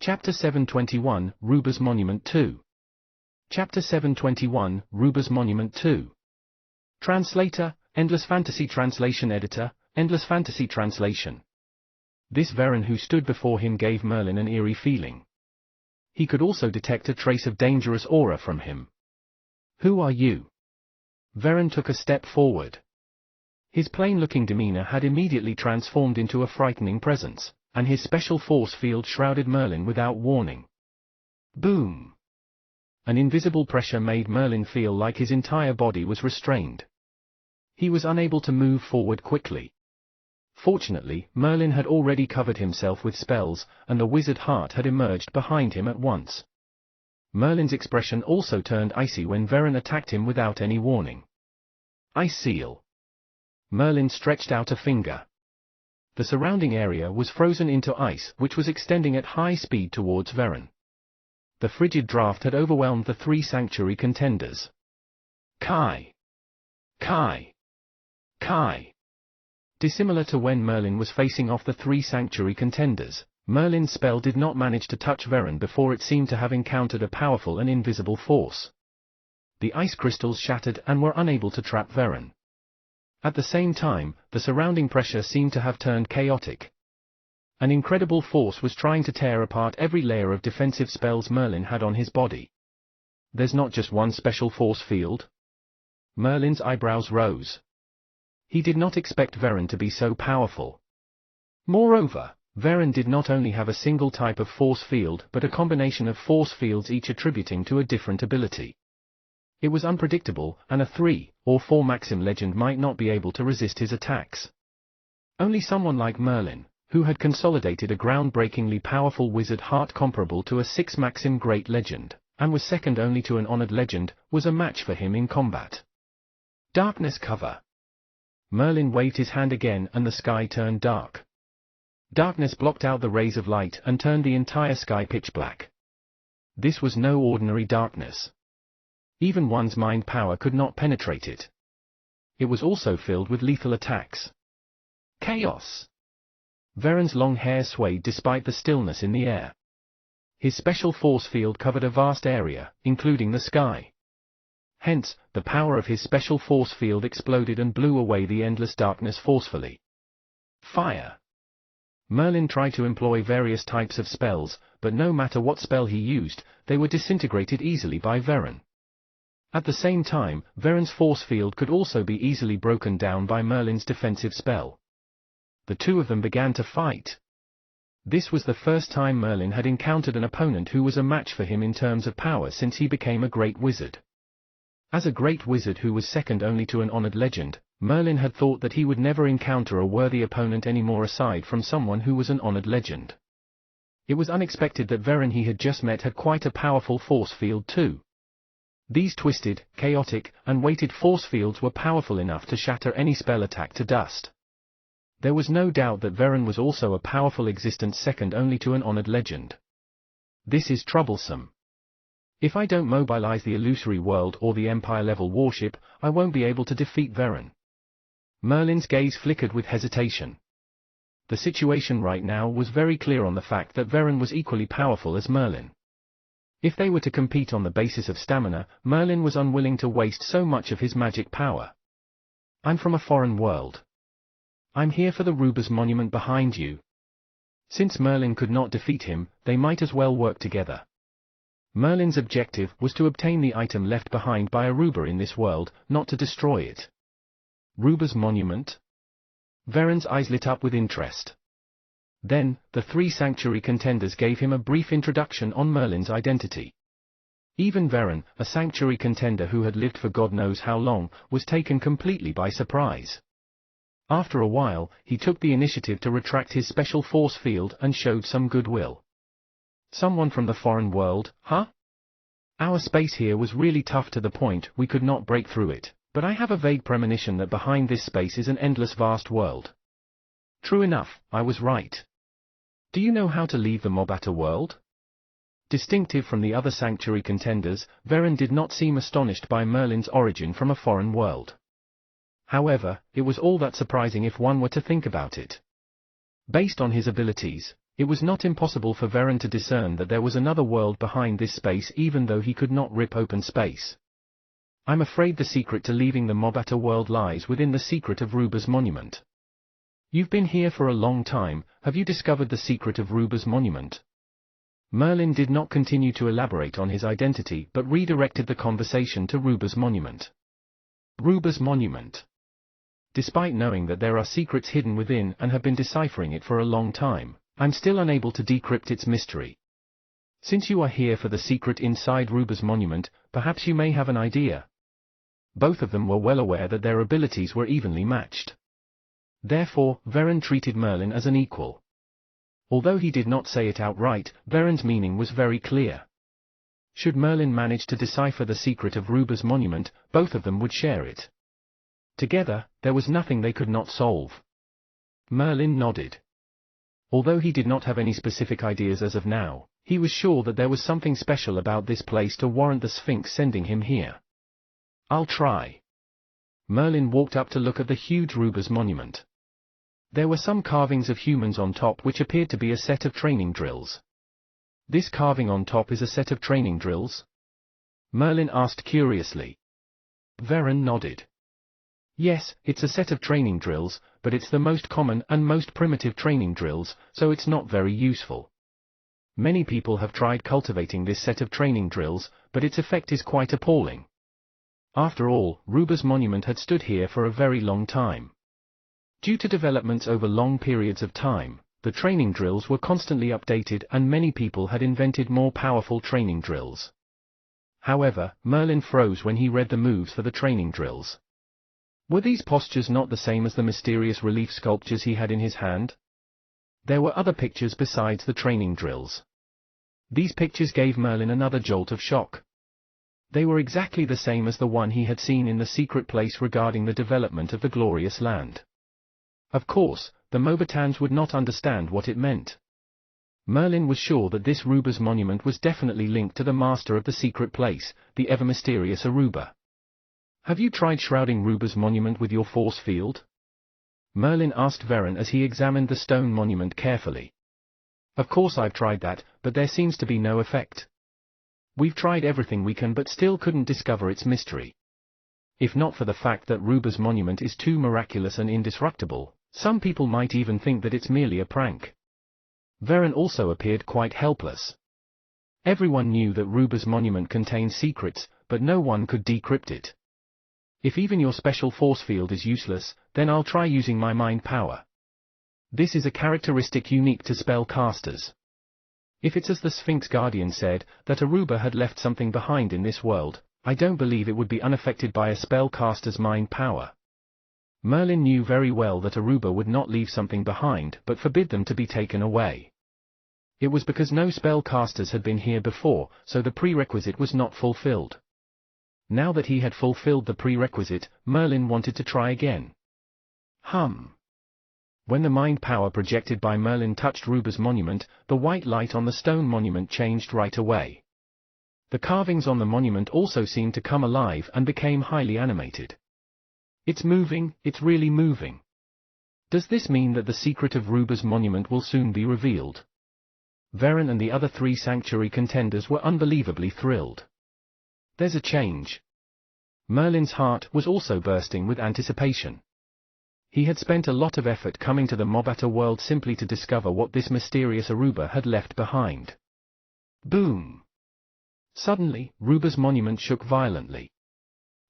Chapter 721, Ruber's Monument 2. Chapter 721, Ruber's Monument 2. Translator, Endless Fantasy Translation Editor, Endless Fantasy Translation. This Varen who stood before him gave Merlin an eerie feeling. He could also detect a trace of dangerous aura from him. "Who are you?" Varen took a step forward. His plain-looking demeanor had immediately transformed into a frightening presence, and his special force field shrouded Merlin without warning. Boom! An invisible pressure made Merlin feel like his entire body was restrained. He was unable to move forward quickly. Fortunately, Merlin had already covered himself with spells, and the wizard heart had emerged behind him at once. Merlin's expression also turned icy when Varen attacked him without any warning. Ice Seal. Merlin stretched out a finger. The surrounding area was frozen into ice, which was extending at high speed towards Varen. The frigid draft had overwhelmed the three sanctuary contenders. Kai! Kai! Kai! Dissimilar to when Merlin was facing off the three sanctuary contenders, Merlin's spell did not manage to touch Varen before it seemed to have encountered a powerful and invisible force. The ice crystals shattered and were unable to trap Varen. At the same time, the surrounding pressure seemed to have turned chaotic. An incredible force was trying to tear apart every layer of defensive spells Merlin had on his body. There's not just one special force field? Merlin's eyebrows rose. He did not expect Varen to be so powerful. Moreover, Varen did not only have a single type of force field but a combination of force fields each attributing to a different ability. It was unpredictable, and a 3 or 4 Maxim legend might not be able to resist his attacks. Only someone like Merlin, who had consolidated a groundbreakingly powerful wizard heart comparable to a 6 Maxim great legend, and was second only to an honored legend, was a match for him in combat. Darkness cover. Merlin waved his hand again and the sky turned dark. Darkness blocked out the rays of light and turned the entire sky pitch black. This was no ordinary darkness. Even one's mind power could not penetrate it. It was also filled with lethal attacks. Chaos! Varen's long hair swayed despite the stillness in the air. His special force field covered a vast area, including the sky. Hence, the power of his special force field exploded and blew away the endless darkness forcefully. Fire! Merlin tried to employ various types of spells, but no matter what spell he used, they were disintegrated easily by Varen. At the same time, Varen's force field could also be easily broken down by Merlin's defensive spell. The two of them began to fight. This was the first time Merlin had encountered an opponent who was a match for him in terms of power since he became a great wizard. As a great wizard who was second only to an honored legend, Merlin had thought that he would never encounter a worthy opponent anymore aside from someone who was an honored legend. It was unexpected that Varen he had just met had quite a powerful force field too. These twisted, chaotic, and weighted force fields were powerful enough to shatter any spell attack to dust. There was no doubt that Varen was also a powerful existence second only to an honored legend. This is troublesome. If I don't mobilize the illusory world or the Empire-level warship, I won't be able to defeat Varen. Merlin's gaze flickered with hesitation. The situation right now was very clear on the fact that Varen was equally powerful as Merlin. If they were to compete on the basis of stamina, Merlin was unwilling to waste so much of his magic power. I'm from a foreign world. I'm here for the Ruber's monument behind you. Since Merlin could not defeat him, they might as well work together. Merlin's objective was to obtain the item left behind by a Ruber in this world, not to destroy it. Ruber's monument? Varen's eyes lit up with interest. Then, the three sanctuary contenders gave him a brief introduction on Merlin's identity. Even Varen, a sanctuary contender who had lived for God knows how long, was taken completely by surprise. After a while, he took the initiative to retract his special force field and showed some goodwill. Someone from the foreign world, huh? Our space here was really tough to the point we could not break through it, but I have a vague premonition that behind this space is an endless vast world. True enough, I was right. Do you know how to leave the Mobata world? Distinctive from the other sanctuary contenders, Varen did not seem astonished by Merlin's origin from a foreign world. However, it was all that surprising if one were to think about it. Based on his abilities, It was not impossible for Veren to discern that there was another world behind this space even though he could not rip open space. I'm afraid the secret to leaving the Mobata world lies within the secret of Ruba's monument. You've been here for a long time, have you discovered the secret of Ruba's monument? Merlin did not continue to elaborate on his identity but redirected the conversation to Ruba's monument. Ruba's monument. Despite knowing that there are secrets hidden within and have been deciphering it for a long time, I'm still unable to decrypt its mystery. Since you are here for the secret inside Ruba's monument, perhaps you may have an idea. Both of them were well aware that their abilities were evenly matched. Therefore, Veren treated Merlin as an equal. Although he did not say it outright, Veren's meaning was very clear. Should Merlin manage to decipher the secret of Ruba's monument, both of them would share it. Together, there was nothing they could not solve. Merlin nodded. Although he did not have any specific ideas as of now, he was sure that there was something special about this place to warrant the Sphinx sending him here. I'll try. Merlin walked up to look at the huge Ruba's monument. There were some carvings of humans on top which appeared to be a set of training drills. This carving on top is a set of training drills? Merlin asked curiously. Veren nodded. Yes, it's a set of training drills, but it's the most common and most primitive training drills, so it's not very useful. Many people have tried cultivating this set of training drills, but its effect is quite appalling. After all, Ruba's monument had stood here for a very long time. Due to developments over long periods of time, the training drills were constantly updated and many people had invented more powerful training drills. However, Merlin froze when he read the moves for the training drills. Were these postures not the same as the mysterious relief sculptures he had in his hand? There were other pictures besides the training drills. These pictures gave Merlin another jolt of shock. They were exactly the same as the one he had seen in the secret place regarding the development of the glorious land. Of course, the Mobatans would not understand what it meant. Merlin was sure that this Ruba's monument was definitely linked to the master of the secret place, the ever-mysterious Aruba. Have you tried shrouding Ruba's monument with your force field? Merlin asked Veren as he examined the stone monument carefully. Of course I've tried that, but there seems to be no effect. We've tried everything we can but still couldn't discover its mystery. If not for the fact that Ruba's monument is too miraculous and indestructible, some people might even think that it's merely a prank. Veren also appeared quite helpless. Everyone knew that Ruba's monument contained secrets, but no one could decrypt it. If even your special force field is useless, then I'll try using my mind power. This is a characteristic unique to spellcasters. If it's as the Sphinx Guardian said, that Aruba had left something behind in this world, I don't believe it would be unaffected by a spellcaster's mind power. Merlin knew very well that Aruba would not leave something behind but forbid them to be taken away. It was because no spellcasters had been here before, so the prerequisite was not fulfilled. Now that he had fulfilled the prerequisite, Merlin wanted to try again. When the mind power projected by Merlin touched Ruba's monument, the white light on the stone monument changed right away. The carvings on the monument also seemed to come alive and became highly animated. It's moving, it's really moving. Does this mean that the secret of Ruba's monument will soon be revealed? Veren and the other 3 sanctuary contenders were unbelievably thrilled. There's a change. Merlin's heart was also bursting with anticipation. He had spent a lot of effort coming to the Mobata world simply to discover what this mysterious Aruba had left behind. Boom! Suddenly, Ruba's monument shook violently.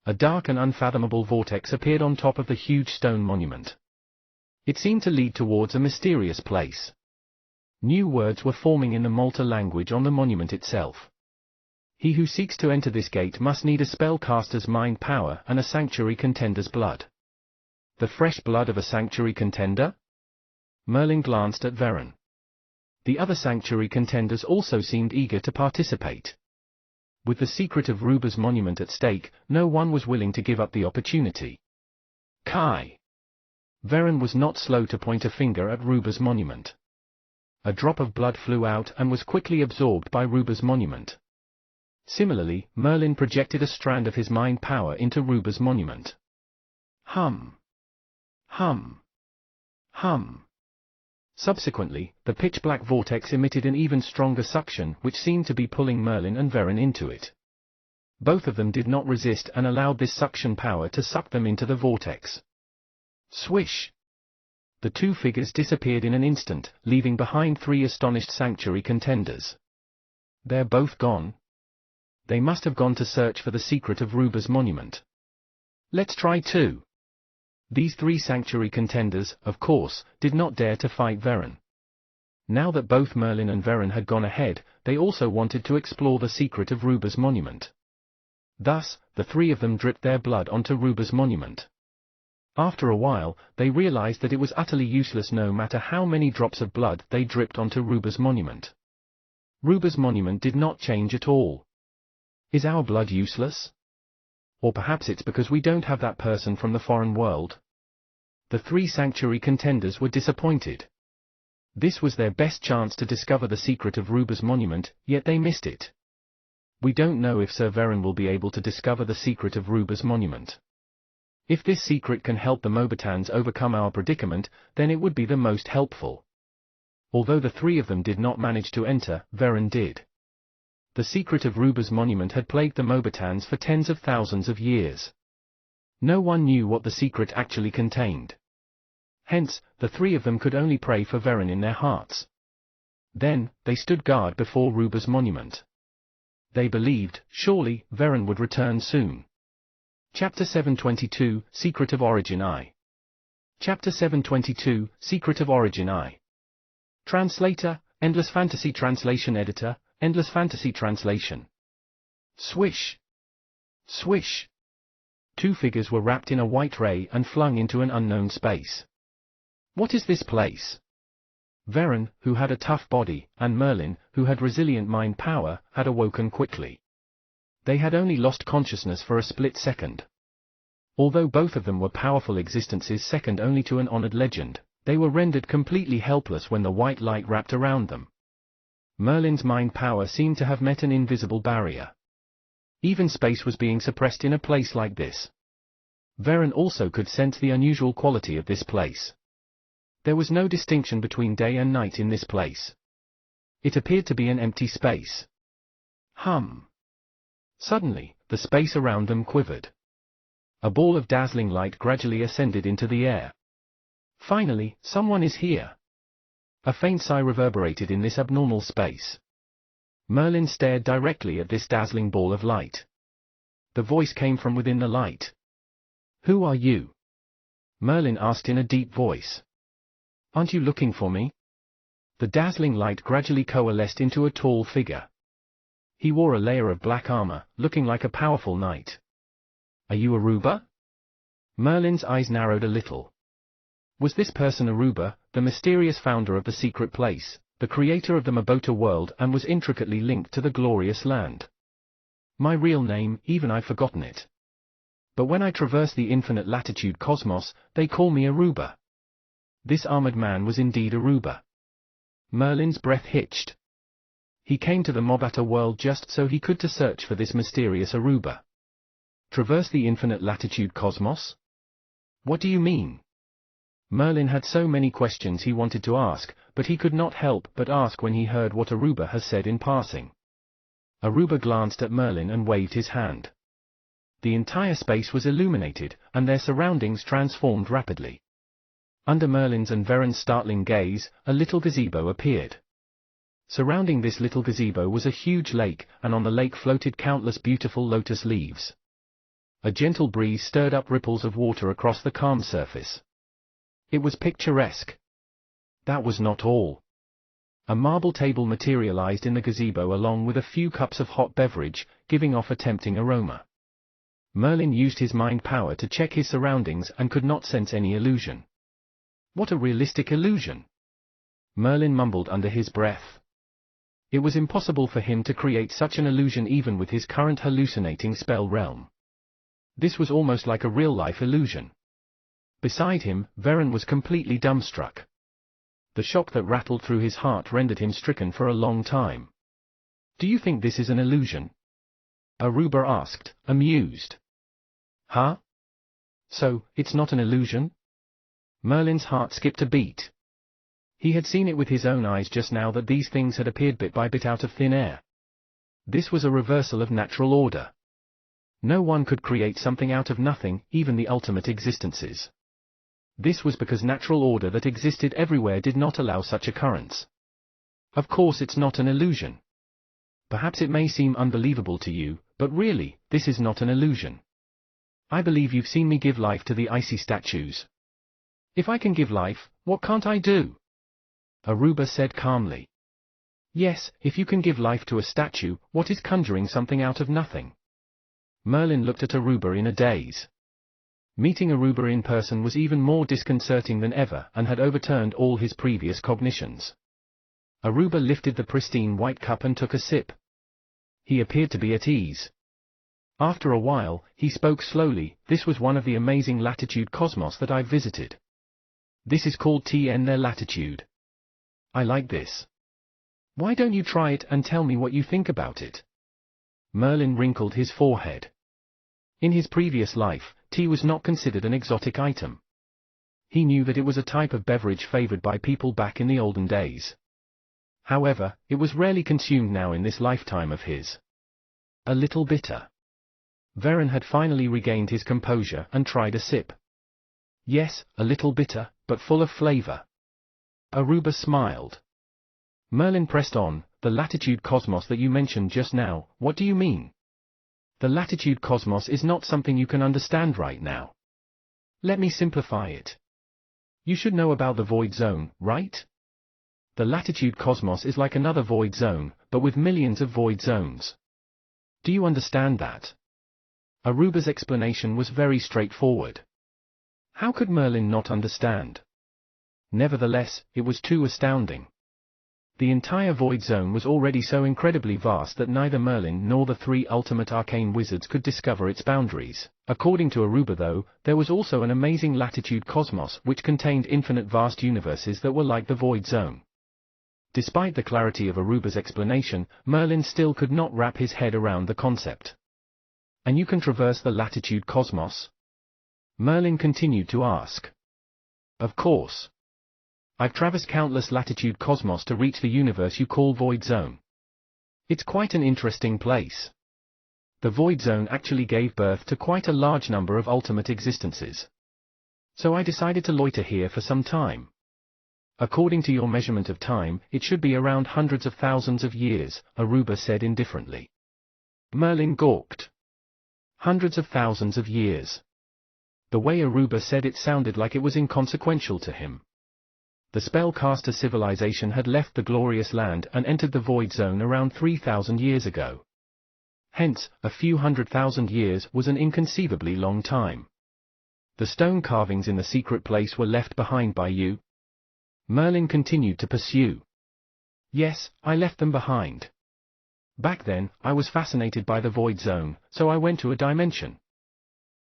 A dark and unfathomable vortex appeared on top of the huge stone monument. It seemed to lead towards a mysterious place. New words were forming in the Malta language on the monument itself. He who seeks to enter this gate must need a spellcaster's mind power and a sanctuary contender's blood. The fresh blood of a sanctuary contender? Merlin glanced at Veren. The other sanctuary contenders also seemed eager to participate. With the secret of Ruba's monument at stake, no one was willing to give up the opportunity. Kai! Veren was not slow to point a finger at Ruba's monument. A drop of blood flew out and was quickly absorbed by Ruba's monument. Similarly, Merlin projected a strand of his mind power into Ruba's monument. Hum. Hum. Hum. Subsequently, the pitch-black vortex emitted an even stronger suction which seemed to be pulling Merlin and Varen into it. Both of them did not resist and allowed this suction power to suck them into the vortex. Swish! The two figures disappeared in an instant, leaving behind three astonished sanctuary contenders. They're both gone? They must have gone to search for the secret of Ruba's monument. Let's try too. These three sanctuary contenders, of course, did not dare to fight Varen. Now that both Merlin and Varen had gone ahead, they also wanted to explore the secret of Ruba's monument. Thus, the three of them dripped their blood onto Ruba's monument. After a while, they realized that it was utterly useless no matter how many drops of blood they dripped onto Ruba's monument. Ruba's monument did not change at all. Is our blood useless? Or perhaps it's because we don't have that person from the foreign world? The three sanctuary contenders were disappointed. This was their best chance to discover the secret of Ruba's monument, yet they missed it. We don't know if Sir Varen will be able to discover the secret of Ruba's monument. If this secret can help the Mobatans overcome our predicament, then it would be the most helpful. Although the three of them did not manage to enter, Varen did. The secret of Ruba's monument had plagued the Mobatans for tens of thousands of years. No one knew what the secret actually contained. Hence, the three of them could only pray for Varen in their hearts. Then, they stood guard before Ruba's monument. They believed, surely, Varen would return soon. Chapter 722, Secret of Origin I. Chapter 722, Secret of Origin I. Translator, Endless Fantasy Translation Editor, Endless Fantasy Translation. Swish! Swish! Two figures were wrapped in a white ray and flung into an unknown space. What is this place? Varen, who had a tough body, and Merlin, who had resilient mind power, had awoken quickly. They had only lost consciousness for a split second. Although both of them were powerful existences second only to an honored legend, they were rendered completely helpless when the white light wrapped around them. Merlin's mind power seemed to have met an invisible barrier. Even space was being suppressed in a place like this. Varen also could sense the unusual quality of this place. There was no distinction between day and night in this place. It appeared to be an empty space. Suddenly, the space around them quivered. A ball of dazzling light gradually ascended into the air. Finally, someone is here. A faint sigh reverberated in this abnormal space. Merlin stared directly at this dazzling ball of light. The voice came from within the light. Who are you? Merlin asked in a deep voice. Aren't you looking for me? The dazzling light gradually coalesced into a tall figure. He wore a layer of black armor, looking like a powerful knight. Are you Aruba? Merlin's eyes narrowed a little. Was this person Aruba, the mysterious founder of the secret place, the creator of the Mabota world, and was intricately linked to the glorious land? My real name, even I've forgotten it. But when I traverse the infinite latitude cosmos, they call me Aruba. This armored man was indeed Aruba. Merlin's breath hitched. He came to the Mabota world just so he could to search for this mysterious Aruba. Traverse the infinite latitude cosmos? What do you mean? Merlin had so many questions he wanted to ask, but he could not help but ask when he heard what Aruba has said in passing. Aruba glanced at Merlin and waved his hand. The entire space was illuminated, and their surroundings transformed rapidly. Under Merlin's and Varen's startling gaze, a little gazebo appeared. Surrounding this little gazebo was a huge lake, and on the lake floated countless beautiful lotus leaves. A gentle breeze stirred up ripples of water across the calm surface. It was picturesque. That was not all. A marble table materialized in the gazebo along with a few cups of hot beverage, giving off a tempting aroma. Merlin used his mind power to check his surroundings and could not sense any illusion. What a realistic illusion! Merlin mumbled under his breath. It was impossible for him to create such an illusion even with his current hallucinating spell realm. This was almost like a real-life illusion. Beside him, Varen was completely dumbstruck. The shock that rattled through his heart rendered him stricken for a long time. Do you think this is an illusion? Aruba asked, amused. Huh? So, it's not an illusion? Merlin's heart skipped a beat. He had seen it with his own eyes just now that these things had appeared bit by bit out of thin air. This was a reversal of natural order. No one could create something out of nothing, even the ultimate existences. This was because natural order that existed everywhere did not allow such occurrence. Of course it's not an illusion. Perhaps it may seem unbelievable to you, but really, this is not an illusion. I believe you've seen me give life to the icy statues. If I can give life, what can't I do? Aruba said calmly. Yes, if you can give life to a statue, what is conjuring something out of nothing? Merlin looked at Aruba in a daze. Meeting Aruba in person was even more disconcerting than ever and had overturned all his previous cognitions. Aruba lifted the pristine white cup and took a sip. He appeared to be at ease. After a while, he spoke slowly. This was one of the amazing latitude cosmos that I've visited. This is called TN their latitude. I like this. Why don't you try it and tell me what you think about it? Merlin wrinkled his forehead. In his previous life, tea was not considered an exotic item. He knew that it was a type of beverage favored by people back in the olden days. However, it was rarely consumed now in this lifetime of his. A little bitter. Varen had finally regained his composure and tried a sip. Yes, a little bitter, but full of flavor. Aruba smiled. Merlin pressed on, the latitude cosmos that you mentioned just now, what do you mean? The latitude cosmos is not something you can understand right now. Let me simplify it. You should know about the void zone, right? The latitude cosmos is like another void zone, but with millions of void zones. Do you understand that? Aruba's explanation was very straightforward. How could Merlin not understand? Nevertheless, it was too astounding. The entire void zone was already so incredibly vast that neither Merlin nor the three ultimate arcane wizards could discover its boundaries. According to Aruba though, there was also an amazing latitude cosmos which contained infinite vast universes that were like the void zone. Despite the clarity of Aruba's explanation, Merlin still could not wrap his head around the concept. And you can traverse the latitude cosmos? Merlin continued to ask. Of course. I've traversed countless latitude cosmos to reach the universe you call Void Zone. It's quite an interesting place. The Void Zone actually gave birth to quite a large number of ultimate existences. So I decided to loiter here for some time. According to your measurement of time, it should be around hundreds of thousands of years, Aruba said indifferently. Merlin gawked. Hundreds of thousands of years. The way Aruba said it sounded like it was inconsequential to him. The spellcaster civilization had left the glorious land and entered the void zone around 3,000 years ago. Hence, a few 100,000 years was an inconceivably long time. The stone carvings in the secret place were left behind by you? Merlin continued to pursue. Yes, I left them behind. Back then, I was fascinated by the void zone, so I went to a dimension.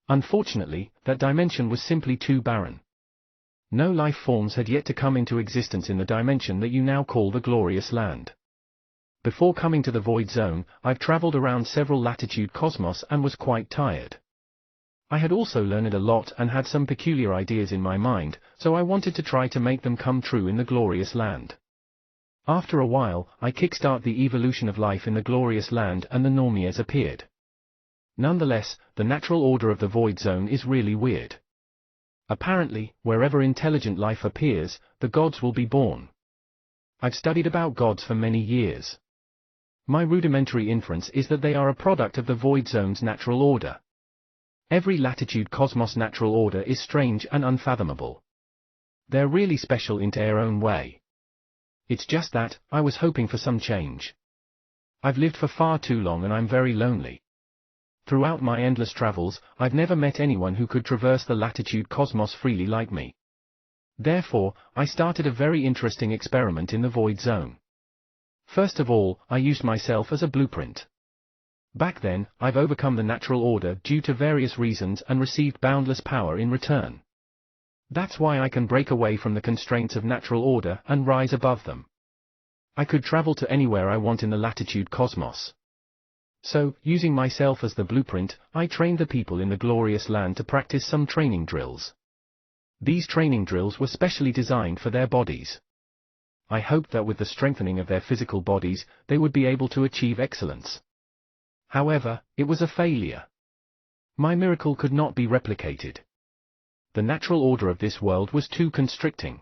Unfortunately, that dimension was simply too barren. No life forms had yet to come into existence in the dimension that you now call the glorious land. Before coming to the void zone, I've traveled around several latitude cosmos and was quite tired. I had also learned a lot and had some peculiar ideas in my mind, so I wanted to try to make them come true in the glorious land. After a while, I kickstart the evolution of life in the glorious land and the normies appeared. Nonetheless, the natural order of the void zone is really weird. Apparently, wherever intelligent life appears, the gods will be born. I've studied about gods for many years. My rudimentary inference is that they are a product of the void zone's natural order. Every latitude cosmos natural order is strange and unfathomable. They're really special in their own way. It's just that, I was hoping for some change. I've lived for far too long and I'm very lonely. Throughout my endless travels, I've never met anyone who could traverse the latitude cosmos freely like me. Therefore, I started a very interesting experiment in the void zone. First of all, I used myself as a blueprint. Back then, I've overcome the natural order due to various reasons and received boundless power in return. That's why I can break away from the constraints of natural order and rise above them. I could travel to anywhere I want in the latitude cosmos. So, using myself as the blueprint, I trained the people in the glorious land to practice some training drills. These training drills were specially designed for their bodies. I hoped that with the strengthening of their physical bodies, they would be able to achieve excellence. However, it was a failure. My miracle could not be replicated. The natural order of this world was too constricting.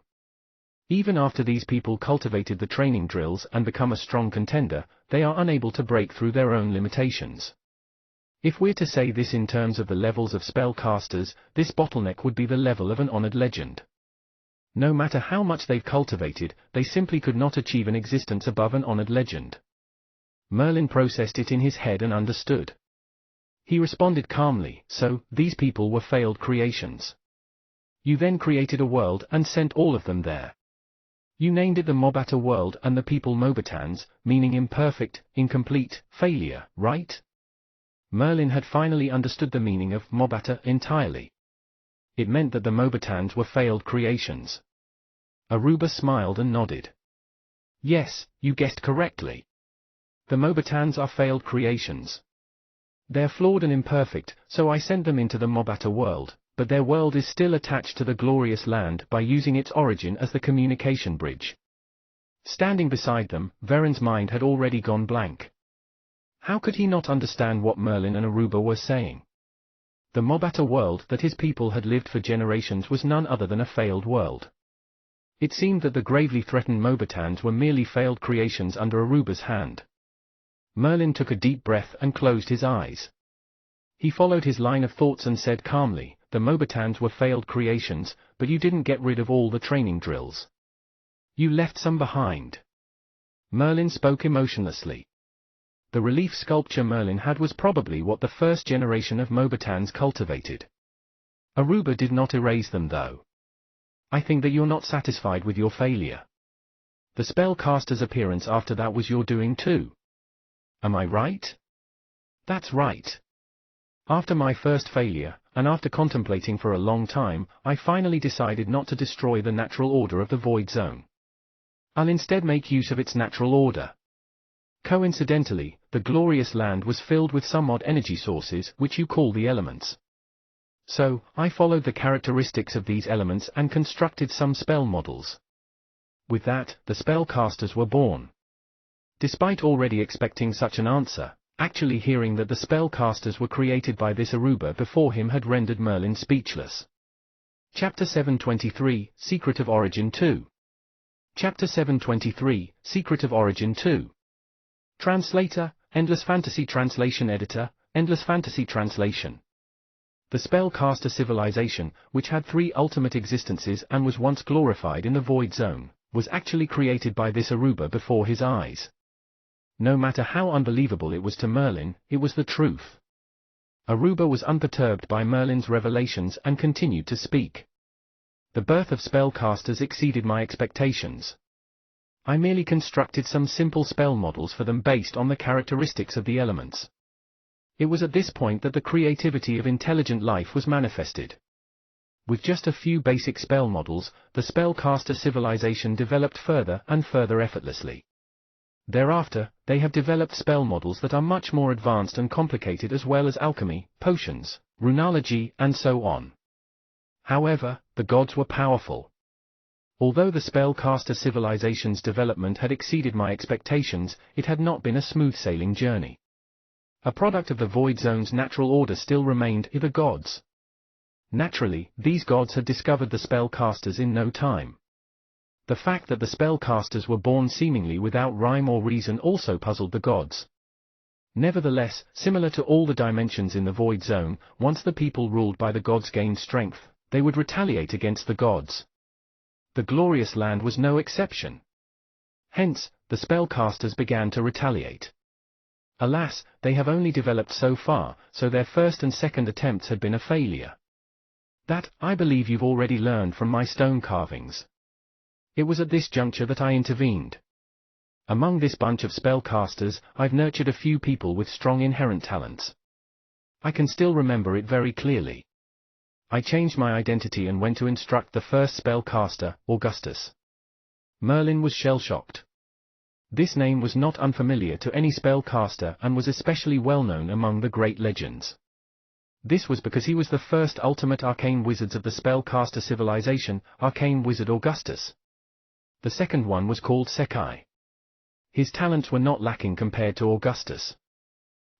Even after these people cultivated the training drills and become a strong contender, they are unable to break through their own limitations. If we're to say this in terms of the levels of spellcasters, this bottleneck would be the level of an honored legend. No matter how much they've cultivated, they simply could not achieve an existence above an honored legend. Merlin processed it in his head and understood. He responded calmly, so, these people were failed creations. You then created a world and sent all of them there. You named it the Mobata world and the people Mobatans, meaning imperfect, incomplete, failure, right? Merlin had finally understood the meaning of Mobata entirely. It meant that the Mobatans were failed creations. Aruba smiled and nodded. Yes, you guessed correctly. The Mobatans are failed creations. They're flawed and imperfect, so I sent them into the Mobata world, but their world is still attached to the glorious land by using its origin as the communication bridge. Standing beside them, Veren's mind had already gone blank. How could he not understand what Merlin and Aruba were saying? The Mobata world that his people had lived for generations was none other than a failed world. It seemed that the gravely threatened Mobatans were merely failed creations under Aruba's hand. Merlin took a deep breath and closed his eyes. He followed his line of thoughts and said calmly, the Mobatans were failed creations, but you didn't get rid of all the training drills. You left some behind. Merlin spoke emotionlessly. The relief sculpture Merlin had was probably what the first generation of Mobatans cultivated. Aruba did not erase them though. I think that you're not satisfied with your failure. The spellcaster's appearance after that was your doing too. Am I right? That's right. After my first failure, and after contemplating for a long time, I finally decided not to destroy the natural order of the Void Zone. I'll instead make use of its natural order. Coincidentally, the glorious land was filled with some odd energy sources which you call the elements. So, I followed the characteristics of these elements and constructed some spell models. With that, the spellcasters were born. Despite already expecting such an answer, actually hearing that the spellcasters were created by this Aruba before him had rendered Merlin speechless. Chapter 723, Secret of Origin 2. Chapter 723, Secret of Origin 2. Translator, Endless Fantasy Translation Editor, Endless Fantasy Translation. The spellcaster civilization, which had 3 ultimate existences and was once glorified in the Void Zone, was actually created by this Aruba before his eyes. No matter how unbelievable it was to Merlin, it was the truth. Aruba was unperturbed by Merlin's revelations and continued to speak. The birth of spellcasters exceeded my expectations. I merely constructed some simple spell models for them based on the characteristics of the elements. It was at this point that the creativity of intelligent life was manifested. With just a few basic spell models, the spellcaster civilization developed further and further effortlessly. Thereafter, they have developed spell models that are much more advanced and complicated as well as alchemy, potions, runology, and so on. However, the gods were powerful. Although the spellcaster civilization's development had exceeded my expectations, it had not been a smooth-sailing journey. A product of the Void Zone's natural order still remained the gods. Naturally, these gods had discovered the spellcasters in no time. The fact that the spellcasters were born seemingly without rhyme or reason also puzzled the gods. Nevertheless, similar to all the dimensions in the Void Zone, once the people ruled by the gods gained strength, they would retaliate against the gods. The glorious land was no exception. Hence, the spellcasters began to retaliate. Alas, they have only developed so far, so their first and second attempts had been a failure. That, I believe you've already learned from my stone carvings. It was at this juncture that I intervened. Among this bunch of spellcasters, I've nurtured a few people with strong inherent talents. I can still remember it very clearly. I changed my identity and went to instruct the first spellcaster, Augustus. Merlin was shell-shocked. This name was not unfamiliar to any spellcaster and was especially well known among the great legends. This was because he was the first ultimate arcane wizards of the spellcaster civilization, Arcane Wizard Augustus. The second one was called Sekai. His talents were not lacking compared to Augustus.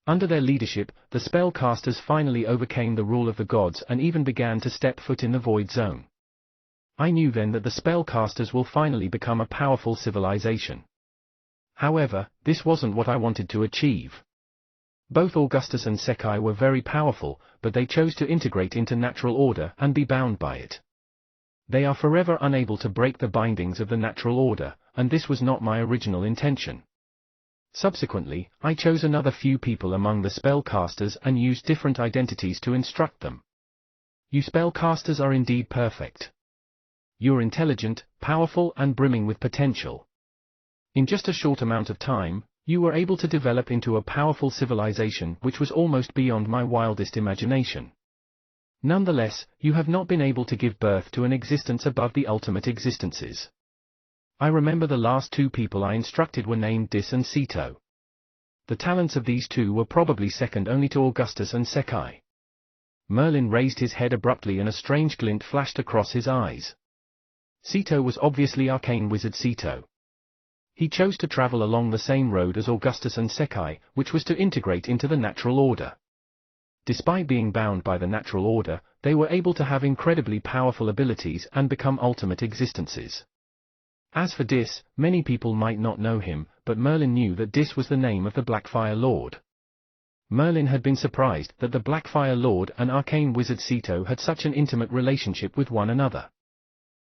Under their leadership, the spellcasters finally overcame the rule of the gods and even began to step foot in the Void Zone. I knew then that the spellcasters will finally become a powerful civilization. However, this wasn't what I wanted to achieve. Both Augustus and Sekai were very powerful, but they chose to integrate into natural order and be bound by it. They are forever unable to break the bindings of the natural order, and this was not my original intention. Subsequently, I chose another few people among the spellcasters and used different identities to instruct them. You spellcasters are indeed perfect. You're intelligent, powerful and brimming with potential. In just a short amount of time, you were able to develop into a powerful civilization which was almost beyond my wildest imagination. Nonetheless, you have not been able to give birth to an existence above the ultimate existences. I remember the last two people I instructed were named Dis and Sito. The talents of these two were probably second only to Augustus and Sekai. Merlin raised his head abruptly and a strange glint flashed across his eyes. Sito was obviously Arcane Wizard Sito. He chose to travel along the same road as Augustus and Sekai, which was to integrate into the natural order. Despite being bound by the natural order, they were able to have incredibly powerful abilities and become ultimate existences. As for Dis, many people might not know him, but Merlin knew that Dis was the name of the Blackfire Lord. Merlin had been surprised that the Blackfire Lord and Arcane Wizard Sito had such an intimate relationship with one another.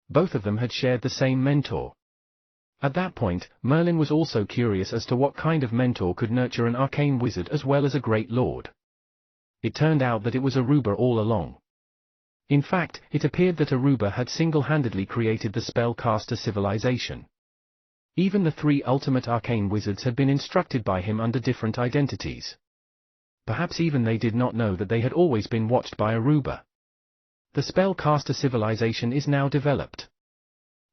Both of them had shared the same mentor. At that point, Merlin was also curious as to what kind of mentor could nurture an arcane wizard as well as a great lord. It turned out that it was Aruba all along. In fact, it appeared that Aruba had single-handedly created the spellcaster civilization. Even the three ultimate arcane wizards had been instructed by him under different identities. Perhaps even they did not know that they had always been watched by Aruba. The spellcaster civilization is now developed.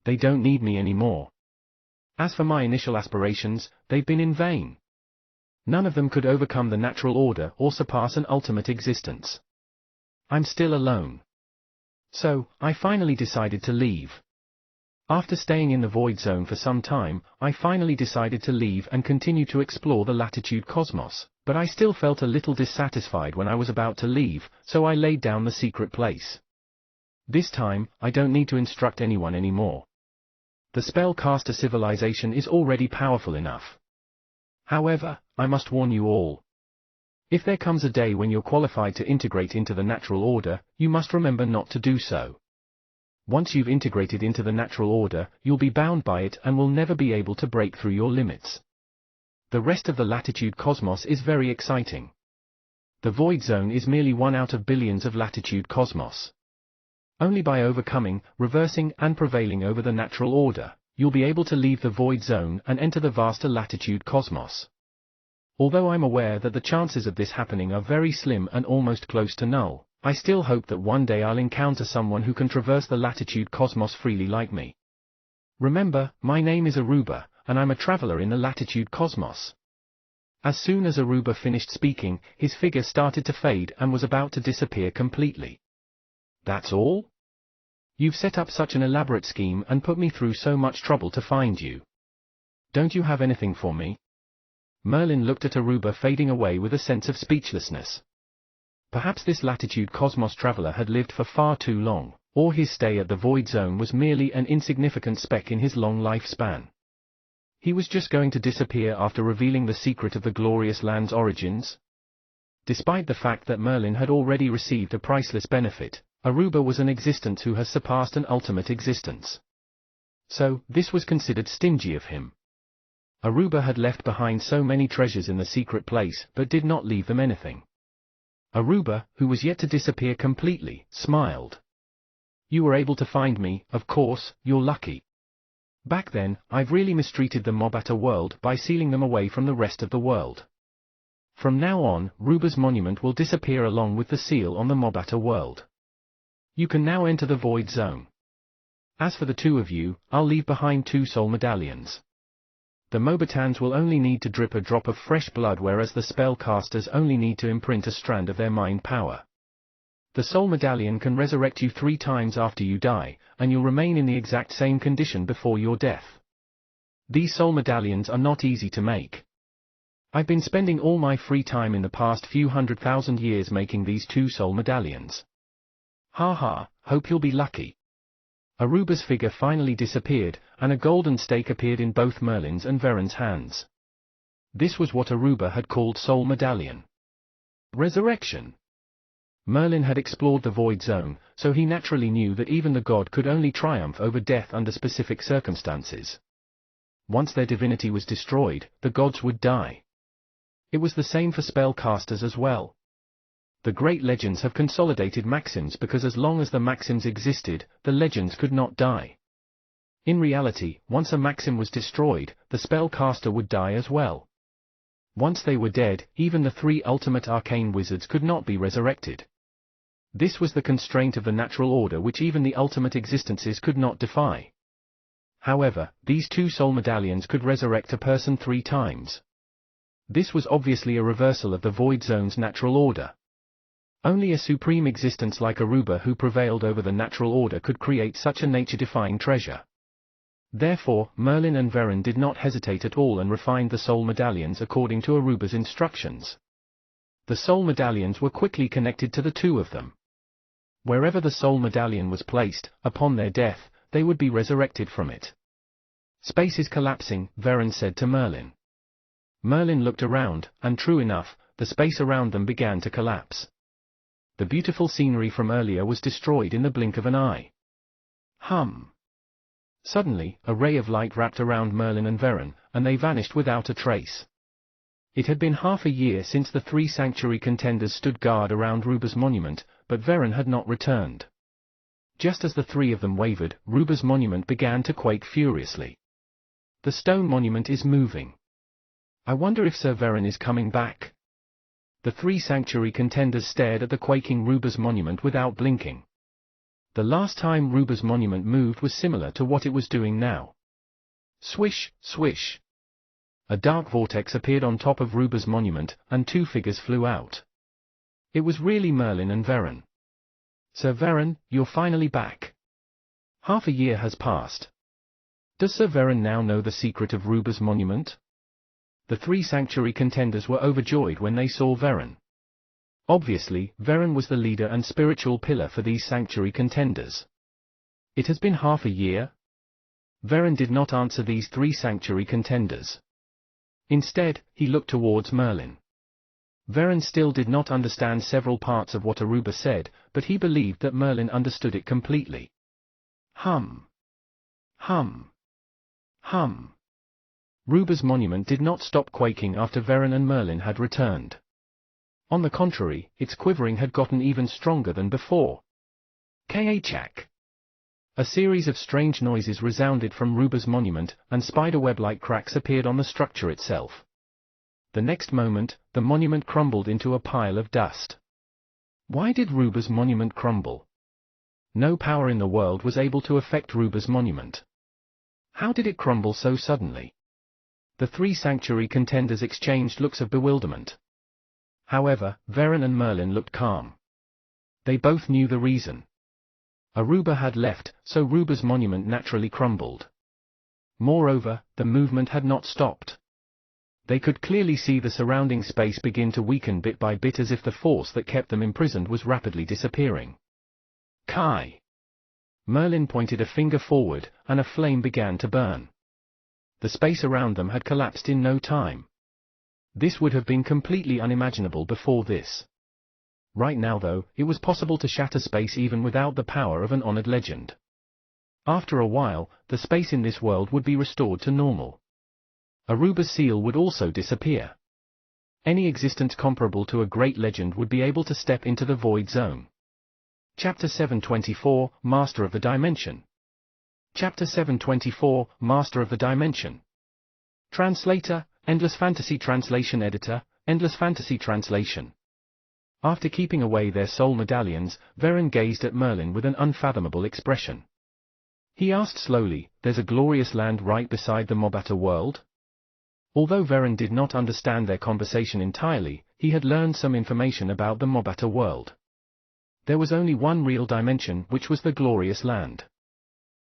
They don't need me anymore. As for my initial aspirations, they've been in vain. None of them could overcome the natural order or surpass an ultimate existence. I'm still alone. So, I finally decided to leave. After staying in the Void Zone for some time, I finally decided to leave and continue to explore the Latitude Cosmos, but I still felt a little dissatisfied when I was about to leave, so I laid down the secret place. This time, I don't need to instruct anyone anymore. The spellcaster civilization is already powerful enough. However, I must warn you all. If there comes a day when you're qualified to integrate into the natural order, you must remember not to do so. Once you've integrated into the natural order, you'll be bound by it and will never be able to break through your limits. The rest of the Latitude Cosmos is very exciting. The Void Zone is merely one out of billions of Latitude Cosmos. Only by overcoming, reversing and prevailing over the natural order, you'll be able to leave the Void Zone and enter the vaster Latitude Cosmos. Although I'm aware that the chances of this happening are very slim and almost close to null, I still hope that one day I'll encounter someone who can traverse the Latitude Cosmos freely like me. Remember, my name is Aruba, and I'm a traveler in the Latitude Cosmos. As soon as Aruba finished speaking, his figure started to fade and was about to disappear completely. That's all? You've set up such an elaborate scheme and put me through so much trouble to find you. Don't you have anything for me? Merlin looked at Aruba fading away with a sense of speechlessness. Perhaps this Latitude Cosmos traveler had lived for far too long, or his stay at the Void Zone was merely an insignificant speck in his long lifespan. He was just going to disappear after revealing the secret of the glorious land's origins? Despite the fact that Merlin had already received a priceless benefit, Aruba was an existence who has surpassed an ultimate existence. So, this was considered stingy of him. Aruba had left behind so many treasures in the secret place, but did not leave them anything. Aruba, who was yet to disappear completely, smiled. You were able to find me, of course, you're lucky. Back then, I've really mistreated the Mobata world by sealing them away from the rest of the world. From now on, Ruba's monument will disappear along with the seal on the Mobata world. You can now enter the Void Zone. As for the two of you, I'll leave behind 2 soul medallions. The Mobatans will only need to drip a drop of fresh blood, whereas the spellcasters only need to imprint a strand of their mind power. The soul medallion can resurrect you 3 times after you die, and you'll remain in the exact same condition before your death. These soul medallions are not easy to make. I've been spending all my free time in the past few 100,000 years making these 2 soul medallions. Ha ha, hope you'll be lucky. Aruba's figure finally disappeared, and a golden stake appeared in both Merlin's and Veron's hands. This was what Aruba had called soul medallion. Resurrection. Merlin had explored the void zone, so he naturally knew that even the god could only triumph over death under specific circumstances. Once their divinity was destroyed, the gods would die. It was the same for spellcasters as well. The great legends have consolidated maxims because as long as the maxims existed, the legends could not die. In reality, once a maxim was destroyed, the spellcaster would die as well. Once they were dead, even the 3 ultimate arcane wizards could not be resurrected. This was the constraint of the natural order which even the ultimate existences could not defy. However, these 2 soul medallions could resurrect a person 3 times. This was obviously a reversal of the void zone's natural order. Only a supreme existence like Aruba who prevailed over the natural order could create such a nature-defying treasure. Therefore, Merlin and Veron did not hesitate at all and refined the soul medallions according to Aruba's instructions. The soul medallions were quickly connected to the 2 of them. Wherever the soul medallion was placed, upon their death, they would be resurrected from it. Space is collapsing, Veron said to Merlin. Merlin looked around, and true enough, the space around them began to collapse. The beautiful scenery from earlier was destroyed in the blink of an eye. Hum. Suddenly, a ray of light wrapped around Merlin and Veron, and they vanished without a trace. It had been half a year since the 3 sanctuary contenders stood guard around Ruba's monument, but Veron had not returned. Just as the 3 of them wavered, Ruba's monument began to quake furiously. The stone monument is moving. I wonder if Sir Veron is coming back. The 3 sanctuary contenders stared at the quaking Ruba's monument without blinking. The last time Ruba's monument moved was similar to what it was doing now. Swish, swish. A dark vortex appeared on top of Ruba's monument, and 2 figures flew out. It was really Merlin and Veron. Sir Veron, you're finally back. Half a year has passed. Does Sir Veron now know the secret of Ruba's monument? The 3 sanctuary contenders were overjoyed when they saw Veron. Obviously, Veron was the leader and spiritual pillar for these sanctuary contenders. It has been half a year? Veron did not answer these 3 sanctuary contenders. Instead, he looked towards Merlin. Veron still did not understand several parts of what Aruba said, but he believed that Merlin understood it completely. Hum. Hum. Hum. Ruba's monument did not stop quaking after Veron and Merlin had returned. On the contrary, its quivering had gotten even stronger than before. K-A-chak. A series of strange noises resounded from Ruba's monument, and spiderweb-like cracks appeared on the structure itself. The next moment, the monument crumbled into a pile of dust. Why did Ruba's monument crumble? No power in the world was able to affect Ruba's monument. How did it crumble so suddenly? The 3 sanctuary contenders exchanged looks of bewilderment. However, Veron and Merlin looked calm. They both knew the reason. Aruba had left, so Ruba's monument naturally crumbled. Moreover, the movement had not stopped. They could clearly see the surrounding space begin to weaken bit by bit as if the force that kept them imprisoned was rapidly disappearing. Kai! Merlin pointed a finger forward, and a flame began to burn. The space around them had collapsed in no time. This would have been completely unimaginable before this. Right now though, it was possible to shatter space even without the power of an honored legend. After a while, the space in this world would be restored to normal. Aruba's seal would also disappear. Any existence comparable to a great legend would be able to step into the void zone. Chapter 724, Master of the Dimension. Chapter 724, Master of the Dimension. Translator, Endless Fantasy Translation Editor, Endless Fantasy Translation. After keeping away their soul medallions, Veron gazed at Merlin with an unfathomable expression. He asked slowly, "There's a glorious land right beside the Mobata world?" Although Veron did not understand their conversation entirely, he had learned some information about the Mobata world. There was only one real dimension, which was the glorious land.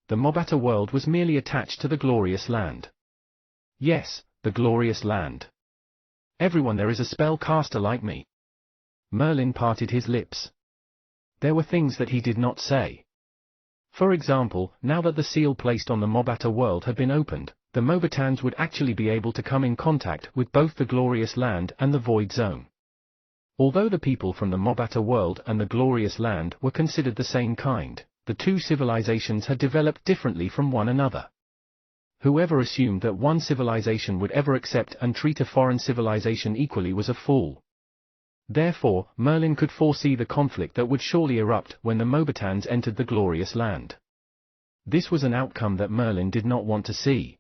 The Mobata world was merely attached to the glorious land. Yes, the glorious land. Everyone there is a spellcaster like me. Merlin parted his lips. There were things that he did not say. For example, now that the seal placed on the Mobata world had been opened, the Mobatans would actually be able to come in contact with both the glorious land and the void zone. Although the people from the Mobata world and the glorious land were considered the same kind, the two civilizations had developed differently from one another. Whoever assumed that one civilization would ever accept and treat a foreign civilization equally was a fool. Therefore, Merlin could foresee the conflict that would surely erupt when the Mobatans entered the glorious land. This was an outcome that Merlin did not want to see.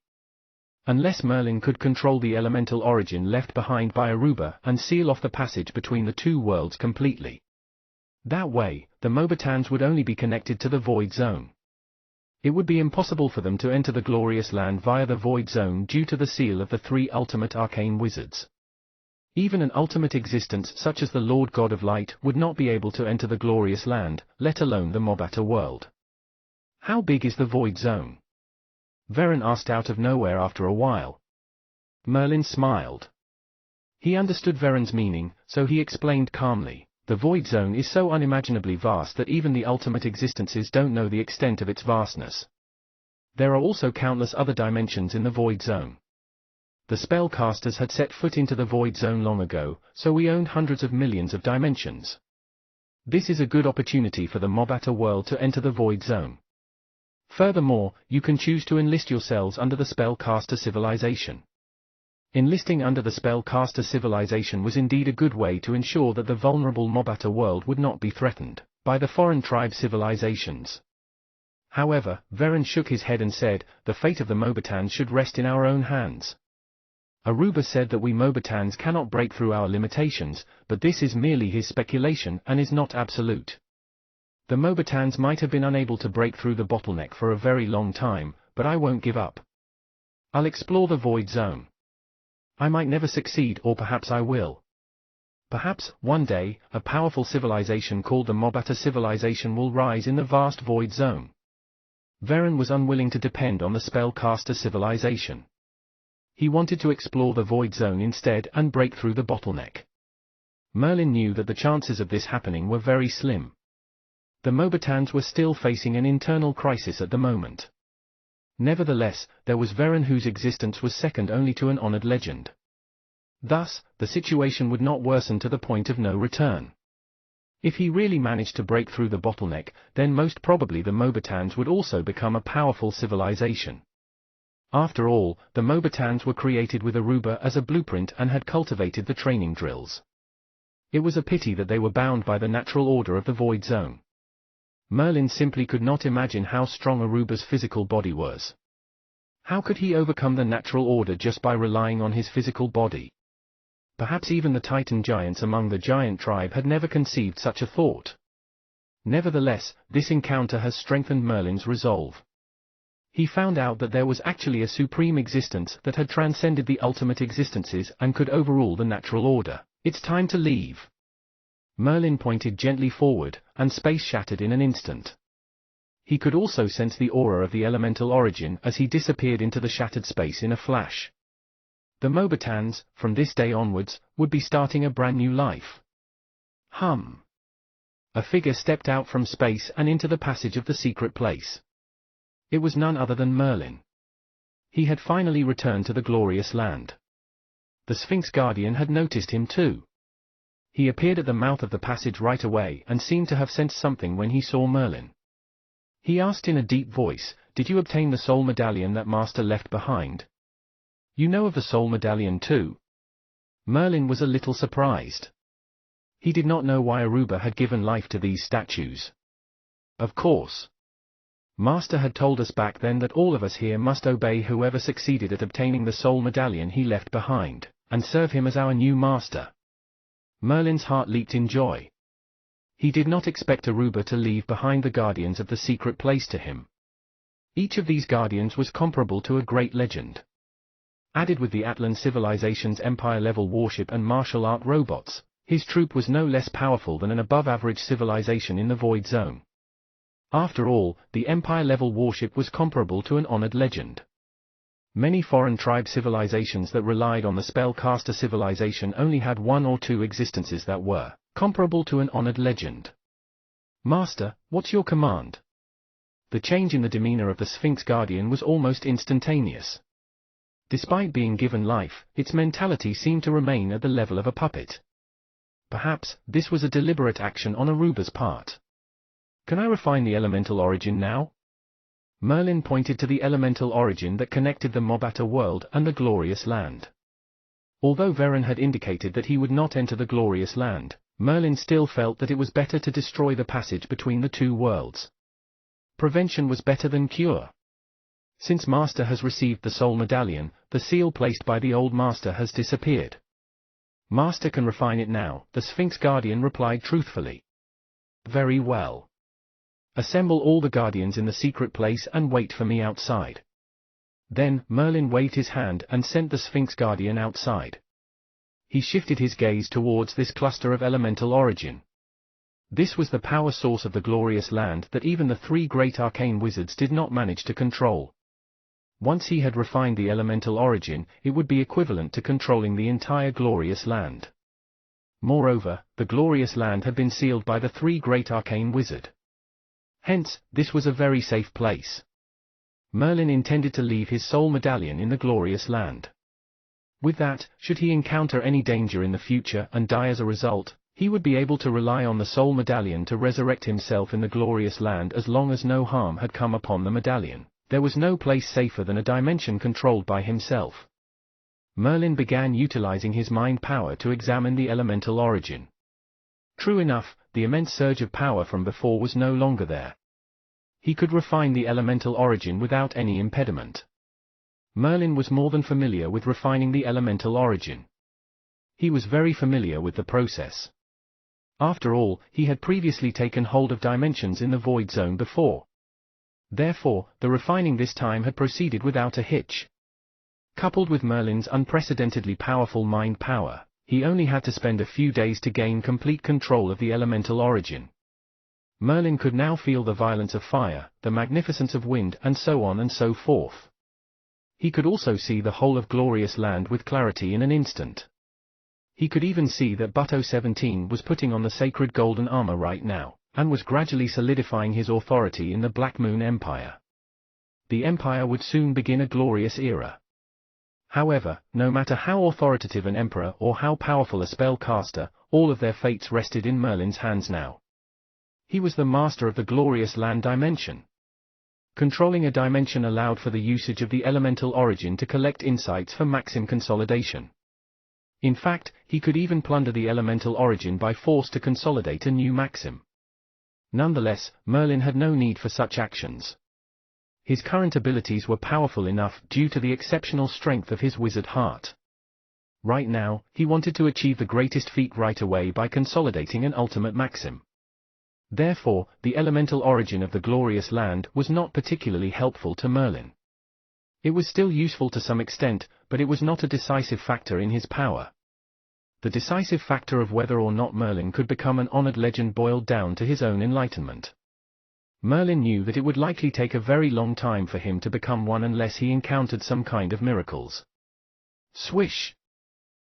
Unless Merlin could control the elemental origin left behind by Aruba and seal off the passage between the two worlds completely. That way, the Mobatans would only be connected to the void zone. It would be impossible for them to enter the glorious land via the void zone due to the seal of the three ultimate arcane wizards. Even an ultimate existence such as the Lord God of Light would not be able to enter the glorious land, let alone the Mobata world. How big is the void zone? Varen asked out of nowhere after a while. Merlin smiled. He understood Varen's meaning, so he explained calmly, the void zone is so unimaginably vast that even the ultimate existences don't know the extent of its vastness. There are also countless other dimensions in the void zone. The spellcasters had set foot into the void zone long ago, so we owned hundreds of millions of dimensions. This is a good opportunity for the Mobata world to enter the void zone. Furthermore, you can choose to enlist yourselves under the spellcaster civilization. Enlisting under the spellcaster civilization was indeed a good way to ensure that the vulnerable Mobata world would not be threatened by the foreign tribe civilizations. However, Varen shook his head and said, the fate of the Mobatans should rest in our own hands. Aruba said that we Mobatans cannot break through our limitations, but this is merely his speculation and is not absolute. The Mobatans might have been unable to break through the bottleneck for a very long time, but I won't give up. I'll explore the void zone. I might never succeed, or perhaps I will. Perhaps, one day, a powerful civilization called the Mobata civilization will rise in the vast void zone. Varen was unwilling to depend on the spellcaster civilization. He wanted to explore the void zone instead and break through the bottleneck. Merlin knew that the chances of this happening were very slim. The Mobatans were still facing an internal crisis at the moment. Nevertheless, there was Varen whose existence was second only to an honored legend. Thus, the situation would not worsen to the point of no return. If he really managed to break through the bottleneck, then most probably the Mobatans would also become a powerful civilization. After all, the Mobatans were created with Aruba as a blueprint and had cultivated the training drills. It was a pity that they were bound by the natural order of the void zone. Merlin simply could not imagine how strong Aruba's physical body was. How could he overcome the natural order just by relying on his physical body? Perhaps even the Titan giants among the giant tribe had never conceived such a thought. Nevertheless, this encounter has strengthened Merlin's resolve. He found out that there was actually a supreme existence that had transcended the ultimate existences and could overrule the natural order. It's time to leave. Merlin pointed gently forward, and space shattered in an instant. He could also sense the aura of the elemental origin as he disappeared into the shattered space in a flash. The Mobatans, from this day onwards, would be starting a brand new life. Hum. A figure stepped out from space and into the passage of the secret place. It was none other than Merlin. He had finally returned to the glorious land. The Sphinx Guardian had noticed him too. He appeared at the mouth of the passage right away and seemed to have sensed something when he saw Merlin. He asked in a deep voice, "Did you obtain the soul medallion that Master left behind? You know of the soul medallion too?" Merlin was a little surprised. He did not know why Aruba had given life to these statues. Of course. Master had told us back then that all of us here must obey whoever succeeded at obtaining the soul medallion he left behind, and serve him as our new master. Merlin's heart leaped in joy. He did not expect Aruba to leave behind the guardians of the secret place to him. Each of these guardians was comparable to a great legend. Added with the Atlan civilization's empire-level warship and martial art robots, His troop was no less powerful than an above-average civilization in the Void Zone. After all, the Empire-level warship was comparable to an honored legend. Many foreign tribe civilizations that relied on the spellcaster civilization only had one or two existences that were comparable to an honored legend. Master, what's your command? The change in the demeanor of the Sphinx Guardian was almost instantaneous. Despite being given life, its mentality seemed to remain at the level of a puppet. Perhaps, this was a deliberate action on Aruba's part. Can I refine the elemental origin now? Merlin pointed to the elemental origin that connected the Mobata world and the Glorious Land. Although Veren had indicated that he would not enter the Glorious Land, Merlin still felt that it was better to destroy the passage between the two worlds. Prevention was better than cure. Since Master has received the Soul Medallion, the seal placed by the old Master has disappeared. Master can refine it now, the Sphinx Guardian replied truthfully. Very well. Assemble all the Guardians in the secret place and wait for me outside. Then, Merlin waved his hand and sent the Sphinx Guardian outside. He shifted his gaze towards this cluster of elemental origin. This was the power source of the Glorious Land that even the three great arcane wizards did not manage to control. Once he had refined the elemental origin, it would be equivalent to controlling the entire Glorious Land. Moreover, the Glorious Land had been sealed by the three great arcane wizard. Hence, this was a very safe place. Merlin intended to leave his soul medallion in the Glorious Land. With that, should he encounter any danger in the future and die as a result, he would be able to rely on the soul medallion to resurrect himself in the Glorious Land as long as no harm had come upon the medallion. There was no place safer than a dimension controlled by himself. Merlin began utilizing his mind power to examine the elemental origin. True enough, the immense surge of power from before was no longer there. He could refine the elemental origin without any impediment. Merlin was more than familiar with refining the elemental origin. He was very familiar with the process. After all, he had previously taken hold of dimensions in the Void Zone before. Therefore, the refining this time had proceeded without a hitch. Coupled with Merlin's unprecedentedly powerful mind power, he only had to spend a few days to gain complete control of the elemental origin. Merlin could now feel the violence of fire, the magnificence of wind, and so on and so forth. He could also see the whole of Glorious Land with clarity in an instant. He could even see that Butto 17 was putting on the sacred golden armor right now, and was gradually solidifying his authority in the Black Moon Empire. The Empire would soon begin a glorious era. However, no matter how authoritative an emperor or how powerful a spellcaster, all of their fates rested in Merlin's hands now. He was the master of the Glorious Land dimension. Controlling a dimension allowed for the usage of the elemental origin to collect insights for maxim consolidation. In fact, he could even plunder the elemental origin by force to consolidate a new maxim. Nonetheless, Merlin had no need for such actions. His current abilities were powerful enough due to the exceptional strength of his wizard heart. Right now, he wanted to achieve the greatest feat right away by consolidating an ultimate maxim. Therefore, the elemental origin of the Glorious Land was not particularly helpful to Merlin. It was still useful to some extent, but it was not a decisive factor in his power. The decisive factor of whether or not Merlin could become an honored legend boiled down to his own enlightenment. Merlin knew that it would likely take a very long time for him to become one unless he encountered some kind of miracles. Swish!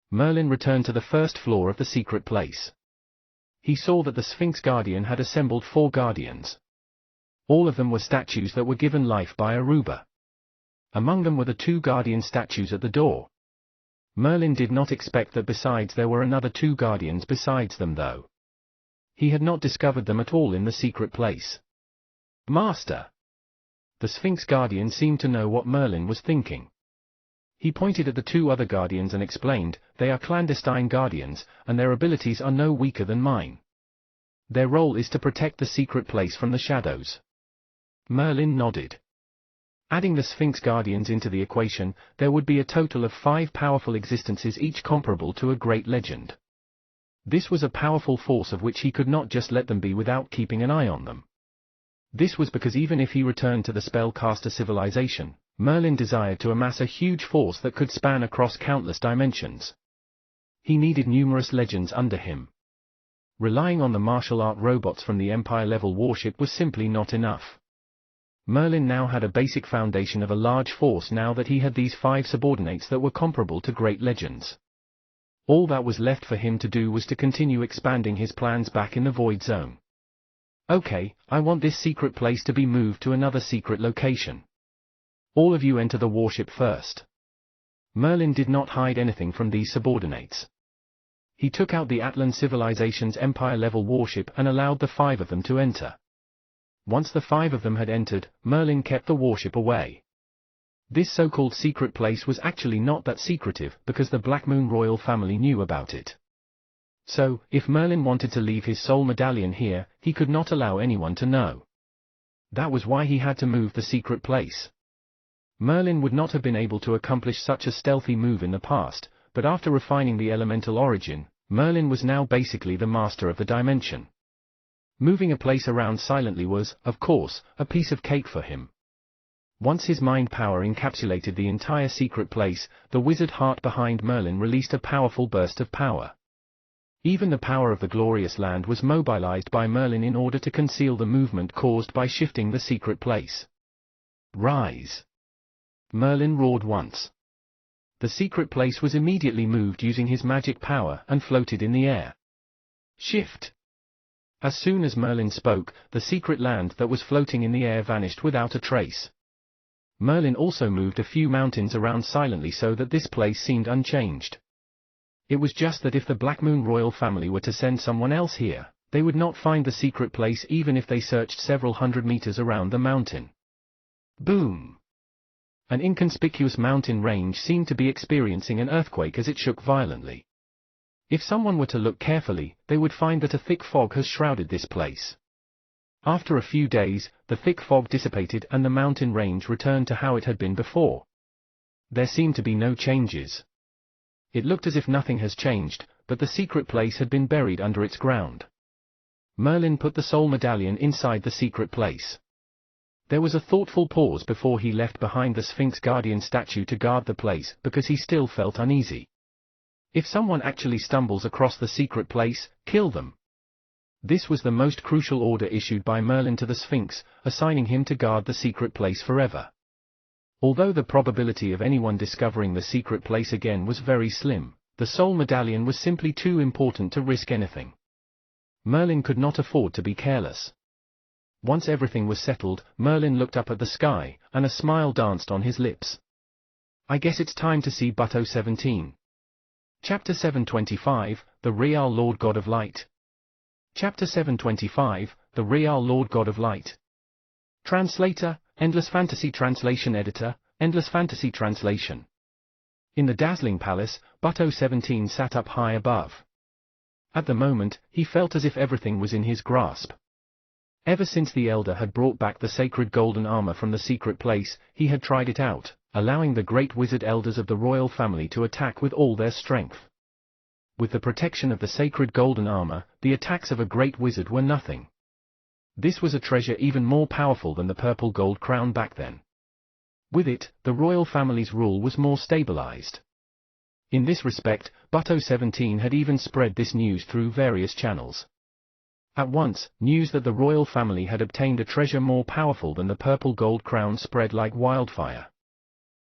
Merlin returned to the first floor of the secret place. He saw that the Sphinx Guardian had assembled 4 guardians. All of them were statues that were given life by Aruba. Among them were the 2 guardian statues at the door. Merlin did not expect that besides there were another 2 guardians besides them though. He had not discovered them at all in the secret place. Master! The Sphinx Guardian seemed to know what Merlin was thinking. He pointed at the 2 other guardians and explained, they are clandestine guardians, and their abilities are no weaker than mine. Their role is to protect the secret place from the shadows. Merlin nodded. Adding the Sphinx Guardians into the equation, there would be a total of 5 powerful existences each comparable to a great legend. This was a powerful force of which he could not just let them be without keeping an eye on them. This was because even if he returned to the spellcaster civilization, Merlin desired to amass a huge force that could span across countless dimensions. He needed numerous legends under him. Relying on the martial art robots from the Empire-level warship was simply not enough. Merlin now had a basic foundation of a large force now that he had these 5 subordinates that were comparable to great legends. All that was left for him to do was to continue expanding his plans back in the Void Zone. Okay, I want this secret place to be moved to another secret location. All of you enter the warship first. Merlin did not hide anything from these subordinates. He took out the Atlan civilization's Empire-level warship and allowed the 5 of them to enter. Once the 5 of them had entered, Merlin kept the warship away. This so-called secret place was actually not that secretive because the Black Moon royal family knew about it. So, if Merlin wanted to leave his soul medallion here, he could not allow anyone to know. That was why he had to move the secret place. Merlin would not have been able to accomplish such a stealthy move in the past, but after refining the elemental origin, Merlin was now basically the master of the dimension. Moving a place around silently was, of course, a piece of cake for him. Once his mind power encapsulated the entire secret place, the wizard heart behind Merlin released a powerful burst of power. Even the power of the glorious land was mobilized by Merlin in order to conceal the movement caused by shifting the secret place. Rise! Merlin roared once. The secret place was immediately moved using his magic power and floated in the air. Shift! As soon as Merlin spoke, the secret land that was floating in the air vanished without a trace. Merlin also moved a few mountains around silently so that this place seemed unchanged. It was just that if the Black Moon royal family were to send someone else here, they would not find the secret place even if they searched several hundred meters around the mountain. Boom! An inconspicuous mountain range seemed to be experiencing an earthquake as it shook violently. If someone were to look carefully, they would find that a thick fog has shrouded this place. After a few days, the thick fog dissipated and the mountain range returned to how it had been before. There seemed to be no changes. It looked as if nothing has changed, but the secret place had been buried under its ground. Merlin put the soul medallion inside the secret place. There was a thoughtful pause before he left behind the Sphinx Guardian statue to guard the place because he still felt uneasy. If someone actually stumbles across the secret place, kill them. This was the most crucial order issued by Merlin to the Sphinx, assigning him to guard the secret place forever. Although the probability of anyone discovering the secret place again was very slim, the soul medallion was simply too important to risk anything. Merlin could not afford to be careless. Once everything was settled, Merlin looked up at the sky, and a smile danced on his lips. I guess it's time to see Buto 17. Chapter 725, The Real Lord God of Light. Chapter 725, The Real Lord God of Light. Translator, Endless Fantasy Translation Editor, Endless Fantasy Translation. In the dazzling palace, Buto 17 sat up high above. At the moment, he felt as if everything was in his grasp. Ever since the Elder had brought back the sacred golden armor from the secret place, he had tried it out, allowing the great wizard elders of the royal family to attack with all their strength. With the protection of the sacred golden armor, the attacks of a great wizard were nothing. This was a treasure even more powerful than the purple gold crown back then. With it, the royal family's rule was more stabilized. In this respect, Buto 17 had even spread this news through various channels. At once, news that the royal family had obtained a treasure more powerful than the purple gold crown spread like wildfire.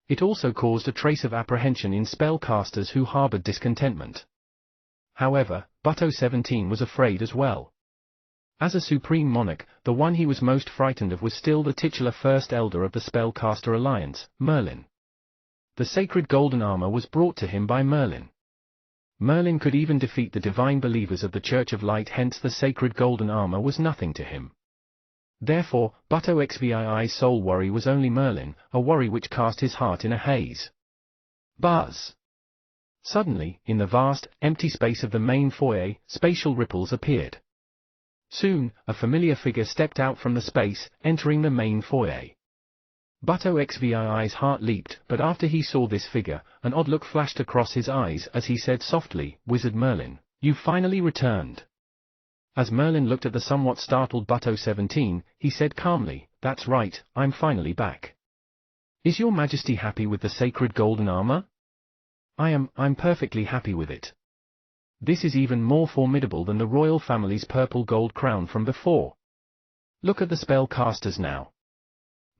It also caused a trace of apprehension in spellcasters who harbored discontentment. However, Buto 17 was afraid as well. As a supreme monarch, the one he was most frightened of was still the titular First Elder of the Spellcaster Alliance, Merlin. The sacred golden armor was brought to him by Merlin. Merlin could even defeat the divine believers of the Church of Light, hence the sacred golden armor was nothing to him. Therefore, Buto XVII's sole worry was only Merlin, a worry which cast his heart in a haze. Buzz! Suddenly, in the vast, empty space of the main foyer, spatial ripples appeared. Soon, a familiar figure stepped out from the space, entering the main foyer. Buto XVII's heart leaped, but after he saw this figure, an odd look flashed across his eyes as he said softly, "Wizard Merlin, you finally returned." As Merlin looked at the somewhat startled Buto 17, he said calmly, "That's right, I'm finally back. Is your Majesty happy with the sacred golden armor?" I'm perfectly happy with it. This is even more formidable than the royal family's purple gold crown from before. Look at the spellcasters now.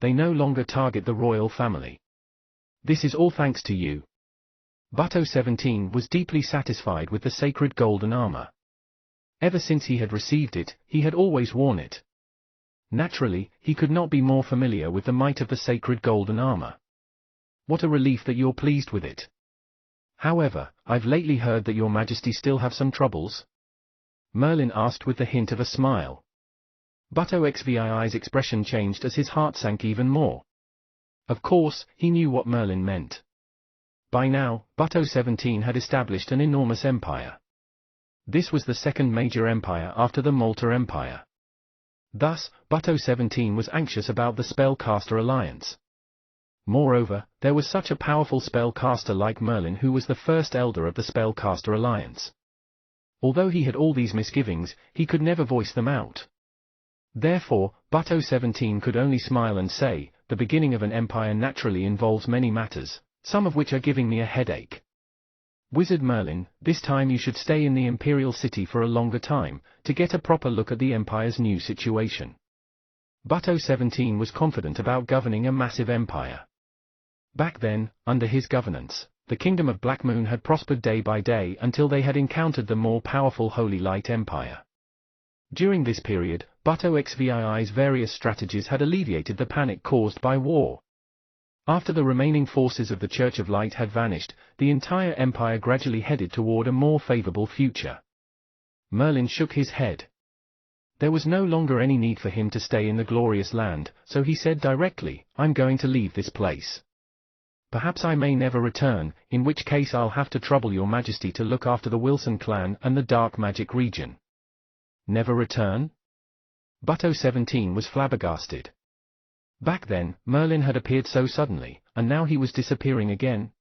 They no longer target the royal family. This is all thanks to you. Butto 17 was deeply satisfied with the sacred golden armor. Ever since he had received it, he had always worn it. Naturally, he could not be more familiar with the might of the sacred golden armor. What a relief that you're pleased with it. However, I've lately heard that your Majesty still have some troubles? Merlin asked with the hint of a smile. Butto XVII's expression changed as his heart sank even more. Of course, he knew what Merlin meant. By now, Butto 17 had established an enormous empire. This was the second major empire after the Malta Empire. Thus, Butto 17 was anxious about the spellcaster alliance. Moreover, there was such a powerful spellcaster like Merlin who was the first elder of the spellcaster alliance. Although he had all these misgivings, he could never voice them out. Therefore, Butto 17 could only smile and say, the beginning of an empire naturally involves many matters, some of which are giving me a headache. Wizard Merlin, this time you should stay in the Imperial City for a longer time, to get a proper look at the Empire's new situation. Butto 17 was confident about governing a massive empire. Back then, under his governance, the Kingdom of Black Moon had prospered day by day until they had encountered the more powerful Holy Light Empire. During this period, Butto XVII's various strategies had alleviated the panic caused by war. After the remaining forces of the Church of Light had vanished, the entire empire gradually headed toward a more favorable future. Merlin shook his head. There was no longer any need for him to stay in the glorious land, so he said directly, I'm going to leave this place. Perhaps I may never return, in which case I'll have to trouble your Majesty to look after the Wilson clan and the dark magic region. Never return? Butto 17 was flabbergasted. Back then, Merlin had appeared so suddenly, and now he was disappearing again.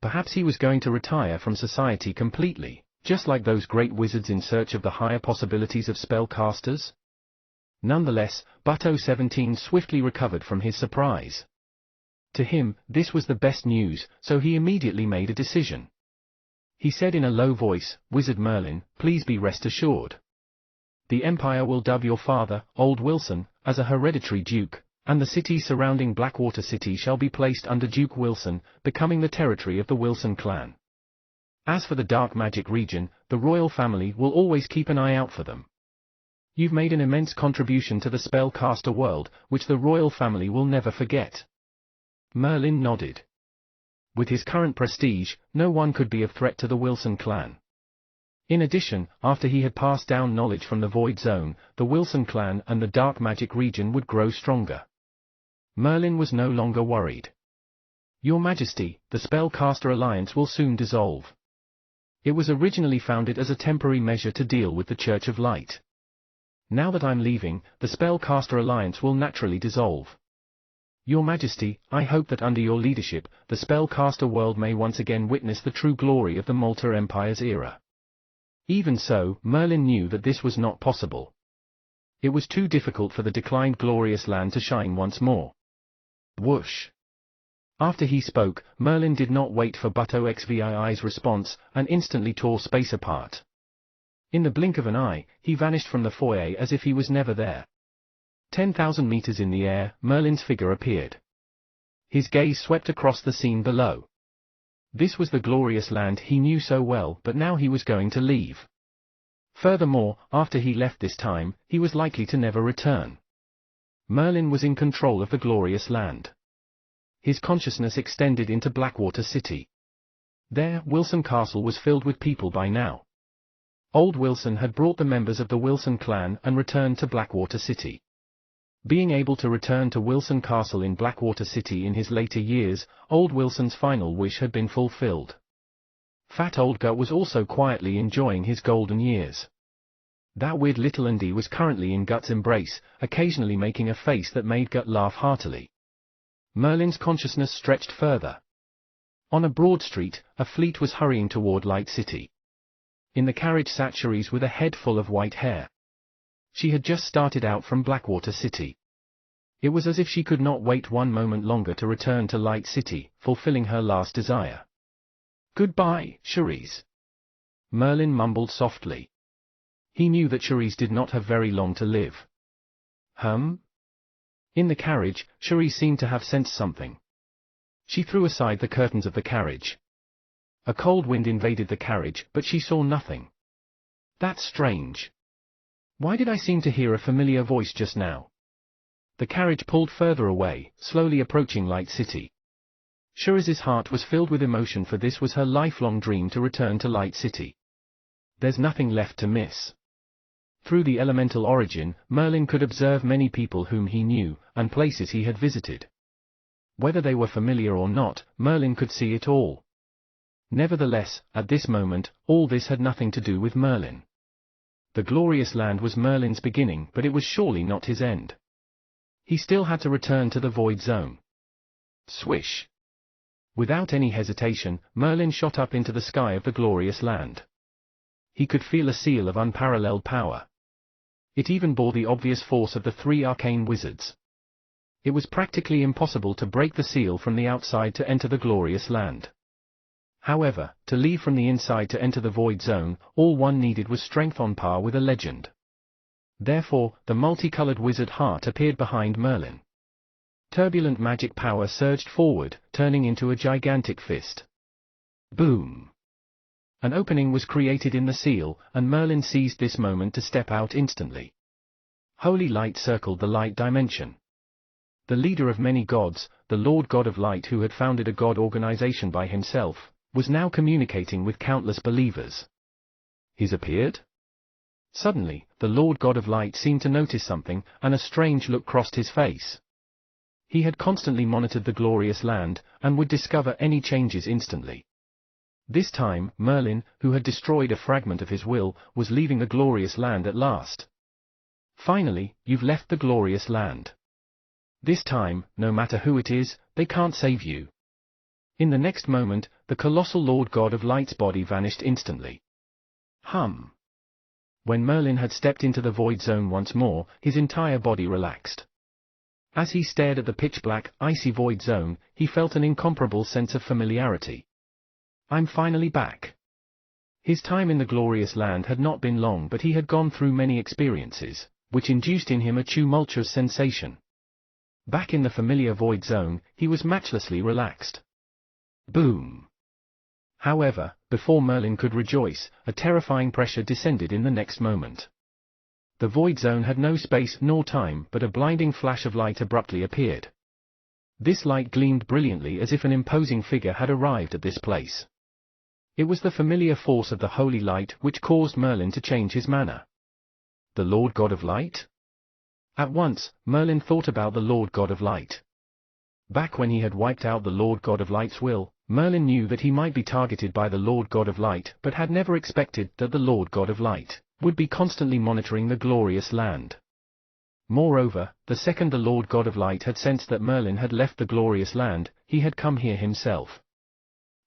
Perhaps he was going to retire from society completely, just like those great wizards in search of the higher possibilities of spellcasters? Nonetheless, Butto 17 swiftly recovered from his surprise. To him, this was the best news, so he immediately made a decision. He said in a low voice, Wizard Merlin, please be rest assured. The Empire will dub your father, Old Wilson, as a hereditary duke, and the cities surrounding Blackwater City shall be placed under Duke Wilson, becoming the territory of the Wilson clan. As for the dark magic region, the royal family will always keep an eye out for them. You've made an immense contribution to the spellcaster world, which the royal family will never forget. Merlin nodded. With his current prestige, no one could be a threat to the Wilson clan. In addition, after he had passed down knowledge from the Void Zone, the Wilson clan and the dark magic region would grow stronger. Merlin was no longer worried. Your Majesty, the Spellcaster Alliance will soon dissolve. It was originally founded as a temporary measure to deal with the Church of Light. Now that I'm leaving, the Spellcaster Alliance will naturally dissolve. Your Majesty, I hope that under your leadership, the spellcaster world may once again witness the true glory of the Malta Empire's era. Even so, Merlin knew that this was not possible. It was too difficult for the declined glorious land to shine once more. Whoosh! After he spoke, Merlin did not wait for Butto XVII's response, and instantly tore space apart. In the blink of an eye, he vanished from the foyer as if he was never there. 10,000 meters in the air, Merlin's figure appeared. His gaze swept across the scene below. This was the glorious land he knew so well, but now he was going to leave. Furthermore, after he left this time, he was likely to never return. Merlin was in control of the glorious land. His consciousness extended into Blackwater City. There, Wilson Castle was filled with people by now. Old Wilson had brought the members of the Wilson clan and returned to Blackwater City. Being able to return to Wilson Castle in Blackwater City in his later years, Old Wilson's final wish had been fulfilled. Fat Old Gut was also quietly enjoying his golden years. That weird little Andy was currently in Gut's embrace, occasionally making a face that made Gut laugh heartily. Merlin's consciousness stretched further. On a broad street, a fleet was hurrying toward Light City. In the carriage sat Cherise with a head full of white hair. She had just started out from Blackwater City. It was as if she could not wait one moment longer to return to Light City, fulfilling her last desire. Goodbye, Cherise. Merlin mumbled softly. He knew that Cherise did not have very long to live. In the carriage, Cherise seemed to have sensed something. She threw aside the curtains of the carriage. A cold wind invaded the carriage, but she saw nothing. That's strange. Why did I seem to hear a familiar voice just now? The carriage pulled further away, slowly approaching Light City. Cherise's heart was filled with emotion, for this was her lifelong dream to return to Light City. There's nothing left to miss. Through the elemental origin, Merlin could observe many people whom he knew, and places he had visited. Whether they were familiar or not, Merlin could see it all. Nevertheless, at this moment, all this had nothing to do with Merlin. The glorious land was Merlin's beginning, but it was surely not his end. He still had to return to the Void Zone. Swish! Without any hesitation, Merlin shot up into the sky of the glorious land. He could feel a seal of unparalleled power. It even bore the obvious force of the 3 arcane wizards. It was practically impossible to break the seal from the outside to enter the glorious land. However, to leave from the inside to enter the Void Zone, all one needed was strength on par with a legend. Therefore, the multicolored wizard heart appeared behind Merlin. Turbulent magic power surged forward, turning into a gigantic fist. Boom! An opening was created in the seal, and Merlin seized this moment to step out instantly. Holy light circled the light dimension. The leader of many gods, the Lord God of Light, who had founded a god organization by himself, was now communicating with countless believers. He's appeared? Suddenly, the Lord God of Light seemed to notice something, and a strange look crossed his face. He had constantly monitored the glorious land, and would discover any changes instantly. This time, Merlin, who had destroyed a fragment of his will, was leaving the glorious land at last. Finally, you've left the glorious land. This time, no matter who it is, they can't save you. In the next moment, the colossal Lord God of Light's body vanished instantly. When Merlin had stepped into the Void Zone once more, his entire body relaxed. As he stared at the pitch-black, icy Void Zone, he felt an incomparable sense of familiarity. I'm finally back. His time in the glorious land had not been long, but he had gone through many experiences, which induced in him a tumultuous sensation. Back in the familiar Void Zone, he was matchlessly relaxed. Boom! However, before Merlin could rejoice, a terrifying pressure descended in the next moment. The Void Zone had no space nor time, but a blinding flash of light abruptly appeared. This light gleamed brilliantly, as if an imposing figure had arrived at this place. It was the familiar force of the holy light which caused Merlin to change his manner. The Lord God of Light? At once, Merlin thought about the Lord God of Light. Back when he had wiped out the Lord God of Light's will, Merlin knew that he might be targeted by the Lord God of Light, but had never expected that the Lord God of Light would be constantly monitoring the glorious land. Moreover, the second the Lord God of Light had sensed that Merlin had left the glorious land, he had come here himself.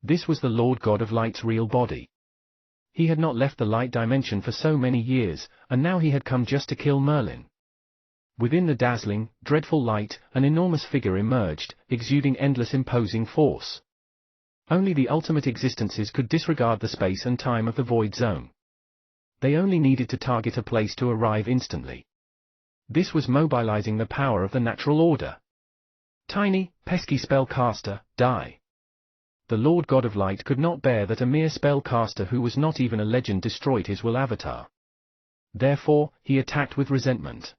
This was the Lord God of Light's real body. He had not left the light dimension for so many years, and now he had come just to kill Merlin. Within the dazzling, dreadful light, an enormous figure emerged, exuding endless imposing force. Only the ultimate existences could disregard the space and time of the Void Zone. They only needed to target a place to arrive instantly. This was mobilizing the power of the natural order. Tiny, pesky spellcaster, die. The Lord God of Light could not bear that a mere spellcaster who was not even a legend destroyed his will avatar. Therefore, he attacked with resentment.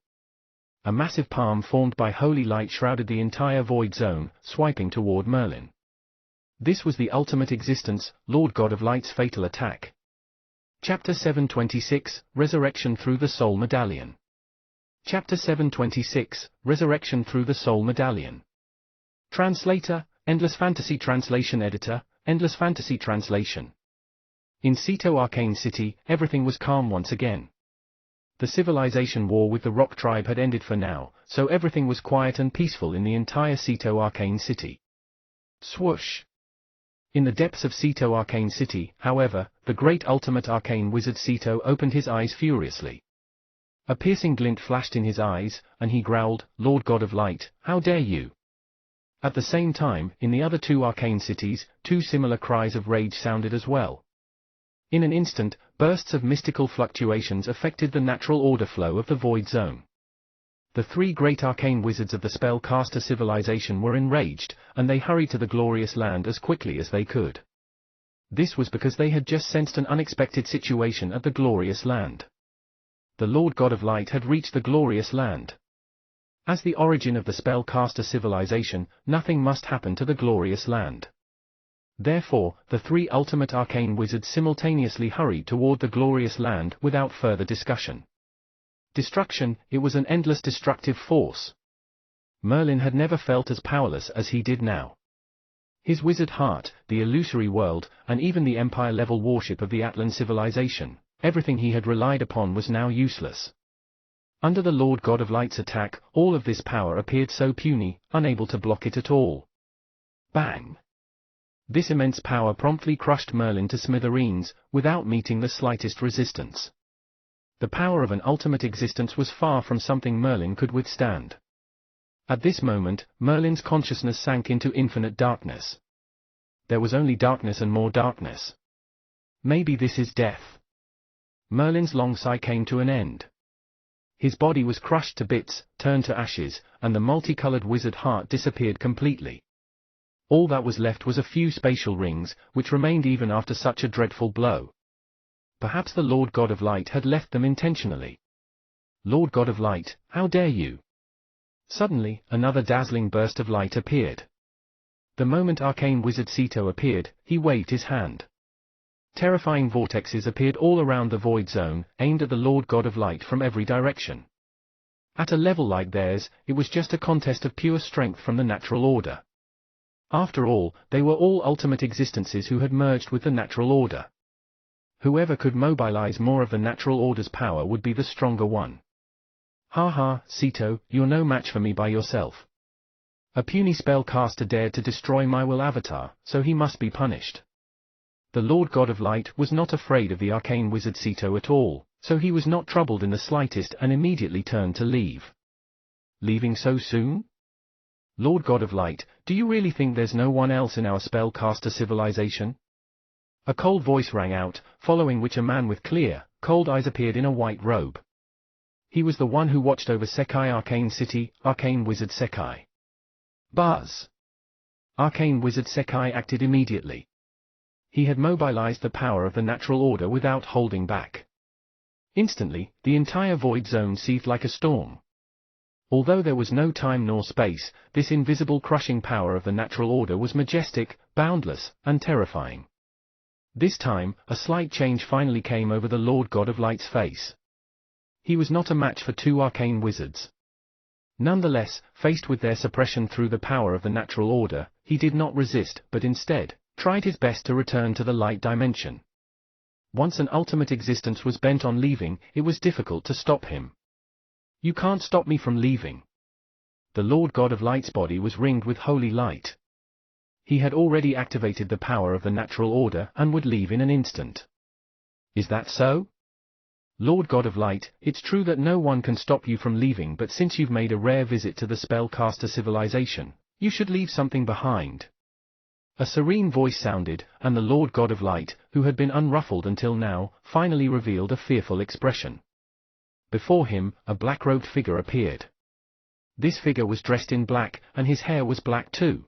A massive palm formed by holy light shrouded the entire Void Zone, swiping toward Merlin. This was the ultimate existence, Lord God of Light's fatal attack. Chapter 726, Resurrection through the Soul Medallion. Chapter 726, Resurrection through the Soul Medallion. Translator, Endless Fantasy Translation Editor, Endless Fantasy Translation. In Ceto Arcane City, everything was calm once again. The civilization war with the Rock Tribe had ended for now, so everything was quiet and peaceful in the entire Ceto Arcane City. Swoosh! In the depths of Ceto Arcane City, however, the great ultimate arcane wizard Ceto opened his eyes furiously. A piercing glint flashed in his eyes, and he growled, "Lord God of Light, how dare you!" At the same time, in the other 2 arcane cities, 2 similar cries of rage sounded as well. In an instant, bursts of mystical fluctuations affected the natural order flow of the void zone. The three great arcane wizards of the spellcaster civilization were enraged, and they hurried to the glorious land as quickly as they could. This was because they had just sensed an unexpected situation at the glorious land. The Lord God of Light had reached the glorious land. As the origin of the spellcaster civilization, nothing must happen to the glorious land. Therefore, the three ultimate arcane wizards simultaneously hurried toward the glorious land without further discussion. Destruction, it was an endless destructive force. Merlin had never felt as powerless as he did now. His wizard heart, the illusory world, and even the empire-level warship of the Atlan civilization, everything he had relied upon was now useless. Under the Lord God of Light's attack, all of this power appeared so puny, unable to block it at all. Bang! This immense power promptly crushed Merlin to smithereens, without meeting the slightest resistance. The power of an ultimate existence was far from something Merlin could withstand. At this moment, Merlin's consciousness sank into infinite darkness. There was only darkness and more darkness. Maybe this is death. Merlin's long sigh came to an end. His body was crushed to bits, turned to ashes, and the multicolored wizard heart disappeared completely. All that was left was a few spatial rings, which remained even after such a dreadful blow. Perhaps the Lord God of Light had left them intentionally. Lord God of Light, how dare you? Suddenly, another dazzling burst of light appeared. The moment arcane wizard Sito appeared, he waved his hand. Terrifying vortexes appeared all around the void zone, aimed at the Lord God of Light from every direction. At a level like theirs, it was just a contest of pure strength from the natural order. After all, they were all ultimate existences who had merged with the natural order. Whoever could mobilize more of the natural order's power would be the stronger one. Ha ha, Sito, you're no match for me by yourself. A puny spellcaster dared to destroy my will avatar, so he must be punished. The Lord God of Light was not afraid of the arcane wizard Sito at all, so he was not troubled in the slightest and immediately turned to leave. Leaving so soon? Lord God of Light, do you really think there's no one else in our spellcaster civilization? A cold voice rang out, following which a man with clear, cold eyes appeared in a white robe. He was the one who watched over Sekai Arcane City, Arcane Wizard Sekai. Buzz! Arcane Wizard Sekai acted immediately. He had mobilized the power of the natural order without holding back. Instantly, the entire void zone seethed like a storm. Although there was no time nor space, this invisible crushing power of the natural order was majestic, boundless, and terrifying. This time, a slight change finally came over the Lord God of Light's face. He was not a match for two arcane wizards. Nonetheless, faced with their suppression through the power of the natural order, he did not resist, but instead, tried his best to return to the light dimension. Once an ultimate existence was bent on leaving, it was difficult to stop him. You can't stop me from leaving. The Lord God of Light's body was ringed with holy light. He had already activated the power of the natural order and would leave in an instant. Is that so? Lord God of Light, it's true that no one can stop you from leaving, but since you've made a rare visit to the spellcaster civilization, you should leave something behind. A serene voice sounded, and the Lord God of Light, who had been unruffled until now, finally revealed a fearful expression. Before him, a black-robed figure appeared. This figure was dressed in black, and his hair was black too.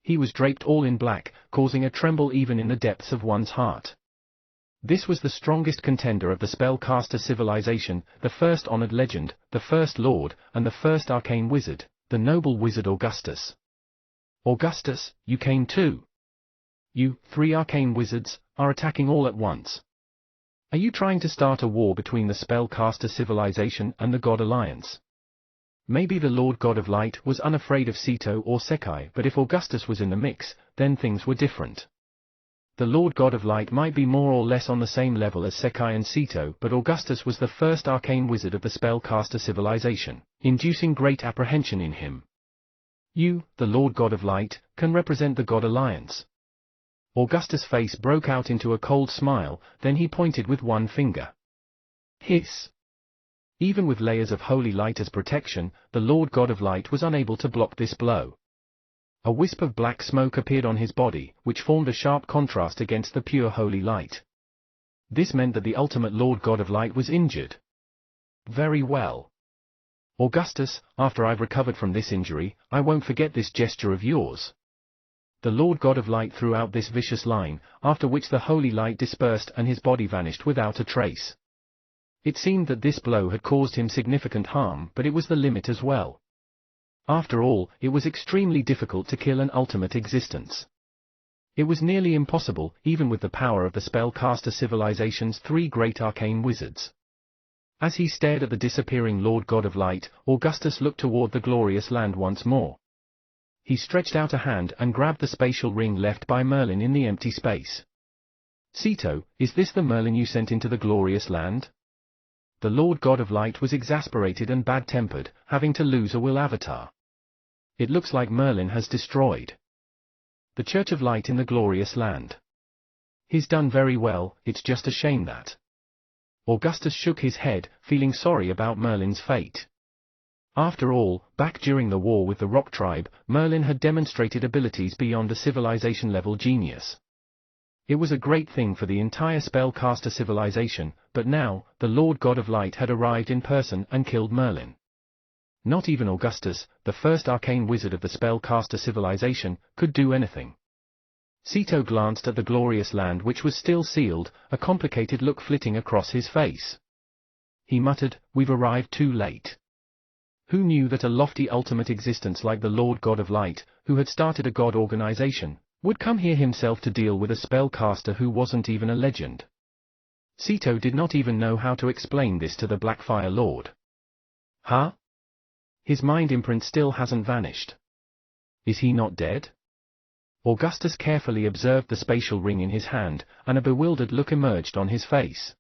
He was draped all in black, causing a tremble even in the depths of one's heart. This was the strongest contender of the spellcaster civilization, the first honored legend, the first lord, and the first arcane wizard, the noble wizard Augustus. Augustus, you came too. You, three arcane wizards, are attacking all at once. Are you trying to start a war between the spellcaster civilization and the God Alliance? Maybe the Lord God of Light was unafraid of Sito or Sekai, but if Augustus was in the mix, then things were different. The Lord God of Light might be more or less on the same level as Sekai and Sito, but Augustus was the first arcane wizard of the spellcaster civilization, inducing great apprehension in him. You, the Lord God of Light, can represent the God Alliance. Augustus' face broke out into a cold smile, then he pointed with one finger. Hiss! Even with layers of holy light as protection, the Lord God of Light was unable to block this blow. A wisp of black smoke appeared on his body, which formed a sharp contrast against the pure holy light. This meant that the ultimate Lord God of Light was injured. Very well. Augustus, after I've recovered from this injury, I won't forget this gesture of yours. The Lord God of Light threw out this vicious line, after which the holy light dispersed and his body vanished without a trace. It seemed that this blow had caused him significant harm, but it was the limit as well. After all, it was extremely difficult to kill an ultimate existence. It was nearly impossible, even with the power of the spellcaster civilization's 3 great arcane wizards. As he stared at the disappearing Lord God of Light, Augustus looked toward the glorious land once more. He stretched out a hand and grabbed the spatial ring left by Merlin in the empty space. Ceto, is this the Merlin you sent into the glorious land? The Lord God of Light was exasperated and bad-tempered, having to lose a will avatar. It looks like Merlin has destroyed the Church of Light in the glorious land. He's done very well, it's just a shame that. Augustus shook his head, feeling sorry about Merlin's fate. After all, back during the war with the Rock Tribe, Merlin had demonstrated abilities beyond a civilization-level genius. It was a great thing for the entire spellcaster civilization, but now, the Lord God of Light had arrived in person and killed Merlin. Not even Augustus, the first arcane wizard of the spellcaster civilization, could do anything. Ceto glanced at the glorious land which was still sealed, a complicated look flitting across his face. He muttered, "We've arrived too late." Who knew that a lofty ultimate existence like the Lord God of Light, who had started a god organization, would come here himself to deal with a spellcaster who wasn't even a legend? Ceto did not even know how to explain this to the Blackfire Lord. Huh? His mind imprint still hasn't vanished. Is he not dead? Augustus carefully observed the spatial ring in his hand, and a bewildered look emerged on his face.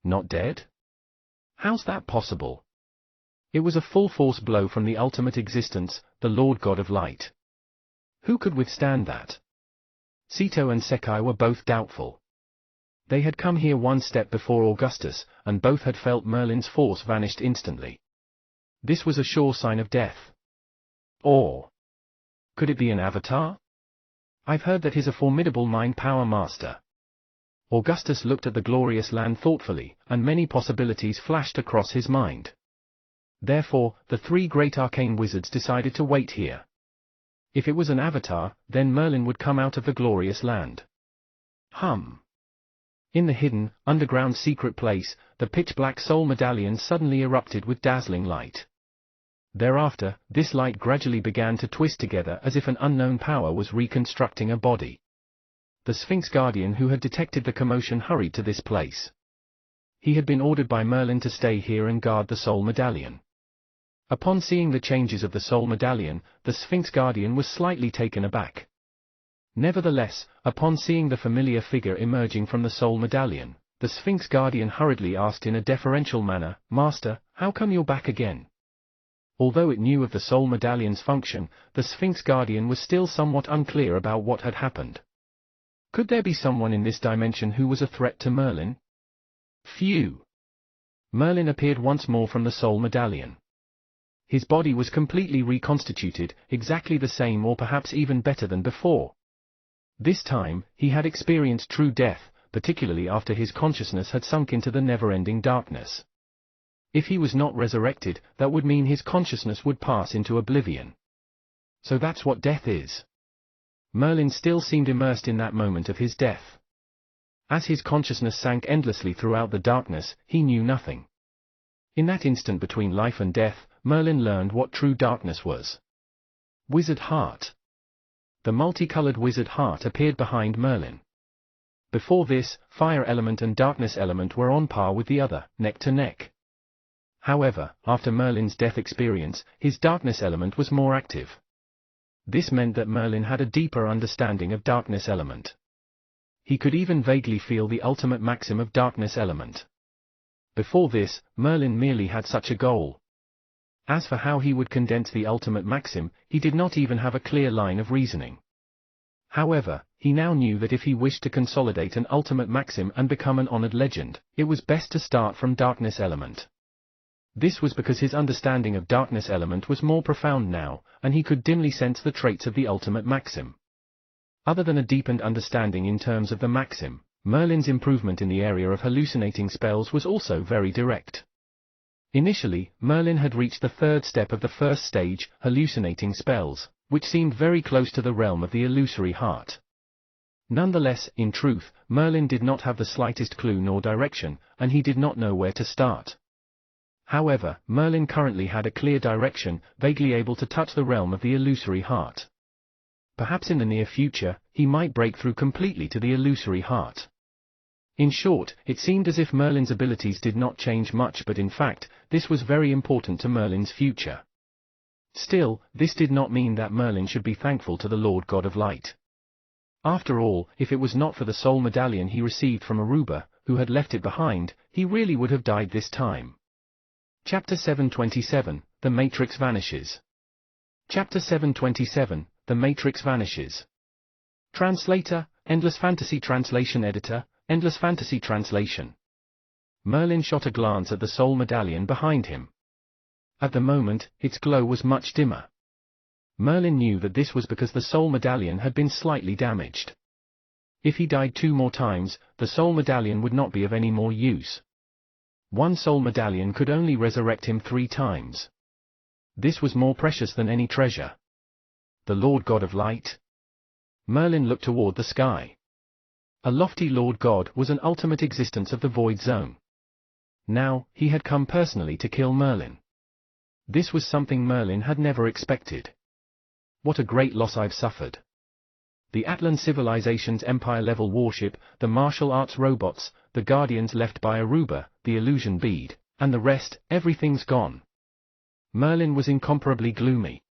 Not dead? How's that possible? It was a full-force blow from the ultimate existence, the Lord God of Light. Who could withstand that? Ceto and Sekai were both doubtful. They had come here one step before Augustus, and both had felt Merlin's force vanished instantly. This was a sure sign of death. Or could it be an avatar? I've heard that he's a formidable mind power master. Augustus looked at the glorious land thoughtfully, and many possibilities flashed across his mind. Therefore, the 3 great arcane wizards decided to wait here. If it was an avatar, then Merlin would come out of the glorious land. In the hidden, underground secret place, the pitch-black soul medallion suddenly erupted with dazzling light. Thereafter, this light gradually began to twist together as if an unknown power was reconstructing a body. The Sphinx Guardian who had detected the commotion hurried to this place. He had been ordered by Merlin to stay here and guard the soul medallion. Upon seeing the changes of the soul medallion, the Sphinx Guardian was slightly taken aback. Nevertheless, upon seeing the familiar figure emerging from the soul medallion, the Sphinx Guardian hurriedly asked in a deferential manner, "Master, how come you're back again?" Although it knew of the soul medallion's function, the Sphinx Guardian was still somewhat unclear about what had happened. Could there be someone in this dimension who was a threat to Merlin? Phew! Merlin appeared once more from the soul medallion. His body was completely reconstituted, exactly the same or perhaps even better than before. This time, he had experienced true death, particularly after his consciousness had sunk into the never-ending darkness. If he was not resurrected, that would mean his consciousness would pass into oblivion. So that's what death is. Merlin still seemed immersed in that moment of his death. As his consciousness sank endlessly throughout the darkness, he knew nothing. In that instant between life and death, Merlin learned what true darkness was. Wizard Heart. The multicolored wizard heart appeared behind Merlin. Before this, fire element and darkness element were on par with the other, neck to neck. However, after Merlin's death experience, his darkness element was more active. This meant that Merlin had a deeper understanding of darkness element. He could even vaguely feel the ultimate maxim of darkness element. Before this, Merlin merely had such a goal. As for how he would condense the ultimate maxim, he did not even have a clear line of reasoning. However, he now knew that if he wished to consolidate an ultimate maxim and become an honored legend, it was best to start from darkness element. This was because his understanding of darkness element was more profound now, and he could dimly sense the traits of the ultimate maxim. Other than a deepened understanding in terms of the maxim, Merlin's improvement in the area of hallucinating spells was also very direct. Initially, Merlin had reached the third step of the first stage, hallucinating spells, which seemed very close to the realm of the illusory heart. Nonetheless, in truth, Merlin did not have the slightest clue nor direction, and he did not know where to start. However, Merlin currently had a clear direction, vaguely able to touch the realm of the illusory heart. Perhaps in the near future, he might break through completely to the illusory heart. In short, it seemed as if Merlin's abilities did not change much, but in fact, this was very important to Merlin's future. Still, this did not mean that Merlin should be thankful to the Lord God of Light. After all, if it was not for the soul medallion he received from Aruba, who had left it behind, he really would have died this time. Chapter 727, The Matrix Vanishes. Chapter 727, The Matrix Vanishes. Translator, Endless Fantasy Translation Editor, Endless Fantasy Translation. Merlin shot a glance at the soul medallion behind him. At the moment, its glow was much dimmer. Merlin knew that this was because the soul medallion had been slightly damaged. If he died 2 more times, the soul medallion would not be of any more use. One soul medallion could only resurrect him 3 times. This was more precious than any treasure. The Lord God of Light? Merlin looked toward the sky. A lofty Lord God was an ultimate existence of the Void Zone. Now, he had come personally to kill Merlin. This was something Merlin had never expected. What a great loss I've suffered. The Atlan civilization's Empire-level warship, the martial arts robots, the guardians left by Aruba, the illusion bead, and the rest, everything's gone. Merlin was incomparably gloomy.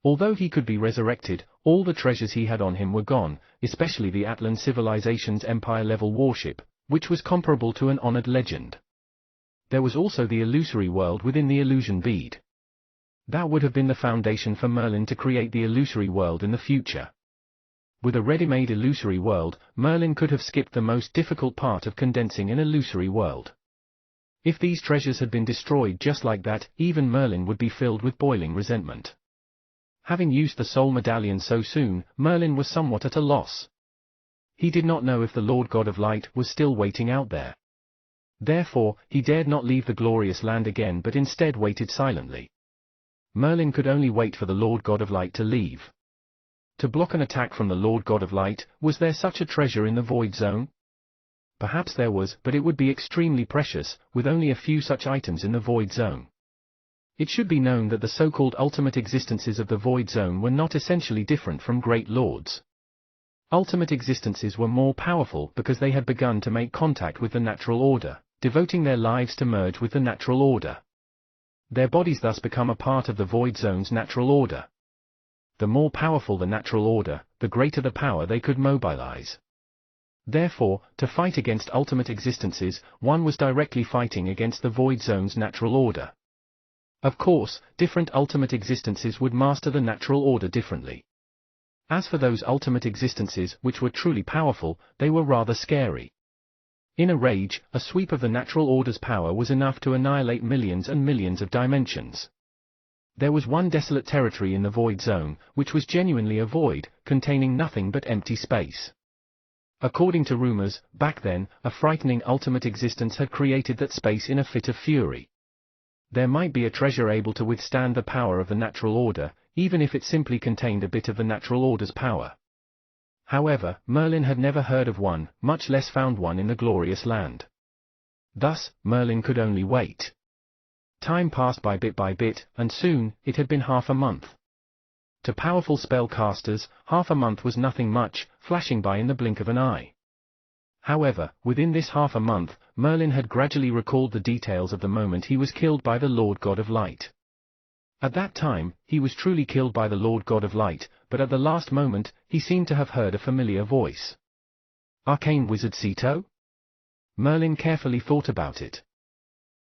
Although he could be resurrected, all the treasures he had on him were gone, especially the Atlan civilization's Empire-level warship, which was comparable to an honored legend. There was also the illusory world within the illusion bead. That would have been the foundation for Merlin to create the illusory world in the future. With a ready-made illusory world, Merlin could have skipped the most difficult part of condensing an illusory world. If these treasures had been destroyed just like that, even Merlin would be filled with boiling resentment. Having used the soul medallion so soon, Merlin was somewhat at a loss. He did not know if the Lord God of Light was still waiting out there. Therefore, he dared not leave the glorious land again but instead waited silently. Merlin could only wait for the Lord God of Light to leave. To block an attack from the Lord God of Light, was there such a treasure in the Void Zone? Perhaps there was, but it would be extremely precious, with only a few such items in the Void Zone. It should be known that the so-called ultimate existences of the Void Zone were not essentially different from great lords. Ultimate existences were more powerful because they had begun to make contact with the natural order, devoting their lives to merge with the natural order. Their bodies thus become a part of the Void Zone's natural order. The more powerful the natural order, the greater the power they could mobilize. Therefore, to fight against ultimate existences, one was directly fighting against the Void Zone's natural order. Of course, different ultimate existences would master the natural order differently. As for those ultimate existences which were truly powerful, they were rather scary. In a rage, a sweep of the natural order's power was enough to annihilate millions and millions of dimensions. There was one desolate territory in the Void Zone, which was genuinely a void, containing nothing but empty space. According to rumors, back then, a frightening ultimate existence had created that space in a fit of fury. There might be a treasure able to withstand the power of the natural order, even if it simply contained a bit of the natural order's power. However, Merlin had never heard of one, much less found one in the glorious land. Thus, Merlin could only wait. Time passed by bit, and soon, it had been half a month. To powerful spellcasters, half a month was nothing much, flashing by in the blink of an eye. However, within this half a month, Merlin had gradually recalled the details of the moment he was killed by the Lord God of Light. At that time, he was truly killed by the Lord God of Light, but at the last moment, he seemed to have heard a familiar voice. Arcane Wizard Ceto? Merlin carefully thought about it.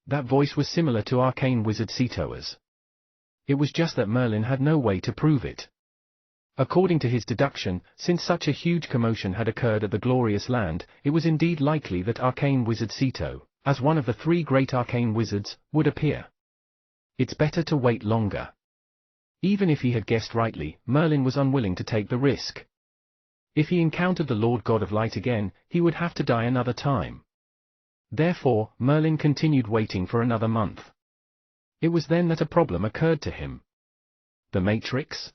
That voice was similar to Arcane Wizard Ceto's. It was just that Merlin had no way to prove it. According to his deduction, since such a huge commotion had occurred at the glorious land, it was indeed likely that Arcane Wizard Ceto, as one of the 3 great arcane wizards, would appear. It's better to wait longer. Even if he had guessed rightly, Merlin was unwilling to take the risk. If he encountered the Lord God of Light again, he would have to die another time. Therefore, Merlin continued waiting for another month. It was then that a problem occurred to him. The Matrix?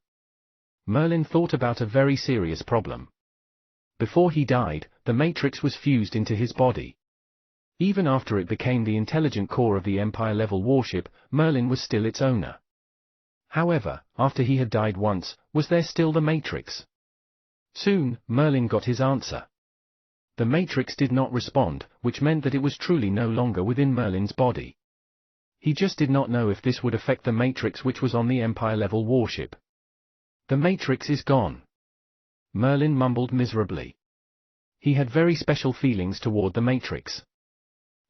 Merlin thought about a very serious problem. Before he died, the Matrix was fused into his body. Even after it became the intelligent core of the Empire-level warship, Merlin was still its owner. However, after he had died once, was there still the Matrix? Soon, Merlin got his answer. The Matrix did not respond, which meant that it was truly no longer within Merlin's body. He just did not know if this would affect the Matrix which was on the Empire-level warship. The Matrix is gone. Merlin mumbled miserably. He had very special feelings toward the Matrix.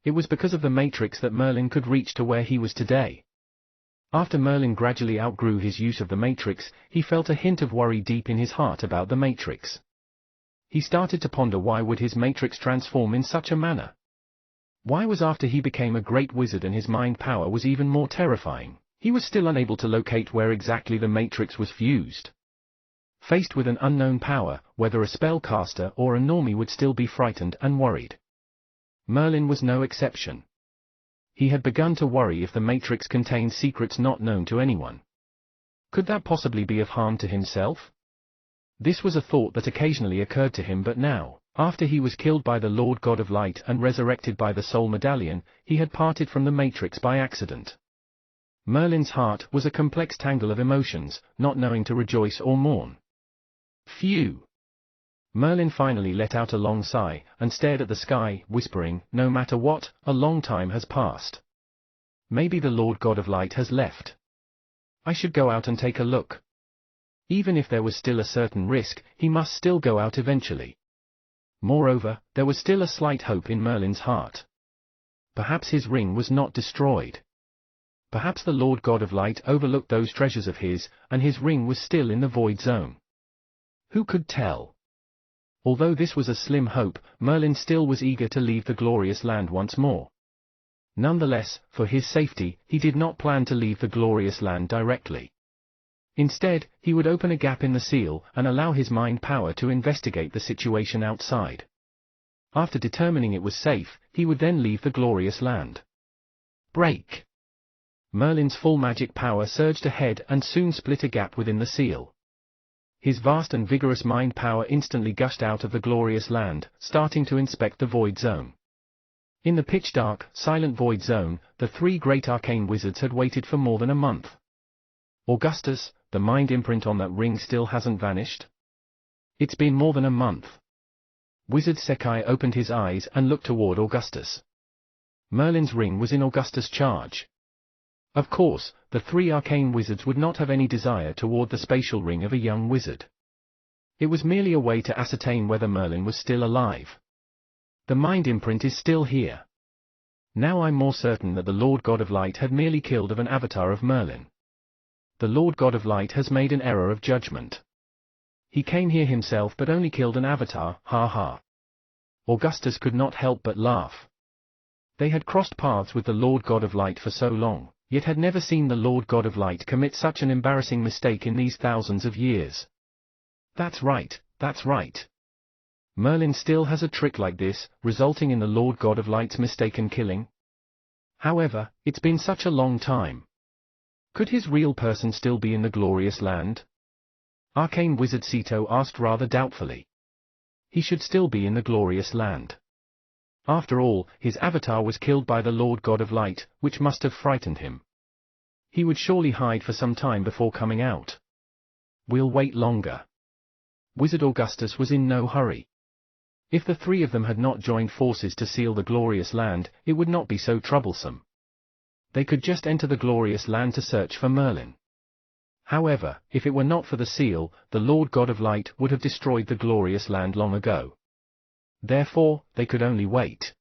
It was because of the Matrix that Merlin could reach to where he was today. After Merlin gradually outgrew his use of the Matrix, he felt a hint of worry deep in his heart about the Matrix. He started to ponder why would his Matrix transform in such a manner? Why was after he became a great wizard and his mind power was even more terrifying, he was still unable to locate where exactly the Matrix was fused? Faced with an unknown power, whether a spellcaster or a normie would still be frightened and worried. Merlin was no exception. He had begun to worry if the Matrix contained secrets not known to anyone. Could that possibly be of harm to himself? This was a thought that occasionally occurred to him, but now, after he was killed by the Lord God of Light and resurrected by the Soul Medallion, he had parted from the Matrix by accident. Merlin's heart was a complex tangle of emotions, not knowing to rejoice or mourn. Phew! Merlin finally let out a long sigh, and stared at the sky, whispering, no matter what, a long time has passed. Maybe the Lord God of Light has left. I should go out and take a look. Even if there was still a certain risk, he must still go out eventually. Moreover, there was still a slight hope in Merlin's heart. Perhaps his ring was not destroyed. Perhaps the Lord God of Light overlooked those treasures of his, and his ring was still in the void zone. Who could tell? Although this was a slim hope, Merlin still was eager to leave the glorious land once more. Nonetheless, for his safety, he did not plan to leave the glorious land directly. Instead, he would open a gap in the seal and allow his mind power to investigate the situation outside. After determining it was safe, he would then leave the glorious land. Break! Merlin's full magic power surged ahead and soon split a gap within the seal. His vast and vigorous mind power instantly gushed out of the glorious land, starting to inspect the void zone. In the pitch-dark, silent void zone, the three great arcane wizards had waited for more than a month. Augustus, the mind imprint on that ring still hasn't vanished? It's been more than a month. Wizard Sekai opened his eyes and looked toward Augustus. Merlin's ring was in Augustus' charge. Of course, the three arcane wizards would not have any desire toward the spatial ring of a young wizard. It was merely a way to ascertain whether Merlin was still alive. The mind imprint is still here. Now I'm more certain that the Lord God of Light had merely killed an avatar of Merlin. The Lord God of Light has made an error of judgment. He came here himself but only killed an avatar, ha ha. Augustus could not help but laugh. They had crossed paths with the Lord God of Light for so long, yet had never seen the Lord God of Light commit such an embarrassing mistake in these thousands of years. That's right, that's right. Merlin still has a trick like this, resulting in the Lord God of Light's mistaken killing. However, it's been such a long time. Could his real person still be in the glorious land? Arcane Wizard Sito asked rather doubtfully. He should still be in the glorious land. After all, his avatar was killed by the Lord God of Light, which must have frightened him. He would surely hide for some time before coming out. We'll wait longer. Wizard Augustus was in no hurry. If the three of them had not joined forces to seal the glorious land, it would not be so troublesome. They could just enter the glorious land to search for Merlin. However, if it were not for the seal, the Lord God of Light would have destroyed the glorious land long ago. Therefore, they could only wait.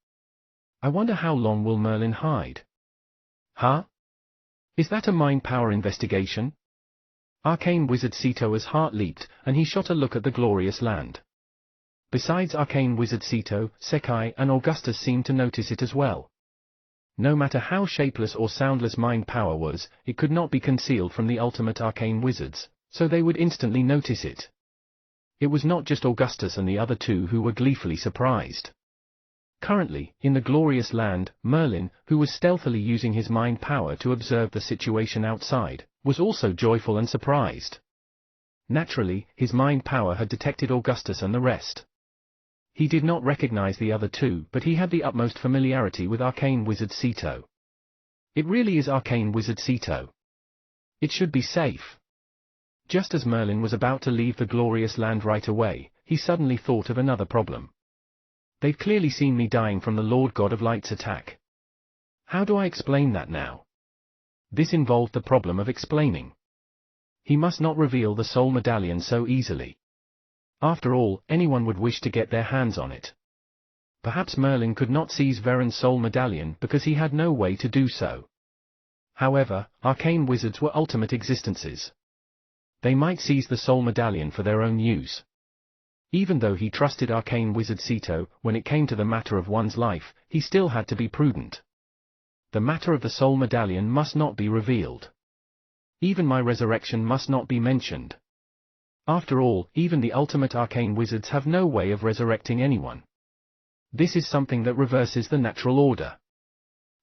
I wonder how long will Merlin hide? Huh? Is that a mind power investigation? Arcane Wizard Sito's heart leaped, and he shot a look at the glorious land. Besides Arcane Wizard Sito, Sekai and Augustus seemed to notice it as well. No matter how shapeless or soundless mind power was, it could not be concealed from the ultimate arcane wizards, so they would instantly notice it. It was not just Augustus and the other two who were gleefully surprised. Currently, in the glorious land, Merlin, who was stealthily using his mind power to observe the situation outside, was also joyful and surprised. Naturally, his mind power had detected Augustus and the rest. He did not recognize the other two, but he had the utmost familiarity with arcane wizard Ceto. It really is arcane wizard Ceto. It should be safe. Just as Merlin was about to leave the glorious land right away, he suddenly thought of another problem. They've clearly seen me dying from the Lord God of Light's attack. How do I explain that now? This involved the problem of explaining. He must not reveal the soul medallion so easily. After all, anyone would wish to get their hands on it. Perhaps Merlin could not seize Veron's soul medallion because he had no way to do so. However, arcane wizards were ultimate existences. They might seize the soul medallion for their own use. Even though he trusted arcane wizard Ceto, when it came to the matter of one's life, he still had to be prudent. The matter of the soul medallion must not be revealed. Even my resurrection must not be mentioned. After all, even the ultimate arcane wizards have no way of resurrecting anyone. This is something that reverses the natural order.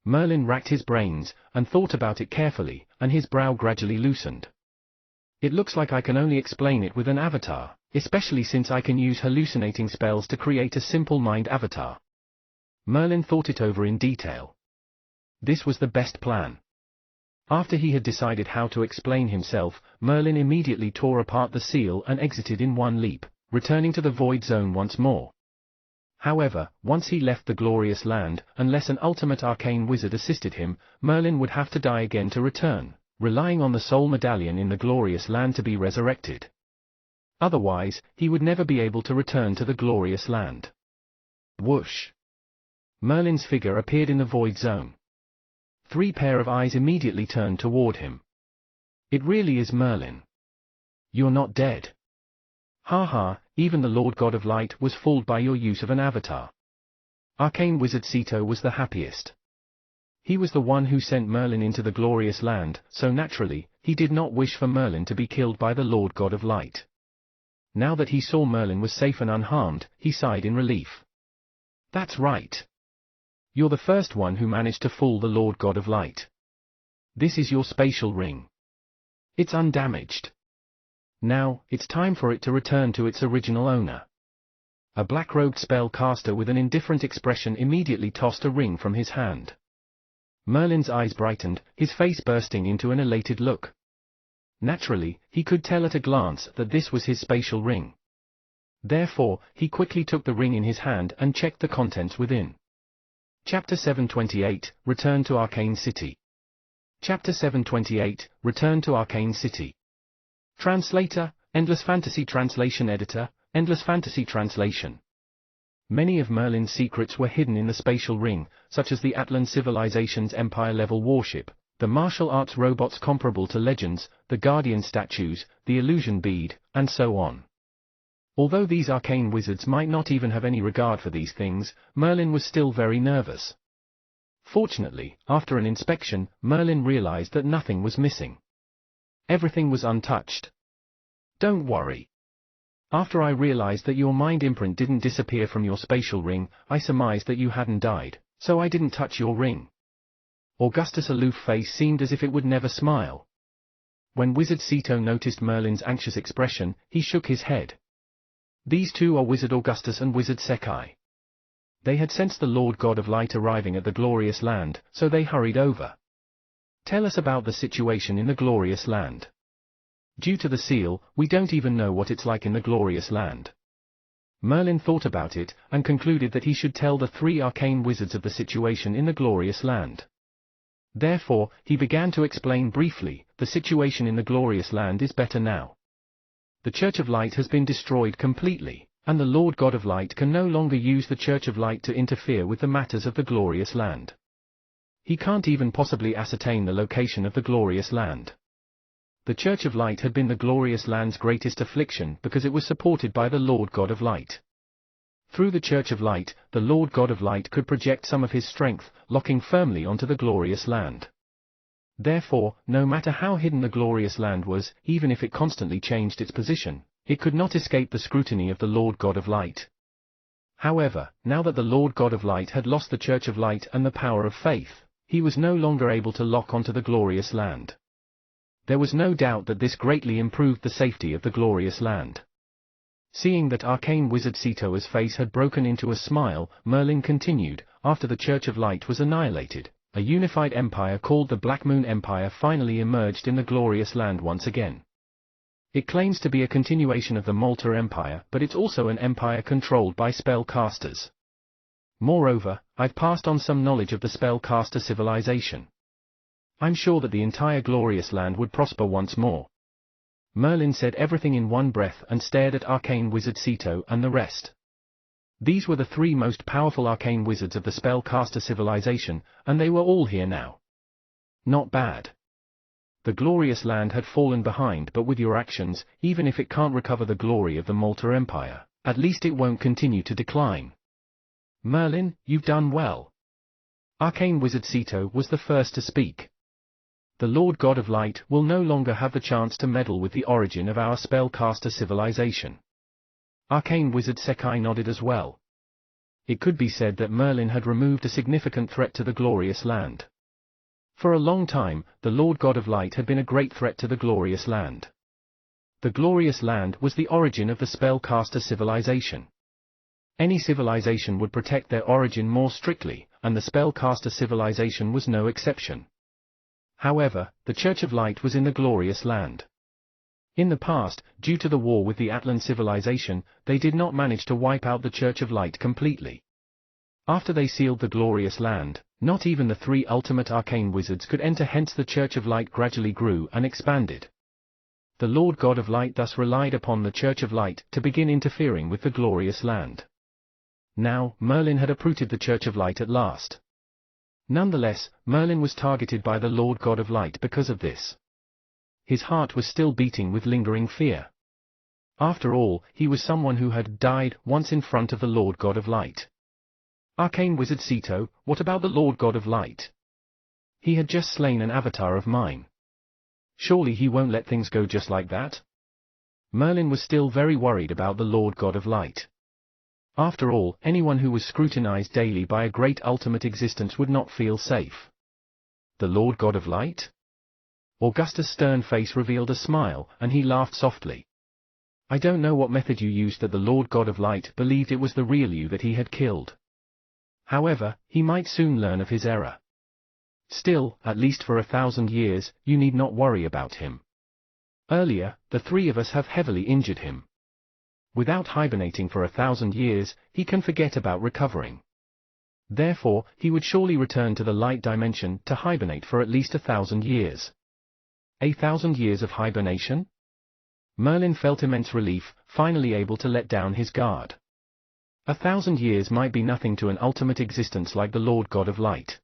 Merlin racked his brains, and thought about it carefully, and his brow gradually loosened. It looks like I can only explain it with an avatar, especially since I can use hallucinating spells to create a simple mind avatar. Merlin thought it over in detail. This was the best plan. After he had decided how to explain himself, Merlin immediately tore apart the seal and exited in one leap, returning to the void zone once more. However, once he left the glorious land, unless an ultimate arcane wizard assisted him, Merlin would have to die again to return, relying on the soul medallion in the glorious land to be resurrected. Otherwise, he would never be able to return to the glorious land. Whoosh! Merlin's figure appeared in the void zone. 3 pair of eyes immediately turned toward him. It really is Merlin. You're not dead. Ha ha, even the Lord God of Light was fooled by your use of an avatar. Arcane wizard Ceto was the happiest. He was the one who sent Merlin into the glorious land, so naturally, he did not wish for Merlin to be killed by the Lord God of Light. Now that he saw Merlin was safe and unharmed, he sighed in relief. That's right. You're the first one who managed to fool the Lord God of Light. This is your spatial ring. It's undamaged. Now, it's time for it to return to its original owner. A black-robed spellcaster with an indifferent expression immediately tossed a ring from his hand. Merlin's eyes brightened, his face bursting into an elated look. Naturally, he could tell at a glance that this was his spatial ring. Therefore, he quickly took the ring in his hand and checked the contents within. Chapter 728, Return to Arcane City. Chapter 728, Return to Arcane City. Translator, Endless Fantasy Translation Editor, Endless Fantasy Translation. Many of Merlin's secrets were hidden in the spatial ring, such as the Atlan civilization's Empire-level warship, the martial arts robots comparable to legends, the Guardian statues, the illusion bead, and so on. Although these arcane wizards might not even have any regard for these things, Merlin was still very nervous. Fortunately, after an inspection, Merlin realized that nothing was missing. Everything was untouched. Don't worry. After I realized that your mind imprint didn't disappear from your spatial ring, I surmised that you hadn't died, so I didn't touch your ring. Augustus' aloof face seemed as if it would never smile. When Wizard Ceto noticed Merlin's anxious expression, he shook his head. These two are Wizard Augustus and Wizard Sekai. They had sensed the Lord God of Light arriving at the glorious land, so they hurried over. Tell us about the situation in the glorious land. Due to the seal, we don't even know what it's like in the glorious land. Merlin thought about it, and concluded that he should tell the 3 arcane wizards of the situation in the glorious land. Therefore, he began to explain briefly, the situation in the glorious land is better now. The Church of Light has been destroyed completely, and the Lord God of Light can no longer use the Church of Light to interfere with the matters of the glorious land. He can't even possibly ascertain the location of the glorious land. The Church of Light had been the glorious land's greatest affliction because it was supported by the Lord God of Light. Through the Church of Light, the Lord God of Light could project some of his strength, locking firmly onto the glorious land. Therefore, no matter how hidden the glorious land was, even if it constantly changed its position, It could not escape the scrutiny of the Lord God of Light. However, now that the Lord God of Light had lost the Church of Light and the power of faith, he was no longer able to lock onto the glorious land. There was no doubt that this greatly improved the safety of the glorious land. Seeing that arcane wizard Sitoa's face had broken into a smile, Merlin continued, after the Church of Light was annihilated, a unified empire called the Black Moon Empire finally emerged in the glorious land once again. It claims to be a continuation of the Malta Empire, but it's also an empire controlled by spellcasters. Moreover, I've passed on some knowledge of the spellcaster civilization. I'm sure that the entire glorious land would prosper once more. Merlin said everything in one breath and stared at arcane wizard Sito and the rest. These were the three most powerful arcane wizards of the spellcaster civilization, and they were all here now. Not bad. The glorious land had fallen behind, but with your actions, even if it can't recover the glory of the Malta Empire, at least it won't continue to decline. Merlin, you've done well. Arcane wizard Sito was the first to speak. The Lord God of Light will no longer have the chance to meddle with the origin of our spellcaster civilization. Arcane wizard Sekai nodded as well. It could be said that Merlin had removed a significant threat to the glorious land. For a long time, the Lord God of Light had been a great threat to the glorious land. The glorious land was the origin of the spellcaster civilization. Any civilization would protect their origin more strictly, and the spellcaster civilization was no exception. However, the Church of Light was in the glorious land. In the past, due to the war with the Atlan civilization, they did not manage to wipe out the Church of Light completely. After they sealed the glorious land, not even the three ultimate arcane wizards could enter, hence the Church of Light gradually grew and expanded. The Lord God of Light thus relied upon the Church of Light to begin interfering with the glorious land. Now, Merlin had uprooted the Church of Light at last. Nonetheless, Merlin was targeted by the Lord God of Light because of this. His heart was still beating with lingering fear. After all, he was someone who had died once in front of the Lord God of Light. Arcane wizard Sito, what about the Lord God of Light? He had just slain an avatar of mine. Surely he won't let things go just like that? Merlin was still very worried about the Lord God of Light. After all, anyone who was scrutinized daily by a great ultimate existence would not feel safe. The Lord God of Light? Augustus' stern face revealed a smile, and he laughed softly. I don't know what method you used that the Lord God of Light believed it was the real you that he had killed. However, he might soon learn of his error. Still, at least for 1,000 years, you need not worry about him. Earlier, the three of us have heavily injured him. Without hibernating for 1,000 years, he can forget about recovering. Therefore, he would surely return to the light dimension to hibernate for at least 1,000 years. 1,000 years of hibernation? Merlin felt immense relief, finally able to let down his guard. 1,000 years might be nothing to an ultimate existence like the Lord God of Light.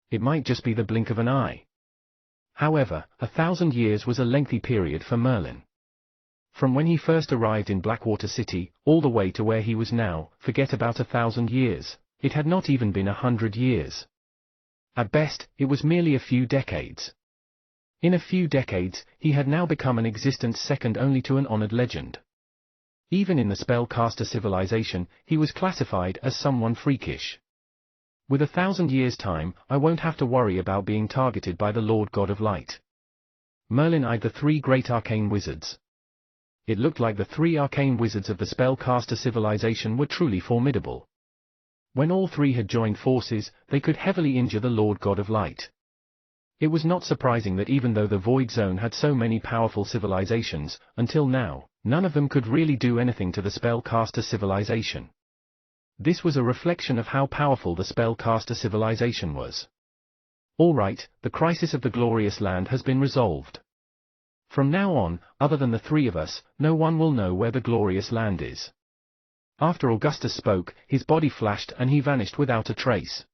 It might just be the blink of an eye. However, 1,000 years was a lengthy period for Merlin. From when he first arrived in Blackwater City, all the way to where he was now, forget about 1,000 years, it had not even been 100 years. At best, it was merely a few decades. In a few decades, he had now become an existence second only to an honored legend. Even in the spellcaster civilization, he was classified as someone freakish. With 1,000 years' time, I won't have to worry about being targeted by the Lord God of Light. Merlin eyed the three great arcane wizards. It looked like the three arcane wizards of the spellcaster civilization were truly formidable. When all three had joined forces, they could heavily injure the Lord God of Light. It was not surprising that even though the Void Zone had so many powerful civilizations, until now, none of them could really do anything to the spellcaster civilization. This was a reflection of how powerful the spellcaster civilization was. All right, the crisis of the glorious land has been resolved. From now on, other than the three of us, no one will know where the glorious land is. After Augustus spoke, his body flashed and he vanished without a trace.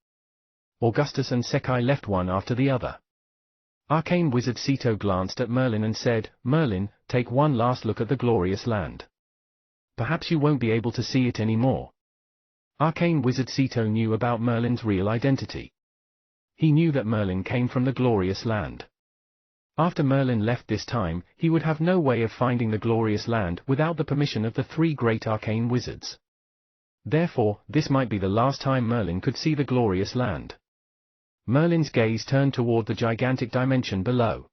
Augustus and Sekai left one after the other. Arcane wizard Sito glanced at Merlin and said, Merlin, take one last look at the glorious land. Perhaps you won't be able to see it anymore. Arcane wizard Sito knew about Merlin's real identity. He knew that Merlin came from the glorious land. After Merlin left this time, he would have no way of finding the glorious land without the permission of the three great arcane wizards. Therefore, this might be the last time Merlin could see the glorious land. Merlin's gaze turned toward the gigantic dimension below.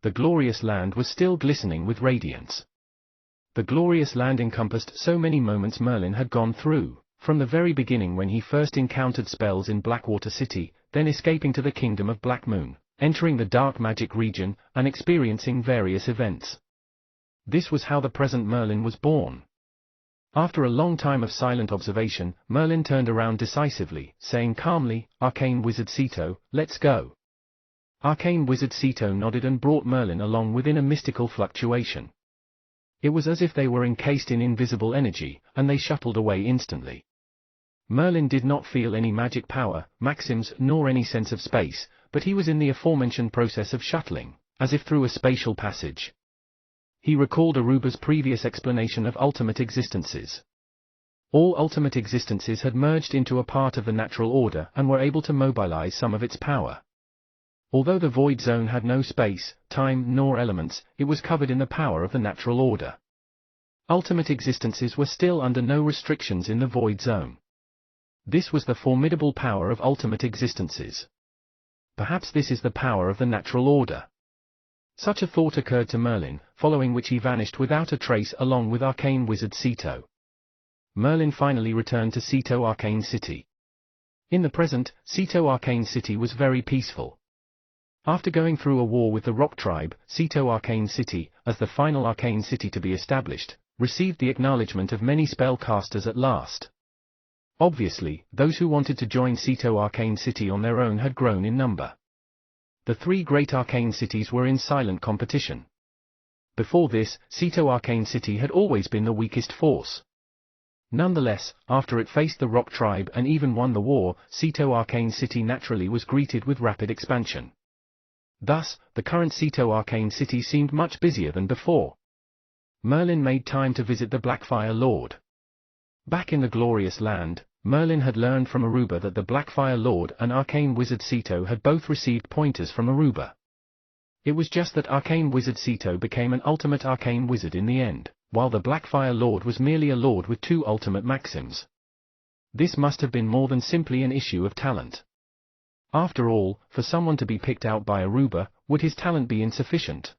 The glorious land was still glistening with radiance. The glorious land encompassed so many moments Merlin had gone through, from the very beginning when he first encountered spells in Blackwater City, then escaping to the kingdom of Black Moon, entering the dark magic region, and experiencing various events. This was how the present Merlin was born. After a long time of silent observation, Merlin turned around decisively, saying calmly, "Arcane Wizard Ceto, let's go." Arcane Wizard Ceto nodded and brought Merlin along within a mystical fluctuation. It was as if they were encased in invisible energy, and they shuttled away instantly. Merlin did not feel any magic power, maxims, nor any sense of space, but he was in the aforementioned process of shuttling, as if through a spatial passage. He recalled Aruba's previous explanation of ultimate existences. All ultimate existences had merged into a part of the natural order and were able to mobilize some of its power. Although the void zone had no space, time, nor elements, it was covered in the power of the natural order. Ultimate existences were still under no restrictions in the void zone. This was the formidable power of ultimate existences. Perhaps this is the power of the natural order. Such a thought occurred to Merlin, following which he vanished without a trace along with Arcane Wizard Ceto. Merlin finally returned to Ceto Arcane City. In the present, Ceto Arcane City was very peaceful. After going through a war with the Rock Tribe, Ceto Arcane City, as the final arcane city to be established, received the acknowledgement of many spellcasters at last. Obviously, those who wanted to join Ceto Arcane City on their own had grown in number. The three great arcane cities were in silent competition. Before this, Ceto Arcane City had always been the weakest force. Nonetheless, after it faced the Rock Tribe and even won the war, Ceto Arcane City naturally was greeted with rapid expansion. Thus, the current Ceto Arcane City seemed much busier than before. Merlin made time to visit the Blackfire Lord. Back in the glorious land, Merlin had learned from Aruba that the Blackfire Lord and Arcane Wizard Ceto had both received pointers from Aruba. It was just that Arcane Wizard Ceto became an ultimate arcane wizard in the end, while the Blackfire Lord was merely a lord with two ultimate maxims. This must have been more than simply an issue of talent. After all, for someone to be picked out by Aruba, would his talent be insufficient?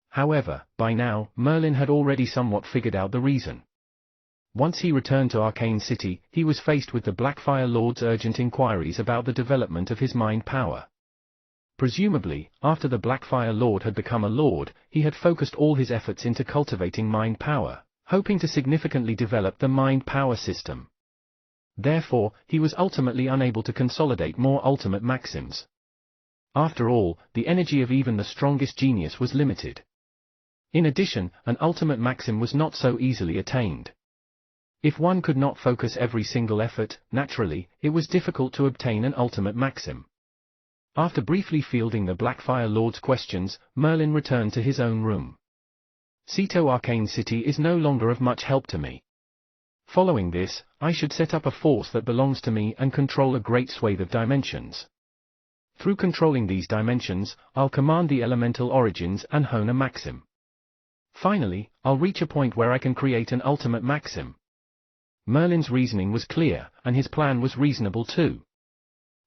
However, by now, Merlin had already somewhat figured out the reason. Once he returned to Arcane City, he was faced with the Blackfire Lord's urgent inquiries about the development of his mind power. Presumably, after the Blackfire Lord had become a lord, he had focused all his efforts into cultivating mind power, hoping to significantly develop the mind power system. Therefore, he was ultimately unable to consolidate more ultimate maxims. After all, the energy of even the strongest genius was limited. In addition, an ultimate maxim was not so easily attained. If one could not focus every single effort, naturally, it was difficult to obtain an ultimate maxim. After briefly fielding the Blackfire Lord's questions, Merlin returned to his own room. Ceto Arcane City is no longer of much help to me. Following this, I should set up a force that belongs to me and control a great swathe of dimensions. Through controlling these dimensions, I'll command the elemental origins and hone a maxim. Finally, I'll reach a point where I can create an ultimate maxim. Merlin's reasoning was clear, and his plan was reasonable too.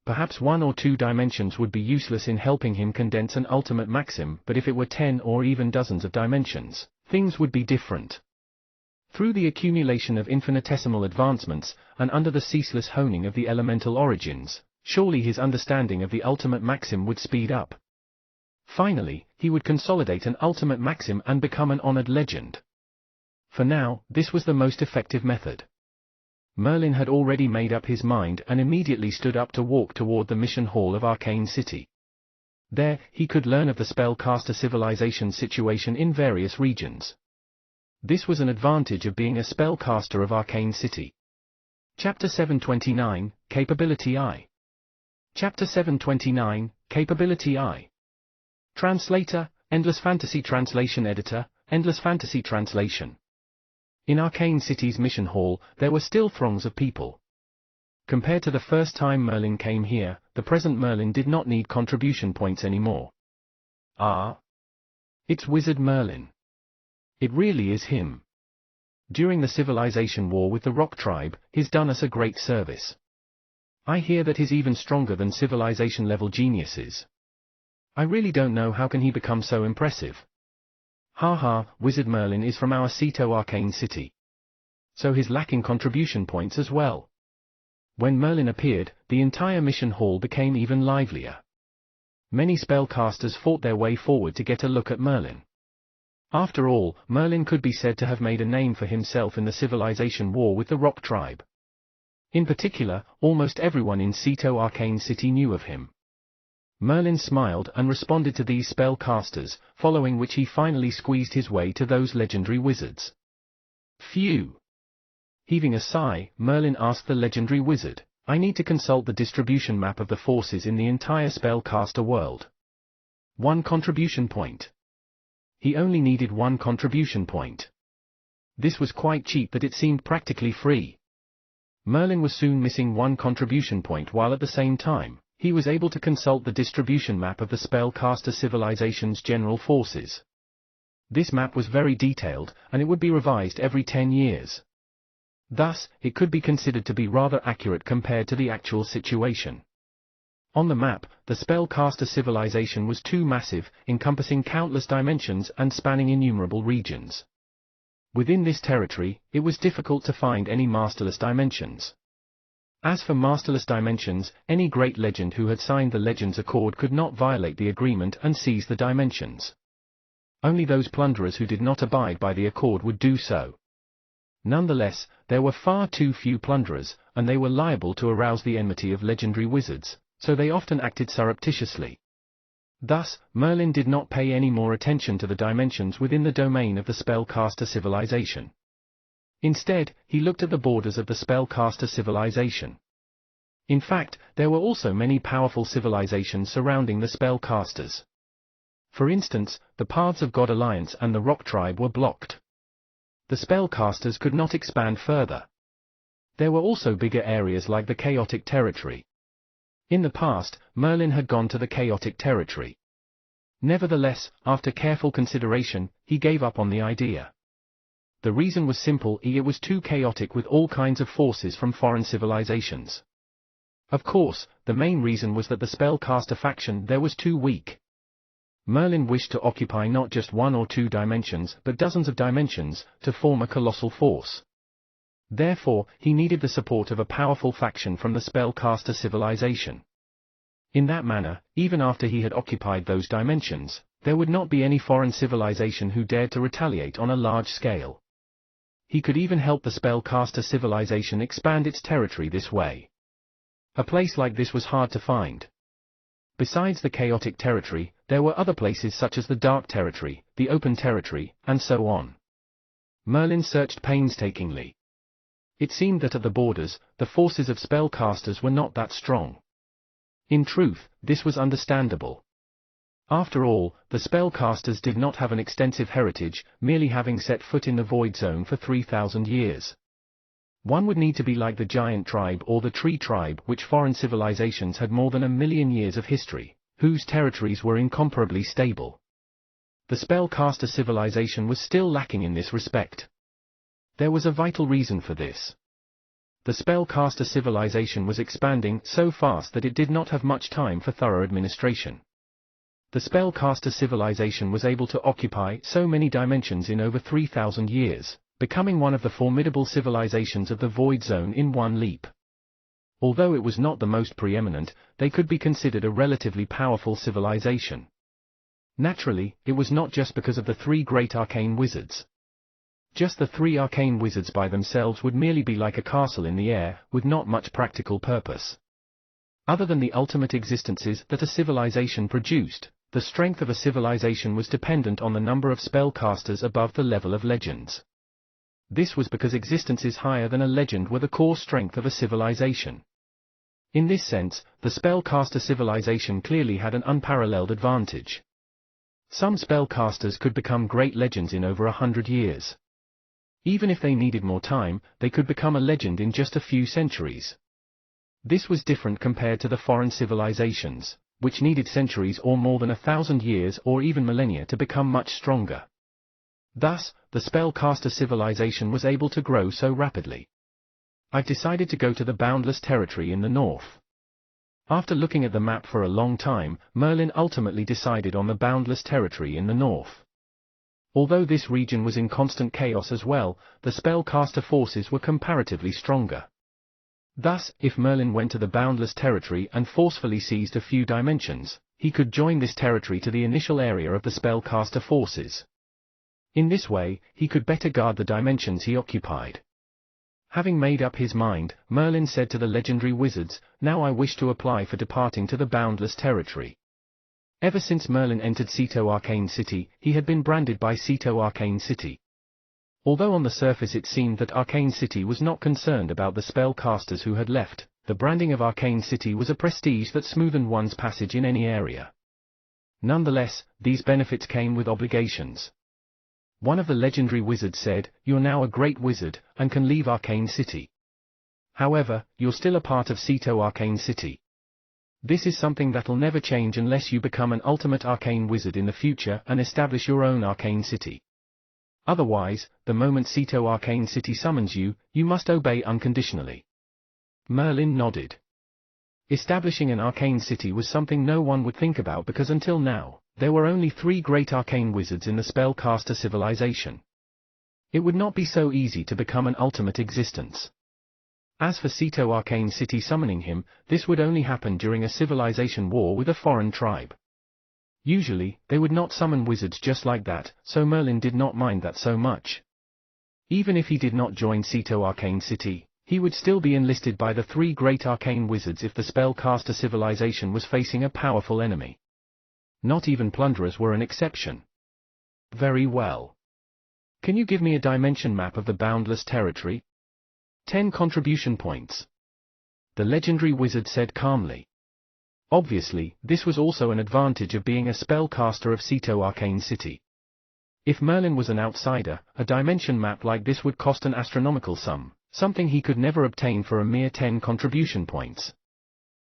Perhaps 1 or 2 dimensions would be useless in helping him condense an ultimate maxim, but if it were 10 or even dozens of dimensions, things would be different. Through the accumulation of infinitesimal advancements, and under the ceaseless honing of the elemental origins, surely his understanding of the ultimate maxim would speed up. Finally, he would consolidate an ultimate maxim and become an honored legend. For now, this was the most effective method. Merlin had already made up his mind and immediately stood up to walk toward the mission hall of Arcane City. There, he could learn of the spellcaster civilization situation in various regions. This was an advantage of being a spellcaster of Arcane City. Chapter 729, Capability I. Chapter 729, Capability I. Translator, Endless Fantasy Translation Editor, Endless Fantasy Translation. In Arcane City's mission hall, there were still throngs of people. Compared to the first time Merlin came here, the present Merlin did not need contribution points anymore. Ah! It's Wizard Merlin. It really is him. During the Civilization War with the Rock Tribe, he's done us a great service. I hear that he's even stronger than Civilization-level geniuses. I really don't know how can he become so impressive. Ha, Wizard Merlin is from our Ceto Arcane City. So he's lacking contribution points as well. When Merlin appeared, the entire mission hall became even livelier. Many spellcasters fought their way forward to get a look at Merlin. After all, Merlin could be said to have made a name for himself in the Civilization War with the Rock Tribe. In particular, almost everyone in Ceto Arcane City knew of him. Merlin smiled and responded to these spellcasters, following which he finally squeezed his way to those legendary wizards. Phew! Heaving a sigh, Merlin asked the legendary wizard, I need to consult the distribution map of the forces in the entire spellcaster world. 1 contribution point. He only needed 1 contribution point. This was quite cheap that it seemed practically free. Merlin was soon missing 1 contribution point while at the same time, he was able to consult the distribution map of the spellcaster civilization's general forces. This map was very detailed, and it would be revised every 10 years. Thus, it could be considered to be rather accurate compared to the actual situation. On the map, the spellcaster civilization was too massive, encompassing countless dimensions and spanning innumerable regions. Within this territory, it was difficult to find any masterless dimensions. As for masterless dimensions, any great legend who had signed the Legends Accord could not violate the agreement and seize the dimensions. Only those plunderers who did not abide by the accord would do so. Nonetheless, there were far too few plunderers, and they were liable to arouse the enmity of legendary wizards, so they often acted surreptitiously. Thus, Merlin did not pay any more attention to the dimensions within the domain of the spellcaster civilization. Instead, he looked at the borders of the spellcaster civilization. In fact, there were also many powerful civilizations surrounding the spellcasters. For instance, the paths of God Alliance and the Rock Tribe were blocked. The spellcasters could not expand further. There were also bigger areas like the Chaotic Territory. In the past, Merlin had gone to the Chaotic Territory. Nevertheless, after careful consideration, he gave up on the idea. The reason was simple: it was too chaotic with all kinds of forces from foreign civilizations. Of course, the main reason was that the spellcaster faction there was too weak. Merlin wished to occupy not just 1 or 2 dimensions but dozens of dimensions, to form a colossal force. Therefore, he needed the support of a powerful faction from the spellcaster civilization. In that manner, even after he had occupied those dimensions, there would not be any foreign civilization who dared to retaliate on a large scale. He could even help the spellcaster civilization expand its territory this way. A place like this was hard to find. Besides the Chaotic Territory, there were other places such as the Dark Territory, the Open Territory, and so on. Merlin searched painstakingly. It seemed that at the borders, the forces of spellcasters were not that strong. In truth, this was understandable. After all, the spellcasters did not have an extensive heritage, merely having set foot in the Void Zone for 3,000 years. One would need to be like the Giant Tribe or the Tree Tribe, which foreign civilizations had more than 1,000,000 years of history, whose territories were incomparably stable. The spellcaster civilization was still lacking in this respect. There was a vital reason for this. The spellcaster civilization was expanding so fast that it did not have much time for thorough administration. The spellcaster civilization was able to occupy so many dimensions in over 3,000 years, becoming one of the formidable civilizations of the Void Zone in one leap. Although it was not the most preeminent, they could be considered a relatively powerful civilization. Naturally, it was not just because of the 3 great arcane wizards. Just the 3 arcane wizards by themselves would merely be like a castle in the air, with not much practical purpose. Other than the ultimate existences that a civilization produced, the strength of a civilization was dependent on the number of spellcasters above the level of legends. This was because existences higher than a legend were the core strength of a civilization. In this sense, the spellcaster civilization clearly had an unparalleled advantage. Some spellcasters could become great legends in over 100 years. Even if they needed more time, they could become a legend in just a few centuries. This was different compared to the foreign civilizations, which needed centuries or more than 1,000 years or even millennia to become much stronger. Thus, the spellcaster civilization was able to grow so rapidly. I've decided to go to the boundless territory in the north. After looking at the map for a long time, Merlin ultimately decided on the boundless territory in the north. Although this region was in constant chaos as well, the spellcaster forces were comparatively stronger. Thus, if Merlin went to the boundless territory and forcefully seized a few dimensions, he could join this territory to the initial area of the spellcaster forces. In this way, he could better guard the dimensions he occupied. Having made up his mind, Merlin said to the legendary wizards, "Now I wish to apply for departing to the boundless territory." Ever since Merlin entered Ceto Arcane City, he had been branded by Ceto Arcane City. Although on the surface it seemed that Arcane City was not concerned about the spellcasters who had left, the branding of Arcane City was a prestige that smoothened one's passage in any area. Nonetheless, these benefits came with obligations. One of the legendary wizards said, "You're now a great wizard, and can leave Arcane City. However, you're still a part of Ceto Arcane City. This is something that'll never change unless you become an ultimate arcane wizard in the future and establish your own Arcane City. Otherwise, the moment Ceto Arcane City summons you, you must obey unconditionally." Merlin nodded. Establishing an arcane city was something no one would think about because until now, there were only 3 great arcane wizards in the spellcaster civilization. It would not be so easy to become an ultimate existence. As for Ceto Arcane City summoning him, this would only happen during a civilization war with a foreign tribe. Usually, they would not summon wizards just like that, so Merlin did not mind that so much. Even if he did not join Ceto Arcane City, he would still be enlisted by the 3 great arcane wizards if the spellcaster civilization was facing a powerful enemy. Not even plunderers were an exception. Very well. Can you give me a dimension map of the boundless territory? 10 contribution points. The legendary wizard said calmly. Obviously, this was also an advantage of being a spellcaster of Ceto Arcane City. If Merlin was an outsider, a dimension map like this would cost an astronomical sum, something he could never obtain for a mere 10 contribution points.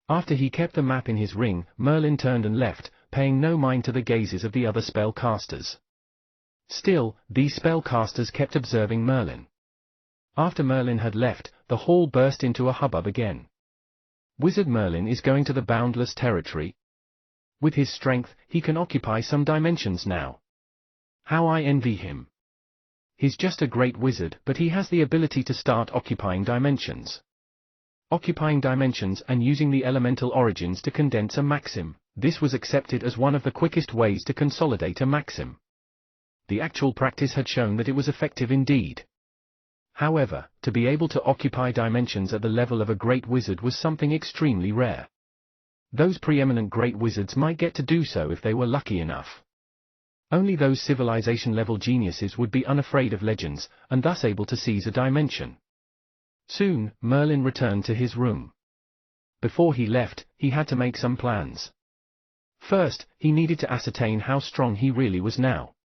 After he kept the map in his ring, Merlin turned and left, paying no mind to the gazes of the other spellcasters. Still, these spellcasters kept observing Merlin. After Merlin had left, the hall burst into a hubbub again. Wizard Merlin is going to the boundless territory. With his strength, he can occupy some dimensions now. How I envy him. He's just a great wizard, but he has the ability to start occupying dimensions. Occupying dimensions and using the elemental origins to condense a maxim, this was accepted as one of the quickest ways to consolidate a maxim. The actual practice had shown that it was effective indeed. However, to be able to occupy dimensions at the level of a great wizard was something extremely rare. Those preeminent great wizards might get to do so if they were lucky enough. Only those civilization-level geniuses would be unafraid of legends, and thus able to seize a dimension. Soon, Merlin returned to his room. Before he left, he had to make some plans. First, he needed to ascertain how strong he really was now.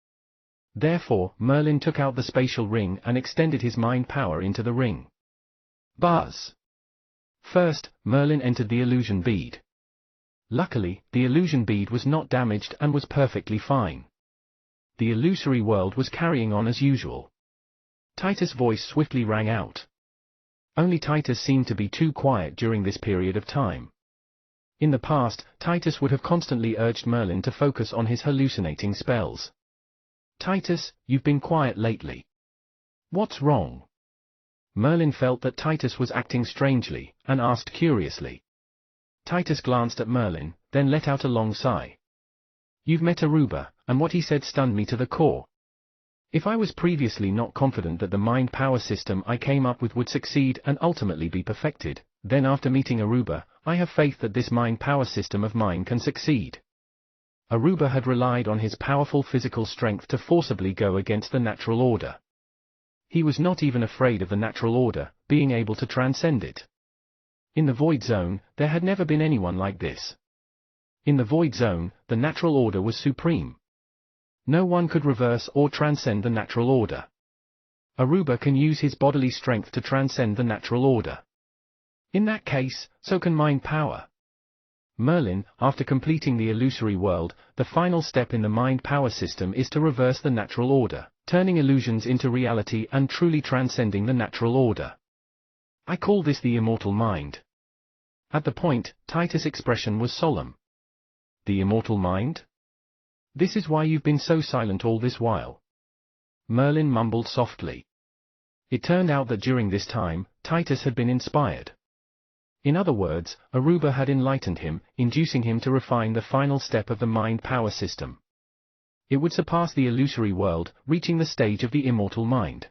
Therefore, Merlin took out the spatial ring and extended his mind power into the ring. Buzz! First, Merlin entered the illusion bead. Luckily, the illusion bead was not damaged and was perfectly fine. The illusory world was carrying on as usual. Titus' voice swiftly rang out. Only Titus seemed to be too quiet during this period of time. In the past, Titus would have constantly urged Merlin to focus on his hallucinating spells. "Titus, you've been quiet lately. What's wrong?" Merlin felt that Titus was acting strangely, and asked curiously. Titus glanced at Merlin, then let out a long sigh. "You've met Aruba, and what he said stunned me to the core. If I was previously not confident that the mind power system I came up with would succeed and ultimately be perfected, then after meeting Aruba, I have faith that this mind power system of mine can succeed." Aruba had relied on his powerful physical strength to forcibly go against the natural order. He was not even afraid of the natural order, being able to transcend it. In the Void Zone, there had never been anyone like this. In the Void Zone, the natural order was supreme. No one could reverse or transcend the natural order. Aruba can use his bodily strength to transcend the natural order. In that case, so can mind power. Merlin, after completing the illusory world, the final step in the mind power system is to reverse the natural order, turning illusions into reality and truly transcending the natural order. I call this the immortal mind. At the point, Titus' expression was solemn. The immortal mind? This is why you've been so silent all this while. Merlin mumbled softly. It turned out that during this time, Titus had been inspired. In other words, Aruba had enlightened him, inducing him to refine the final step of the mind power system. It would surpass the illusory world, reaching the stage of the immortal mind.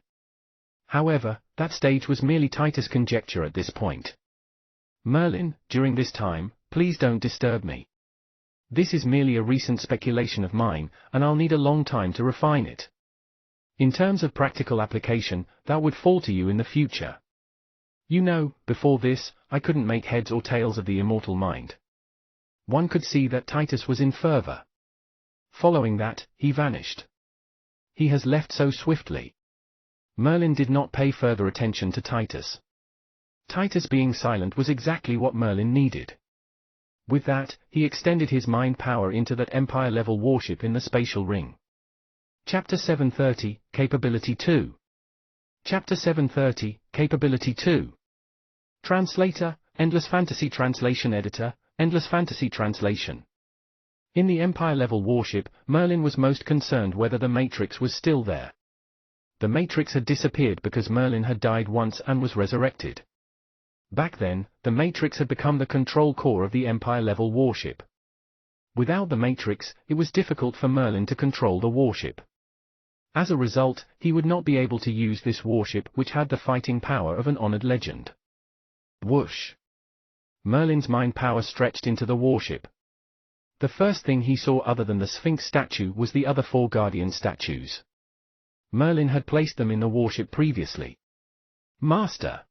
However, that stage was merely Titus' conjecture at this point. Merlin, during this time, please don't disturb me. This is merely a recent speculation of mine, and I'll need a long time to refine it. In terms of practical application, that would fall to you in the future. You know, before this, I couldn't make heads or tails of the immortal mind. One could see that Titus was in fervor. Following that, he vanished. He has left so swiftly. Merlin did not pay further attention to Titus. Titus being silent was exactly what Merlin needed. With that, he extended his mind power into that Empire-level warship in the spatial ring. Chapter 730, Capability 2. Chapter 730, Capability 2. Translator, Endless Fantasy Translation Editor, Endless Fantasy Translation. In the Empire-level warship, Merlin was most concerned whether the Matrix was still there. The Matrix had disappeared because Merlin had died once and was resurrected. Back then, the Matrix had become the control core of the Empire-level warship. Without the Matrix, it was difficult for Merlin to control the warship. As a result, he would not be able to use this warship which had the fighting power of an honored legend. Whoosh! Merlin's mind power stretched into the warship. The first thing he saw other than the Sphinx statue was the other 4 Guardian statues. Merlin had placed them in the warship previously. Master!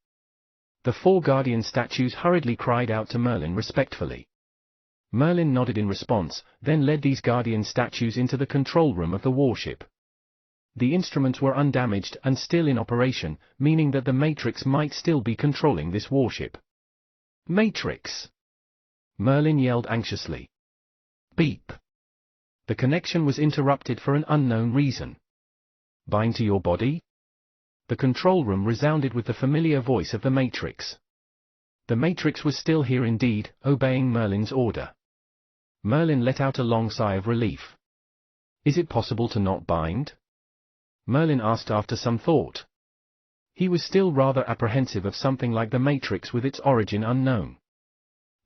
The 4 Guardian statues hurriedly cried out to Merlin respectfully. Merlin nodded in response, then led these Guardian statues into the control room of the warship. The instruments were undamaged and still in operation, meaning that the Matrix might still be controlling this warship. Matrix! Merlin yelled anxiously. Beep! The connection was interrupted for an unknown reason. Bind to your body? The control room resounded with the familiar voice of the Matrix. The Matrix was still here indeed, obeying Merlin's order. Merlin let out a long sigh of relief. Is it possible to not bind? Merlin asked after some thought. He was still rather apprehensive of something like the Matrix with its origin unknown.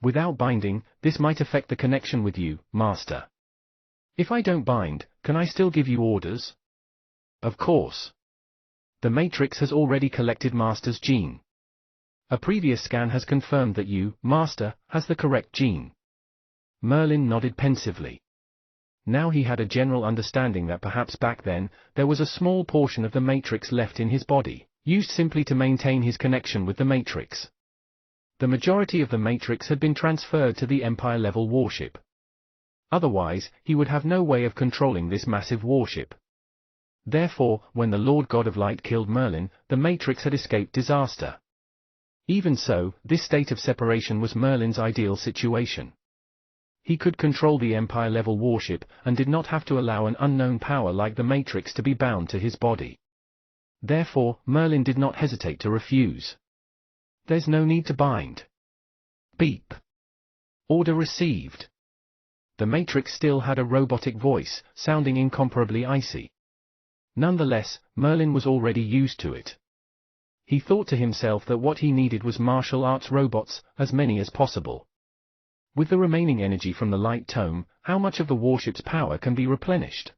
Without binding, this might affect the connection with you, Master. If I don't bind, can I still give you orders? Of course. The Matrix has already collected Master's gene. A previous scan has confirmed that you, Master, has the correct gene. Merlin nodded pensively. Now he had a general understanding that perhaps back then, there was a small portion of the Matrix left in his body, used simply to maintain his connection with the Matrix. The majority of the Matrix had been transferred to the Empire-level warship. Otherwise, he would have no way of controlling this massive warship. Therefore, when the Lord God of Light killed Merlin, the Matrix had escaped disaster. Even so, this state of separation was Merlin's ideal situation. He could control the Empire-level warship, and did not have to allow an unknown power like the Matrix to be bound to his body. Therefore, Merlin did not hesitate to refuse. There's no need to bind. Beep. Order received. The Matrix still had a robotic voice, sounding incomparably icy. Nonetheless, Merlin was already used to it. He thought to himself that what he needed was martial arts robots, as many as possible. With the remaining energy from the light tome, how much of the warship's power can be replenished?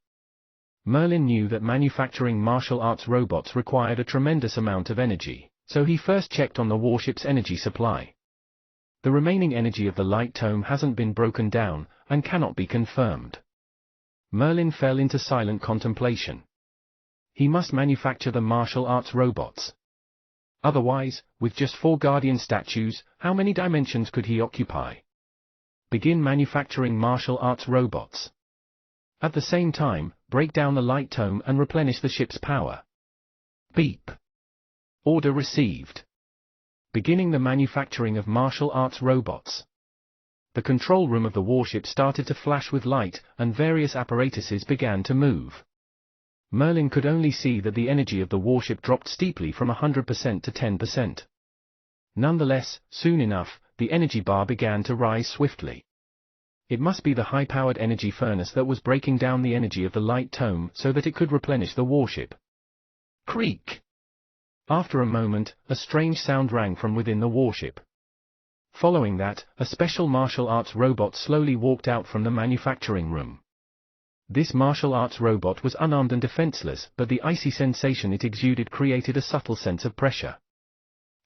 Merlin knew that manufacturing martial arts robots required a tremendous amount of energy, so he first checked on the warship's energy supply. The remaining energy of the light tome hasn't been broken down, and cannot be confirmed. Merlin fell into silent contemplation. He must manufacture the martial arts robots. Otherwise, with just 4 Guardian statues, how many dimensions could he occupy? Begin manufacturing martial arts robots. At the same time, break down the light tome and replenish the ship's power. Beep. Order received. Beginning the manufacturing of martial arts robots. The control room of the warship started to flash with light, and various apparatuses began to move. Merlin could only see that the energy of the warship dropped steeply from 100% to 10%. Nonetheless, soon enough, the energy bar began to rise swiftly. It must be the high-powered energy furnace that was breaking down the energy of the light tome so that it could replenish the warship. Creak! After a moment, a strange sound rang from within the warship. Following that, a special martial arts robot slowly walked out from the manufacturing room. This martial arts robot was unarmed and defenseless, but the icy sensation it exuded created a subtle sense of pressure.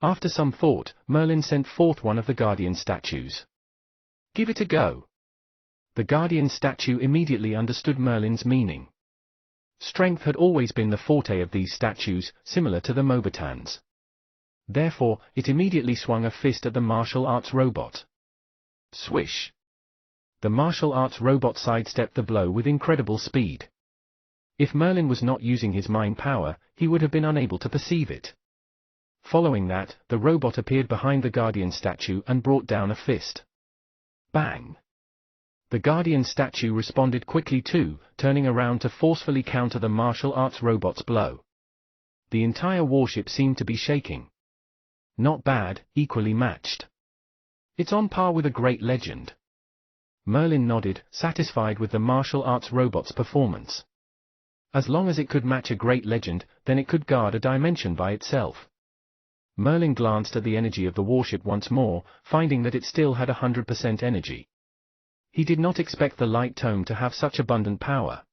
After some thought, Merlin sent forth one of the Guardian statues. "Give it a go." The Guardian statue immediately understood Merlin's meaning. Strength had always been the forte of these statues, similar to the Mobitans. Therefore, it immediately swung a fist at the martial arts robot. Swish! The martial arts robot sidestepped the blow with incredible speed. If Merlin was not using his mind power, he would have been unable to perceive it. Following that, the robot appeared behind the Guardian statue and brought down a fist. Bang! The Guardian statue responded quickly too, turning around to forcefully counter the martial arts robot's blow. The entire warship seemed to be shaking. Not bad, equally matched. It's on par with a great legend. Merlin nodded, satisfied with the martial arts robot's performance. As long as it could match a great legend, then it could guard a dimension by itself. Merlin glanced at the energy of the warship once more, finding that it still had 100% energy. He did not expect the light tome to have such abundant power.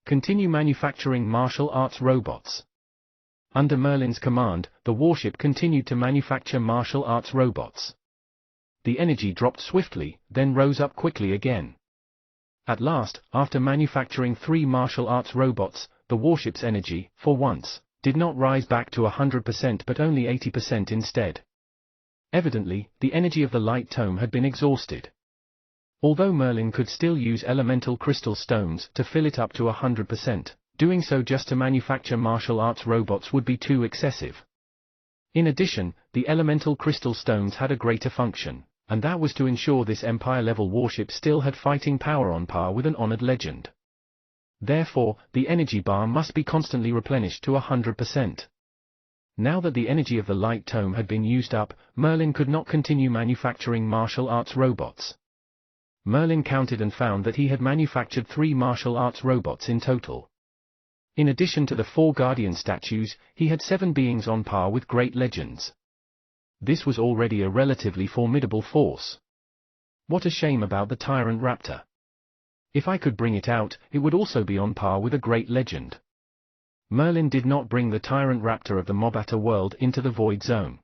Continue manufacturing martial arts robots. Under Merlin's command, the warship continued to manufacture martial arts robots. The energy dropped swiftly, then rose up quickly again. At last, after manufacturing 3 martial arts robots, the warship's energy, for once, did not rise back to 100% but only 80% instead. Evidently, the energy of the light tome had been exhausted. Although Merlin could still use elemental crystal stones to fill it up to 100%, doing so just to manufacture martial arts robots would be too excessive. In addition, the elemental crystal stones had a greater function, and that was to ensure this Empire-level warship still had fighting power on par with an honored legend. Therefore, the energy bar must be constantly replenished to 100%. Now that the energy of the light tome had been used up, Merlin could not continue manufacturing martial arts robots. Merlin counted and found that he had manufactured 3 martial arts robots in total. In addition to the 4 Guardian statues, he had 7 beings on par with great legends. This was already a relatively formidable force. What a shame about the Tyrant Raptor. If I could bring it out, it would also be on par with a great legend. Merlin did not bring the Tyrant Raptor of the Mobata world into the Void Zone.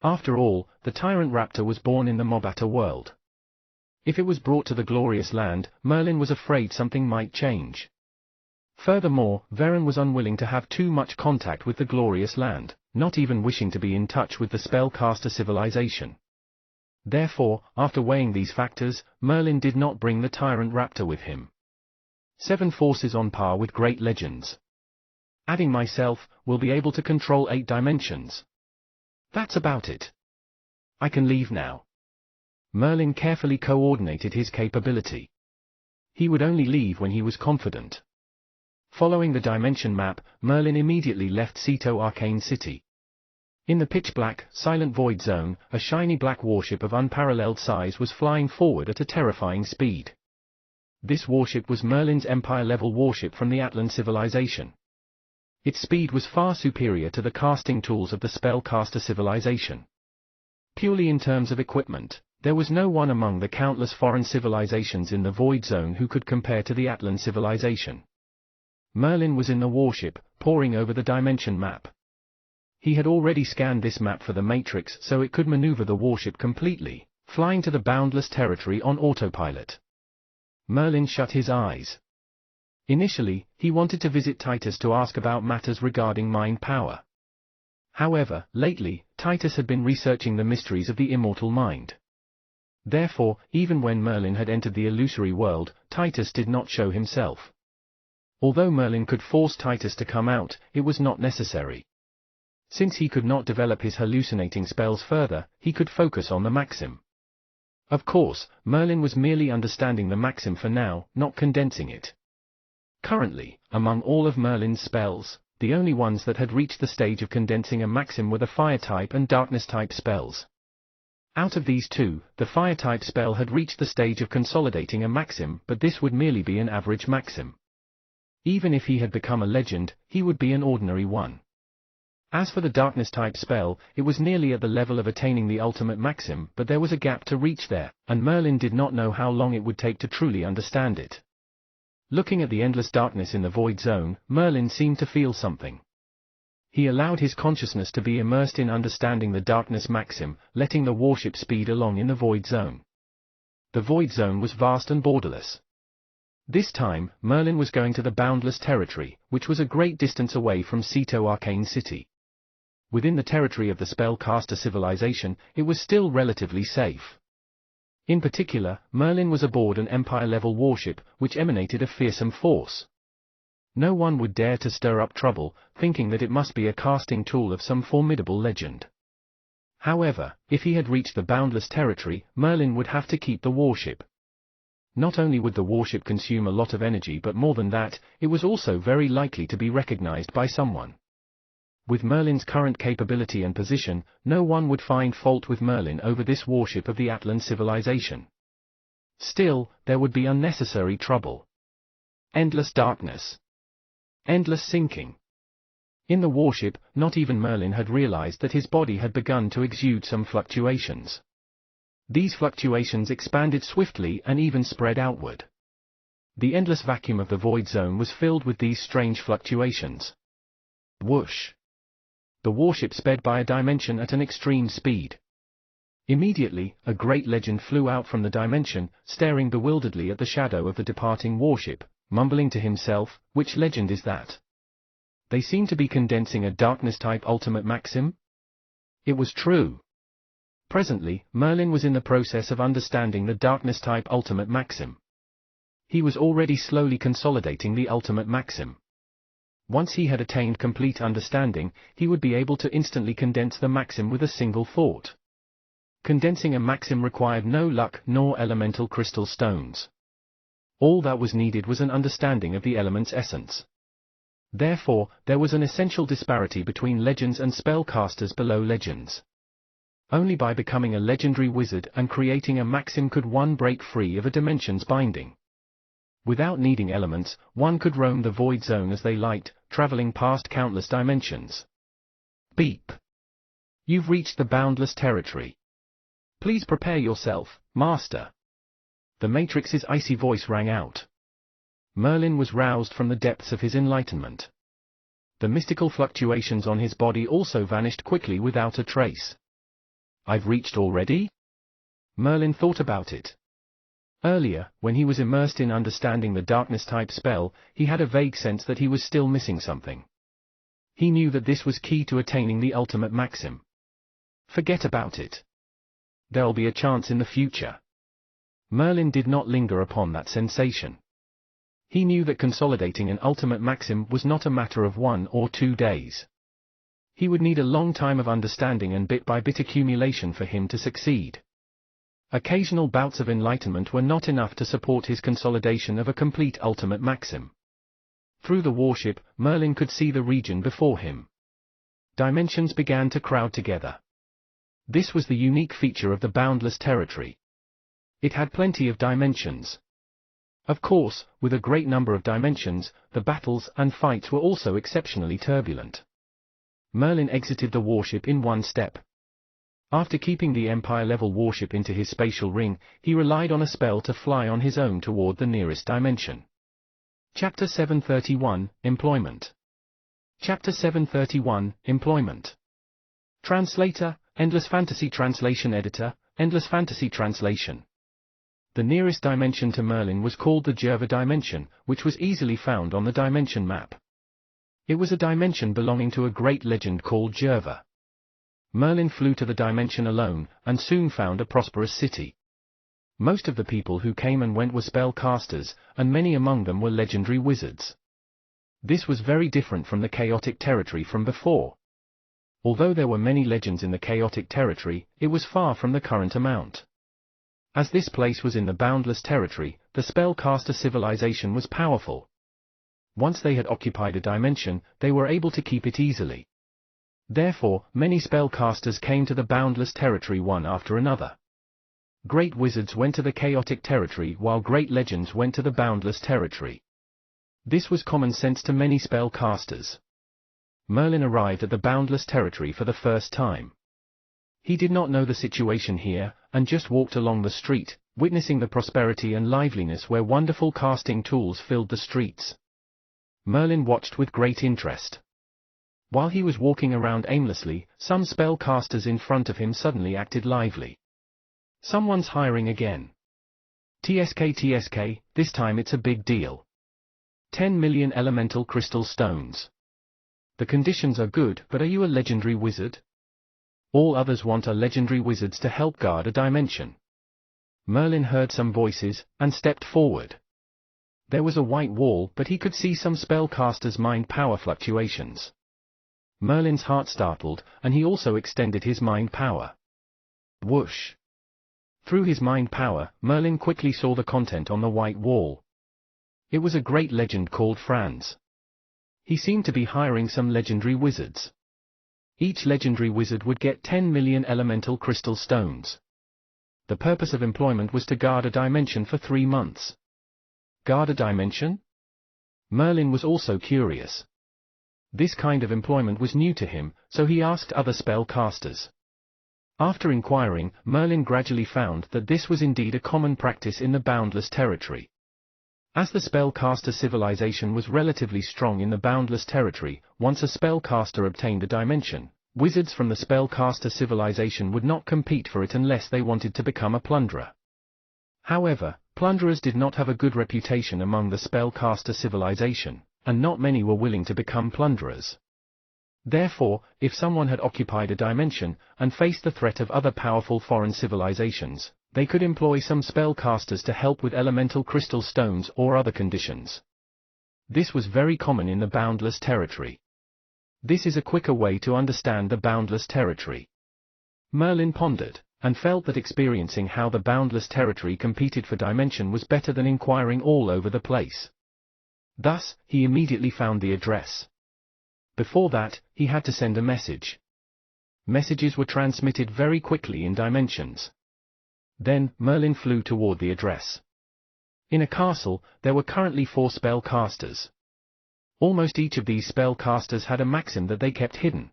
After all, the Tyrant Raptor was born in the Mobata world. If it was brought to the Glorious Land, Merlin was afraid something might change. Furthermore, Varen was unwilling to have too much contact with the Glorious Land, not even wishing to be in touch with the spellcaster civilization. Therefore, after weighing these factors, Merlin did not bring the Tyrant Raptor with him. 7 forces on par with great legends. Adding myself, will be able to control 8 dimensions. That's about it. I can leave now. Merlin carefully coordinated his capability. He would only leave when he was confident. Following the dimension map, Merlin immediately left Ceto Arcane City. In the pitch-black, silent void zone, a shiny black warship of unparalleled size was flying forward at a terrifying speed. This warship was Merlin's Empire-level warship from the Atlan civilization. Its speed was far superior to the casting tools of the spellcaster civilization. Purely in terms of equipment, there was no one among the countless foreign civilizations in the Void Zone who could compare to the Atlan civilization. Merlin was in the warship, poring over the dimension map. He had already scanned this map for the Matrix so it could maneuver the warship completely, flying to the boundless territory on autopilot. Merlin shut his eyes. Initially, he wanted to visit Titus to ask about matters regarding mind power. However, lately, Titus had been researching the mysteries of the immortal mind. Therefore, even when Merlin had entered the illusory world, Titus did not show himself. Although Merlin could force Titus to come out, it was not necessary. Since he could not develop his hallucinating spells further, he could focus on the Maxim. Of course, Merlin was merely understanding the maxim for now, not condensing it. Currently, among all of Merlin's spells, the only ones that had reached the stage of condensing a maxim were the fire-type and darkness-type spells. Out of these two, the fire-type spell had reached the stage of consolidating a maxim, but this would merely be an average maxim. Even if he had become a legend, he would be an ordinary one. As for the darkness-type spell, it was nearly at the level of attaining the ultimate maxim, but there was a gap to reach there, and Merlin did not know how long it would take to truly understand it. Looking at the endless darkness in the void zone, Merlin seemed to feel something. He allowed his consciousness to be immersed in understanding the darkness maxim, letting the warship speed along in the void zone. The void zone was vast and borderless. This time, Merlin was going to the boundless territory, which was a great distance away from Ceto Arcane City. Within the territory of the spellcaster civilization, it was still relatively safe. In particular, Merlin was aboard an Empire-level warship, which emanated a fearsome force. No one would dare to stir up trouble, thinking that it must be a casting tool of some formidable legend. However, if he had reached the boundless territory, Merlin would have to keep the warship. Not only would the warship consume a lot of energy, but more than that, it was also very likely to be recognized by someone. With Merlin's current capability and position, no one would find fault with Merlin over this warship of the Atlan civilization. Still, there would be unnecessary trouble. Endless darkness. Endless sinking. In the warship, not even Merlin had realized that his body had begun to exude some fluctuations. These fluctuations expanded swiftly and even spread outward. The endless vacuum of the void zone was filled with these strange fluctuations. Whoosh! The warship sped by a dimension at an extreme speed. Immediately, a great legend flew out from the dimension, staring bewilderedly at the shadow of the departing warship, mumbling to himself, "Which legend is that? They seem to be condensing a darkness-type ultimate maxim?" It was true. Presently, Merlin was in the process of understanding the darkness-type ultimate maxim. He was already slowly consolidating the ultimate maxim. Once he had attained complete understanding, he would be able to instantly condense the maxim with a single thought. Condensing a maxim required no luck nor elemental crystal stones. All that was needed was an understanding of the element's essence. Therefore, there was an essential disparity between legends and spellcasters below legends. Only by becoming a legendary wizard and creating a maxim could one break free of a dimension's binding. Without needing elements, one could roam the void zone as they liked, traveling past countless dimensions. Beep. You've reached the boundless territory. Please prepare yourself, Master. The Matrix's icy voice rang out. Merlin was roused from the depths of his enlightenment. The mystical fluctuations on his body also vanished quickly without a trace. I've reached already? Merlin thought about it. Earlier, when he was immersed in understanding the darkness-type spell, he had a vague sense that he was still missing something. He knew that this was key to attaining the ultimate maxim. Forget about it. There'll be a chance in the future. Merlin did not linger upon that sensation. He knew that consolidating an ultimate maxim was not a matter of 1 or 2 days. He would need a long time of understanding and bit-by-bit accumulation for him to succeed. Occasional bouts of enlightenment were not enough to support his consolidation of a complete ultimate maxim. Through the warship, Merlin could see the region before him. Dimensions began to crowd together. This was the unique feature of the boundless territory. It had plenty of dimensions. Of course, with a great number of dimensions, the battles and fights were also exceptionally turbulent. Merlin exited the warship in one step. After keeping the Empire-level warship into his spatial ring, he relied on a spell to fly on his own toward the nearest dimension. Chapter 731, Employment. Chapter 731, Employment. Translator, Endless Fantasy Translation Editor, Endless Fantasy Translation. The nearest dimension to Merlin was called the Jerva dimension, which was easily found on the dimension map. It was a dimension belonging to a great legend called Jerva. Merlin flew to the dimension alone, and soon found a prosperous city. Most of the people who came and went were spellcasters, and many among them were legendary wizards. This was very different from the chaotic territory from before. Although there were many legends in the chaotic territory, it was far from the current amount. As this place was in the boundless territory, the spellcaster civilization was powerful. Once they had occupied a dimension, they were able to keep it easily. Therefore, many spellcasters came to the boundless territory one after another. Great wizards went to the chaotic territory while great legends went to the boundless territory. This was common sense to many spellcasters. Merlin arrived at the boundless territory for the first time. He did not know the situation here, and just walked along the street, witnessing the prosperity and liveliness where wonderful casting tools filled the streets. Merlin watched with great interest. While he was walking around aimlessly, some spellcasters in front of him suddenly acted lively. Someone's hiring again. TSK, this time it's a big deal. 10 million elemental crystal stones. The conditions are good, but are you a legendary wizard? All others want are legendary wizards to help guard a dimension. Merlin heard some voices, and stepped forward. There was a white wall, but he could see some spellcasters' mind power fluctuations. Merlin's heart startled, and he also extended his mind power. Whoosh! Through his mind power, Merlin quickly saw the content on the white wall. It was a great legend called Franz. He seemed to be hiring some legendary wizards. Each legendary wizard would get 10 million elemental crystal stones. The purpose of employment was to guard a dimension for 3 months. Guard a dimension? Merlin was also curious. This kind of employment was new to him, so he asked other spellcasters. After inquiring, Merlin gradually found that this was indeed a common practice in the boundless territory. As the spellcaster civilization was relatively strong in the boundless territory, once a spellcaster obtained a dimension, wizards from the spellcaster civilization would not compete for it unless they wanted to become a plunderer. However, plunderers did not have a good reputation among the spellcaster civilization, and not many were willing to become plunderers. Therefore, if someone had occupied a dimension, and faced the threat of other powerful foreign civilizations, they could employ some spellcasters to help with elemental crystal stones or other conditions. This was very common in the boundless territory. This is a quicker way to understand the boundless territory. Merlin pondered, and felt that experiencing how the boundless territory competed for dimension was better than inquiring all over the place. Thus, he immediately found the address. Before that, he had to send a message. Messages were transmitted very quickly in dimensions. Then, Merlin flew toward the address. In a castle, there were currently 4 spellcasters. Almost each of these spellcasters had a maxim that they kept hidden.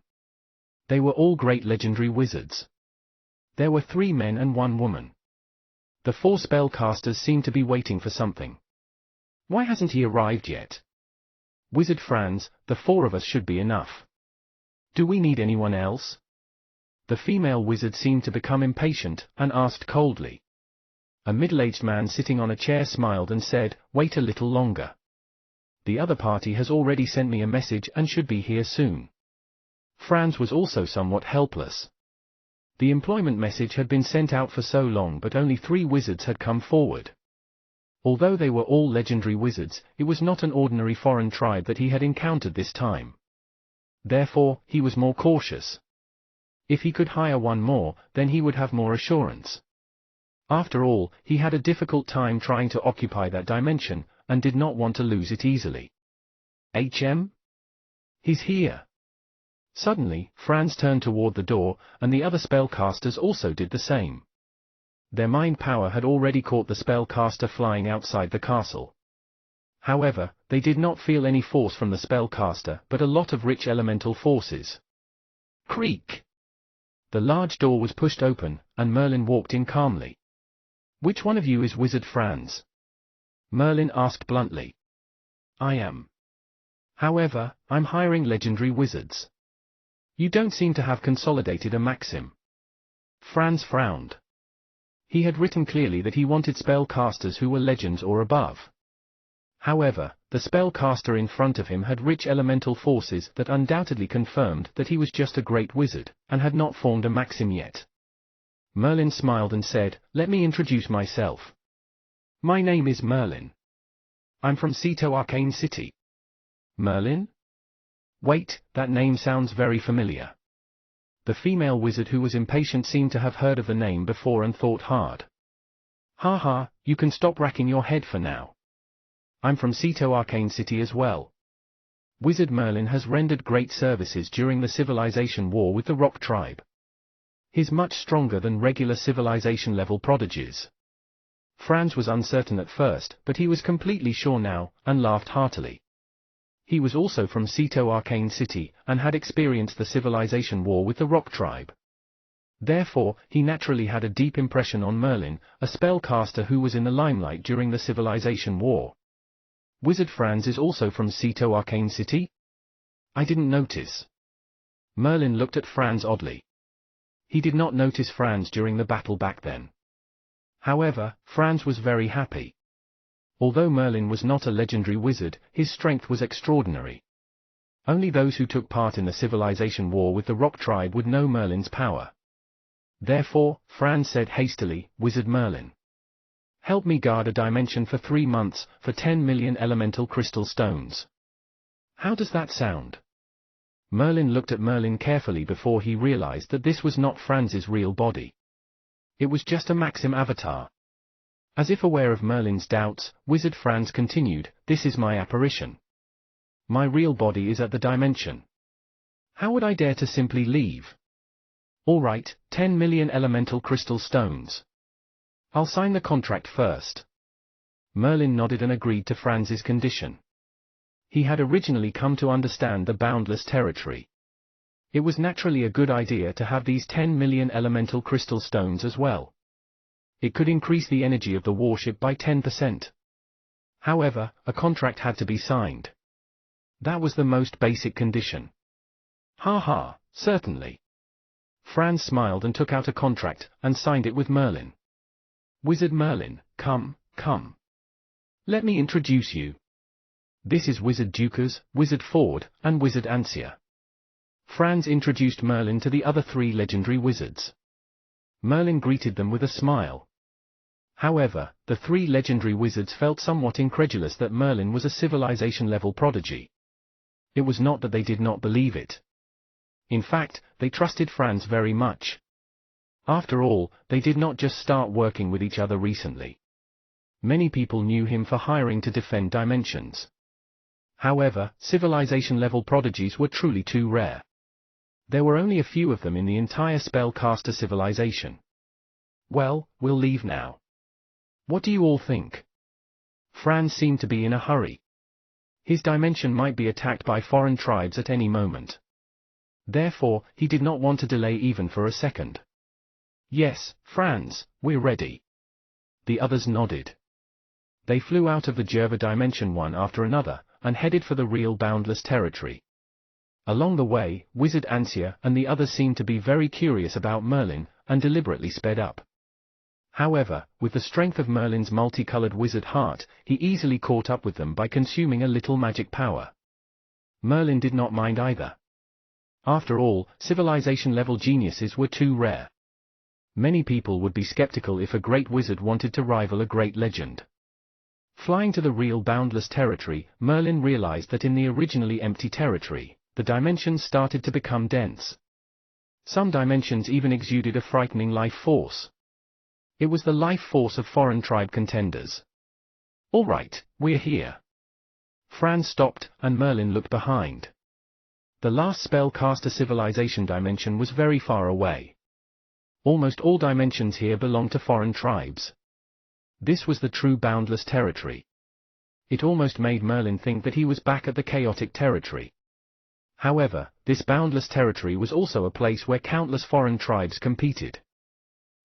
They were all great legendary wizards. There were 3 men and 1 woman. The 4 spellcasters seemed to be waiting for something. Why hasn't he arrived yet? Wizard Franz, the 4 of us should be enough. Do we need anyone else? The female wizard seemed to become impatient, and asked coldly. A middle-aged man sitting on a chair smiled and said, "Wait a little longer. The other party has already sent me a message and should be here soon." Franz was also somewhat helpless. The employment message had been sent out for so long, but only 3 wizards had come forward. Although they were all legendary wizards, it was not an ordinary foreign tribe that he had encountered this time. Therefore, he was more cautious. If he could hire 1 more, then he would have more assurance. After all, he had a difficult time trying to occupy that dimension, and did not want to lose it easily. He's here. Suddenly, Franz turned toward the door, and the other spellcasters also did the same. Their mind power had already caught the spellcaster flying outside the castle. However, they did not feel any force from the spellcaster, but a lot of rich elemental forces. Creak! The large door was pushed open, and Merlin walked in calmly. "Which one of you is Wizard Franz?" Merlin asked bluntly. "I am. However, I'm hiring legendary wizards. You don't seem to have consolidated a maxim." Franz frowned. He had written clearly that he wanted spellcasters who were legends or above. However, the spellcaster in front of him had rich elemental forces that undoubtedly confirmed that he was just a great wizard, and had not formed a maxim yet. Merlin smiled and said, "Let me introduce myself. My name is Merlin. I'm from Ceto Arcane City." Merlin? Wait, that name sounds very familiar. The female wizard who was impatient seemed to have heard of the name before and thought hard. Ha ha, you can stop racking your head for now. I'm from Ceto Arcane City as well. Wizard Merlin has rendered great services during the civilization war with the Rock Tribe. He's much stronger than regular civilization level prodigies. Franz was uncertain at first, but he was completely sure now, and laughed heartily. He was also from Ceto Arcane City, and had experienced the civilization war with the Rock Tribe. Therefore, he naturally had a deep impression on Merlin, a spellcaster who was in the limelight during the civilization war. Wizard Franz is also from Ceto Arcane City? I didn't notice. Merlin looked at Franz oddly. He did not notice Franz during the battle back then. However, Franz was very happy. Although Merlin was not a legendary wizard, his strength was extraordinary. Only those who took part in the civilization war with the Rock Tribe would know Merlin's power. Therefore, Franz said hastily, Wizard Merlin, help me guard a dimension for 3 months, for 10 million elemental crystal stones. How does that sound? Merlin looked at Merlin carefully before he realized that this was not Franz's real body. It was just a Maxim avatar. As if aware of Merlin's doubts, Wizard Franz continued, this is my apparition. My real body is at the dimension. How would I dare to simply leave? All right, 10 million elemental crystal stones. I'll sign the contract first. Merlin nodded and agreed to Franz's condition. He had originally come to understand the boundless territory. It was naturally a good idea to have these 10 million elemental crystal stones as well. It could increase the energy of the warship by 10%. However, a contract had to be signed. That was the most basic condition. Ha ha, certainly. Franz smiled and took out a contract, and signed it with Merlin. Wizard Merlin, come. Let me introduce you. This is Wizard Dukas, Wizard Ford, and Wizard Ansia. Franz introduced Merlin to the other 3 legendary wizards. Merlin greeted them with a smile. However, the 3 legendary wizards felt somewhat incredulous that Merlin was a civilization-level prodigy. It was not that they did not believe it. In fact, they trusted Franz very much. After all, they did not just start working with each other recently. Many people knew him for hiring to defend dimensions. However, civilization-level prodigies were truly too rare. There were only a few of them in the entire spellcaster civilization. Well, we'll leave now. What do you all think? Franz seemed to be in a hurry. His dimension might be attacked by foreign tribes at any moment. Therefore, he did not want to delay even for a second. Yes, Franz, we're ready. The others nodded. They flew out of the Jerva dimension one after another, and headed for the real boundless territory. Along the way, Wizard Ansia and the others seemed to be very curious about Merlin, and deliberately sped up. However, with the strength of Merlin's multicolored wizard heart, he easily caught up with them by consuming a little magic power. Merlin did not mind either. After all, civilization-level geniuses were too rare. Many people would be skeptical if a great wizard wanted to rival a great legend. Flying to the real boundless territory, Merlin realized that in the originally empty territory, the dimensions started to become dense. Some dimensions even exuded a frightening life force. It was the life force of foreign tribe contenders. All right, we're here. Franz stopped, and Merlin looked behind. The last spellcaster civilization dimension was very far away. Almost all dimensions here belonged to foreign tribes. This was the true boundless territory. It almost made Merlin think that he was back at the chaotic territory. However, this boundless territory was also a place where countless foreign tribes competed.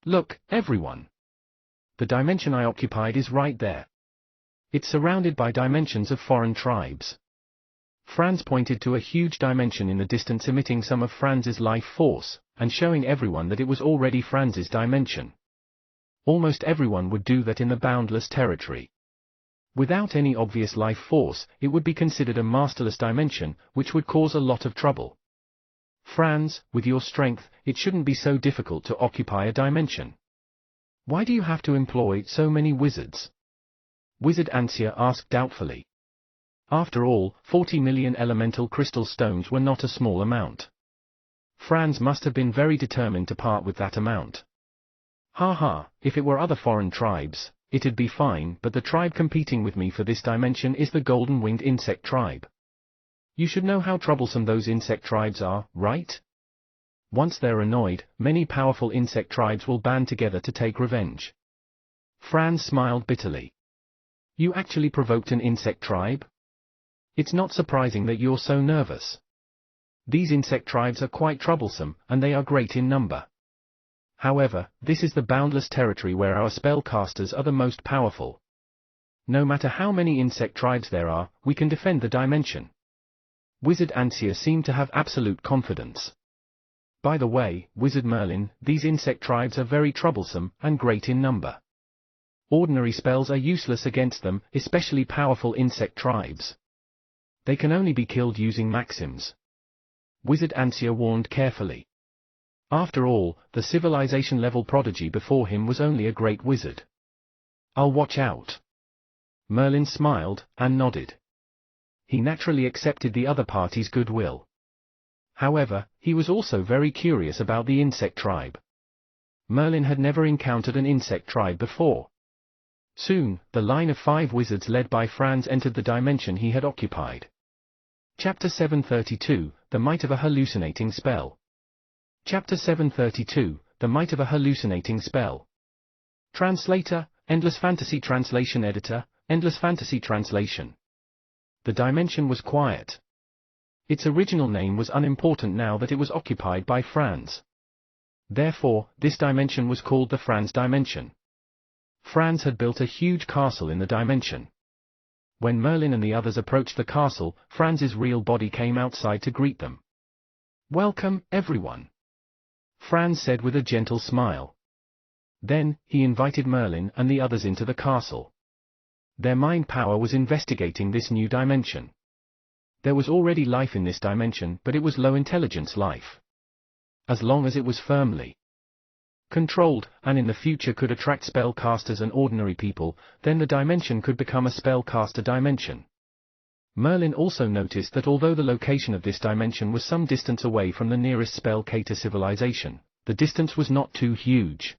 Look, everyone! The dimension I occupied is right there. It's surrounded by dimensions of foreign tribes. Franz pointed to a huge dimension in the distance emitting some of Franz's life force, and showing everyone that it was already Franz's dimension. Almost everyone would do that in the boundless territory. Without any obvious life force, it would be considered a masterless dimension, which would cause a lot of trouble. Franz, with your strength, it shouldn't be so difficult to occupy a dimension. Why do you have to employ so many wizards? Wizard Ansia asked doubtfully. After all, 40 million elemental crystal stones were not a small amount. Franz must have been very determined to part with that amount. Ha ha, if it were other foreign tribes, it'd be fine, but the tribe competing with me for this dimension is the golden-winged insect tribe. You should know how troublesome those insect tribes are, right? Once they're annoyed, many powerful insect tribes will band together to take revenge. Franz smiled bitterly. You actually provoked an insect tribe? It's not surprising that you're so nervous. These insect tribes are quite troublesome, and they are great in number. However, this is the boundless territory where our spellcasters are the most powerful. No matter how many insect tribes there are, we can defend the dimension. Wizard Ansia seemed to have absolute confidence. By the way, Wizard Merlin, these insect tribes are very troublesome, and great in number. Ordinary spells are useless against them, especially powerful insect tribes. They can only be killed using maxims. Wizard Ansia warned carefully. After all, the civilization-level prodigy before him was only a great wizard. I'll watch out. Merlin smiled, and nodded. He naturally accepted the other party's goodwill. However, he was also very curious about the insect tribe. Merlin had never encountered an insect tribe before. Soon, the line of 5 wizards led by Franz entered the dimension he had occupied. Chapter 732, The Might of a Hallucinating Spell. Chapter 732, The Might of a Hallucinating Spell. Translator, Endless Fantasy Translation Editor, Endless Fantasy Translation. The dimension was quiet. Its original name was unimportant now that it was occupied by Franz. Therefore, this dimension was called the Franz dimension. Franz had built a huge castle in the dimension. When Merlin and the others approached the castle, Franz's real body came outside to greet them. Welcome, everyone. Franz said with a gentle smile. Then, he invited Merlin and the others into the castle. Their mind power was investigating this new dimension. There was already life in this dimension, but it was low intelligence life. As long as it was firmly controlled, and in the future could attract spellcasters and ordinary people, then the dimension could become a spellcaster dimension. Merlin also noticed that although the location of this dimension was some distance away from the nearest spellcaster civilization, the distance was not too huge.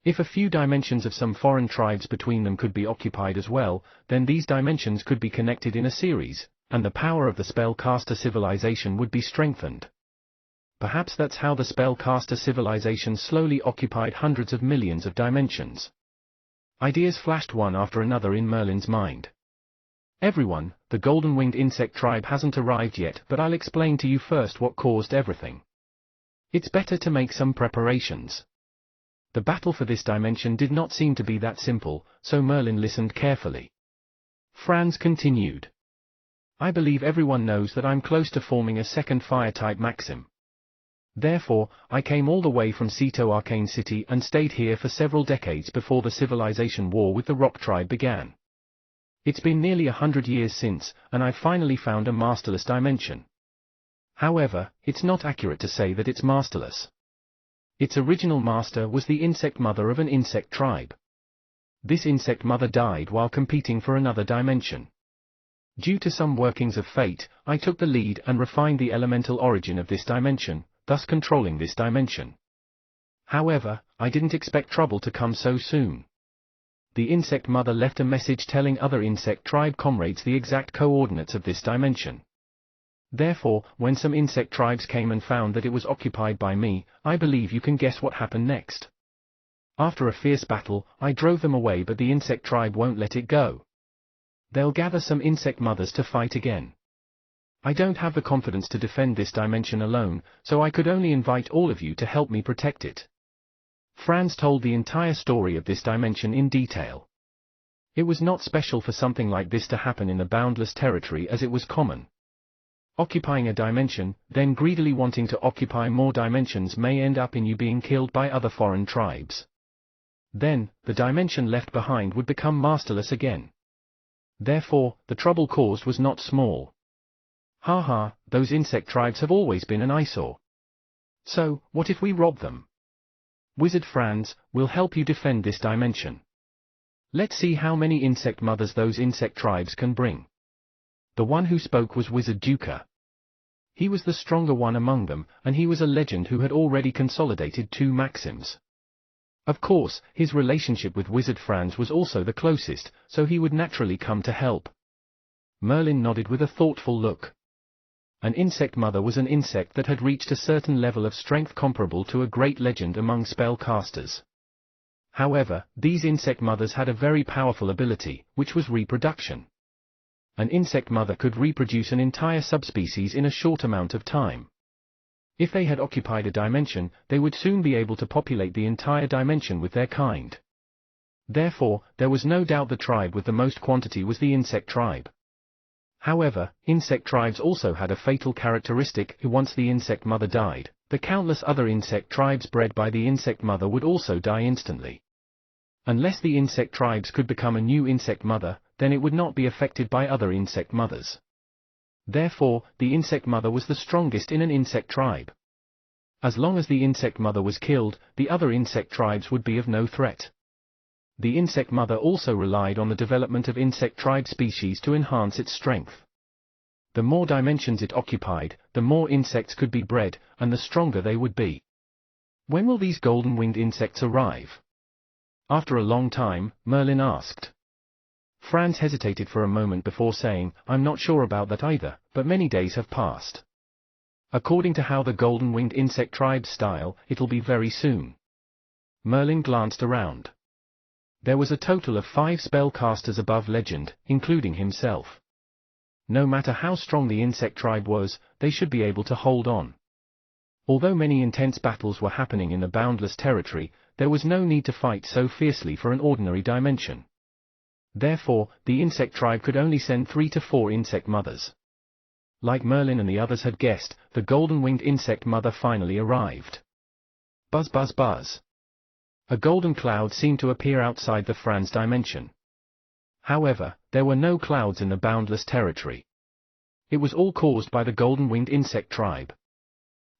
If a few dimensions of some foreign tribes between them could be occupied as well, then these dimensions could be connected in a series, and the power of the spellcaster civilization would be strengthened. Perhaps that's how the spellcaster civilization slowly occupied hundreds of millions of dimensions. Ideas flashed one after another in Merlin's mind. Everyone, the golden-winged insect tribe hasn't arrived yet, but I'll explain to you first what caused everything. It's better to make some preparations. The battle for this dimension did not seem to be that simple, so Merlin listened carefully. Franz continued. I believe everyone knows that I'm close to forming a second fire-type maxim. Therefore, I came all the way from Ceto Arcane City and stayed here for several decades before the civilization war with the Rock Tribe began. It's been nearly 100 years since, and I've finally found a masterless dimension. However, it's not accurate to say that it's masterless. Its original master was the insect mother of an insect tribe. This insect mother died while competing for another dimension. Due to some workings of fate, I took the lead and refined the elemental origin of this dimension, thus controlling this dimension. However, I didn't expect trouble to come so soon. The insect mother left a message telling other insect tribe comrades the exact coordinates of this dimension. Therefore, when some insect tribes came and found that it was occupied by me, I believe you can guess what happened next. After a fierce battle, I drove them away, but the insect tribe won't let it go. They'll gather some insect mothers to fight again. I don't have the confidence to defend this dimension alone, so I could only invite all of you to help me protect it. Franz told the entire story of this dimension in detail. It was not special for something like this to happen in the boundless territory, as it was common. Occupying a dimension, then greedily wanting to occupy more dimensions may end up in you being killed by other foreign tribes. Then, the dimension left behind would become masterless again. Therefore, the trouble caused was not small. Haha, those insect tribes have always been an eyesore. So, what if we rob them? Wizard Franz, will help you defend this dimension. Let's see how many insect mothers those insect tribes can bring. The one who spoke was Wizard Duca. He was the stronger one among them, and he was a legend who had already consolidated 2 maxims. Of course, his relationship with Wizard Franz was also the closest, so he would naturally come to help. Merlin nodded with a thoughtful look. An insect mother was an insect that had reached a certain level of strength comparable to a great legend among spellcasters. However, these insect mothers had a very powerful ability, which was reproduction. An insect mother could reproduce an entire subspecies in a short amount of time. If they had occupied a dimension, they would soon be able to populate the entire dimension with their kind. Therefore, there was no doubt the tribe with the most quantity was the insect tribe. However, insect tribes also had a fatal characteristic: once the insect mother died, the countless other insect tribes bred by the insect mother would also die instantly. Unless the insect tribes could become a new insect mother, then it would not be affected by other insect mothers. Therefore, the insect mother was the strongest in an insect tribe. As long as the insect mother was killed, the other insect tribes would be of no threat. The insect mother also relied on the development of insect tribe species to enhance its strength. The more dimensions it occupied, the more insects could be bred, and the stronger they would be. When will these golden-winged insects arrive? After a long time, Merlin asked. Franz hesitated for a moment before saying, I'm not sure about that either, but many days have passed. According to how the golden-winged insect tribes style, it'll be very soon. Merlin glanced around. There was a total of 5 spellcasters above legend, including himself. No matter how strong the insect tribe was, they should be able to hold on. Although many intense battles were happening in the boundless territory, there was no need to fight so fiercely for an ordinary dimension. Therefore, the insect tribe could only send 3 to 4 insect mothers. Like Merlin and the others had guessed, the golden-winged insect mother finally arrived. Buzz buzz buzz. A golden cloud seemed to appear outside the Franz dimension. However, there were no clouds in the boundless territory. It was all caused by the golden-winged insect tribe.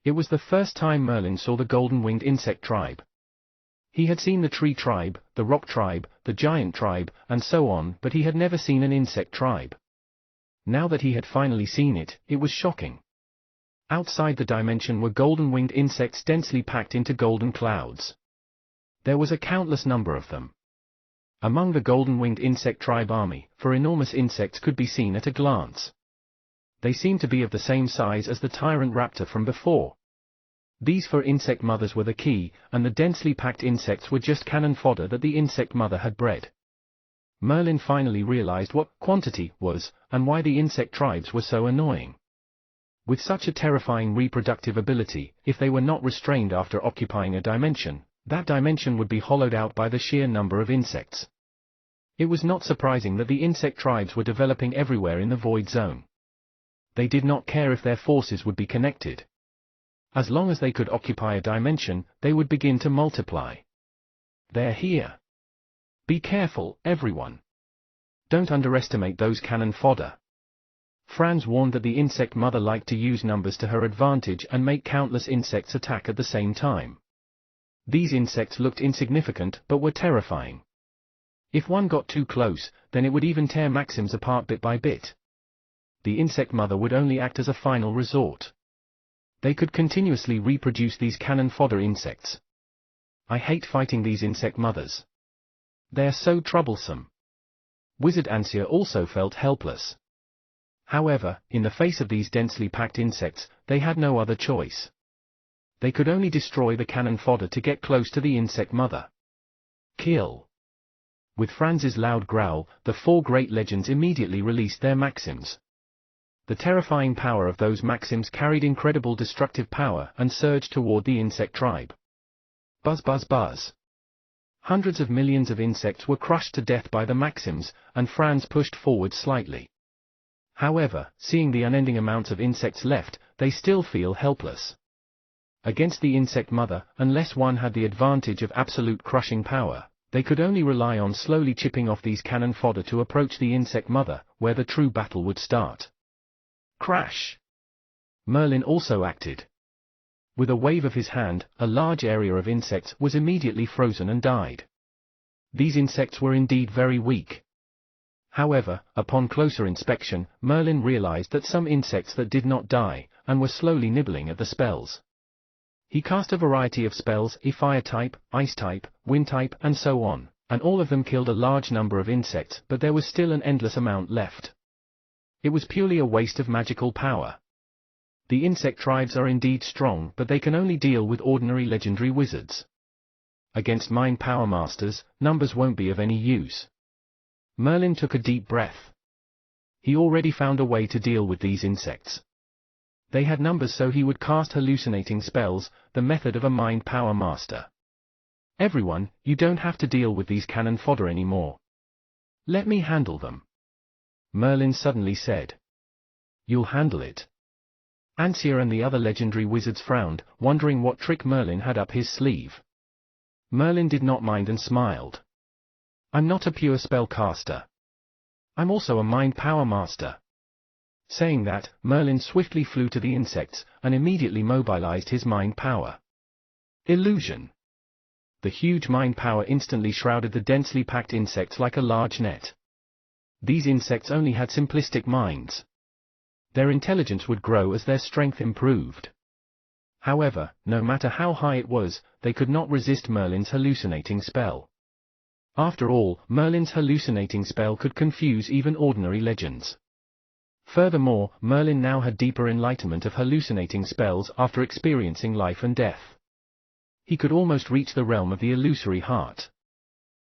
It was the first time Merlin saw the golden-winged insect tribe. He had seen the tree tribe, the rock tribe, the giant tribe, and so on, but he had never seen an insect tribe. Now that he had finally seen it, it was shocking. Outside the dimension were golden-winged insects densely packed into golden clouds. There was a countless number of them. Among the golden-winged insect tribe army, 4 enormous insects could be seen at a glance. They seemed to be of the same size as the tyrant raptor from before. These 4 insect mothers were the key, and the densely packed insects were just cannon fodder that the insect mother had bred. Merlin finally realized what quantity was, and why the insect tribes were so annoying. With such a terrifying reproductive ability, if they were not restrained after occupying a dimension, that dimension would be hollowed out by the sheer number of insects. It was not surprising that the insect tribes were developing everywhere in the void zone. They did not care if their forces would be connected. As long as they could occupy a dimension, they would begin to multiply. They're here. Be careful, everyone. Don't underestimate those cannon fodder. Franz warned that the insect mother liked to use numbers to her advantage and make countless insects attack at the same time. These insects looked insignificant but were terrifying. If one got too close, then it would even tear Maxims apart bit by bit. The insect mother would only act as a final resort. They could continuously reproduce these cannon fodder insects. I hate fighting these insect mothers. They are so troublesome. Wizard Ansia also felt helpless. However, in the face of these densely packed insects, they had no other choice. They could only destroy the cannon fodder to get close to the insect mother. Kill. With Franz's loud growl, the 4 great legends immediately released their Maxims. The terrifying power of those Maxims carried incredible destructive power and surged toward the insect tribe. Buzz buzz buzz. Hundreds of millions of insects were crushed to death by the Maxims, and Franz pushed forward slightly. However, seeing the unending amounts of insects left, they still feel helpless. Against the insect mother, unless one had the advantage of absolute crushing power, they could only rely on slowly chipping off these cannon fodder to approach the insect mother, where the true battle would start. Crash! Merlin also acted. With a wave of his hand, a large area of insects was immediately frozen and died. These insects were indeed very weak. However, upon closer inspection, Merlin realized that some insects that did not die, and were slowly nibbling at the spells. He cast a variety of spells, a fire type, ice type, wind type, and so on, and all of them killed a large number of insects, but there was still an endless amount left. It was purely a waste of magical power. The insect tribes are indeed strong, but they can only deal with ordinary legendary wizards. Against mind power masters, numbers won't be of any use. Merlin took a deep breath. He already found a way to deal with these insects. They had numbers, so he would cast hallucinating spells, the method of a mind power master. Everyone, you don't have to deal with these cannon fodder anymore. Let me handle them. Merlin suddenly said. You'll handle it. Ansia and the other legendary wizards frowned, wondering what trick Merlin had up his sleeve. Merlin did not mind and smiled. I'm not a pure spellcaster. I'm also a mind power master. Saying that, Merlin swiftly flew to the insects, and immediately mobilized his mind power. Illusion. The huge mind power instantly shrouded the densely packed insects like a large net. These insects only had simplistic minds. Their intelligence would grow as their strength improved. However, no matter how high it was, they could not resist Merlin's hallucinating spell. After all, Merlin's hallucinating spell could confuse even ordinary legends. Furthermore, Merlin now had deeper enlightenment of hallucinating spells after experiencing life and death. He could almost reach the realm of the illusory heart.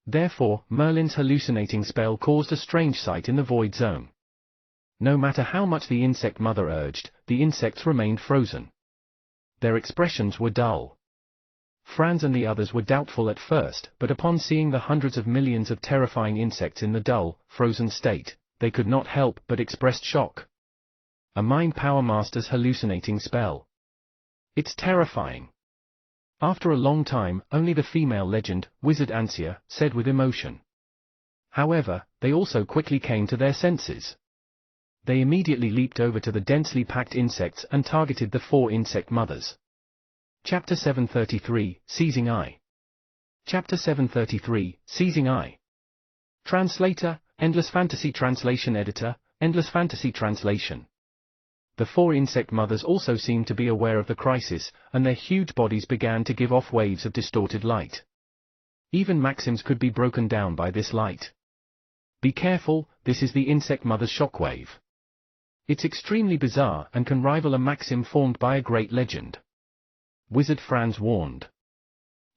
Therefore, Merlin's hallucinating spell caused a strange sight in the void zone. No matter how much the insect mother urged, the insects remained frozen. Their expressions were dull. Franz and the others were doubtful at first, but upon seeing the hundreds of millions of terrifying insects in the dull, frozen state, they could not help but express shock. A mind power master's hallucinating spell. It's terrifying. After a long time, only the female legend, Wizard Ansia, said with emotion. However, they also quickly came to their senses. They immediately leaped over to the densely packed insects and targeted the 4 insect mothers. Chapter 733, Seizing Eye. Chapter 733, Seizing Eye. Translator, Endless Fantasy Translation Editor, Endless Fantasy Translation. The 4 insect mothers also seemed to be aware of the crisis, and their huge bodies began to give off waves of distorted light. Even maxims could be broken down by this light. Be careful, this is the insect mother's shockwave. It's extremely bizarre and can rival a maxim formed by a great legend. Wizard Franz warned.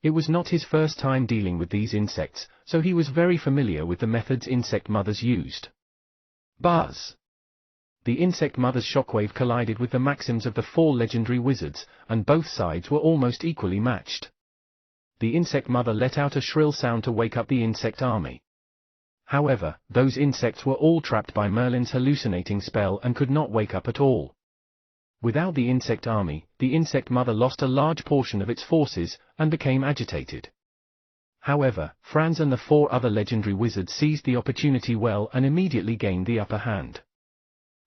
It was not his first time dealing with these insects, so he was very familiar with the methods insect mothers used. Buzz! The insect mother's shockwave collided with the maxims of the 4 legendary wizards, and both sides were almost equally matched. The insect mother let out a shrill sound to wake up the insect army. However, those insects were all trapped by Merlin's hallucinating spell and could not wake up at all. Without the insect army, the insect mother lost a large portion of its forces, and became agitated. However, Franz and the 4 other legendary wizards seized the opportunity well and immediately gained the upper hand.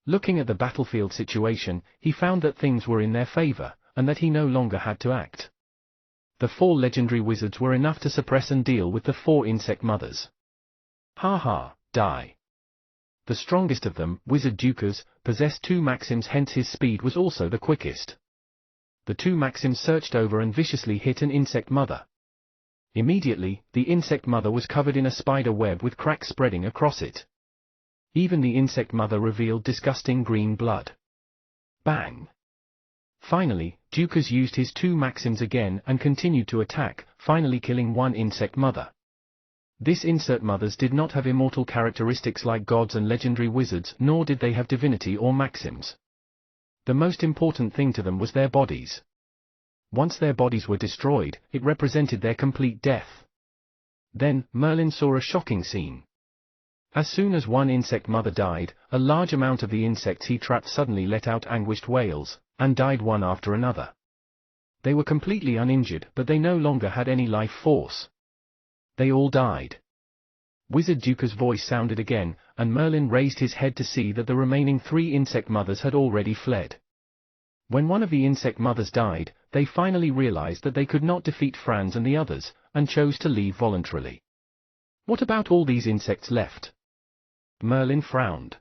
Looking at the battlefield situation, he found that things were in their favor, and that he no longer had to act. The 4 legendary wizards were enough to suppress and deal with the 4 insect mothers. Ha ha, die. The strongest of them, Wizard Dukas, possessed 2 maxims, hence his speed was also the quickest. The 2 maxims searched over and viciously hit an insect mother. Immediately, the insect mother was covered in a spider web with cracks spreading across it. Even the insect mother revealed disgusting green blood. Bang! Finally, Dukas used his 2 maxims again and continued to attack, finally killing 1 insect mother. This insect mothers did not have immortal characteristics like gods and legendary wizards, nor did they have divinity or maxims. The most important thing to them was their bodies. Once their bodies were destroyed, it represented their complete death. Then, Merlin saw a shocking scene. As soon as 1 insect mother died, a large amount of the insects he trapped suddenly let out anguished wails, and died one after another. They were completely uninjured, but they no longer had any life force. They all died. Wizard Duka's voice sounded again, and Merlin raised his head to see that the remaining 3 insect mothers had already fled. When one of the insect mothers died, they finally realized that they could not defeat Franz and the others, and chose to leave voluntarily. What about all these insects left? Merlin frowned.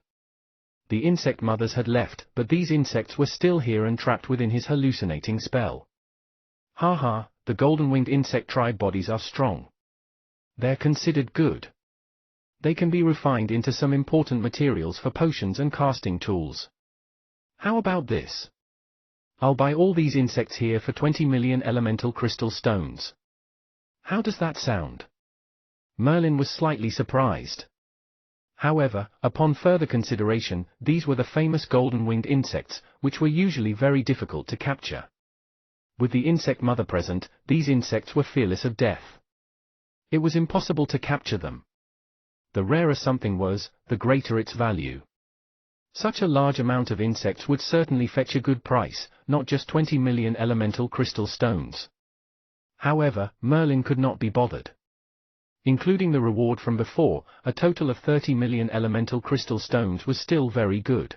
The insect mothers had left, but these insects were still here and trapped within his hallucinating spell. Ha, the golden-winged insect tribe bodies are strong. They're considered good. They can be refined into some important materials for potions and casting tools. How about this? I'll buy all these insects here for 20 million elemental crystal stones. How does that sound? Merlin was slightly surprised. However, upon further consideration, these were the famous golden-winged insects, which were usually very difficult to capture. With the insect mother present, these insects were fearless of death. It was impossible to capture them. The rarer something was, the greater its value. Such a large amount of insects would certainly fetch a good price, not just 20 million elemental crystal stones. However, Merlin could not be bothered. Including the reward from before, a total of 30 million elemental crystal stones was still very good.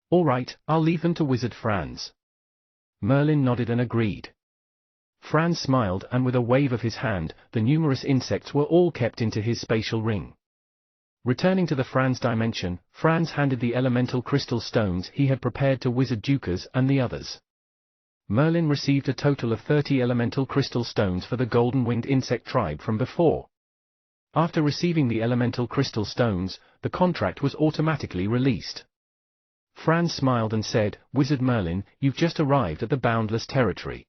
All right, I'll leave them to Wizard Franz. Merlin nodded and agreed. Franz smiled, and with a wave of his hand, the numerous insects were all kept into his spatial ring. Returning to the Franz dimension, Franz handed the elemental crystal stones he had prepared to Wizard Dukas and the others. Merlin received a total of 30 elemental crystal stones for the golden-winged insect tribe from before. After receiving the elemental crystal stones, the contract was automatically released. Franz smiled and said, "Wizard Merlin, you've just arrived at the boundless territory.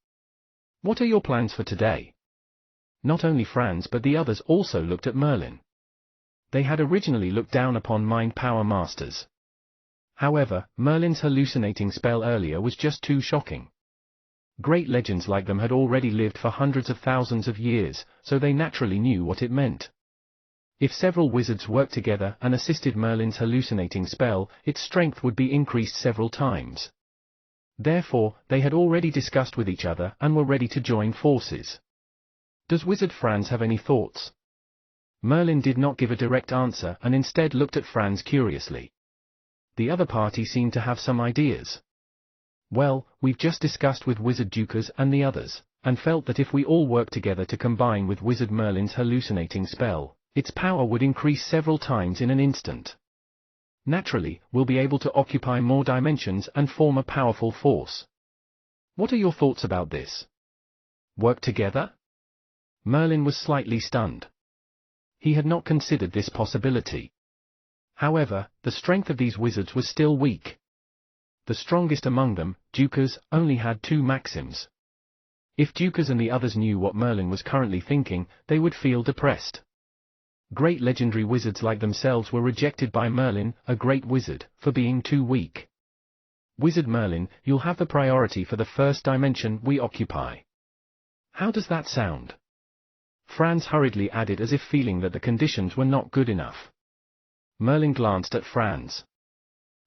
What are your plans for today?" Not only Franz but the others also looked at Merlin. They had originally looked down upon mind power masters. However, Merlin's hallucinating spell earlier was just too shocking. Great legends like them had already lived for hundreds of thousands of years, so they naturally knew what it meant. If several wizards worked together and assisted Merlin's hallucinating spell, its strength would be increased several times. Therefore, they had already discussed with each other and were ready to join forces. Does Wizard Franz have any thoughts? Merlin did not give a direct answer and instead looked at Franz curiously. The other party seemed to have some ideas. Well, we've just discussed with Wizard Dukas and the others, and felt that if we all work together to combine with Wizard Merlin's hallucinating spell, its power would increase several times in an instant. Naturally, we'll be able to occupy more dimensions and form a powerful force. What are your thoughts about this? Work together? Merlin was slightly stunned. He had not considered this possibility. However, the strength of these wizards was still weak. The strongest among them, Dukas, only had 2 maxims. If Dukas and the others knew what Merlin was currently thinking, they would feel depressed. Great legendary wizards like themselves were rejected by Merlin, a great wizard, for being too weak. Wizard Merlin, you'll have the priority for the first dimension we occupy. How does that sound? Franz hurriedly added as if feeling that the conditions were not good enough. Merlin glanced at Franz.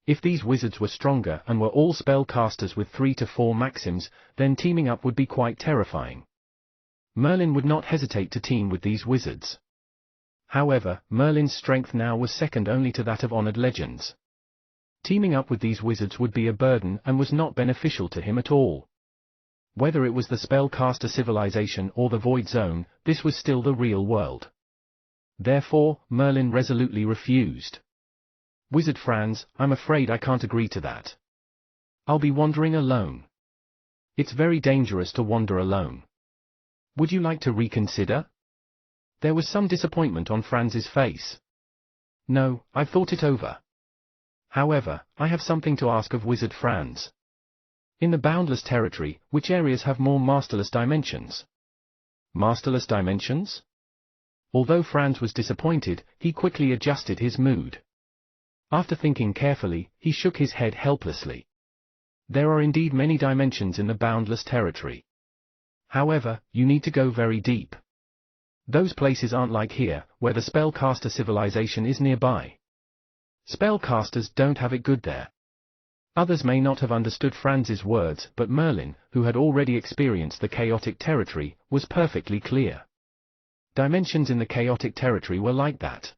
If these wizards were stronger and were all spellcasters with 3 to 4 maxims, then teaming up would be quite terrifying. Merlin would not hesitate to team with these wizards. However, Merlin's strength now was second only to that of honored legends. Teaming up with these wizards would be a burden and was not beneficial to him at all. Whether it was the spellcaster civilization or the Void Zone, this was still the real world. Therefore, Merlin resolutely refused. Wizard Franz, I'm afraid I can't agree to that. I'll be wandering alone. It's very dangerous to wander alone. Would you like to reconsider? There was some disappointment on Franz's face. No, I've thought it over. However, I have something to ask of Wizard Franz. In the boundless territory, which areas have more masterless dimensions? Masterless dimensions? Although Franz was disappointed, he quickly adjusted his mood. After thinking carefully, he shook his head helplessly. There are indeed many dimensions in the boundless territory. However, you need to go very deep. Those places aren't like here, where the spellcaster civilization is nearby. Spellcasters don't have it good there. Others may not have understood Franz's words, but Merlin, who had already experienced the chaotic territory, was perfectly clear. Dimensions in the chaotic territory were like that.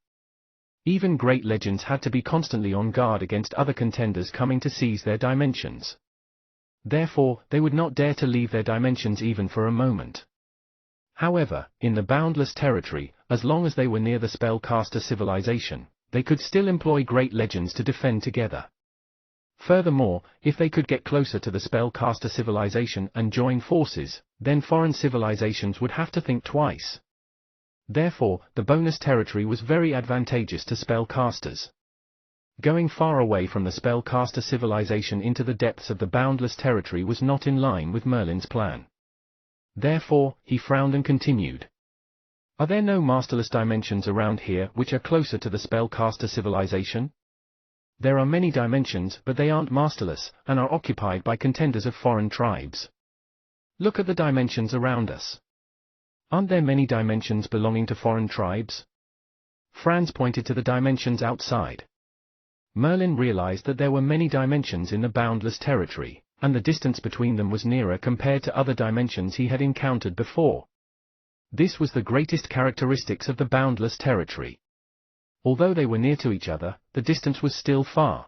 Even great legends had to be constantly on guard against other contenders coming to seize their dimensions. Therefore, they would not dare to leave their dimensions even for a moment. However, in the boundless territory, as long as they were near the spellcaster civilization, they could still employ great legends to defend together. Furthermore, if they could get closer to the spellcaster civilization and join forces, then foreign civilizations would have to think twice. Therefore, the bonus territory was very advantageous to spellcasters. Going far away from the spellcaster civilization into the depths of the boundless territory was not in line with Merlin's plan. Therefore, he frowned and continued. Are there no masterless dimensions around here which are closer to the spellcaster civilization? There are many dimensions, but they aren't masterless, and are occupied by contenders of foreign tribes. Look at the dimensions around us. Aren't there many dimensions belonging to foreign tribes? Franz pointed to the dimensions outside. Merlin realized that there were many dimensions in the boundless territory, and the distance between them was nearer compared to other dimensions he had encountered before. This was the greatest characteristics of the boundless territory. Although they were near to each other, the distance was still far.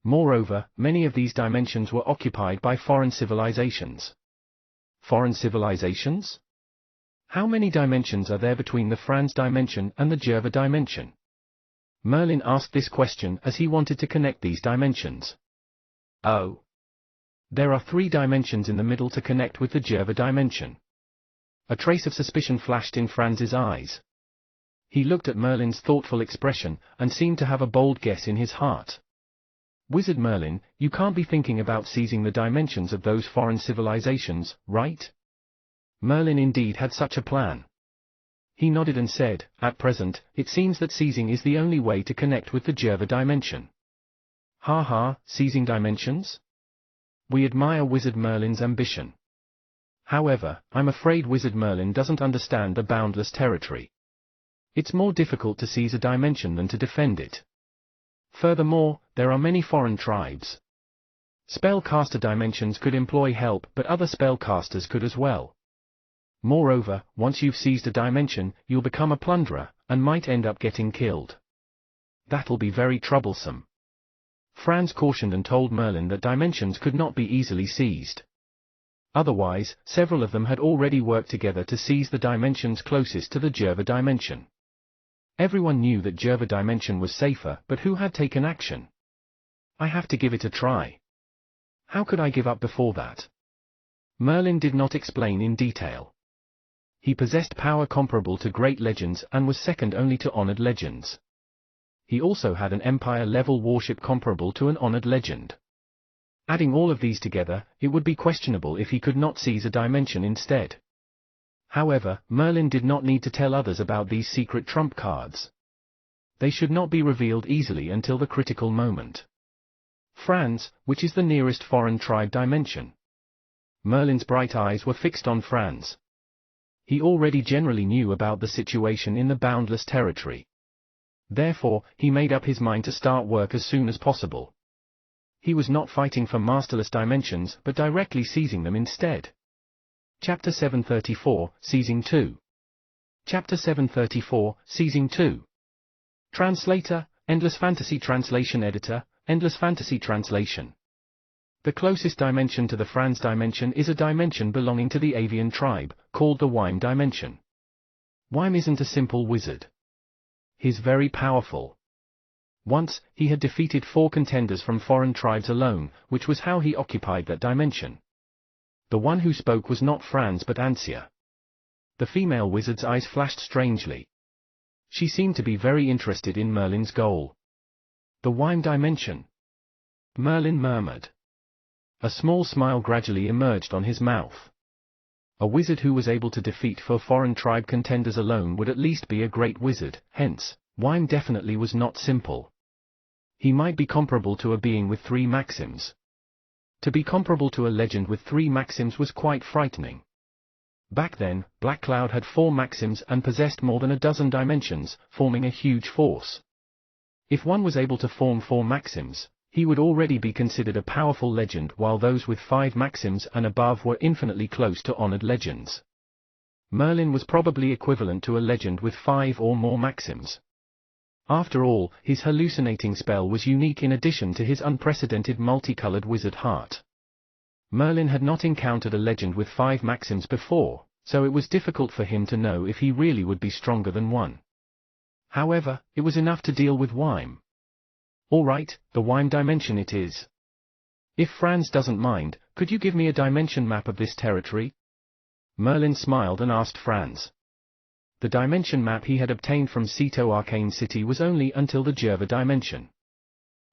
Moreover, many of these dimensions were occupied by foreign civilizations. Foreign civilizations? How many dimensions are there between the Franz dimension and the Jerva dimension? Merlin asked this question as he wanted to connect these dimensions. Oh. There are 3 dimensions in the middle to connect with the Jerva dimension. A trace of suspicion flashed in Franz's eyes. He looked at Merlin's thoughtful expression, and seemed to have a bold guess in his heart. Wizard Merlin, you can't be thinking about seizing the dimensions of those foreign civilizations, right? Merlin indeed had such a plan. He nodded and said, at present, it seems that seizing is the only way to connect with the Jerva dimension. Ha ha, seizing dimensions? We admire Wizard Merlin's ambition. However, I'm afraid Wizard Merlin doesn't understand the boundless territory. It's more difficult to seize a dimension than to defend it. Furthermore, there are many foreign tribes. Spellcaster dimensions could employ help, but other spellcasters could as well. Moreover, once you've seized a dimension, you'll become a plunderer, and might end up getting killed. That'll be very troublesome. Franz cautioned and told Merlin that dimensions could not be easily seized. Otherwise, several of them had already worked together to seize the dimensions closest to the Jerva dimension. Everyone knew that Jerva dimension was safer, but who had taken action? I have to give it a try. How could I give up before that? Merlin did not explain in detail. He possessed power comparable to great legends and was second only to honored legends. He also had an empire-level warship comparable to an honored legend. Adding all of these together, it would be questionable if he could not seize a dimension instead. However, Merlin did not need to tell others about these secret trump cards. They should not be revealed easily until the critical moment. Franz, which is the nearest foreign tribe dimension? Merlin's bright eyes were fixed on Franz. He already generally knew about the situation in the boundless territory. Therefore, he made up his mind to start work as soon as possible. He was not fighting for masterless dimensions, but directly seizing them instead. Chapter 734, Seizing 2. Chapter 734, Seizing 2. Translator, Endless Fantasy Translation Editor, Endless Fantasy Translation. The closest dimension to the Franz dimension is a dimension belonging to the avian tribe, called the Wime dimension. Wime isn't a simple wizard. He's very powerful. Once, he had defeated 4 contenders from foreign tribes alone, which was how he occupied that dimension. The one who spoke was not Franz but Ansia. The female wizard's eyes flashed strangely. She seemed to be very interested in Merlin's goal. The Wime dimension. Merlin murmured. A small smile gradually emerged on his mouth. A wizard who was able to defeat 4 foreign tribe contenders alone would at least be a great wizard, hence, Wime definitely was not simple. He might be comparable to a being with 3 maxims. To be comparable to a legend with 3 maxims was quite frightening. Back then, Black Cloud had 4 maxims and possessed more than a dozen dimensions, forming a huge force. If one was able to form 4 maxims, he would already be considered a powerful legend, while those with 5 maxims and above were infinitely close to honored legends. Merlin was probably equivalent to a legend with 5 or more maxims. After all, his hallucinating spell was unique in addition to his unprecedented multicolored wizard heart. Merlin had not encountered a legend with 5 maxims before, so it was difficult for him to know if he really would be stronger than one. However, it was enough to deal with Wime. All right, the Wime dimension it is. If Franz doesn't mind, could you give me a dimension map of this territory? Merlin smiled and asked Franz. The dimension map he had obtained from Ceto Arcane City was only until the Jerva dimension.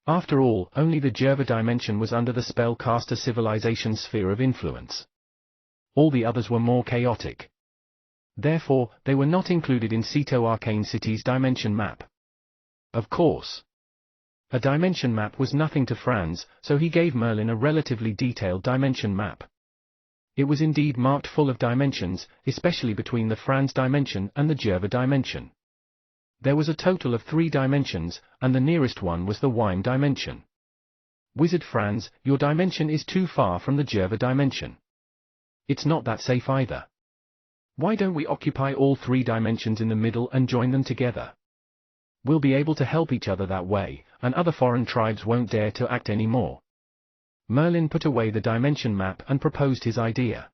After all, only the Jerva dimension was under the spellcaster civilization's sphere of influence. All the others were more chaotic. Therefore, they were not included in Ceto Arcane City's dimension map. Of course. A dimension map was nothing to Franz, so he gave Merlin a relatively detailed dimension map. It was indeed marked full of dimensions, especially between the Franz dimension and the Jerva dimension. There was a total of 3 dimensions, and the nearest one was the Wime dimension. Wizard Franz, your dimension is too far from the Jerva dimension. It's not that safe either. Why don't we occupy all 3 dimensions in the middle and join them together? We'll be able to help each other that way, and other foreign tribes won't dare to act anymore. Merlin put away the dimension map and proposed his idea.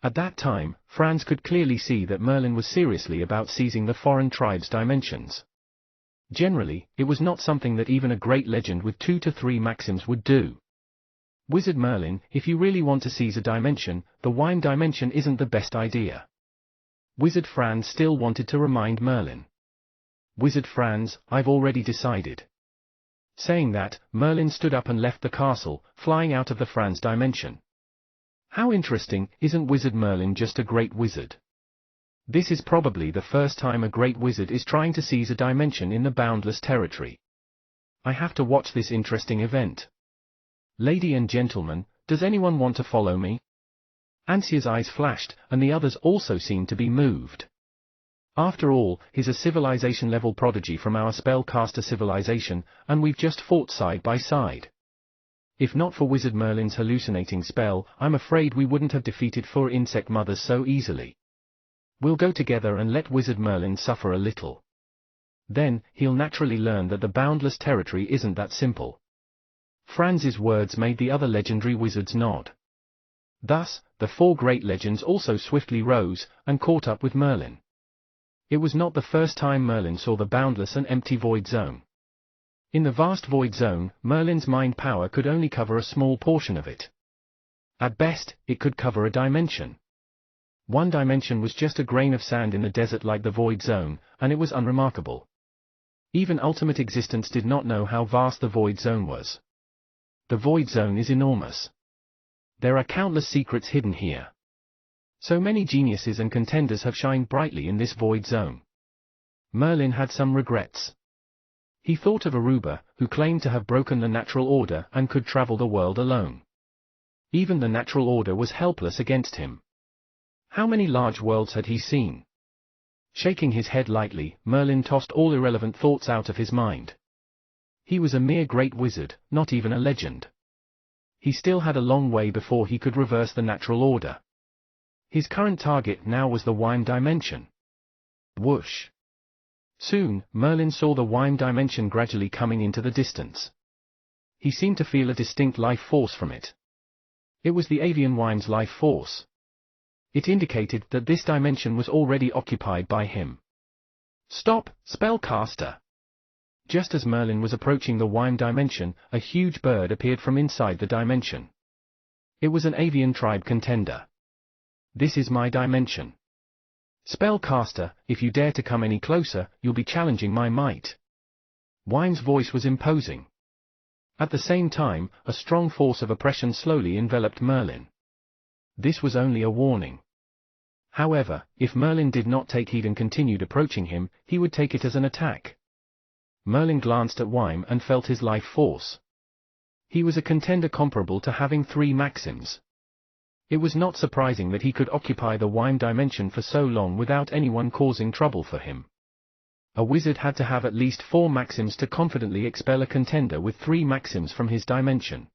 At that time, Franz could clearly see that Merlin was seriously about seizing the foreign tribe's dimensions. Generally, it was not something that even a great legend with 2 to 3 maxims would do. Wizard Merlin, if you really want to seize a dimension, the Wime dimension isn't the best idea. Wizard Franz still wanted to remind Merlin. Wizard Franz, I've already decided. Saying that, Merlin stood up and left the castle, flying out of the Franz dimension. How interesting, isn't Wizard Merlin just a great wizard? This is probably the first time a great wizard is trying to seize a dimension in the boundless territory. I have to watch this interesting event. Lady and gentlemen, does anyone want to follow me? Ansia's eyes flashed, and the others also seemed to be moved. After all, he's a civilization-level prodigy from our spellcaster civilization, and we've just fought side by side. If not for Wizard Merlin's hallucinating spell, I'm afraid we wouldn't have defeated 4 insect mothers so easily. We'll go together and let Wizard Merlin suffer a little. Then, he'll naturally learn that the boundless territory isn't that simple. Franz's words made the other legendary wizards nod. Thus, the 4 great legends also swiftly rose, and caught up with Merlin. It was not the first time Merlin saw the boundless and empty void zone. In the vast void zone, Merlin's mind power could only cover a small portion of it. At best, it could cover a dimension. One dimension was just a grain of sand in the desert like the void zone, and it was unremarkable. Even ultimate existence did not know how vast the void zone was. The void zone is enormous. There are countless secrets hidden here. So many geniuses and contenders have shined brightly in this void zone. Merlin had some regrets. He thought of Aruba, who claimed to have broken the natural order and could travel the world alone. Even the natural order was helpless against him. How many large worlds had he seen? Shaking his head lightly, Merlin tossed all irrelevant thoughts out of his mind. He was a mere great wizard, not even a legend. He still had a long way before he could reverse the natural order. His current target now was the Wime dimension. Whoosh! Soon, Merlin saw the Wime dimension gradually coming into the distance. He seemed to feel a distinct life force from it. It was the avian Wime's life force. It indicated that this dimension was already occupied by him. Stop, spellcaster! Just as Merlin was approaching the Wime dimension, a huge bird appeared from inside the dimension. It was an avian tribe contender. This is my dimension. Spellcaster, if you dare to come any closer, you'll be challenging my might. Wime's voice was imposing. At the same time, a strong force of oppression slowly enveloped Merlin. This was only a warning. However, if Merlin did not take heed and continued approaching him, he would take it as an attack. Merlin glanced at Wime and felt his life force. He was a contender comparable to having 3 maxims. It was not surprising that he could occupy the Wime dimension for so long without anyone causing trouble for him. A wizard had to have at least 4 maxims to confidently expel a contender with 3 maxims from his dimension.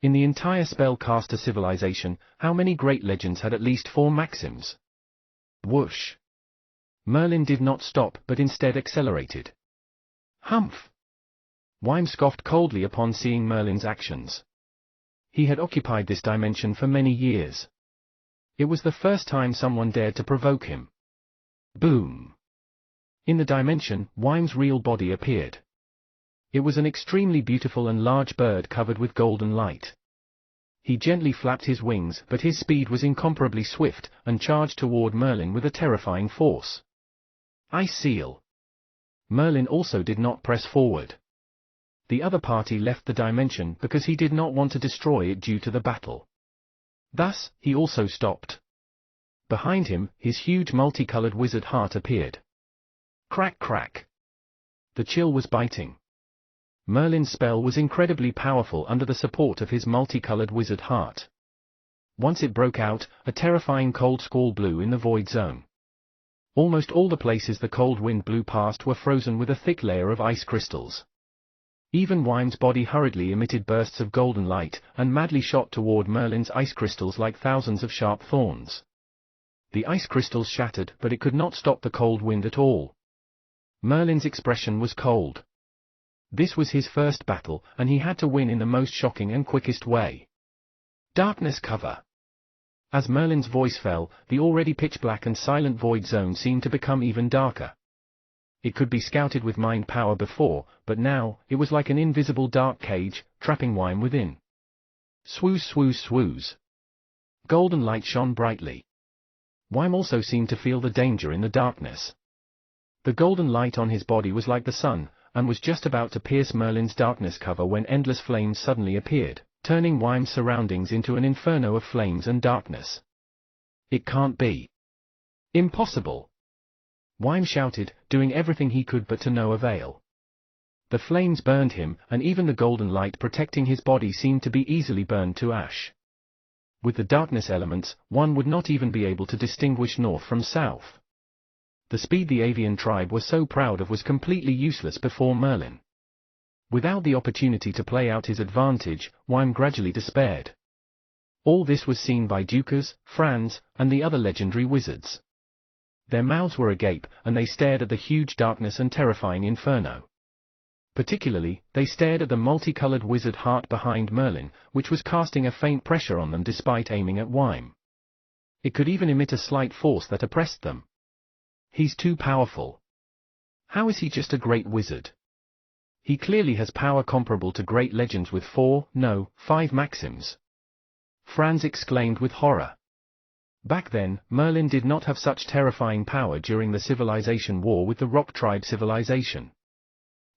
In the entire spellcaster civilization, how many great legends had at least 4 maxims? Whoosh! Merlin did not stop but instead accelerated. Humph! Wime scoffed coldly upon seeing Merlin's actions. He had occupied this dimension for many years. It was the first time someone dared to provoke him. Boom! In the dimension, Wime's real body appeared. It was an extremely beautiful and large bird covered with golden light. He gently flapped his wings, but his speed was incomparably swift, and charged toward Merlin with a terrifying force. Ice seal. Merlin also did not press forward. The other party left the dimension because he did not want to destroy it due to the battle. Thus, he also stopped. Behind him, his huge multicolored wizard heart appeared. Crack crack. The chill was biting. Merlin's spell was incredibly powerful under the support of his multicolored wizard heart. Once it broke out, a terrifying cold squall blew in the void zone. Almost all the places the cold wind blew past were frozen with a thick layer of ice crystals. Even Wyme's body hurriedly emitted bursts of golden light, and madly shot toward Merlin's ice crystals like thousands of sharp thorns. The ice crystals shattered, but it could not stop the cold wind at all. Merlin's expression was cold. This was his first battle, and he had to win in the most shocking and quickest way. Darkness cover. As Merlin's voice fell, the already pitch-black and silent void zone seemed to become even darker. It could be scouted with mind power before, but now, it was like an invisible dark cage, trapping Wyme within. Swooze swooze swooze. Golden light shone brightly. Wyme also seemed to feel the danger in the darkness. The golden light on his body was like the sun, and was just about to pierce Merlin's darkness cover when endless flames suddenly appeared, turning Wyme's surroundings into an inferno of flames and darkness. It can't be. Impossible. Wyme shouted, doing everything he could but to no avail. The flames burned him, and even the golden light protecting his body seemed to be easily burned to ash. With the darkness elements, one would not even be able to distinguish north from south. The speed the avian tribe was so proud of was completely useless before Merlin. Without the opportunity to play out his advantage, Wyme gradually despaired. All this was seen by Dukas, Franz, and the other legendary wizards. Their mouths were agape, and they stared at the huge darkness and terrifying inferno. Particularly, they stared at the multicolored wizard heart behind Merlin, which was casting a faint pressure on them despite aiming at Wyme. It could even emit a slight force that oppressed them. He's too powerful. How is he just a great wizard? He clearly has power comparable to great legends with 5 maxims. Franz exclaimed with horror. Back then, Merlin did not have such terrifying power during the civilization war with the Rock Tribe civilization.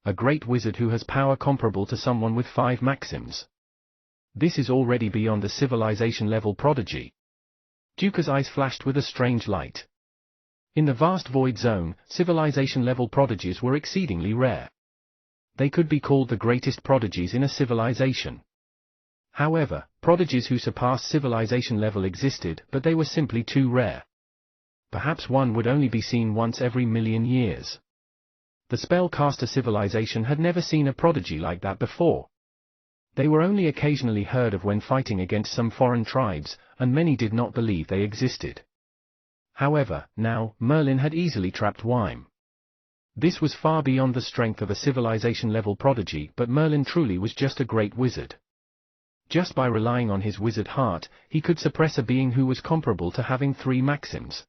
A great wizard who has power comparable to someone with 5 maxims. This is already beyond a civilization-level prodigy. Duka's eyes flashed with a strange light. In the vast void zone, civilization-level prodigies were exceedingly rare. They could be called the greatest prodigies in a civilization. However, prodigies who surpassed civilization level existed, but they were simply too rare. Perhaps one would only be seen once every million years. The spellcaster civilization had never seen a prodigy like that before. They were only occasionally heard of when fighting against some foreign tribes, and many did not believe they existed. However, now, Merlin had easily trapped Wyme. This was far beyond the strength of a civilization-level prodigy, but Merlin truly was just a great wizard. Just by relying on his wizard heart, he could suppress a being who was comparable to having 3 maxims.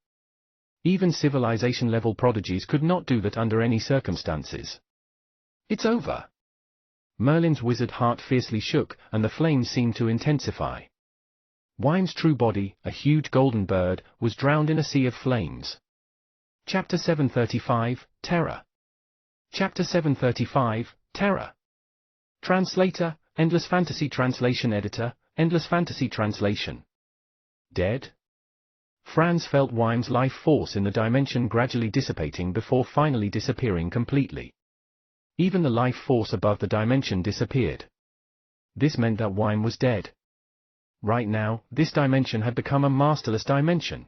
Even civilization-level prodigies could not do that under any circumstances. It's over. Merlin's wizard heart fiercely shook, and the flames seemed to intensify. Wyme's true body, a huge golden bird, was drowned in a sea of flames. Chapter 735, Terror. Chapter 735, Terror. Translator, Endless Fantasy Translation Editor, Endless Fantasy Translation. Dead? Franz felt Wyme's life force in the dimension gradually dissipating before finally disappearing completely. Even the life force above the dimension disappeared. This meant that Wyme was dead. Right now, this dimension had become a masterless dimension.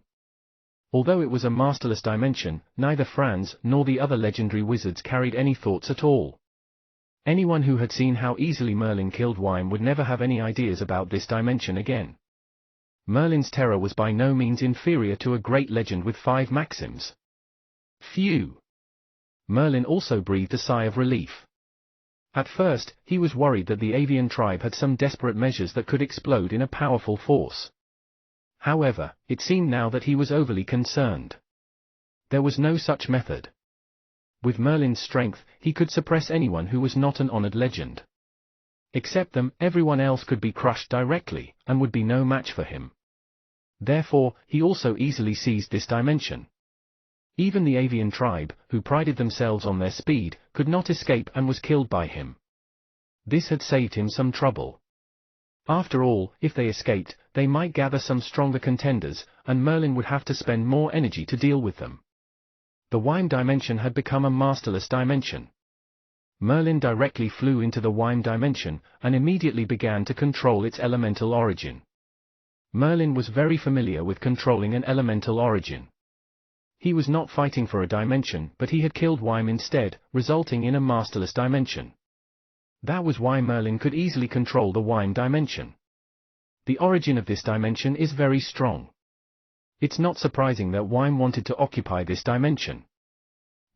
Although it was a masterless dimension, neither Franz nor the other legendary wizards carried any thoughts at all. Anyone who had seen how easily Merlin killed Wyme would never have any ideas about this dimension again. Merlin's terror was by no means inferior to a great legend with 5 maxims. Phew! Merlin also breathed a sigh of relief. At first, he was worried that the avian tribe had some desperate measures that could explode in a powerful force. However, it seemed now that he was overly concerned. There was no such method. With Merlin's strength, he could suppress anyone who was not an honored legend. Except them, everyone else could be crushed directly, and would be no match for him. Therefore, he also easily seized this dimension. Even the avian tribe, who prided themselves on their speed, could not escape and was killed by him. This had saved him some trouble. After all, if they escaped, they might gather some stronger contenders, and Merlin would have to spend more energy to deal with them. The Wime dimension had become a masterless dimension. Merlin directly flew into the Wime dimension, and immediately began to control its elemental origin. Merlin was very familiar with controlling an elemental origin. He was not fighting for a dimension, but he had killed Wime instead, resulting in a masterless dimension. That was why Merlin could easily control the Wime dimension. The origin of this dimension is very strong. It's not surprising that Wime wanted to occupy this dimension.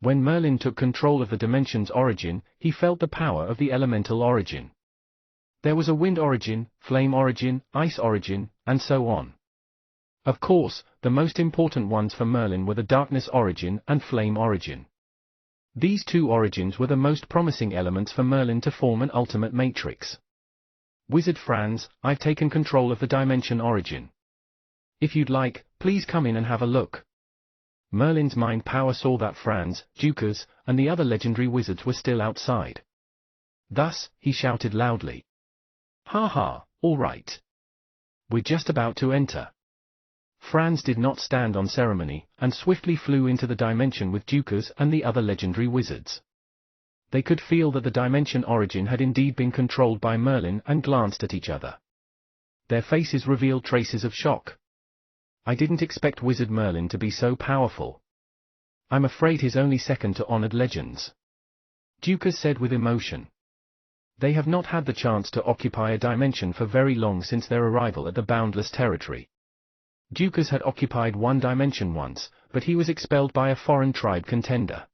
When Merlin took control of the dimension's origin, he felt the power of the elemental origin. There was a wind origin, flame origin, ice origin, and so on. Of course, the most important ones for Merlin were the darkness origin and flame origin. These two origins were the most promising elements for Merlin to form an ultimate matrix. Wizard Franz, I've taken control of the dimension origin. If you'd like, please come in and have a look. Merlin's mind power saw that Franz, Dukas, and the other legendary wizards were still outside. Thus, he shouted loudly. Ha ha, all right. We're just about to enter. Franz did not stand on ceremony, and swiftly flew into the dimension with Dukas and the other legendary wizards. They could feel that the dimension origin had indeed been controlled by Merlin and glanced at each other. Their faces revealed traces of shock. I didn't expect Wizard Merlin to be so powerful. I'm afraid he's only second to honored legends. Dukas said with emotion. They have not had the chance to occupy a dimension for very long since their arrival at the boundless territory. Dukas had occupied one dimension once, but he was expelled by a foreign tribe contender.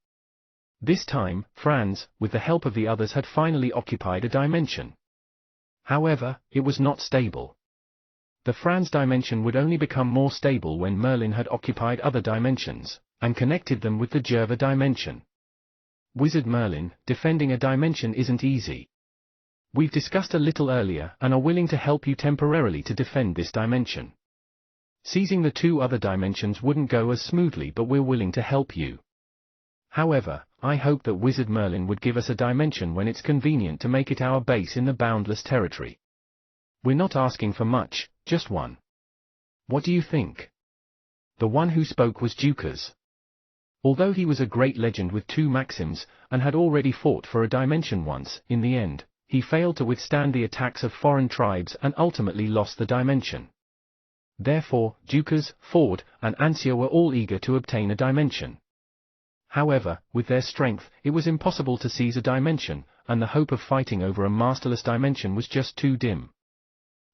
This time, Franz, with the help of the others, had finally occupied a dimension. However, it was not stable. The Franz dimension would only become more stable when Merlin had occupied other dimensions, and connected them with the Jerva dimension. Wizard Merlin, defending a dimension isn't easy. We've discussed a little earlier and are willing to help you temporarily to defend this dimension. Seizing the two other dimensions wouldn't go as smoothly, but we're willing to help you. However, I hope that Wizard Merlin would give us a dimension when it's convenient to make it our base in the boundless territory. We're not asking for much, just one. What do you think? The one who spoke was Dukas. Although he was a great legend with two maxims, and had already fought for a dimension once, in the end, he failed to withstand the attacks of foreign tribes and ultimately lost the dimension. Therefore, Dukas, Ford, and Ansia were all eager to obtain a dimension. However, with their strength, it was impossible to seize a dimension, and the hope of fighting over a masterless dimension was just too dim.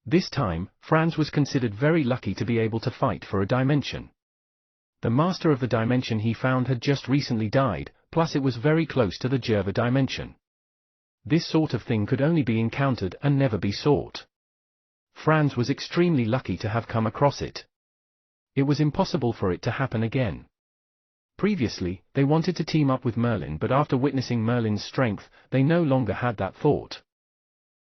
This time, Franz was considered very lucky to be able to fight for a dimension. The master of the dimension he found had just recently died, plus it was very close to the Jerva dimension. This sort of thing could only be encountered and never be sought. Franz was extremely lucky to have come across it. It was impossible for it to happen again. Previously, they wanted to team up with Merlin, but after witnessing Merlin's strength, they no longer had that thought.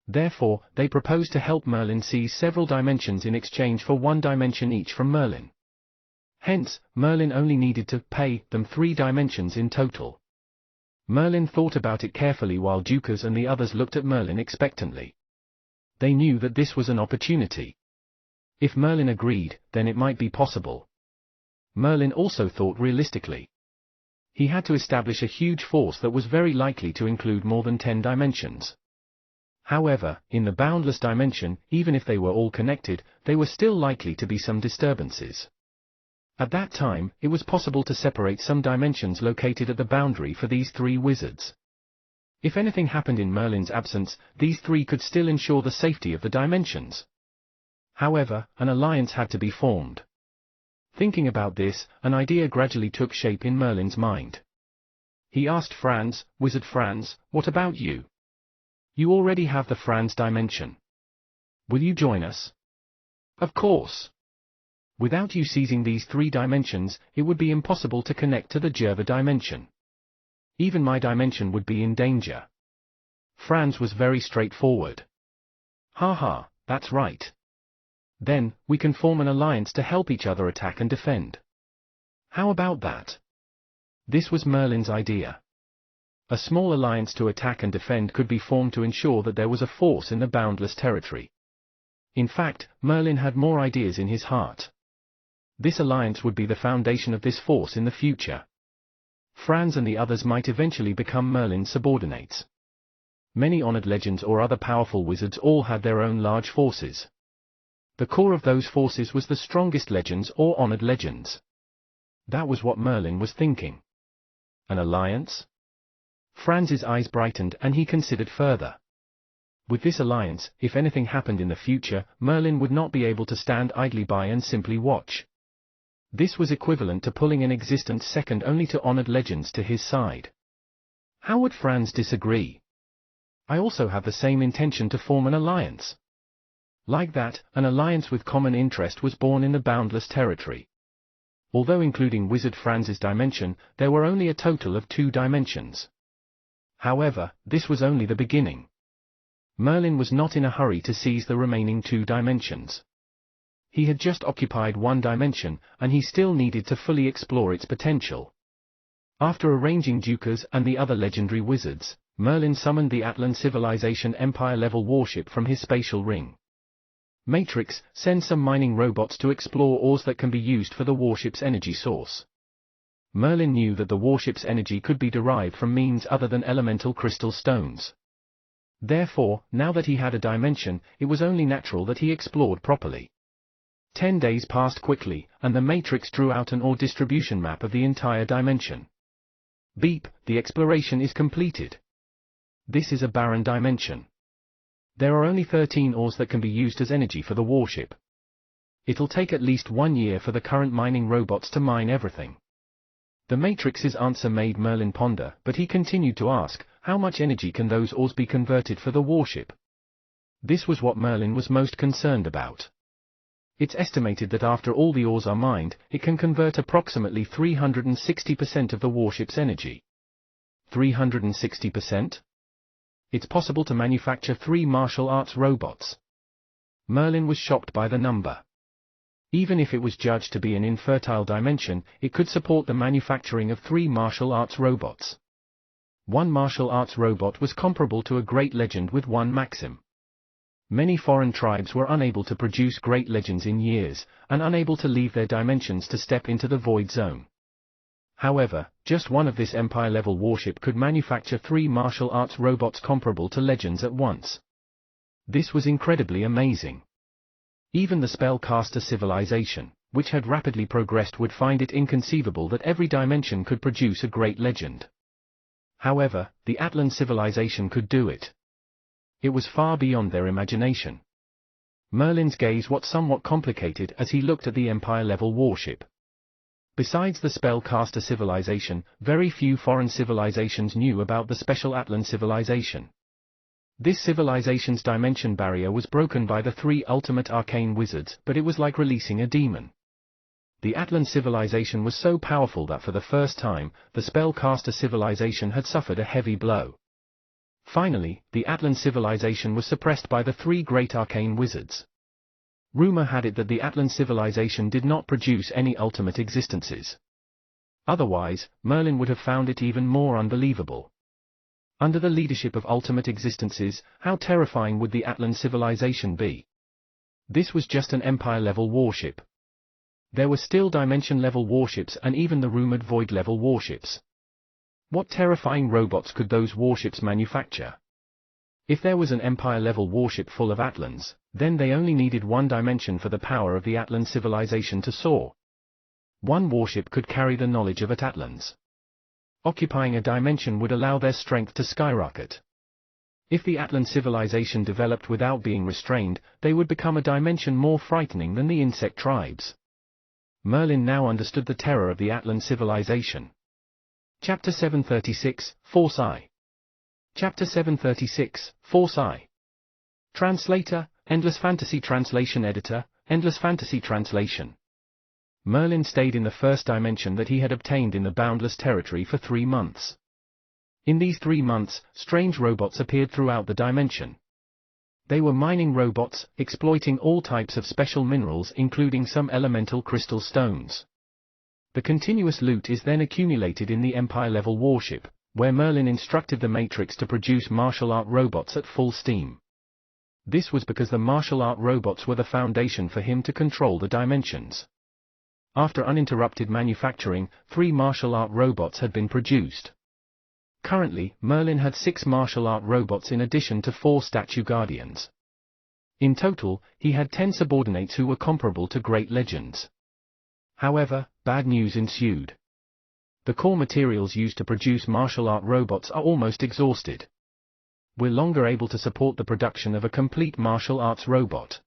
Therefore, they proposed to help Merlin seize several dimensions in exchange for one dimension each from Merlin. Hence, Merlin only needed to pay them 3 dimensions in total. Merlin thought about it carefully while Dukas and the others looked at Merlin expectantly. They knew that this was an opportunity. If Merlin agreed, then it might be possible. Merlin also thought realistically. He had to establish a huge force that was very likely to include more than 10 dimensions. However, in the boundless dimension, even if they were all connected, there were still likely to be some disturbances. At that time, it was possible to separate some dimensions located at the boundary for these 3 wizards. If anything happened in Merlin's absence, these 3 could still ensure the safety of the dimensions. However, an alliance had to be formed. Thinking about this, an idea gradually took shape in Merlin's mind. He asked Franz, Wizard Franz, what about you? You already have the Franz dimension. Will you join us? Of course. Without you seizing these 3 dimensions, it would be impossible to connect to the Jerva dimension. Even my dimension would be in danger. Franz was very straightforward. Ha ha, that's right. Then, we can form an alliance to help each other attack and defend. How about that? This was Merlin's idea. A small alliance to attack and defend could be formed to ensure that there was a force in the boundless territory. In fact, Merlin had more ideas in his heart. This alliance would be the foundation of this force in the future. Franz and the others might eventually become Merlin's subordinates. Many honored legends or other powerful wizards all had their own large forces. The core of those forces was the strongest legends or honored legends. That was what Merlin was thinking. An alliance? Franz's eyes brightened and he considered further. With this alliance, if anything happened in the future, Merlin would not be able to stand idly by and simply watch. This was equivalent to pulling an existence second only to honored legends to his side. How would Franz disagree? I also have the same intention to form an alliance. Like that, an alliance with common interest was born in the boundless territory. Although including Wizard Franz's dimension, there were only a total of 2 dimensions. However, this was only the beginning. Merlin was not in a hurry to seize the remaining 2 dimensions. He had just occupied 1 dimension, and he still needed to fully explore its potential. After arranging Dukas and the other legendary wizards, Merlin summoned the Atlan Civilization Empire-level warship from his spatial ring. Matrix, send some mining robots to explore ores that can be used for the warship's energy source. Merlin knew that the warship's energy could be derived from means other than elemental crystal stones. Therefore, now that he had a dimension, it was only natural that he explored properly. 10 days passed quickly, and the Matrix drew out an ore distribution map of the entire dimension. Beep, the exploration is completed. This is a barren dimension. There are only 13 ores that can be used as energy for the warship. It'll take at least 1 year for the current mining robots to mine everything. The Matrix's answer made Merlin ponder, but he continued to ask, how much energy can those ores be converted for the warship? This was what Merlin was most concerned about. It's estimated that after all the ores are mined, it can convert approximately 360% of the warship's energy. 360%? It's possible to manufacture 3 martial arts robots. Merlin was shocked by the number. Even if it was judged to be an infertile dimension, it could support the manufacturing of 3 martial arts robots. 1 martial arts robot was comparable to a great legend with 1 maxim. Many foreign tribes were unable to produce great legends in years, and unable to leave their dimensions to step into the void zone. However, just one of this Empire-level warship could manufacture 3 martial arts robots comparable to legends at once. This was incredibly amazing. Even the spellcaster civilization, which had rapidly progressed, would find it inconceivable that every dimension could produce a great legend. However, the Atlan civilization could do it. It was far beyond their imagination. Merlin's gaze was somewhat complicated as he looked at the Empire-level warship. Besides the spellcaster civilization, very few foreign civilizations knew about the special Atlan civilization. This civilization's dimension barrier was broken by the 3 ultimate arcane wizards, but it was like releasing a demon. The Atlan civilization was so powerful that for the first time, the spellcaster civilization had suffered a heavy blow. Finally, the Atlan civilization was suppressed by the 3 great arcane wizards. Rumor had it that the Atlan civilization did not produce any ultimate existences. Otherwise, Merlin would have found it even more unbelievable. Under the leadership of ultimate existences, how terrifying would the Atlan civilization be? This was just an Empire-level warship. There were still Dimension-level warships and even the rumored Void-level warships. What terrifying robots could those warships manufacture? If there was an Empire-level warship full of Atlans, then they only needed 1 dimension for the power of the Atlan civilization to soar. 1 warship could carry the knowledge of Atlans. Occupying a dimension would allow their strength to skyrocket. If the Atlan civilization developed without being restrained, they would become a dimension more frightening than the insect tribes. Merlin now understood the terror of the Atlan civilization. Chapter 736, Force I. Chapter 736, Force I. Translator, Endless Fantasy Translation Editor, Endless Fantasy Translation. Merlin stayed in the first dimension that he had obtained in the boundless territory for 3 months. In these 3 months, strange robots appeared throughout the dimension. They were mining robots, exploiting all types of special minerals including some elemental crystal stones. The continuous loot is then accumulated in the Empire-level warship, where Merlin instructed the Matrix to produce martial art robots at full steam. This was because the martial art robots were the foundation for him to control the dimensions. After uninterrupted manufacturing, 3 martial art robots had been produced. Currently, Merlin had 6 martial art robots in addition to 4 statue guardians. In total, he had 10 subordinates who were comparable to great legends. However, bad news ensued. The core materials used to produce martial art robots are almost exhausted. We're longer able to support the production of a complete martial arts robot.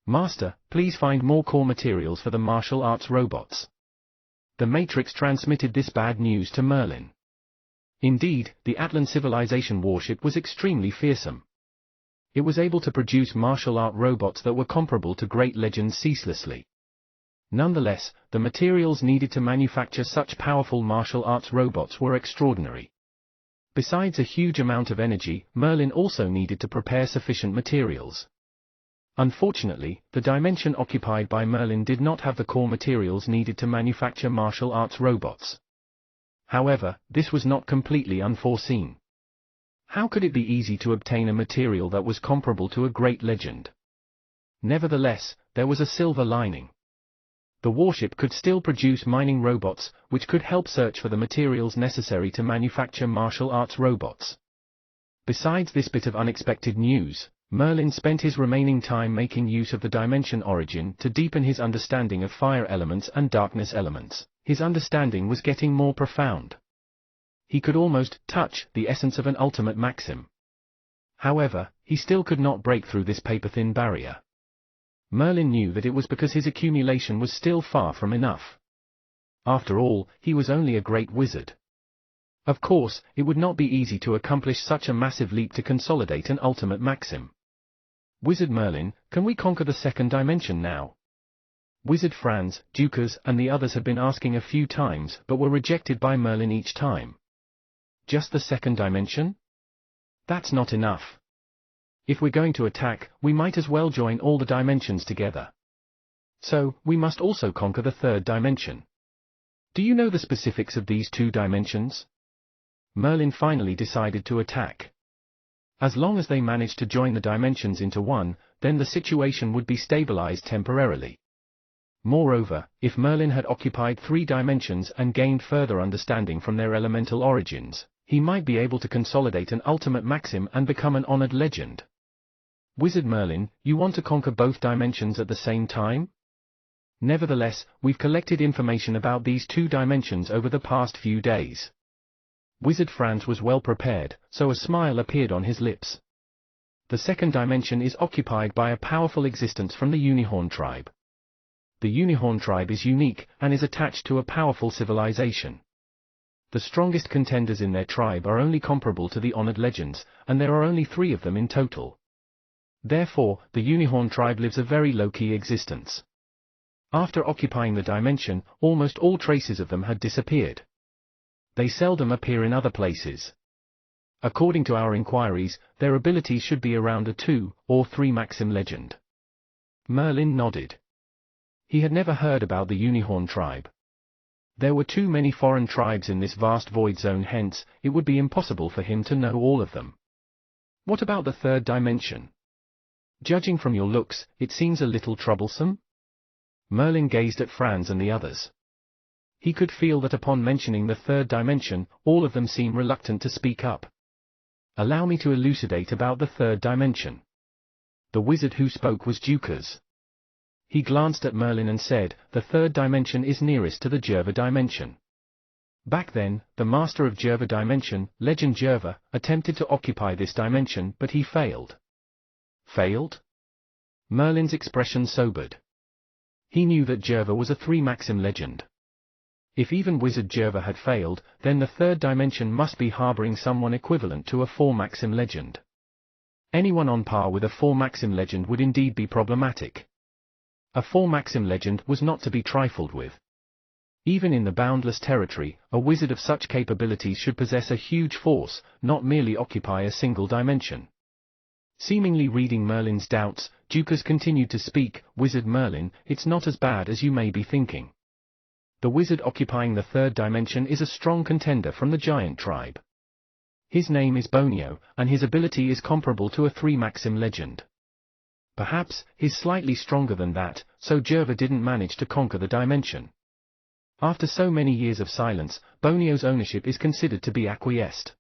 Master, please find more core materials for the martial arts robots. The Matrix transmitted this bad news to Merlin. Indeed, the Atlan civilization warship was extremely fearsome. It was able to produce martial art robots that were comparable to great legends ceaselessly. Nonetheless, the materials needed to manufacture such powerful martial arts robots were extraordinary. Besides a huge amount of energy, Merlin also needed to prepare sufficient materials. Unfortunately, the dimension occupied by Merlin did not have the core materials needed to manufacture martial arts robots. However, this was not completely unforeseen. How could it be easy to obtain a material that was comparable to a great legend? Nevertheless, there was a silver lining. The warship could still produce mining robots, which could help search for the materials necessary to manufacture martial arts robots. Besides this bit of unexpected news, Merlin spent his remaining time making use of the dimension origin to deepen his understanding of fire elements and darkness elements. His understanding was getting more profound. He could almost touch the essence of an ultimate maxim. However, he still could not break through this paper-thin barrier. Merlin knew that it was because his accumulation was still far from enough. After all, he was only a great wizard. Of course, it would not be easy to accomplish such a massive leap to consolidate an ultimate maxim. Wizard Merlin, can we conquer the second dimension now? Wizard Franz, Dukas, and the others had been asking a few times but were rejected by Merlin each time. Just the second dimension? That's not enough. If we're going to attack, we might as well join all the dimensions together. So, we must also conquer the third dimension. Do you know the specifics of these 2 dimensions? Merlin finally decided to attack. As long as they managed to join the dimensions into one, then the situation would be stabilized temporarily. Moreover, if Merlin had occupied 3 dimensions and gained further understanding from their elemental origins, he might be able to consolidate an ultimate maxim and become an honored legend. Wizard Merlin, you want to conquer both dimensions at the same time? Nevertheless, we've collected information about these 2 dimensions over the past few days. Wizard Franz was well prepared, so a smile appeared on his lips. The second dimension is occupied by a powerful existence from the Unicorn tribe. The Unicorn tribe is unique, and is attached to a powerful civilization. The strongest contenders in their tribe are only comparable to the honored legends, and there are only 3 of them in total. Therefore, the Unicorn tribe lives a very low-key existence. After occupying the dimension, almost all traces of them had disappeared. They seldom appear in other places. According to our inquiries, their abilities should be around a 2 or 3 maxim legend. Merlin nodded. He had never heard about the Unicorn tribe. There were too many foreign tribes in this vast void zone, hence, it would be impossible for him to know all of them. What about the third dimension? Judging from your looks, it seems a little troublesome? Merlin gazed at Franz and the others. He could feel that upon mentioning the third dimension, all of them seemed reluctant to speak up. Allow me to elucidate about the third dimension. The wizard who spoke was Dukas. He glanced at Merlin and said, the third dimension is nearest to the Jerva dimension. Back then, the master of Jerva dimension, Legend Jerva, attempted to occupy this dimension but he failed. Failed? Merlin's expression sobered. He knew that Jerva was a 3 maxim legend. If even Wizard Jerva had failed, then the third dimension must be harboring someone equivalent to a 4 maxim legend. Anyone on par with a 4 maxim legend would indeed be problematic. A 4 maxim legend was not to be trifled with. Even in the boundless territory, a wizard of such capabilities should possess a huge force, not merely occupy a single dimension. Seemingly reading Merlin's doubts, Dukas continued to speak. Wizard Merlin, it's not as bad as you may be thinking. The wizard occupying the third dimension is a strong contender from the giant tribe. His name is Bonio, and his ability is comparable to a 3-maxim legend. Perhaps, he's slightly stronger than that, so Jerva didn't manage to conquer the dimension. After so many years of silence, Bonio's ownership is considered to be acquiesced.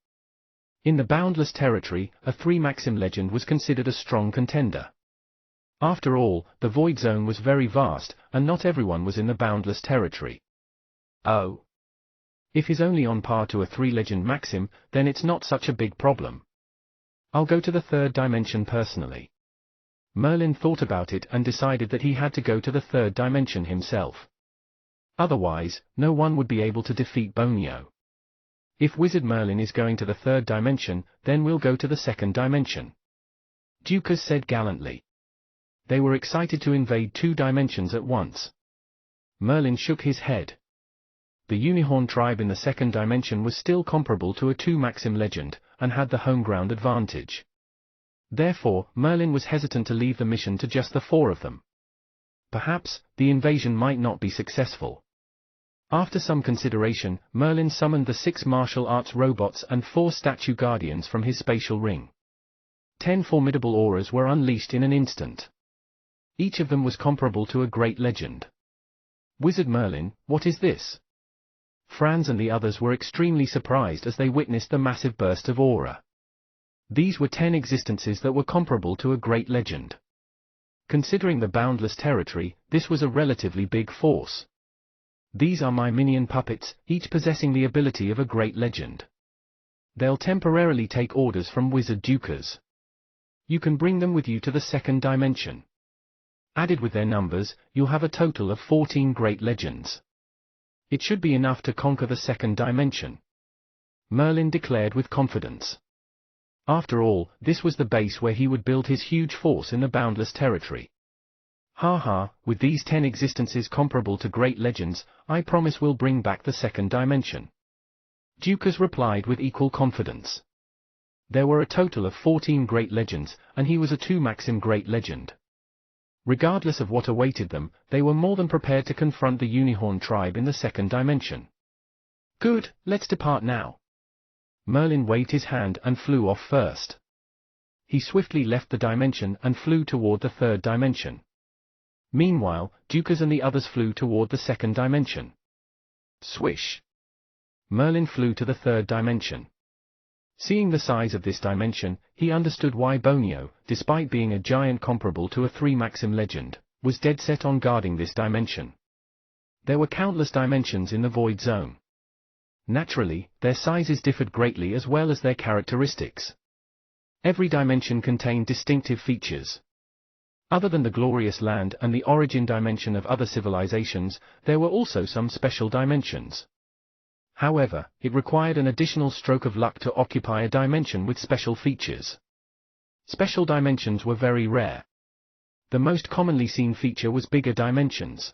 In the boundless territory, a 3-maxim legend was considered a strong contender. After all, the void zone was very vast, and not everyone was in the boundless territory. Oh. If he's only on par to a 3-legend maxim, then it's not such a big problem. I'll go to the third dimension personally. Merlin thought about it and decided that he had to go to the third dimension himself. Otherwise, no one would be able to defeat Bonio. If Wizard Merlin is going to the third dimension, then we'll go to the second dimension. Dukas said gallantly. They were excited to invade 2 dimensions at once. Merlin shook his head. The Unicorn tribe in the second dimension was still comparable to a 2-maxim legend, and had the home ground advantage. Therefore, Merlin was hesitant to leave the mission to just the 4 of them. Perhaps, the invasion might not be successful. After some consideration, Merlin summoned the 6 martial arts robots and 4 statue guardians from his spatial ring. 10 formidable auras were unleashed in an instant. Each of them was comparable to a great legend. Wizard Merlin, what is this? Franz and the others were extremely surprised as they witnessed the massive burst of aura. These were 10 existences that were comparable to a great legend. Considering the boundless territory, this was a relatively big force. These are my minion puppets, each possessing the ability of a great legend. They'll temporarily take orders from Wizard Dukas. You can bring them with you to the second dimension. Added with their numbers, you'll have a total of 14 great legends. It should be enough to conquer the second dimension. Merlin declared with confidence. After all, this was the base where he would build his huge force in the boundless territory. Ha ha, with these 10 existences comparable to great legends, I promise we'll bring back the second dimension. Dukas replied with equal confidence. There were a total of 14 great legends, and he was a 2-maxim great legend. Regardless of what awaited them, they were more than prepared to confront the Unicorn tribe in the second dimension. Good, let's depart now. Merlin waved his hand and flew off first. He swiftly left the dimension and flew toward the third dimension. Meanwhile, Dukas and the others flew toward the second dimension. Swish! Merlin flew to the third dimension. Seeing the size of this dimension, he understood why Bonio, despite being a giant comparable to a 3-maxim legend, was dead set on guarding this dimension. There were countless dimensions in the void zone. Naturally, their sizes differed greatly as well as their characteristics. Every dimension contained distinctive features. Other than the glorious land and the origin dimension of other civilizations, there were also some special dimensions. However, it required an additional stroke of luck to occupy a dimension with special features. Special dimensions were very rare. The most commonly seen feature was bigger dimensions.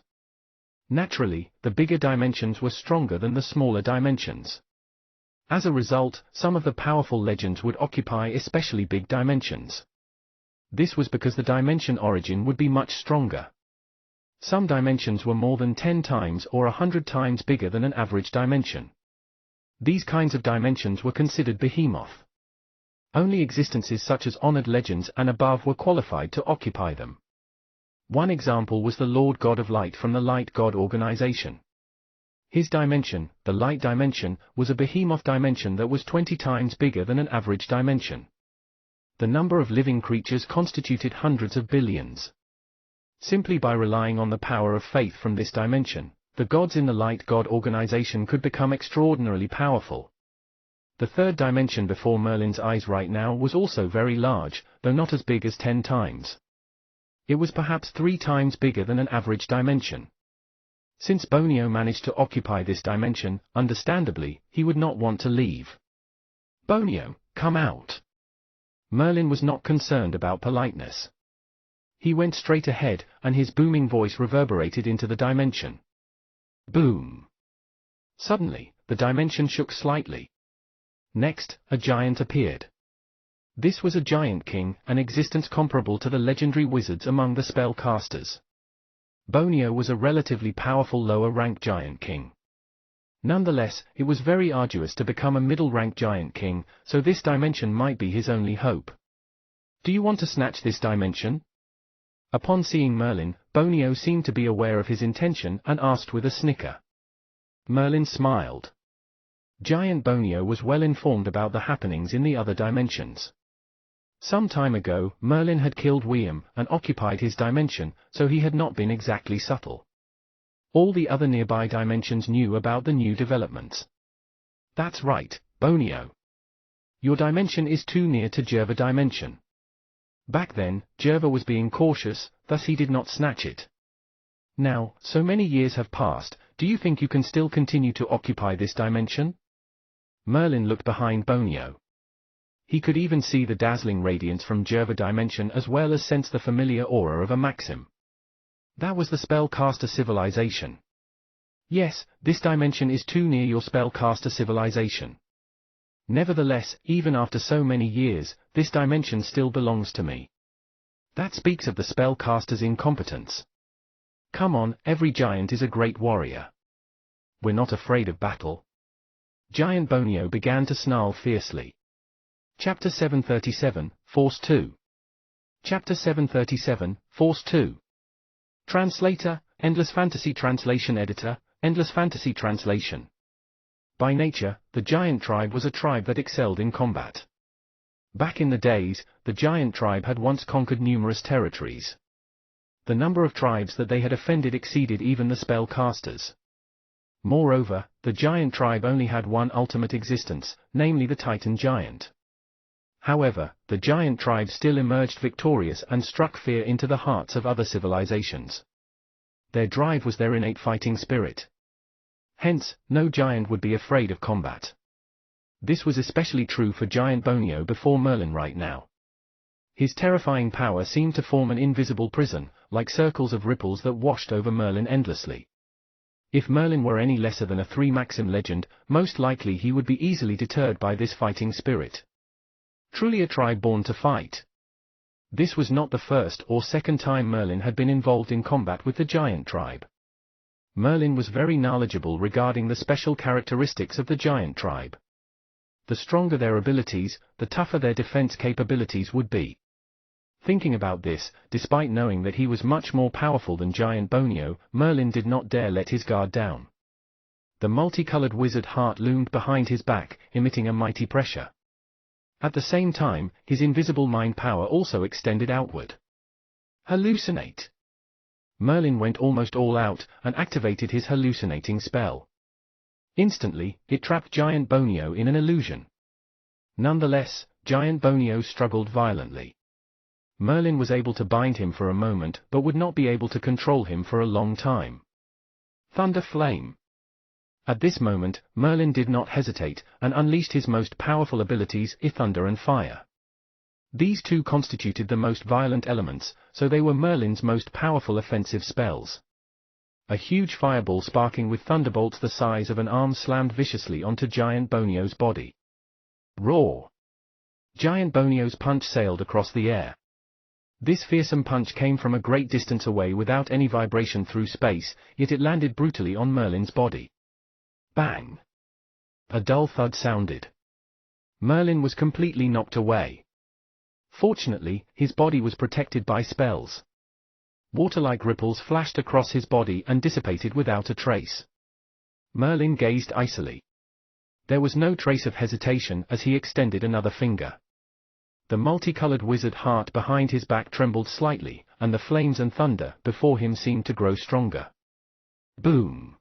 Naturally, the bigger dimensions were stronger than the smaller dimensions. As a result, some of the powerful legends would occupy especially big dimensions. This was because the dimension origin would be much stronger. Some dimensions were more than 10 times or 100 times bigger than an average dimension. These kinds of dimensions were considered behemoth. Only existences such as honored legends and above were qualified to occupy them. One example was the Lord God of Light from the Light God organization. His dimension, the Light Dimension, was a behemoth dimension that was 20 times bigger than an average dimension. The number of living creatures constituted hundreds of billions. Simply by relying on the power of faith from this dimension, the gods in the Light God organization could become extraordinarily powerful. The third dimension before Merlin's eyes right now was also very large, though not as big as 10 times. It was perhaps 3 times bigger than an average dimension. Since Bonio managed to occupy this dimension, understandably, he would not want to leave. Bonio, come out! Merlin was not concerned about politeness. He went straight ahead, and his booming voice reverberated into the dimension. Boom! Suddenly, the dimension shook slightly. Next, a giant appeared. This was a giant king, an existence comparable to the legendary wizards among the spellcasters. Bonio was a relatively powerful lower-rank giant king. Nonetheless, it was very arduous to become a middle-rank giant king, so this dimension might be his only hope. Do you want to snatch this dimension? Upon seeing Merlin, Bonio seemed to be aware of his intention and asked with a snicker. Merlin smiled. Giant Bonio was well informed about the happenings in the other dimensions. Some time ago, Merlin had killed William and occupied his dimension, so he had not been exactly subtle. All the other nearby dimensions knew about the new developments. That's right, Bonio. Your dimension is too near to Jerva dimension. Back then, Jerva was being cautious, thus he did not snatch it. Now, so many years have passed, do you think you can still continue to occupy this dimension? Merlin looked behind Bonio. He could even see the dazzling radiance from Jerva dimension as well as sense the familiar aura of a Maxim. That was the spellcaster civilization. Yes, this dimension is too near your spellcaster civilization. Nevertheless, even after so many years, this dimension still belongs to me. That speaks of the spellcaster's incompetence. Come on, every giant is a great warrior. We're not afraid of battle. Giant Bonio began to snarl fiercely. Chapter 737, Force 2. Chapter 737, Force 2. Translator, Endless Fantasy Translation Editor, Endless Fantasy Translation. By nature, the giant tribe was a tribe that excelled in combat. Back in the days, the giant tribe had once conquered numerous territories. The number of tribes that they had offended exceeded even the spellcasters. Moreover, the giant tribe only had one ultimate existence, namely the Titan giant. However, the giant tribe still emerged victorious and struck fear into the hearts of other civilizations. Their drive was their innate fighting spirit. Hence, no giant would be afraid of combat. This was especially true for Giant Bonio before Merlin right now. His terrifying power seemed to form an invisible prison, like circles of ripples that washed over Merlin endlessly. If Merlin were any lesser than a 3 Maxim legend, most likely he would be easily deterred by this fighting spirit. Truly a tribe born to fight. This was not the first or second time Merlin had been involved in combat with the giant tribe. Merlin was very knowledgeable regarding the special characteristics of the giant tribe. The stronger their abilities, the tougher their defense capabilities would be. Thinking about this, despite knowing that he was much more powerful than Giant Bonio, Merlin did not dare let his guard down. The multicolored wizard heart loomed behind his back, emitting a mighty pressure. At the same time, his invisible mind power also extended outward. Hallucinate! Merlin went almost all out, and activated his hallucinating spell. Instantly, it trapped Giant Bonio in an illusion. Nonetheless, Giant Bonio struggled violently. Merlin was able to bind him for a moment but would not be able to control him for a long time. Thunder Flame. At this moment, Merlin did not hesitate, and unleashed his most powerful abilities, Thunder and Fire. These two constituted the most violent elements, so they were Merlin's most powerful offensive spells. A huge fireball sparking with thunderbolts the size of an arm slammed viciously onto Giant Bonio's body. Roar! Giant Bonio's punch sailed across the air. This fearsome punch came from a great distance away without any vibration through space, yet it landed brutally on Merlin's body. Bang! A dull thud sounded. Merlin was completely knocked away. Fortunately, his body was protected by spells. Water-like ripples flashed across his body and dissipated without a trace. Merlin gazed icily. There was no trace of hesitation as he extended another finger. The multicolored wizard heart behind his back trembled slightly, and the flames and thunder before him seemed to grow stronger. Boom!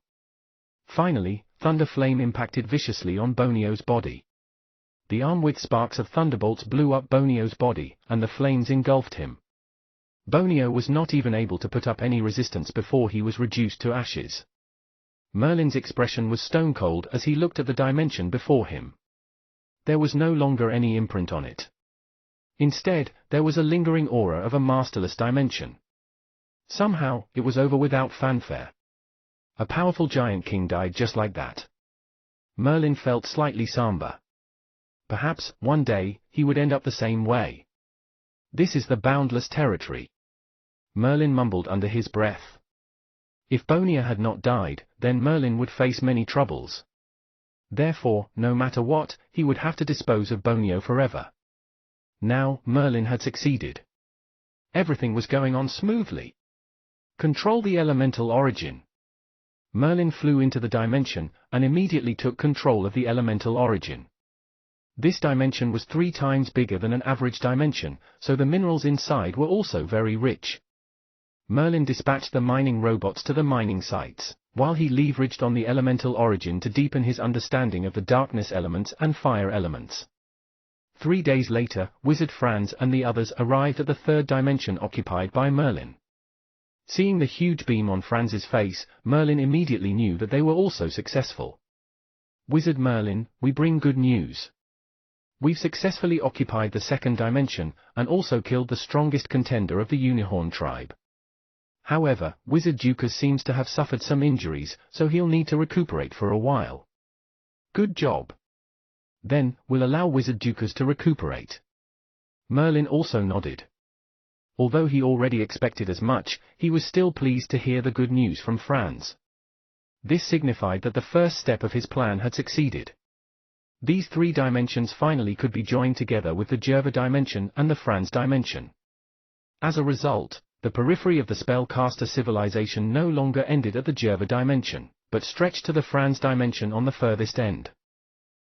Finally, Thunder Flame impacted viciously on Bonio's body. The arm with sparks of thunderbolts blew up Bonio's body, and the flames engulfed him. Bonio was not even able to put up any resistance before he was reduced to ashes. Merlin's expression was stone cold as he looked at the dimension before him. There was no longer any imprint on it. Instead, there was a lingering aura of a masterless dimension. Somehow, it was over without fanfare. A powerful giant king died just like that. Merlin felt slightly somber. Perhaps, one day, he would end up the same way. This is the boundless territory. Merlin mumbled under his breath. If Bonia had not died, then Merlin would face many troubles. Therefore, no matter what, he would have to dispose of Bonio forever. Now, Merlin had succeeded. Everything was going on smoothly. Control the elemental origin. Merlin flew into the dimension, and immediately took control of the elemental origin. This dimension was 3 times bigger than an average dimension, so the minerals inside were also very rich. Merlin dispatched the mining robots to the mining sites, while he leveraged on the elemental origin to deepen his understanding of the darkness elements and fire elements. 3 days later, Wizard Franz and the others arrived at the 3rd dimension occupied by Merlin. Seeing the huge beam on Franz's face, Merlin immediately knew that they were also successful. Wizard Merlin, we bring good news. We've successfully occupied the 2nd dimension, and also killed the strongest contender of the Unicorn tribe. However, Wizard Dukas seems to have suffered some injuries, so he'll need to recuperate for a while. Good job. Then, we'll allow Wizard Dukas to recuperate. Merlin also nodded. Although he already expected as much, he was still pleased to hear the good news from Franz. This signified that the first step of his plan had succeeded. These 3 dimensions finally could be joined together with the Jerva dimension and the Franz dimension. As a result, the periphery of the spellcaster civilization no longer ended at the Jerva dimension, but stretched to the Franz dimension on the furthest end.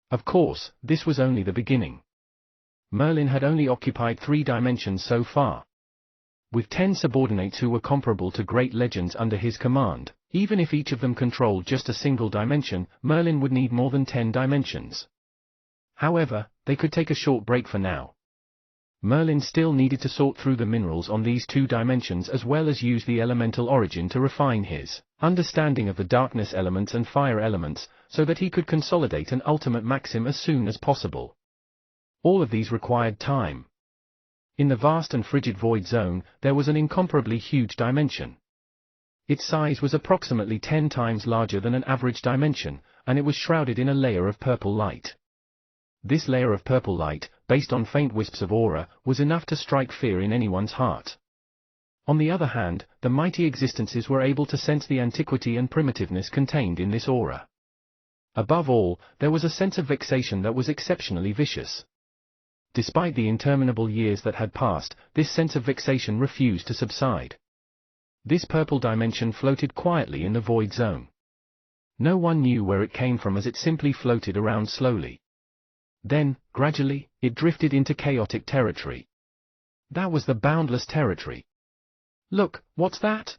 Of course, this was only the beginning. Merlin had only occupied 3 dimensions so far. With 10 subordinates who were comparable to great legends under his command, even if each of them controlled just a single dimension, Merlin would need more than 10 dimensions. However, they could take a short break for now. Merlin still needed to sort through the minerals on these 2 dimensions as well as use the elemental origin to refine his understanding of the darkness elements and fire elements, so that he could consolidate an ultimate maxim as soon as possible. All of these required time. In the vast and frigid void zone, there was an incomparably huge dimension. Its size was approximately 10 times larger than an average dimension, and it was shrouded in a layer of purple light. This layer of purple light, based on faint wisps of aura, was enough to strike fear in anyone's heart. On the other hand, the mighty existences were able to sense the antiquity and primitiveness contained in this aura. Above all, there was a sense of vexation that was exceptionally vicious. Despite the interminable years that had passed, this sense of vexation refused to subside. This purple dimension floated quietly in the void zone. No one knew where it came from as it simply floated around slowly. Then, gradually, it drifted into chaotic territory. That was the boundless territory. Look, what's that?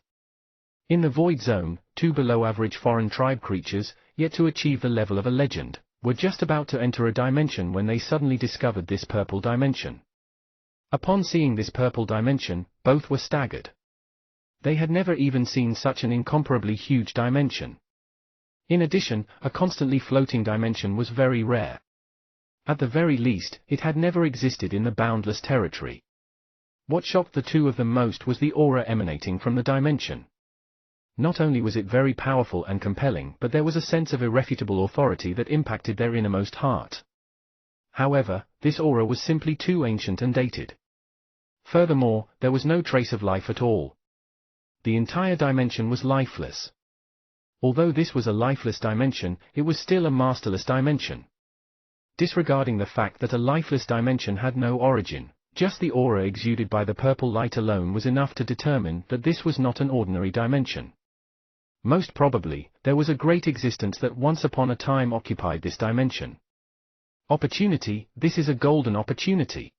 In the void zone, 2 below-average foreign tribe creatures, yet to achieve the level of a legend, were just about to enter a dimension when they suddenly discovered this purple dimension. Upon seeing this purple dimension, both were staggered. They had never even seen such an incomparably huge dimension. In addition, a constantly floating dimension was very rare. At the very least, it had never existed in the boundless territory. What shocked the 2 of them most was the aura emanating from the dimension. Not only was it very powerful and compelling, but there was a sense of irrefutable authority that impacted their innermost heart. However, this aura was simply too ancient and dated. Furthermore, there was no trace of life at all. The entire dimension was lifeless. Although this was a lifeless dimension, it was still a masterless dimension. Disregarding the fact that a lifeless dimension had no origin, just the aura exuded by the purple light alone was enough to determine that this was not an ordinary dimension. Most probably, there was a great existence that once upon a time occupied this dimension. Opportunity, this is a golden opportunity.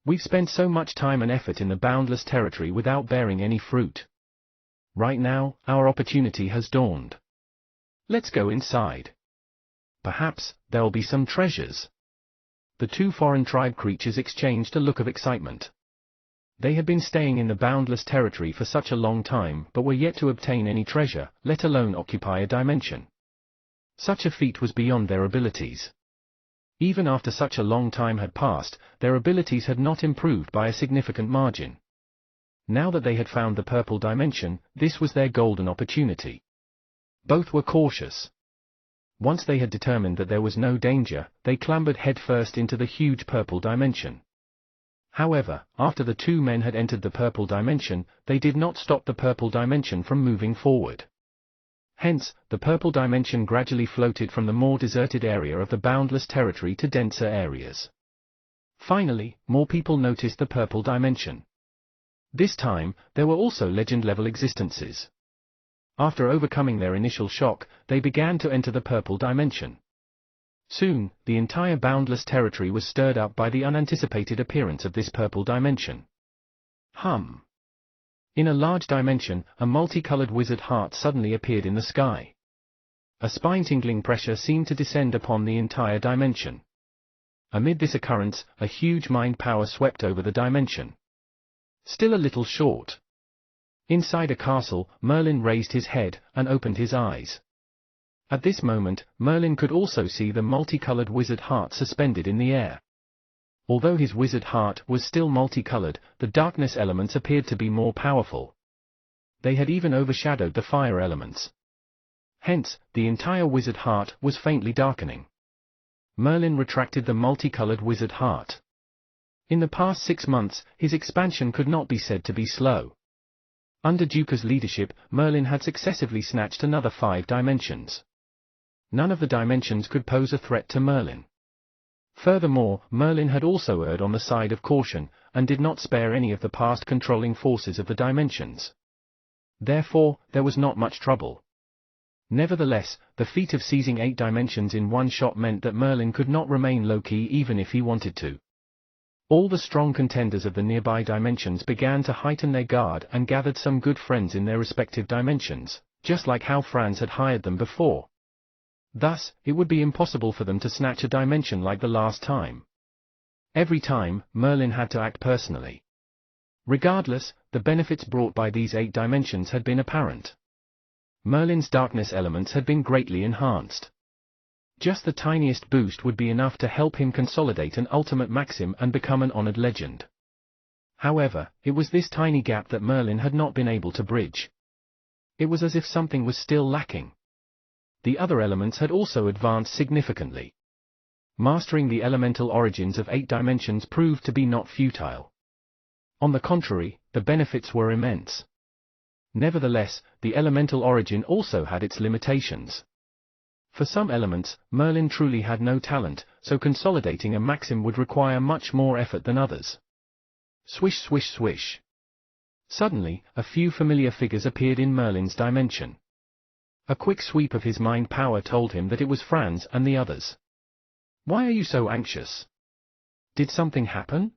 We've spent so much time and effort in the boundless territory without bearing any fruit. Right now, our opportunity has dawned. Let's go inside. Perhaps, there'll be some treasures. The 2 foreign tribe creatures exchanged a look of excitement. They had been staying in the boundless territory for such a long time but were yet to obtain any treasure, let alone occupy a dimension. Such a feat was beyond their abilities. Even after such a long time had passed, their abilities had not improved by a significant margin. Now that they had found the purple dimension, this was their golden opportunity. Both were cautious. Once they had determined that there was no danger, they clambered headfirst into the huge purple dimension. However, after the two men had entered the purple dimension, they did not stop the purple dimension from moving forward. Hence, the purple dimension gradually floated from the more deserted area of the boundless territory to denser areas. Finally, more people noticed the purple dimension. This time, there were also legend-level existences. After overcoming their initial shock, they began to enter the purple dimension. Soon, the entire boundless territory was stirred up by the unanticipated appearance of this purple dimension. In a large dimension, a multicolored wizard heart suddenly appeared in the sky. A spine-tingling pressure seemed to descend upon the entire dimension. Amid this occurrence, a huge mind power swept over the dimension. Still a little short. Inside a castle, Merlin raised his head and opened his eyes. At this moment, Merlin could also see the multicolored wizard heart suspended in the air. Although his wizard heart was still multicolored, the darkness elements appeared to be more powerful. They had even overshadowed the fire elements. Hence, the entire wizard heart was faintly darkening. Merlin retracted the multicolored wizard heart. In the past 6 months, his expansion could not be said to be slow. Under Duca's leadership, Merlin had successively snatched another 5 dimensions. None of the dimensions could pose a threat to Merlin. Furthermore, Merlin had also erred on the side of caution, and did not spare any of the past controlling forces of the dimensions. Therefore, there was not much trouble. Nevertheless, the feat of seizing 8 dimensions in one shot meant that Merlin could not remain low-key even if he wanted to. All the strong contenders of the nearby dimensions began to heighten their guard and gathered some good friends in their respective dimensions, just like how Franz had hired them before. Thus, it would be impossible for them to snatch a dimension like the last time. Every time, Merlin had to act personally. Regardless, the benefits brought by these 8 dimensions had been apparent. Merlin's darkness elements had been greatly enhanced. Just the tiniest boost would be enough to help him consolidate an ultimate maxim and become an honored legend. However, it was this tiny gap that Merlin had not been able to bridge. It was as if something was still lacking. The other elements had also advanced significantly. Mastering the elemental origins of 8 dimensions proved to be not futile. On the contrary, the benefits were immense. Nevertheless, the elemental origin also had its limitations. For some elements, Merlin truly had no talent, so consolidating a maxim would require much more effort than others. Swish swish swish. Suddenly, a few familiar figures appeared in Merlin's dimension. A quick sweep of his mind power told him that it was Franz and the others. "Why are you so anxious? Did something happen?"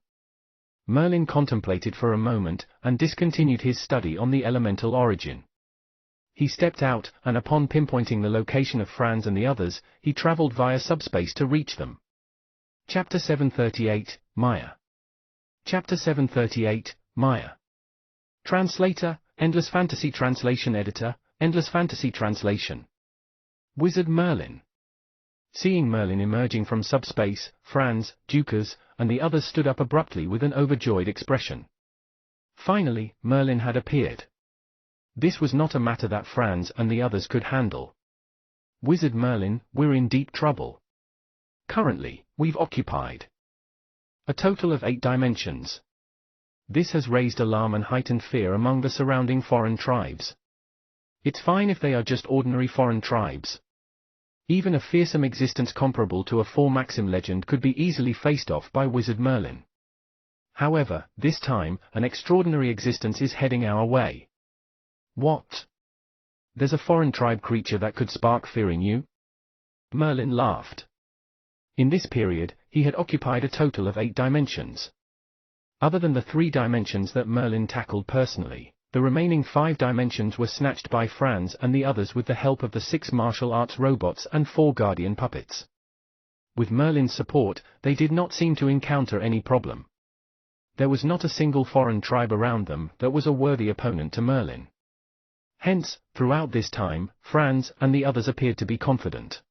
Merlin contemplated for a moment, and discontinued his study on the elemental origin. He stepped out, and upon pinpointing the location of Franz and the others, he traveled via subspace to reach them. Chapter 738, Maya. Chapter 738, Maya. Translator, Endless Fantasy Translation Editor, Endless Fantasy Translation. Wizard Merlin. Seeing Merlin emerging from subspace, Franz, Dukas, and the others stood up abruptly with an overjoyed expression. Finally, Merlin had appeared. This was not a matter that Franz and the others could handle. "Wizard Merlin, we're in deep trouble. Currently, we've occupied a total of 8 dimensions. This has raised alarm and heightened fear among the surrounding foreign tribes. It's fine if they are just ordinary foreign tribes. Even a fearsome existence comparable to a 4-maxim legend could be easily faced off by Wizard Merlin. However, this time, an extraordinary existence is heading our way." "What? There's a foreign tribe creature that could spark fear in you?" Merlin laughed. In this period, he had occupied a total of 8 dimensions. Other than the 3 dimensions that Merlin tackled personally, the remaining 5 dimensions were snatched by Franz and the others with the help of the 6 martial arts robots and 4 guardian puppets. With Merlin's support, they did not seem to encounter any problem. There was not a single foreign tribe around them that was a worthy opponent to Merlin. Hence, throughout this time, Franz and the others appeared to be confident.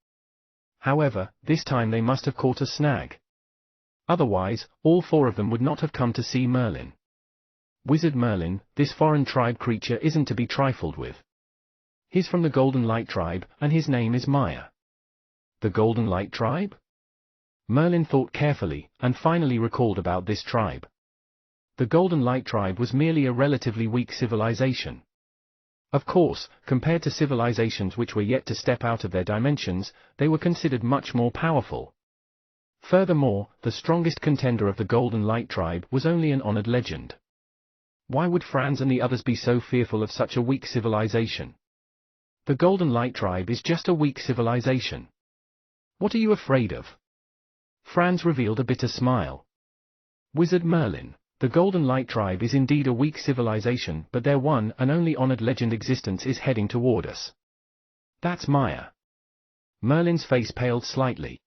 However, this time they must have caught a snag. Otherwise, all 4 of them would not have come to see Merlin. Wizard Merlin, this foreign tribe creature isn't to be trifled with. He's from the Golden Light tribe, and his name is Maya. The Golden Light tribe? Merlin thought carefully, and finally recalled about this tribe. The Golden Light tribe was merely a relatively weak civilization. Of course, compared to civilizations which were yet to step out of their dimensions, they were considered much more powerful. Furthermore, the strongest contender of the Golden Light tribe was only an honored legend. Why would Franz and the others be so fearful of such a weak civilization? The Golden Light tribe is just a weak civilization. What are you afraid of? Franz revealed a bitter smile. Wizard Merlin, the Golden Light tribe is indeed a weak civilization, but their one and only honored legend existence is heading toward us. That's Maya. Merlin's face paled slightly.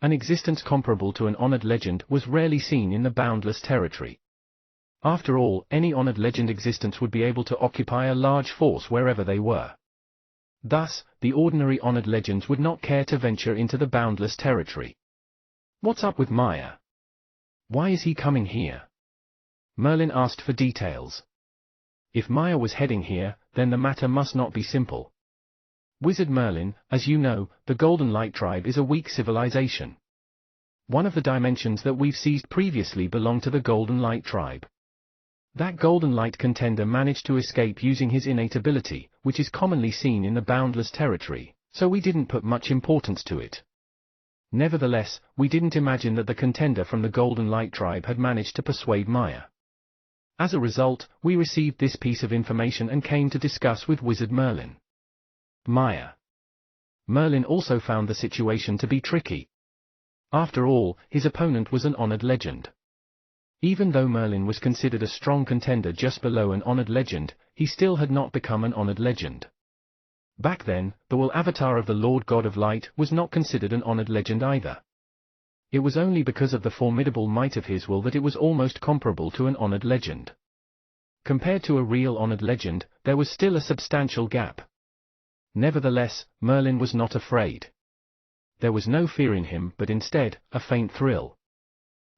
An existence comparable to an honored legend was rarely seen in the boundless territory. After all, any honored legend existence would be able to occupy a large force wherever they were. Thus, the ordinary honored legends would not care to venture into the boundless territory. What's up with Maya? Why is he coming here? Merlin asked for details. If Maya was heading here, then the matter must not be simple. Wizard Merlin, as you know, the Golden Light tribe is a weak civilization. One of the dimensions that we've seized previously belonged to the Golden Light tribe. That Golden Light contender managed to escape using his innate ability, which is commonly seen in the boundless territory, so we didn't put much importance to it. Nevertheless, we didn't imagine that the contender from the Golden Light tribe had managed to persuade Maya. As a result, we received this piece of information and came to discuss with Wizard Merlin. Maya. Merlin also found the situation to be tricky. After all, his opponent was an honored legend. Even though Merlin was considered a strong contender just below an honored legend, he still had not become an honored legend. Back then, the Will avatar of the Lord God of Light was not considered an honored legend either. It was only because of the formidable might of his will that it was almost comparable to an honored legend. Compared to a real honored legend, there was still a substantial gap. Nevertheless, Merlin was not afraid. There was no fear in him, but instead, a faint thrill.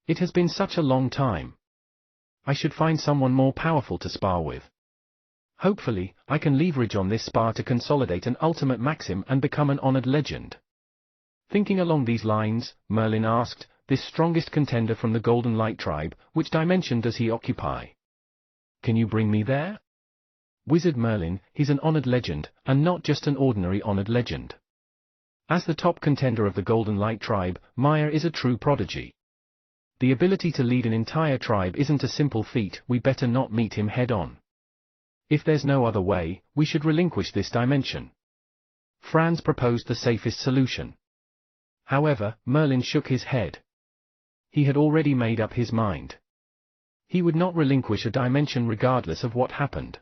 It has been such a long time. I should find someone more powerful to spar with. Hopefully, I can leverage on this spar to consolidate an ultimate maxim and become an honored legend. Thinking along these lines, Merlin asked, this strongest contender from the Golden Light tribe, which dimension does he occupy? Can you bring me there? Wizard Merlin, he's an honored legend, and not just an ordinary honored legend. As the top contender of the Golden Light tribe, Maya is a true prodigy. The ability to lead an entire tribe isn't a simple feat, we better not meet him head-on. If there's no other way, we should relinquish this dimension. Franz proposed the safest solution. However, Merlin shook his head. He had already made up his mind. He would not relinquish a dimension regardless of what happened.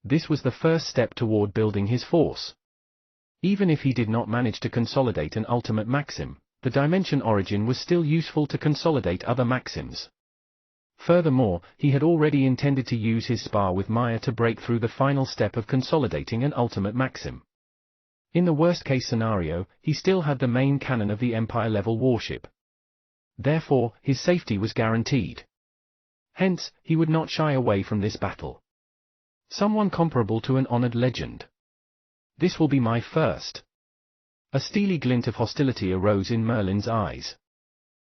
This was the first step toward building his force. Even if he did not manage to consolidate an ultimate maxim, the dimension origin was still useful to consolidate other maxims. Furthermore, he had already intended to use his spar with Maya to break through the final step of consolidating an ultimate maxim. In the worst-case scenario, he still had the main cannon of the Empire-level warship. Therefore, his safety was guaranteed. Hence, he would not shy away from this battle. Someone comparable to an honored legend. This will be my first. A steely glint of hostility arose in Merlin's eyes.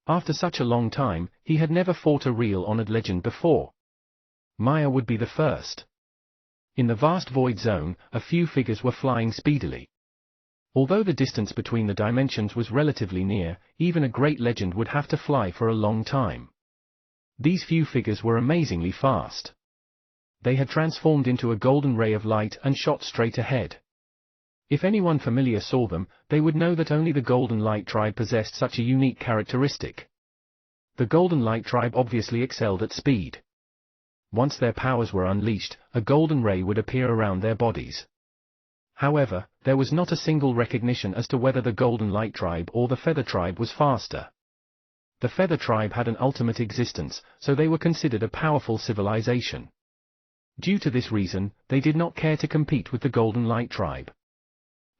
After such a long time, he had never fought a real honored legend before. Maya would be the first. In the vast void zone, a few figures were flying speedily. Although the distance between the dimensions was relatively near, even a great legend would have to fly for a long time. These few figures were amazingly fast. They had transformed into a golden ray of light and shot straight ahead. If anyone familiar saw them, they would know that only the Golden Light tribe possessed such a unique characteristic. The Golden Light tribe obviously excelled at speed. Once their powers were unleashed, a golden ray would appear around their bodies. However, there was not a single recognition as to whether the Golden Light tribe or the Feather tribe was faster. The Feather tribe had an ultimate existence, so they were considered a powerful civilization. Due to this reason, they did not care to compete with the Golden Light tribe.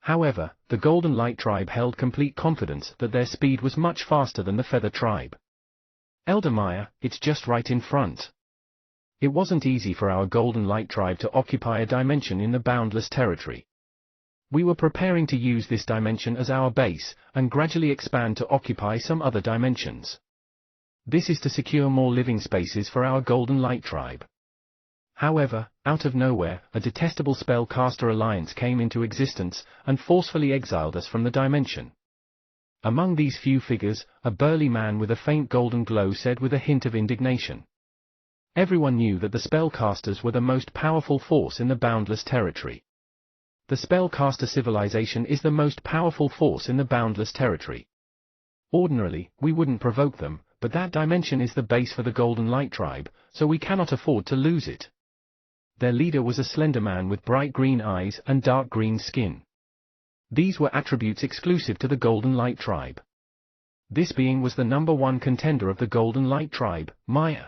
However, the Golden Light tribe held complete confidence that their speed was much faster than the Feather tribe. Elder Maya, it's just right in front. It wasn't easy for our Golden Light tribe to occupy a dimension in the boundless territory. We were preparing to use this dimension as our base, and gradually expand to occupy some other dimensions. This is to secure more living spaces for our Golden Light tribe. However, out of nowhere, a detestable spellcaster alliance came into existence, and forcefully exiled us from the dimension. Among these few figures, a burly man with a faint golden glow said with a hint of indignation. Everyone knew that the spellcasters were the most powerful force in the boundless territory. The spellcaster civilization is the most powerful force in the boundless territory. Ordinarily, we wouldn't provoke them, but that dimension is the base for the Golden Light tribe, so we cannot afford to lose it. Their leader was a slender man with bright green eyes and dark green skin. These were attributes exclusive to the Golden Light tribe. This being was the #1 contender of the Golden Light tribe, Maya.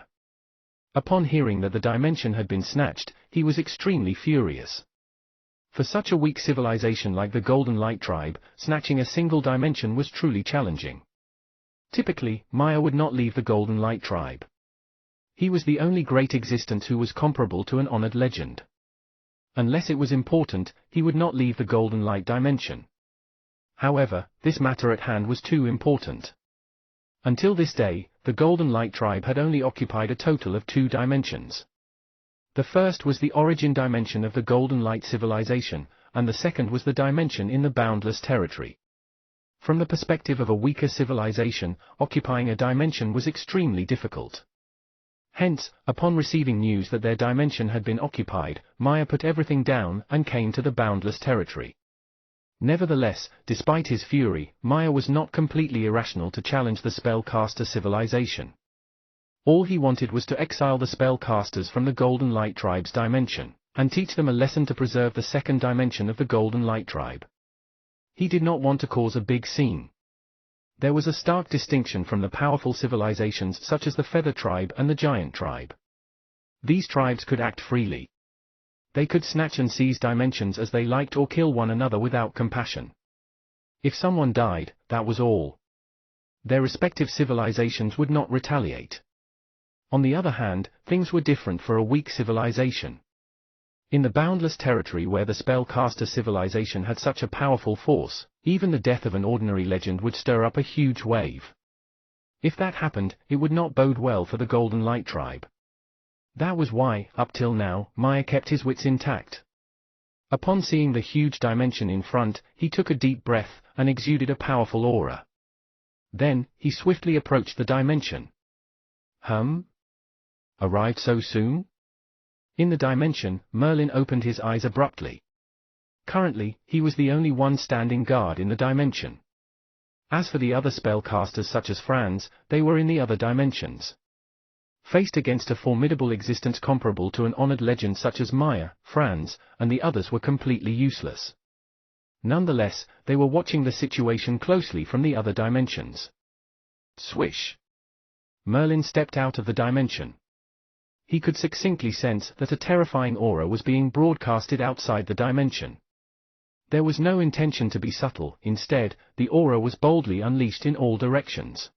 Upon hearing that the dimension had been snatched, he was extremely furious. For such a weak civilization like the Golden Light tribe, snatching a single dimension was truly challenging. Typically, Maya would not leave the Golden Light tribe. He was the only great existence who was comparable to an honored legend. Unless it was important, he would not leave the Golden Light dimension. However, this matter at hand was too important. Until this day, the Golden Light tribe had only occupied a total of 2 dimensions. The first was the origin dimension of the Golden Light civilization, and the second was the dimension in the boundless territory. From the perspective of a weaker civilization, occupying a dimension was extremely difficult. Hence, upon receiving news that their dimension had been occupied, Maya put everything down and came to the boundless territory. Nevertheless, despite his fury, Maya was not completely irrational to challenge the spellcaster civilization. All he wanted was to exile the spellcasters from the Golden Light tribe's dimension, and teach them a lesson to preserve the second dimension of the Golden Light tribe. He did not want to cause a big scene. There was a stark distinction from the powerful civilizations such as the Feather tribe and the Giant tribe. These tribes could act freely. They could snatch and seize dimensions as they liked or kill one another without compassion. If someone died, that was all. Their respective civilizations would not retaliate. On the other hand, things were different for a weak civilization. In the boundless territory where the spellcaster civilization had such a powerful force, even the death of an ordinary legend would stir up a huge wave. If that happened, it would not bode well for the Golden Light tribe. That was why, up till now, Maya kept his wits intact. Upon seeing the huge dimension in front, he took a deep breath, and exuded a powerful aura. Then, he swiftly approached the dimension. Arrived so soon? In the dimension, Merlin opened his eyes abruptly. Currently, he was the only one standing guard in the dimension. As for the other spellcasters such as Franz, they were in the other dimensions. Faced against a formidable existence comparable to an honored legend such as Maya, Franz, and the others were completely useless. Nonetheless, they were watching the situation closely from the other dimensions. Swish! Merlin stepped out of the dimension. He could succinctly sense that a terrifying aura was being broadcasted outside the dimension. There was no intention to be subtle, instead, the aura was boldly unleashed in all directions.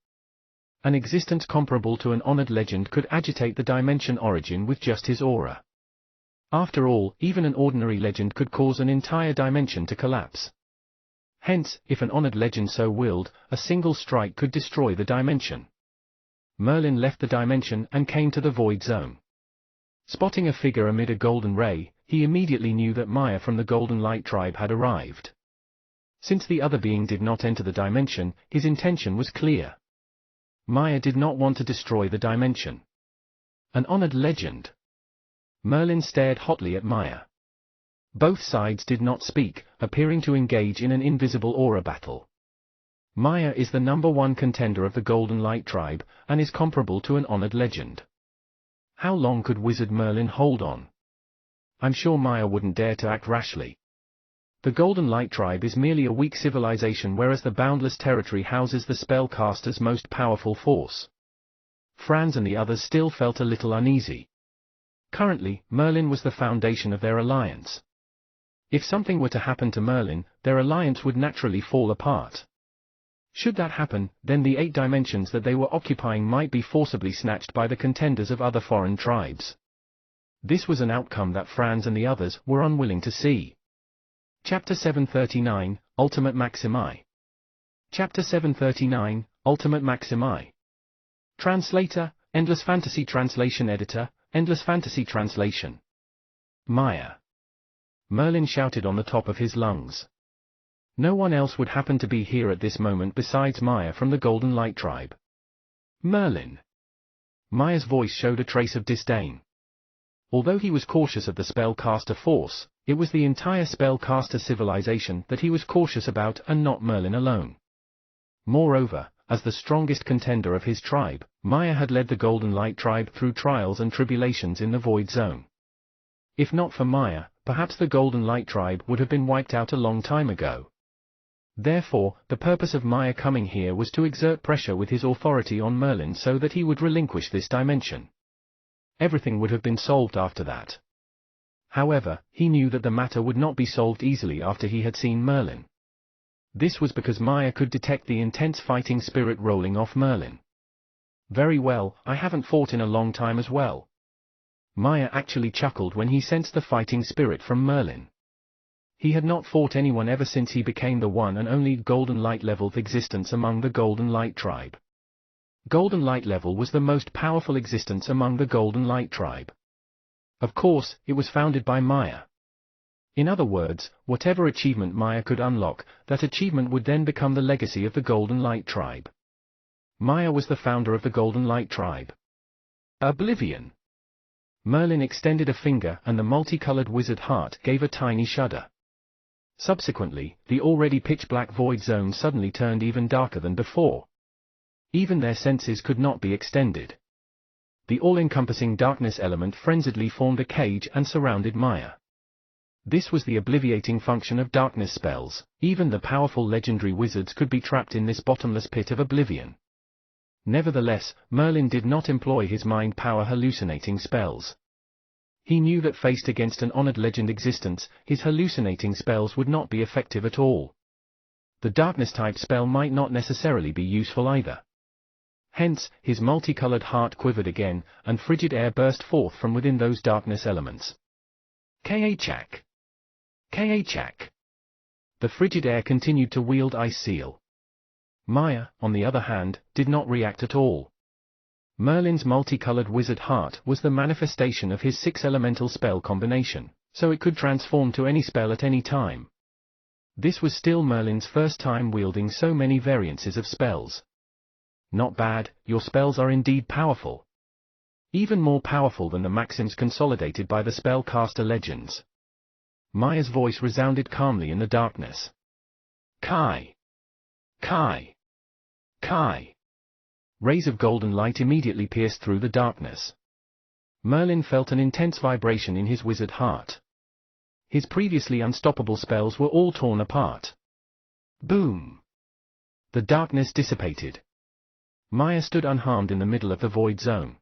An existence comparable to an honored legend could agitate the dimension origin with just his aura. After all, even an ordinary legend could cause an entire dimension to collapse. Hence, if an honored legend so willed, a single strike could destroy the dimension. Merlin left the dimension and came to the void zone. Spotting a figure amid a golden ray, he immediately knew that Maya from the Golden Light tribe had arrived. Since the other being did not enter the dimension, his intention was clear. Maya did not want to destroy the dimension. An honored legend. Merlin stared hotly at Maya. Both sides did not speak, appearing to engage in an invisible aura battle. Maya is the #1 contender of the Golden Light tribe, and is comparable to an honored legend. How long could Wizard Merlin hold on? I'm sure Maya wouldn't dare to act rashly. The Golden Light tribe is merely a weak civilization, whereas the boundless territory houses the spellcaster's most powerful force. Franz and the others still felt a little uneasy. Currently, Merlin was the foundation of their alliance. If something were to happen to Merlin, their alliance would naturally fall apart. Should that happen, then the 8 dimensions that they were occupying might be forcibly snatched by the contenders of other foreign tribes. This was an outcome that Franz and the others were unwilling to see. Chapter 739, Ultimate Maximi. Chapter 739, Ultimate Maximi. Translator, Endless Fantasy Translation Editor, Endless Fantasy Translation. Maya. Merlin shouted on the top of his lungs. No one else would happen to be here at this moment besides Maya from the Golden Light Tribe. Merlin. Maya's voice showed a trace of disdain. Although he was cautious of the spellcaster force, it was the entire spellcaster civilization that he was cautious about and not Merlin alone. Moreover, as the strongest contender of his tribe, Maya had led the Golden Light Tribe through trials and tribulations in the Void Zone. If not for Maya, perhaps the Golden Light Tribe would have been wiped out a long time ago. Therefore, the purpose of Maya coming here was to exert pressure with his authority on Merlin so that he would relinquish this dimension. Everything would have been solved after that. However, he knew that the matter would not be solved easily after he had seen Merlin. This was because Maya could detect the intense fighting spirit rolling off Merlin. Very well, I haven't fought in a long time as well. Maya actually chuckled when he sensed the fighting spirit from Merlin. He had not fought anyone ever since he became the one and only Golden Light level existence among the Golden Light Tribe. Golden Light level was the most powerful existence among the Golden Light Tribe. Of course, it was founded by Maya. In other words, whatever achievement Maya could unlock, that achievement would then become the legacy of the Golden Light Tribe. Maya was the founder of the Golden Light Tribe. Oblivion. Merlin extended a finger and the multicolored wizard heart gave a tiny shudder. Subsequently, the already pitch-black void zone suddenly turned even darker than before. Even their senses could not be extended. The all-encompassing darkness element frenziedly formed a cage and surrounded Maya. This was the obliviating function of darkness spells. Even the powerful legendary wizards could be trapped in this bottomless pit of oblivion. Nevertheless, Merlin did not employ his mind power hallucinating spells. He knew that faced against an honored legend existence, his hallucinating spells would not be effective at all. The darkness-type spell might not necessarily be useful either. Hence, his multicolored heart quivered again, and frigid air burst forth from within those darkness elements. Kachak! Kachak! The frigid air continued to wield Ice Seal. Maya, on the other hand, did not react at all. Merlin's multicolored wizard heart was the manifestation of his 6-elemental spell combination, so it could transform to any spell at any time. This was still Merlin's first time wielding so many variances of spells. Not bad, your spells are indeed powerful. Even more powerful than the maxims consolidated by the spellcaster legends. Maya's voice resounded calmly in the darkness. Kai! Kai! Kai! Rays of golden light immediately pierced through the darkness. Merlin felt an intense vibration in his wizard heart. His previously unstoppable spells were all torn apart. Boom! The darkness dissipated. Maya stood unharmed in the middle of the void zone.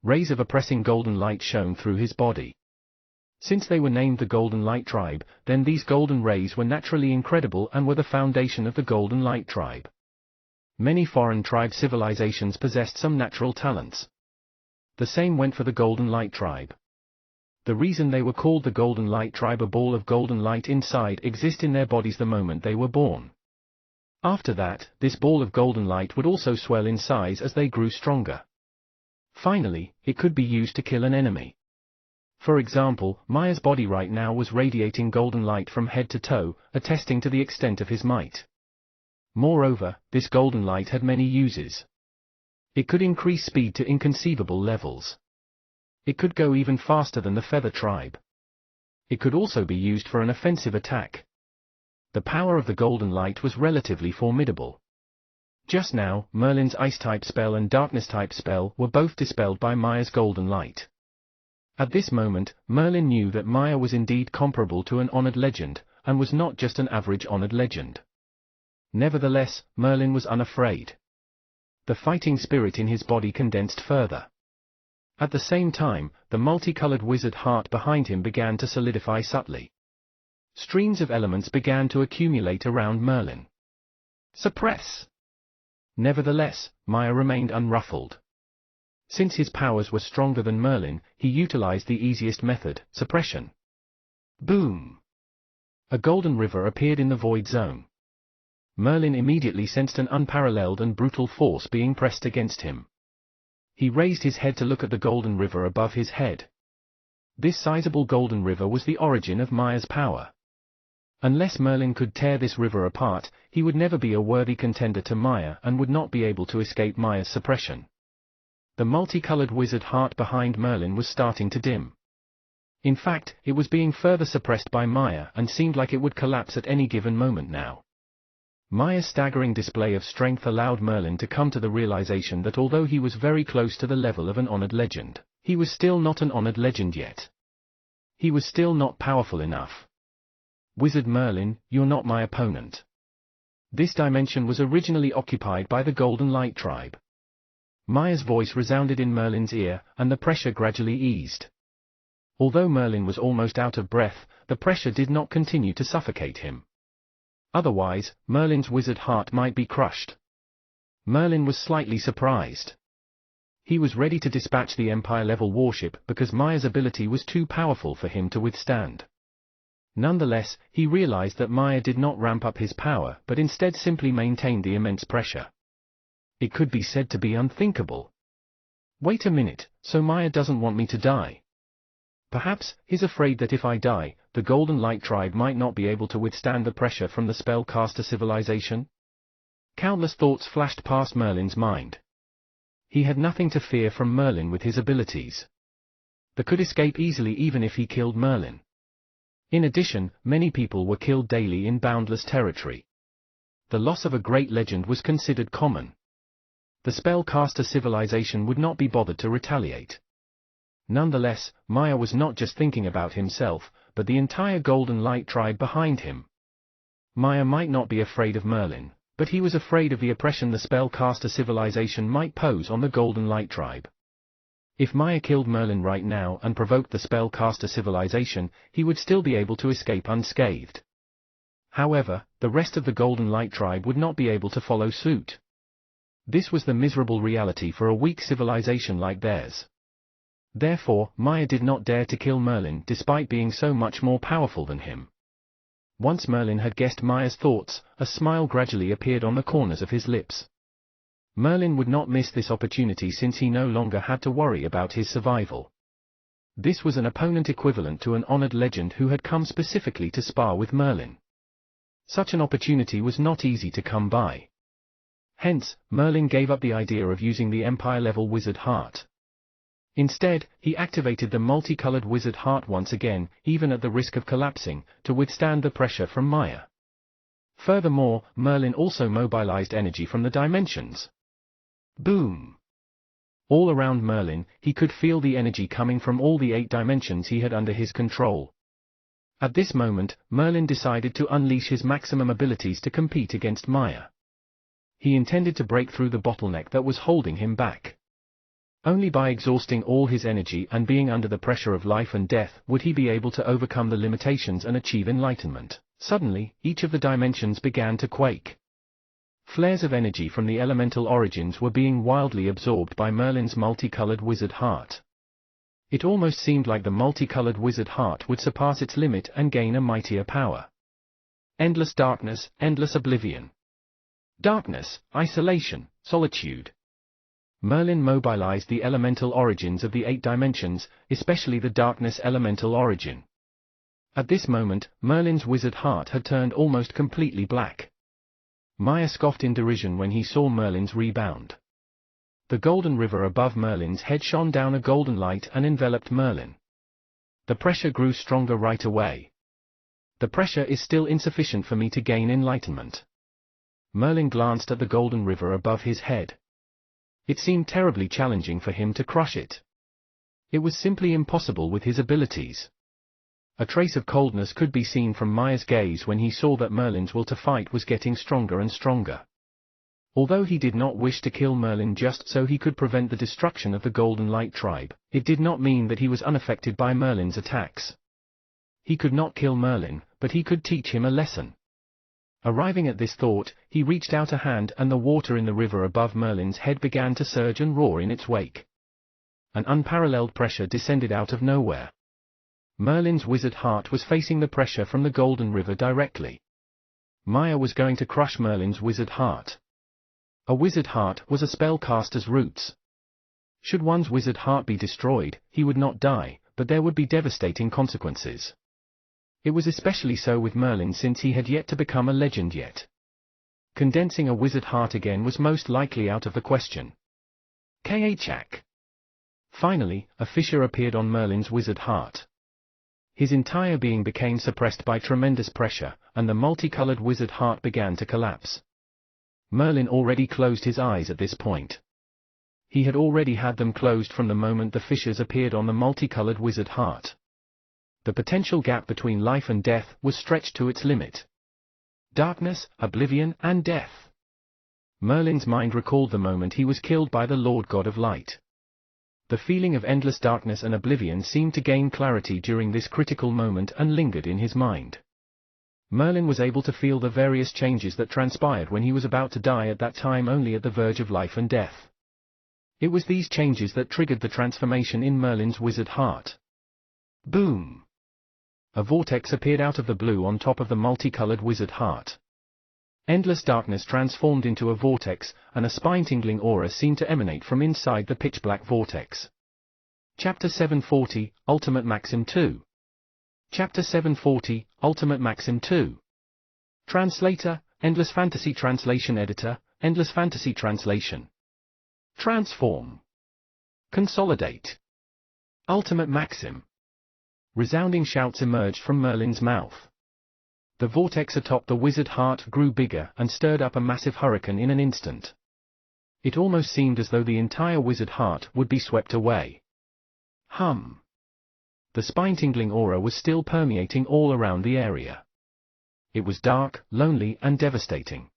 Rays of oppressing golden light shone through his body. Since they were named the Golden Light Tribe, then these golden rays were naturally incredible and were the foundation of the Golden Light Tribe. Many foreign tribe civilizations possessed some natural talents. The same went for the Golden Light Tribe. The reason they were called the Golden Light Tribe, a ball of golden light inside exist in their bodies the moment they were born. After that, this ball of golden light would also swell in size as they grew stronger. Finally, it could be used to kill an enemy. For example, Maya's body right now was radiating golden light from head to toe, attesting to the extent of his might. Moreover, this golden light had many uses. It could increase speed to inconceivable levels. It could go even faster than the Feather Tribe. It could also be used for an offensive attack. The power of the golden light was relatively formidable. Just now, Merlin's Ice-type spell and Darkness-type spell were both dispelled by Maya's golden light. At this moment, Merlin knew that Maya was indeed comparable to an honored legend, and was not just an average honored legend. Nevertheless, Merlin was unafraid. The fighting spirit in his body condensed further. At the same time, the multicolored wizard heart behind him began to solidify subtly. Streams of elements began to accumulate around Merlin. Suppress! Nevertheless, Maya remained unruffled. Since his powers were stronger than Merlin, he utilized the easiest method, suppression. Boom! A golden river appeared in the void zone. Merlin immediately sensed an unparalleled and brutal force being pressed against him. He raised his head to look at the golden river above his head. This sizable golden river was the origin of Maya's power. Unless Merlin could tear this river apart, he would never be a worthy contender to Maya and would not be able to escape Maya's suppression. The multicolored wizard heart behind Merlin was starting to dim. In fact, it was being further suppressed by Maya and seemed like it would collapse at any given moment now. Maya's staggering display of strength allowed Merlin to come to the realization that although he was very close to the level of an honored legend, he was still not an honored legend yet. He was still not powerful enough. Wizard Merlin, you're not my opponent. This dimension was originally occupied by the Golden Light tribe. Maya's voice resounded in Merlin's ear, and the pressure gradually eased. Although Merlin was almost out of breath, the pressure did not continue to suffocate him. Otherwise, Merlin's wizard heart might be crushed. Merlin was slightly surprised. He was ready to dispatch the Empire-level warship because Maya's ability was too powerful for him to withstand. Nonetheless, he realized that Maya did not ramp up his power but instead simply maintained the immense pressure. It could be said to be unthinkable. Wait a minute, so Maya doesn't want me to die? Perhaps, he's afraid that if I die, the Golden Light tribe might not be able to withstand the pressure from the spellcaster civilization? Countless thoughts flashed past Merlin's mind. He had nothing to fear from Merlin with his abilities. They could escape easily even if he killed Merlin. In addition, many people were killed daily in boundless territory. The loss of a great legend was considered common. The spellcaster civilization would not be bothered to retaliate. Nonetheless, Maya was not just thinking about himself, but the entire Golden Light tribe behind him. Maya might not be afraid of Merlin, but he was afraid of the oppression the spellcaster civilization might pose on the Golden Light tribe. If Maya killed Merlin right now and provoked the spellcaster civilization, he would still be able to escape unscathed. However, the rest of the Golden Light tribe would not be able to follow suit. This was the miserable reality for a weak civilization like theirs. Therefore, Maya did not dare to kill Merlin despite being so much more powerful than him. Once Merlin had guessed Maya's thoughts, a smile gradually appeared on the corners of his lips. Merlin would not miss this opportunity since he no longer had to worry about his survival. This was an opponent equivalent to an honored legend who had come specifically to spar with Merlin. Such an opportunity was not easy to come by. Hence, Merlin gave up the idea of using the Empire-level wizard heart. Instead, he activated the multicolored wizard heart once again, even at the risk of collapsing, to withstand the pressure from Maya. Furthermore, Merlin also mobilized energy from the dimensions. Boom! All around Merlin, he could feel the energy coming from all the 8 dimensions he had under his control. At this moment, Merlin decided to unleash his maximum abilities to compete against Maya. He intended to break through the bottleneck that was holding him back. Only by exhausting all his energy and being under the pressure of life and death would he be able to overcome the limitations and achieve enlightenment. Suddenly, each of the dimensions began to quake. Flares of energy from the elemental origins were being wildly absorbed by Merlin's multicolored wizard heart. It almost seemed like the multicolored wizard heart would surpass its limit and gain a mightier power. Endless darkness, endless oblivion. Darkness, isolation, solitude. Merlin mobilized the elemental origins of the 8 dimensions, especially the darkness elemental origin. At this moment, Merlin's wizard heart had turned almost completely black. Maya scoffed in derision when he saw Merlin's rebound. The golden river above Merlin's head shone down a golden light and enveloped Merlin. The pressure grew stronger right away. The pressure is still insufficient for me to gain enlightenment. Merlin glanced at the golden river above his head. It seemed terribly challenging for him to crush it. It was simply impossible with his abilities. A trace of coldness could be seen from Maya's gaze when he saw that Merlin's will to fight was getting stronger and stronger. Although he did not wish to kill Merlin just so he could prevent the destruction of the Golden Light tribe, it did not mean that he was unaffected by Merlin's attacks. He could not kill Merlin, but he could teach him a lesson. Arriving at this thought, he reached out a hand and the water in the river above Merlin's head began to surge and roar in its wake. An unparalleled pressure descended out of nowhere. Merlin's wizard heart was facing the pressure from the Golden River directly. Maya was going to crush Merlin's wizard heart. A wizard heart was a spellcaster's roots. Should one's wizard heart be destroyed, he would not die, but there would be devastating consequences. It was especially so with Merlin since he had yet to become a legend yet. Condensing a wizard heart again was most likely out of the question. Khak. Finally, a fissure appeared on Merlin's wizard heart. His entire being became suppressed by tremendous pressure, and the multicolored wizard heart began to collapse. Merlin already closed his eyes at this point. He had already had them closed from the moment the fissures appeared on the multicolored wizard heart. The potential gap between life and death was stretched to its limit. Darkness, oblivion, and death. Merlin's mind recalled the moment he was killed by the Lord God of Light. The feeling of endless darkness and oblivion seemed to gain clarity during this critical moment and lingered in his mind. Merlin was able to feel the various changes that transpired when he was about to die at that time, only at the verge of life and death. It was these changes that triggered the transformation in Merlin's wizard heart. Boom! A vortex appeared out of the blue on top of the multicolored wizard heart. Endless darkness transformed into a vortex, and a spine-tingling aura seemed to emanate from inside the pitch-black vortex. Chapter 740, Ultimate Maxim 2. Chapter 740, Ultimate Maxim 2. Translator, Endless Fantasy Translation Editor, Endless Fantasy Translation. Transform. Consolidate. Ultimate Maxim. Resounding shouts emerged from Merlin's mouth. The vortex atop the wizard heart grew bigger and stirred up a massive hurricane in an instant. It almost seemed as though the entire wizard heart would be swept away. Hum. The spine-tingling aura was still permeating all around the area. It was dark, lonely, and devastating.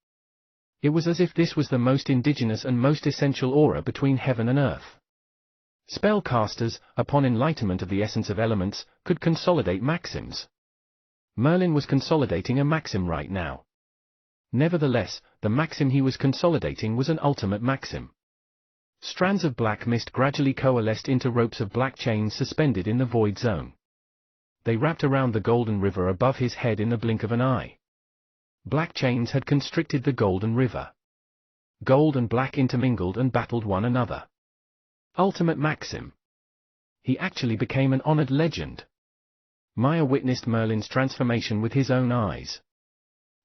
It was as if this was the most indigenous and most essential aura between heaven and earth. Spellcasters, upon enlightenment of the essence of elements, could consolidate maxims. Merlin was consolidating a maxim right now. Nevertheless, the maxim he was consolidating was an ultimate maxim. Strands of black mist gradually coalesced into ropes of black chains suspended in the void zone. They wrapped around the Golden River above his head in the blink of an eye. Black chains had constricted the Golden River. Gold and black intermingled and battled one another. Ultimate Maxim. He actually became an honored legend. Maya witnessed Merlin's transformation with his own eyes.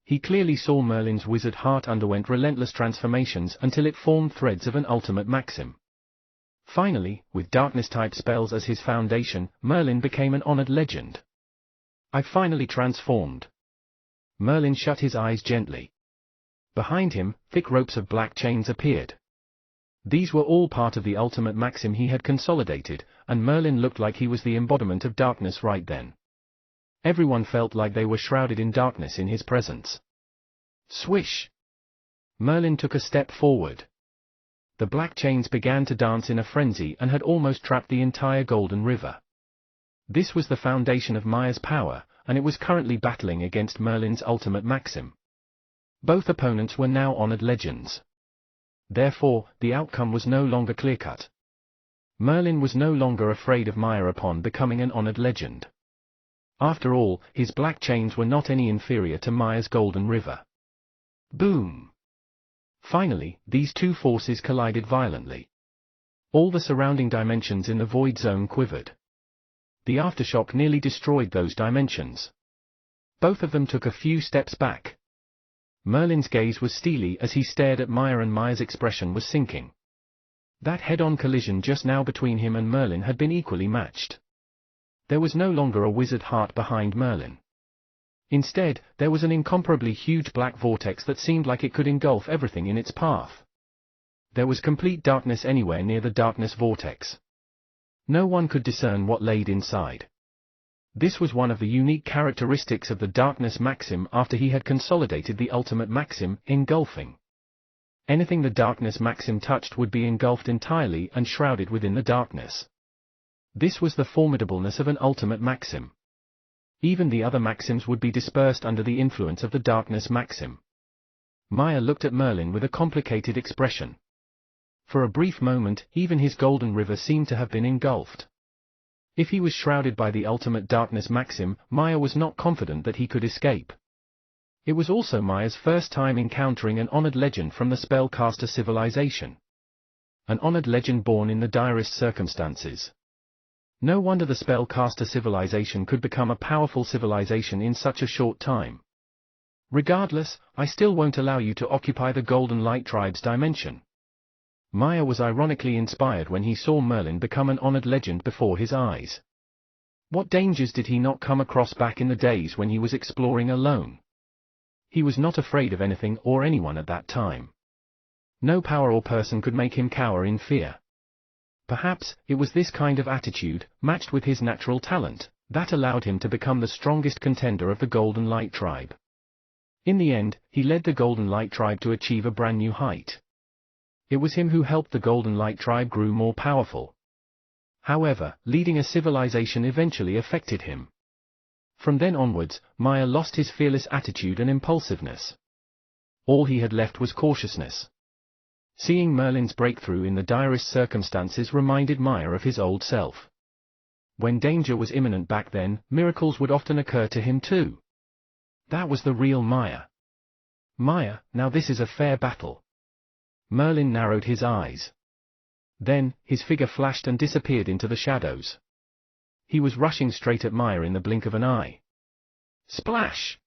He clearly saw Merlin's wizard heart underwent relentless transformations until it formed threads of an ultimate maxim. Finally, with darkness-type spells as his foundation, Merlin became an honored legend. I finally transformed. Merlin shut his eyes gently. Behind him, thick ropes of black chains appeared. These were all part of the ultimate maxim he had consolidated, and Merlin looked like he was the embodiment of darkness right then. Everyone felt like they were shrouded in darkness in his presence. Swish! Merlin took a step forward. The black chains began to dance in a frenzy and had almost trapped the entire Golden River. This was the foundation of Maya's power, and it was currently battling against Merlin's ultimate maxim. Both opponents were now honored legends. Therefore, the outcome was no longer clear-cut. Merlin was no longer afraid of Maya upon becoming an honored legend. After all, his black chains were not any inferior to Maya's Golden River. Boom! Finally, these two forces collided violently. All the surrounding dimensions in the void zone quivered. The aftershock nearly destroyed those dimensions. Both of them took a few steps back. Merlin's gaze was steely as he stared at Maya, and Maya's expression was sinking. That head-on collision just now between him and Merlin had been equally matched. There was no longer a wizard heart behind Merlin. Instead, there was an incomparably huge black vortex that seemed like it could engulf everything in its path. There was complete darkness anywhere near the darkness vortex. No one could discern what laid inside. This was one of the unique characteristics of the darkness maxim after he had consolidated the ultimate maxim, engulfing. Anything the darkness maxim touched would be engulfed entirely and shrouded within the darkness. This was the formidableness of an ultimate maxim. Even the other maxims would be dispersed under the influence of the darkness maxim. Maya looked at Merlin with a complicated expression. For a brief moment, even his Golden River seemed to have been engulfed. If he was shrouded by the ultimate darkness maxim, Maya was not confident that he could escape. It was also Maya's first time encountering an honored legend from the spellcaster civilization. An honored legend born in the direst circumstances. No wonder the spellcaster civilization could become a powerful civilization in such a short time. Regardless, I still won't allow you to occupy the Golden Light Tribe's dimension. Maya was ironically inspired when he saw Merlin become an honored legend before his eyes. What dangers did he not come across back in the days when he was exploring alone? He was not afraid of anything or anyone at that time. No power or person could make him cower in fear. Perhaps, it was this kind of attitude, matched with his natural talent, that allowed him to become the strongest contender of the Golden Light Tribe. In the end, he led the Golden Light Tribe to achieve a brand new height. It was him who helped the Golden Light Tribe grow more powerful. However, leading a civilization eventually affected him. From then onwards, Maya lost his fearless attitude and impulsiveness. All he had left was cautiousness. Seeing Merlin's breakthrough in the direst circumstances reminded Maya of his old self. When danger was imminent back then, miracles would often occur to him too. That was the real Maya. Maya, now this is a fair battle. Merlin narrowed his eyes. Then, his figure flashed and disappeared into the shadows. He was rushing straight at Maya in the blink of an eye. Splash!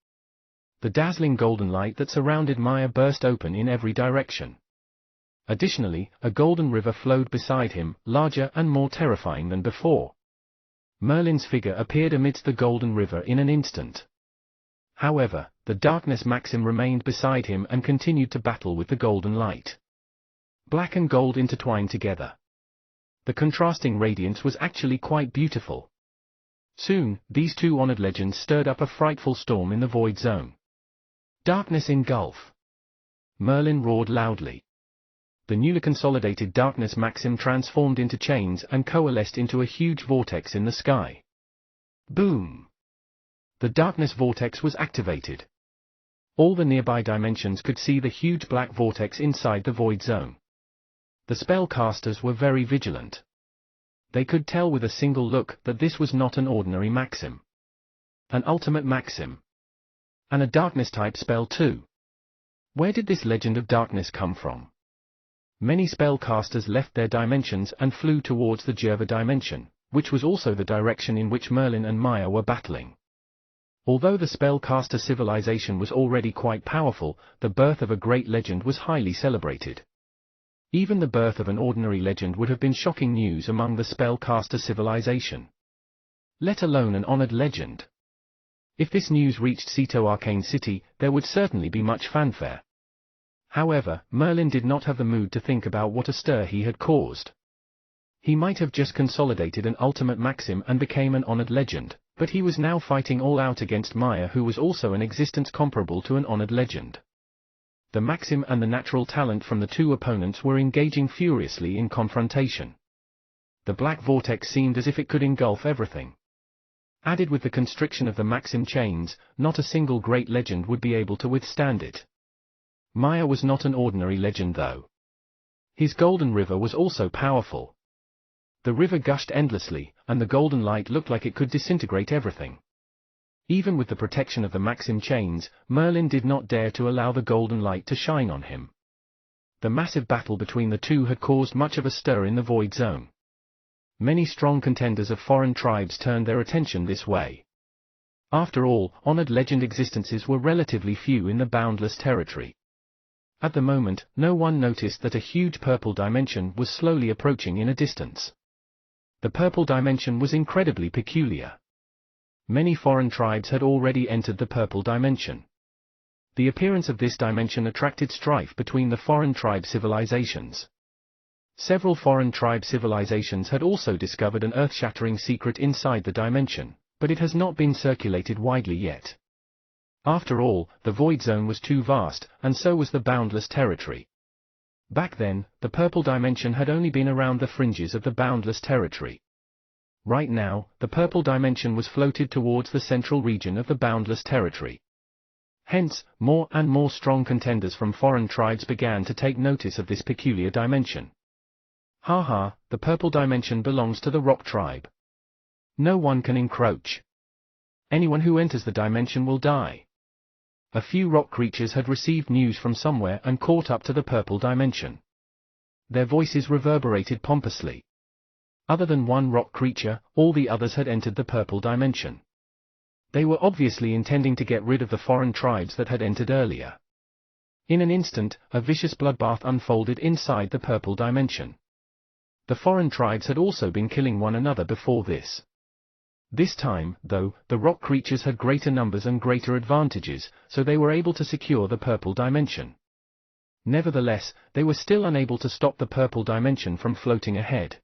The dazzling golden light that surrounded Maya burst open in every direction. Additionally, a golden river flowed beside him, larger and more terrifying than before. Merlin's figure appeared amidst the golden river in an instant. However, the darkness maxim remained beside him and continued to battle with the golden light. Black and gold intertwined together. The contrasting radiance was actually quite beautiful. Soon, these two honored legends stirred up a frightful storm in the void zone. Darkness engulf! Merlin roared loudly. The newly consolidated darkness maxim transformed into chains and coalesced into a huge vortex in the sky. Boom! The darkness vortex was activated. All the nearby dimensions could see the huge black vortex inside the void zone. The spellcasters were very vigilant. They could tell with a single look that this was not an ordinary maxim. An ultimate maxim. And a darkness-type spell too. Where did this legend of darkness come from? Many spellcasters left their dimensions and flew towards the Jerva dimension, which was also the direction in which Merlin and Maya were battling. Although the spellcaster civilization was already quite powerful, the birth of a great legend was highly celebrated. Even the birth of an ordinary legend would have been shocking news among the spellcaster civilization. Let alone an honored legend. If this news reached Ceto Arcane City, there would certainly be much fanfare. However, Merlin did not have the mood to think about what a stir he had caused. He might have just consolidated an ultimate maxim and became an honored legend, but he was now fighting all out against Maya, who was also an existence comparable to an honored legend. The maxim and the natural talent from the two opponents were engaging furiously in confrontation. The black vortex seemed as if it could engulf everything. Added with the constriction of the maxim chains, not a single great legend would be able to withstand it. Maya was not an ordinary legend though. His golden river was also powerful. The river gushed endlessly, and the golden light looked like it could disintegrate everything. Even with the protection of the maxim chains, Merlin did not dare to allow the golden light to shine on him. The massive battle between the two had caused much of a stir in the void zone. Many strong contenders of foreign tribes turned their attention this way. After all, honored legend existences were relatively few in the boundless territory. At the moment, no one noticed that a huge purple dimension was slowly approaching in a distance. The purple dimension was incredibly peculiar. Many foreign tribes had already entered the purple dimension. The appearance of this dimension attracted strife between the foreign tribe civilizations. Several foreign tribe civilizations had also discovered an earth-shattering secret inside the dimension, but it has not been circulated widely yet. After all, the void zone was too vast, and so was the boundless territory. Back then, the purple dimension had only been around the fringes of the boundless territory. Right now, the purple dimension was floated towards the central region of the boundless territory. Hence, more and more strong contenders from foreign tribes began to take notice of this peculiar dimension. Ha ha, the purple dimension belongs to the rock tribe. No one can encroach. Anyone who enters the dimension will die. A few rock creatures had received news from somewhere and caught up to the purple dimension. Their voices reverberated pompously. Other than one rock creature, all the others had entered the purple dimension. They were obviously intending to get rid of the foreign tribes that had entered earlier. In an instant, a vicious bloodbath unfolded inside the purple dimension. The foreign tribes had also been killing one another before this. This time, though, the rock creatures had greater numbers and greater advantages, so they were able to secure the purple dimension. Nevertheless, they were still unable to stop the purple dimension from floating ahead.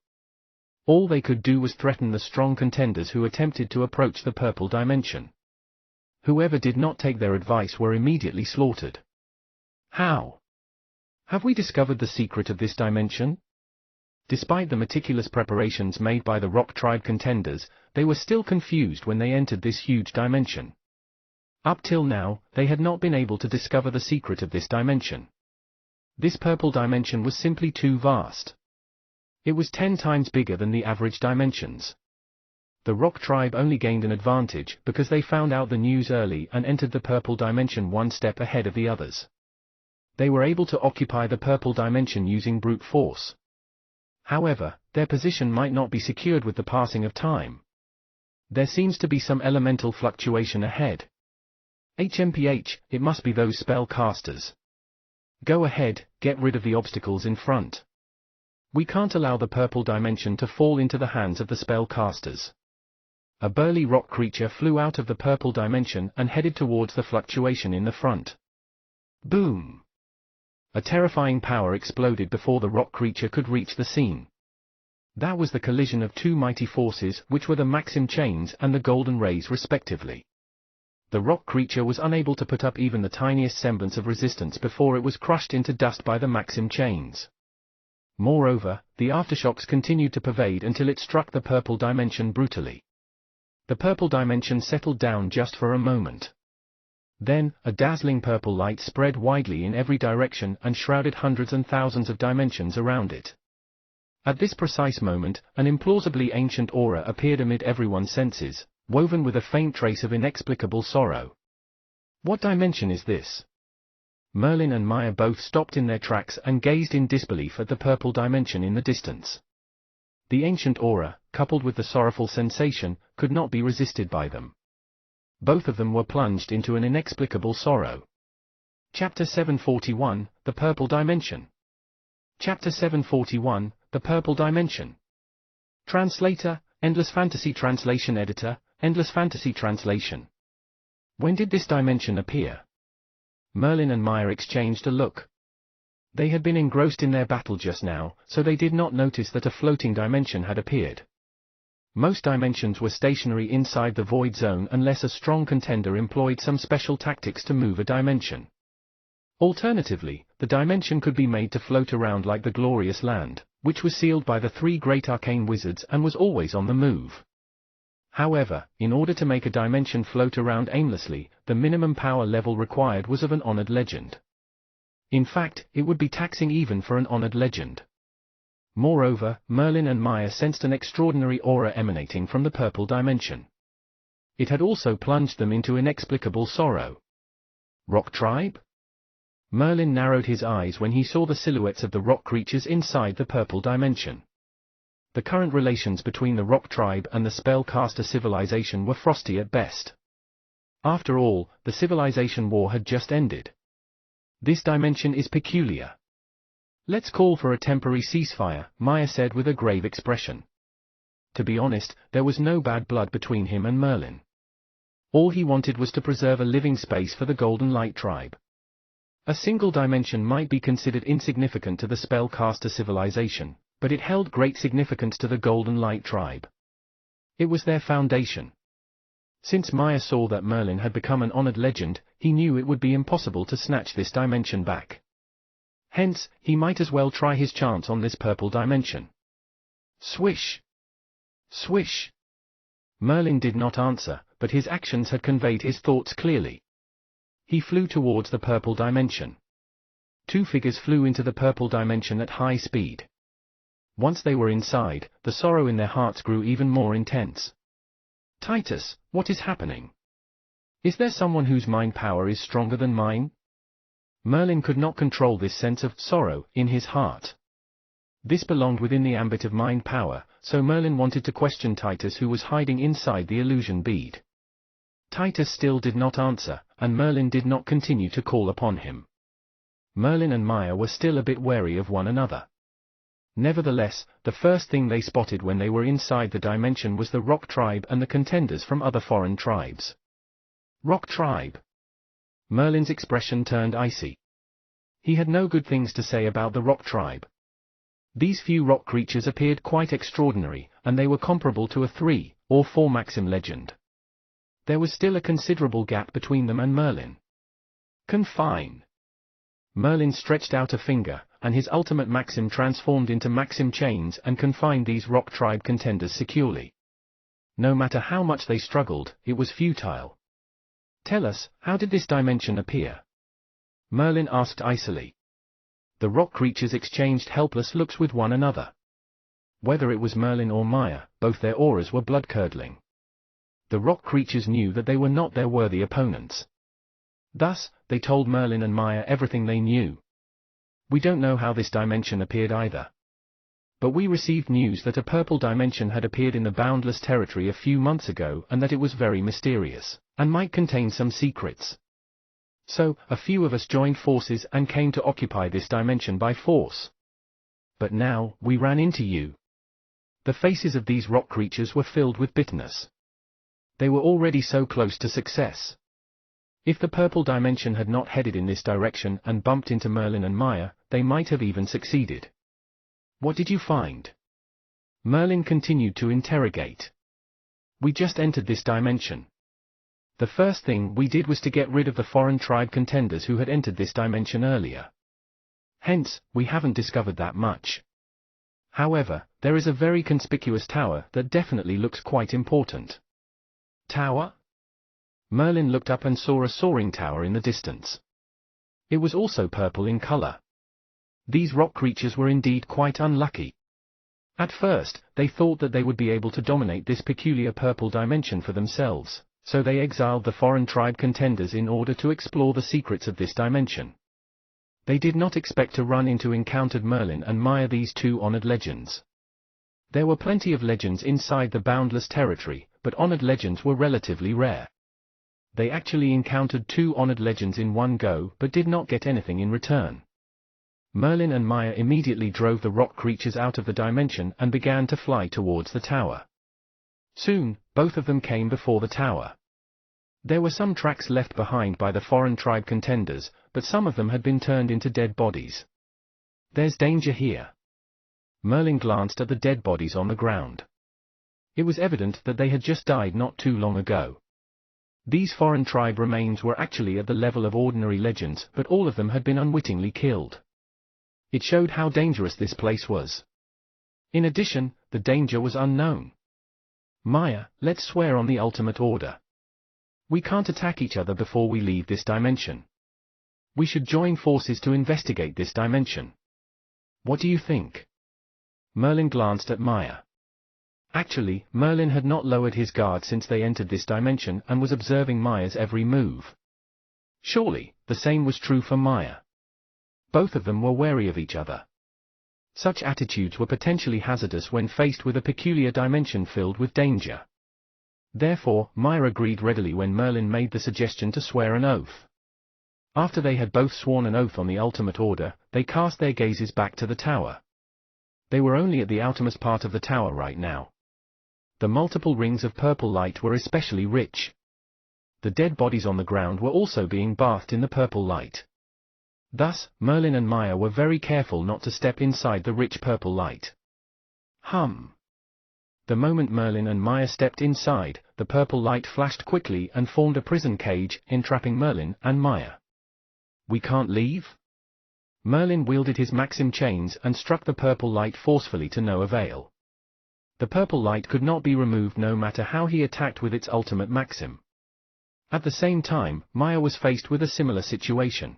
All they could do was threaten the strong contenders who attempted to approach the purple dimension. Whoever did not take their advice were immediately slaughtered. How? Have we discovered the secret of this dimension? Despite the meticulous preparations made by the rock tribe contenders, they were still confused when they entered this huge dimension. Up till now, they had not been able to discover the secret of this dimension. This purple dimension was simply too vast. It was 10 times bigger than the average dimensions. The rock tribe only gained an advantage because they found out the news early and entered the purple dimension one step ahead of the others. They were able to occupy the purple dimension using brute force. However, their position might not be secured with the passing of time. There seems to be some elemental fluctuation ahead. HMPH, it must be those spell casters. Go ahead, get rid of the obstacles in front. We can't allow the purple dimension to fall into the hands of the spell casters. A burly rock creature flew out of the purple dimension and headed towards the fluctuation in the front. Boom! A terrifying power exploded before the rock creature could reach the scene. That was the collision of two mighty forces, which were the Maxim chains and the golden rays respectively. The rock creature was unable to put up even the tiniest semblance of resistance before it was crushed into dust by the Maxim chains. Moreover, the aftershocks continued to pervade until it struck the purple dimension brutally. The purple dimension settled down just for a moment. Then, a dazzling purple light spread widely in every direction and shrouded hundreds and thousands of dimensions around it. At this precise moment, an implausibly ancient aura appeared amid everyone's senses, woven with a faint trace of inexplicable sorrow. What dimension is this? Merlin and Maya both stopped in their tracks and gazed in disbelief at the purple dimension in the distance. The ancient aura, coupled with the sorrowful sensation, could not be resisted by them. Both of them were plunged into an inexplicable sorrow. Chapter 741, The Purple Dimension. Chapter 741, The Purple Dimension. Translator, Endless Fantasy Translation Editor, Endless Fantasy Translation. When did this dimension appear? Merlin and Maya exchanged a look. They had been engrossed in their battle just now, so they did not notice that a floating dimension had appeared. Most dimensions were stationary inside the void zone unless a strong contender employed some special tactics to move a dimension. Alternatively, the dimension could be made to float around like the glorious land, which was sealed by the 3 great arcane wizards and was always on the move. However, in order to make a dimension float around aimlessly, the minimum power level required was of an honored legend. In fact, it would be taxing even for an honored legend. Moreover, Merlin and Maya sensed an extraordinary aura emanating from the purple dimension. It had also plunged them into inexplicable sorrow. Rock tribe? Merlin narrowed his eyes when he saw the silhouettes of the rock creatures inside the purple dimension. The current relations between the rock tribe and the spellcaster civilization were frosty at best. After all, the civilization war had just ended. This dimension is peculiar. Let's call for a temporary ceasefire, Maya said with a grave expression. To be honest, there was no bad blood between him and Merlin. All he wanted was to preserve a living space for the Golden Light tribe. A single dimension might be considered insignificant to the spellcaster civilization, but it held great significance to the Golden Light tribe. It was their foundation. Since Maya saw that Merlin had become an honored legend, he knew it would be impossible to snatch this dimension back. Hence, he might as well try his chance on this purple dimension. Swish! Swish! Merlin did not answer, but his actions had conveyed his thoughts clearly. He flew towards the purple dimension. 2 figures flew into the purple dimension at high speed. Once they were inside, the sorrow in their hearts grew even more intense. Titus, what is happening? Is there someone whose mind power is stronger than mine? Merlin could not control this sense of sorrow in his heart. This belonged within the ambit of mind power, so Merlin wanted to question Titus, who was hiding inside the illusion bead. Titus still did not answer, and Merlin did not continue to call upon him. Merlin and Maya were still a bit wary of one another. Nevertheless, the first thing they spotted when they were inside the dimension was the Rock Tribe and the contenders from other foreign tribes. Rock Tribe. Merlin's expression turned icy. He had no good things to say about the Rock Tribe. These few rock creatures appeared quite extraordinary, and they were comparable to a 3 or 4 Maxim legend. There was still a considerable gap between them and Merlin. Confine. Merlin stretched out a finger, and his ultimate Maxim transformed into Maxim chains and confined these Rock Tribe contenders securely. No matter how much they struggled, it was futile. Tell us, how did this dimension appear? Merlin asked icily. The rock creatures exchanged helpless looks with one another. Whether it was Merlin or Maya, both their auras were blood-curdling. The rock creatures knew that they were not their worthy opponents. Thus, they told Merlin and Maya everything they knew. We don't know how this dimension appeared either. But we received news that a purple dimension had appeared in the boundless territory a few months ago and that it was very mysterious, and might contain some secrets. So, a few of us joined forces and came to occupy this dimension by force. But now, we ran into you. The faces of these rock creatures were filled with bitterness. They were already so close to success. If the purple dimension had not headed in this direction and bumped into Merlin and Maya, they might have even succeeded. What did you find? Merlin continued to interrogate. We just entered this dimension. The first thing we did was to get rid of the foreign tribe contenders who had entered this dimension earlier. Hence, we haven't discovered that much. However, there is a very conspicuous tower that definitely looks quite important. Tower? Merlin looked up and saw a soaring tower in the distance. It was also purple in color. These rock creatures were indeed quite unlucky. At first, they thought that they would be able to dominate this peculiar purple dimension for themselves, so they exiled the foreign tribe contenders in order to explore the secrets of this dimension. They did not expect to run into encountered Merlin and Maya, these two honored legends. There were plenty of legends inside the boundless territory, but honored legends were relatively rare. They actually encountered 2 honored legends in one go but did not get anything in return. Merlin and Maya immediately drove the rock creatures out of the dimension and began to fly towards the tower. Soon, both of them came before the tower. There were some tracks left behind by the foreign tribe contenders, but some of them had been turned into dead bodies. There's danger here. Merlin glanced at the dead bodies on the ground. It was evident that they had just died not too long ago. These foreign tribe remains were actually at the level of ordinary legends, but all of them had been unwittingly killed. It showed how dangerous this place was. In addition, the danger was unknown. Maya, let's swear on the ultimate order. We can't attack each other before we leave this dimension. We should join forces to investigate this dimension. What do you think? Merlin glanced at Maya. Actually, Merlin had not lowered his guard since they entered this dimension and was observing Maya's every move. Surely, the same was true for Maya. Both of them were wary of each other. Such attitudes were potentially hazardous when faced with a peculiar dimension filled with danger. Therefore, Maya agreed readily when Merlin made the suggestion to swear an oath. After they had both sworn an oath on the ultimate order, they cast their gazes back to the tower. They were only at the outermost part of the tower right now. The multiple rings of purple light were especially rich. The dead bodies on the ground were also being bathed in the purple light. Thus, Merlin and Maya were very careful not to step inside the rich purple light. The moment Merlin and Maya stepped inside, the purple light flashed quickly and formed a prison cage, entrapping Merlin and Maya. We can't leave? Merlin wielded his Maxim chains and struck the purple light forcefully to no avail. The purple light could not be removed no matter how he attacked with its ultimate Maxim. At the same time, Maya was faced with a similar situation.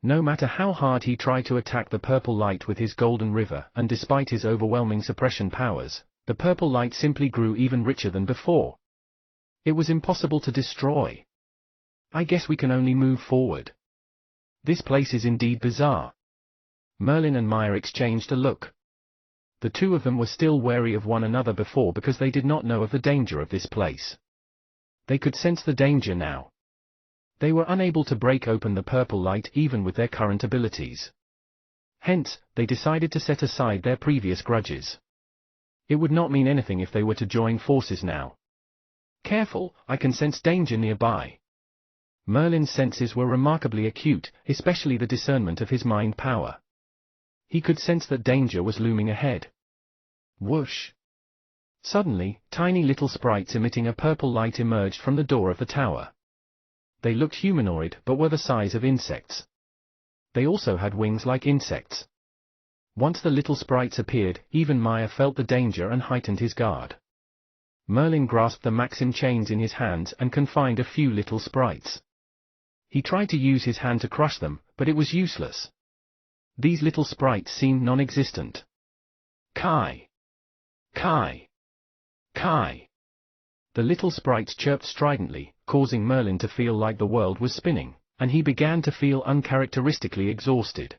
No matter how hard he tried to attack the purple light with his golden river, and despite his overwhelming suppression powers, the purple light simply grew even richer than before. It was impossible to destroy. I guess we can only move forward. This place is indeed bizarre. Merlin and Maya exchanged a look. The two of them were still wary of one another before because they did not know of the danger of this place. They could sense the danger now. They were unable to break open the purple light even with their current abilities. Hence, they decided to set aside their previous grudges. It would not mean anything if they were to join forces now. Careful, I can sense danger nearby. Merlin's senses were remarkably acute, especially the discernment of his mind power. He could sense that danger was looming ahead. Whoosh! Suddenly, tiny little sprites emitting a purple light emerged from the door of the tower. They looked humanoid but were the size of insects. They also had wings like insects. Once the little sprites appeared, even Maya felt the danger and heightened his guard. Merlin grasped the Maxim chains in his hands and confined a few little sprites. He tried to use his hand to crush them, but it was useless. These little sprites seemed non-existent. Kai! Kai! Kai! The little sprites chirped stridently, causing Merlin to feel like the world was spinning, and he began to feel uncharacteristically exhausted.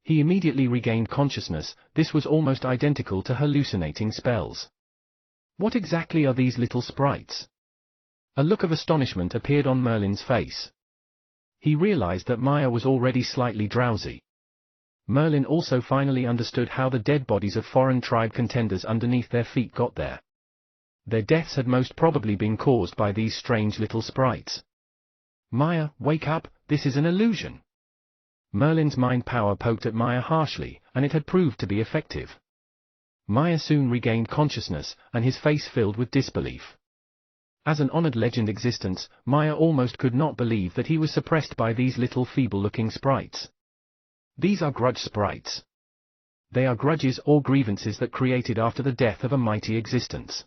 He immediately regained consciousness. This was almost identical to hallucinating spells. What exactly are these little sprites? A look of astonishment appeared on Merlin's face. He realized that Maya was already slightly drowsy. Merlin also finally understood how the dead bodies of foreign tribe contenders underneath their feet got there. Their deaths had most probably been caused by these strange little sprites. Maya, wake up, this is an illusion. Merlin's mind power poked at Maya harshly, and it had proved to be effective. Maya soon regained consciousness, and his face filled with disbelief. As an honored legend existence, Maya almost could not believe that he was suppressed by these little feeble-looking sprites. These are grudge sprites. They are grudges or grievances that created after the death of a mighty existence.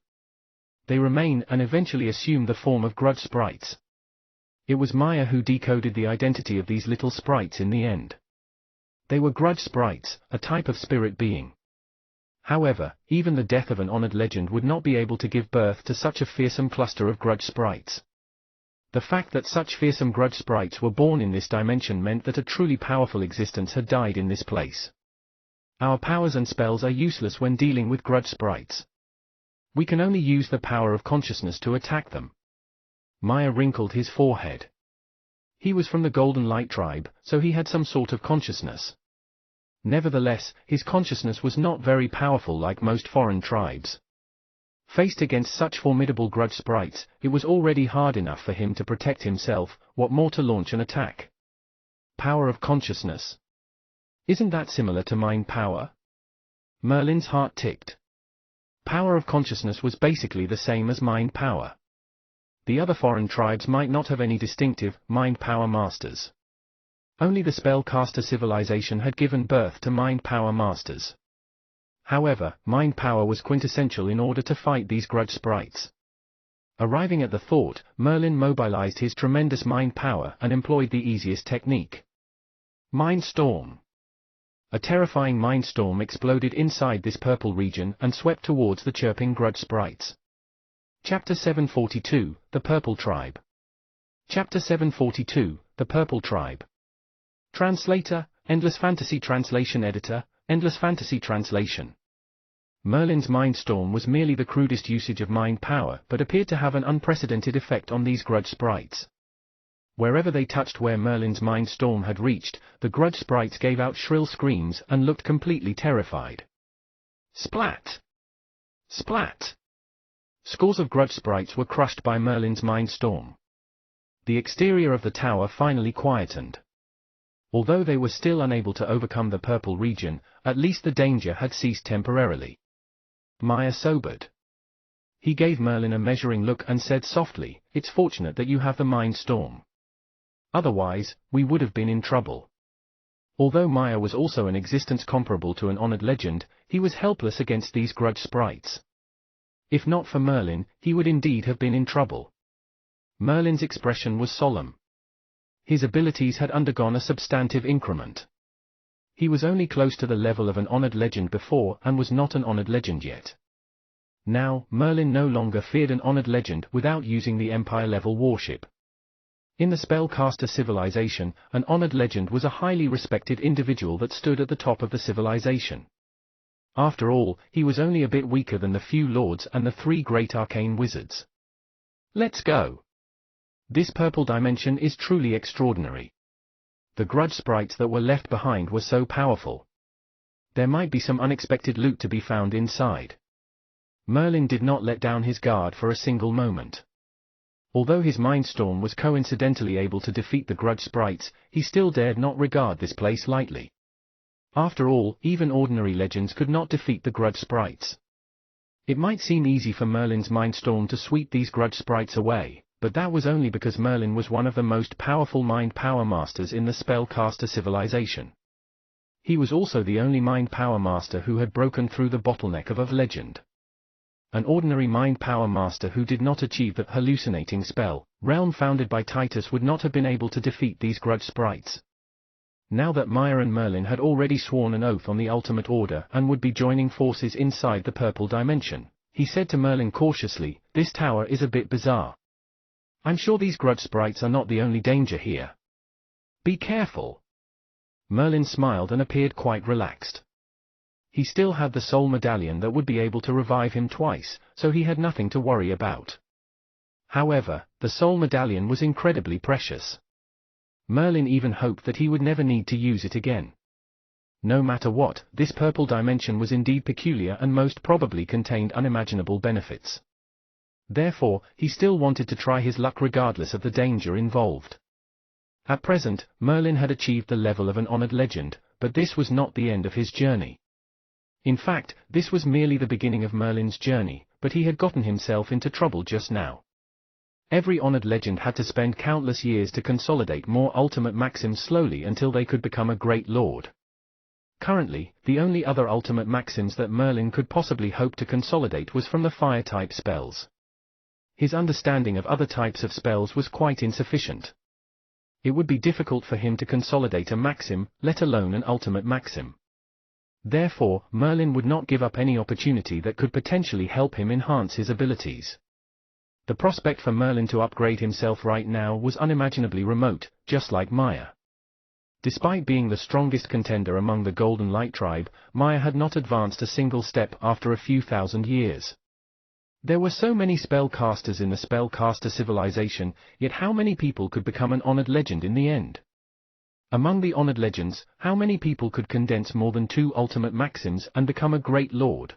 They remain and eventually assume the form of grudge sprites. It was Maya who decoded the identity of these little sprites in the end. They were grudge sprites, a type of spirit being. However, even the death of an honored legend would not be able to give birth to such a fearsome cluster of grudge sprites. The fact that such fearsome grudge sprites were born in this dimension meant that a truly powerful existence had died in this place. Our powers and spells are useless when dealing with grudge sprites. We can only use the power of consciousness to attack them. Maya wrinkled his forehead. He was from the Golden Light tribe, so he had some sort of consciousness. Nevertheless, his consciousness was not very powerful like most foreign tribes. Faced against such formidable grudge sprites, it was already hard enough for him to protect himself, what more to launch an attack? Power of consciousness. Isn't that similar to mind power? Merlin's heart ticked. Power of consciousness was basically the same as mind power. The other foreign tribes might not have any distinctive, mind power masters. Only the spellcaster civilization had given birth to mind power masters. However, mind power was quintessential in order to fight these grudge sprites. Arriving at the thought, Merlin mobilized his tremendous mind power and employed the easiest technique. Mind Storm. A terrifying mind storm exploded inside this purple region and swept towards the chirping grudge sprites. Chapter 742, The Purple Tribe. Chapter 742, The Purple Tribe. Translator, Endless Fantasy Translation Editor, Endless Fantasy Translation. Merlin's mind storm was merely the crudest usage of mind power but appeared to have an unprecedented effect on these grudge sprites. Wherever they touched where Merlin's mind storm had reached, the grudge sprites gave out shrill screams and looked completely terrified. Splat! Splat! Scores of grudge sprites were crushed by Merlin's mind storm. The exterior of the tower finally quietened. Although they were still unable to overcome the purple region, at least the danger had ceased temporarily. Maya sobered. He gave Merlin a measuring look and said softly, "It's fortunate that you have the mind storm. Otherwise, we would have been in trouble." Although Maya was also an existence comparable to an honored legend, he was helpless against these grudge sprites. If not for Merlin, he would indeed have been in trouble. Merlin's expression was solemn. His abilities had undergone a substantive increment. He was only close to the level of an honored legend before and was not an honored legend yet. Now, Merlin no longer feared an honored legend without using the Empire-level warship. In the spellcaster civilization, an honored legend was a highly respected individual that stood at the top of the civilization. After all, he was only a bit weaker than the few lords and the 3 great arcane wizards. Let's go. This purple dimension is truly extraordinary. The grudge sprites that were left behind were so powerful. There might be some unexpected loot to be found inside. Merlin did not let down his guard for a single moment. Although his mindstorm was coincidentally able to defeat the grudge sprites, he still dared not regard this place lightly. After all, even ordinary legends could not defeat the grudge sprites. It might seem easy for Merlin's mindstorm to sweep these grudge sprites away, but that was only because Merlin was one of the most powerful mind power masters in the spellcaster civilization. He was also the only mind power master who had broken through the bottleneck of legend. An ordinary mind power master who did not achieve the hallucinating spell realm founded by Titus would not have been able to defeat these grudge sprites. Now that Maya and Merlin had already sworn an oath on the Ultimate Order and would be joining forces inside the purple dimension, he said to Merlin cautiously, "This tower is a bit bizarre. I'm sure these grudge sprites are not the only danger here. Be careful." Merlin smiled and appeared quite relaxed. He still had the soul medallion that would be able to revive him twice, so he had nothing to worry about. However, the soul medallion was incredibly precious. Merlin even hoped that he would never need to use it again. No matter what, this purple dimension was indeed peculiar and most probably contained unimaginable benefits. Therefore, he still wanted to try his luck regardless of the danger involved. At present, Merlin had achieved the level of an honored legend, but this was not the end of his journey. In fact, this was merely the beginning of Merlin's journey, but he had gotten himself into trouble just now. Every honored legend had to spend countless years to consolidate more ultimate maxims slowly until they could become a great lord. Currently, the only other ultimate maxims that Merlin could possibly hope to consolidate was from the fire-type spells. His understanding of other types of spells was quite insufficient. It would be difficult for him to consolidate a maxim, let alone an ultimate maxim. Therefore, Merlin would not give up any opportunity that could potentially help him enhance his abilities. The prospect for Merlin to upgrade himself right now was unimaginably remote, just like Maya. Despite being the strongest contender among the Golden Light tribe, Maya had not advanced a single step after a few thousand years. There were so many spellcasters in the spellcaster civilization, yet how many people could become an honored legend in the end? Among the honored legends, how many people could condense more than 2 ultimate maxims and become a great lord?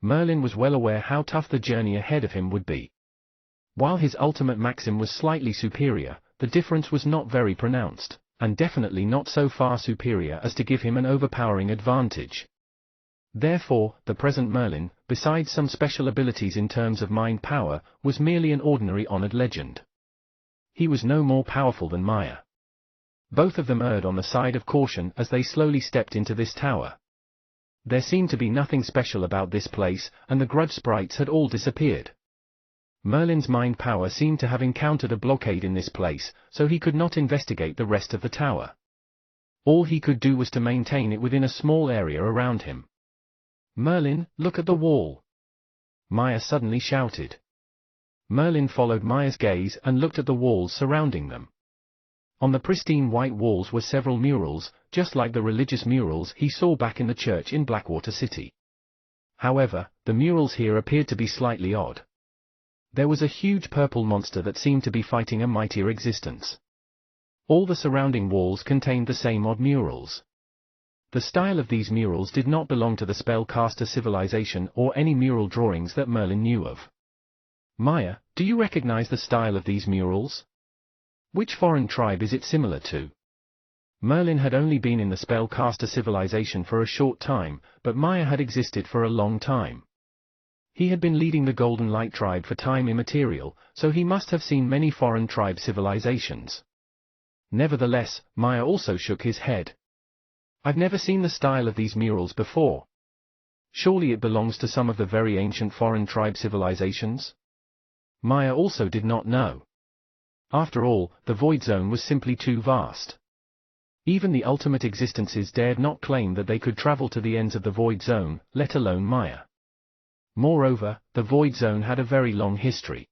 Merlin was well aware how tough the journey ahead of him would be. While his ultimate maxim was slightly superior, the difference was not very pronounced, and definitely not so far superior as to give him an overpowering advantage. Therefore, the present Merlin, besides some special abilities in terms of mind power, was merely an ordinary honored legend. He was no more powerful than Maya. Both of them erred on the side of caution as they slowly stepped into this tower. There seemed to be nothing special about this place, and the grudge sprites had all disappeared. Merlin's mind power seemed to have encountered a blockade in this place, so he could not investigate the rest of the tower. All he could do was to maintain it within a small area around him. "Merlin, look at the wall!" Maya suddenly shouted. Merlin followed Maya's gaze and looked at the walls surrounding them. On the pristine white walls were several murals, just like the religious murals he saw back in the church in Blackwater City. However, the murals here appeared to be slightly odd. There was a huge purple monster that seemed to be fighting a mightier existence. All the surrounding walls contained the same odd murals. The style of these murals did not belong to the spellcaster civilization or any mural drawings that Merlin knew of. "Maya, do you recognize the style of these murals? Which foreign tribe is it similar to?" Merlin had only been in the spellcaster civilization for a short time, but Maya had existed for a long time. He had been leading the Golden Light tribe for time immaterial, so he must have seen many foreign tribe civilizations. Nevertheless, Maya also shook his head. "I've never seen the style of these murals before. Surely it belongs to some of the very ancient foreign tribe civilizations?" Maya also did not know. After all, the Void Zone was simply too vast. Even the ultimate existences dared not claim that they could travel to the ends of the Void Zone, let alone Maya. Moreover, the Void Zone had a very long history.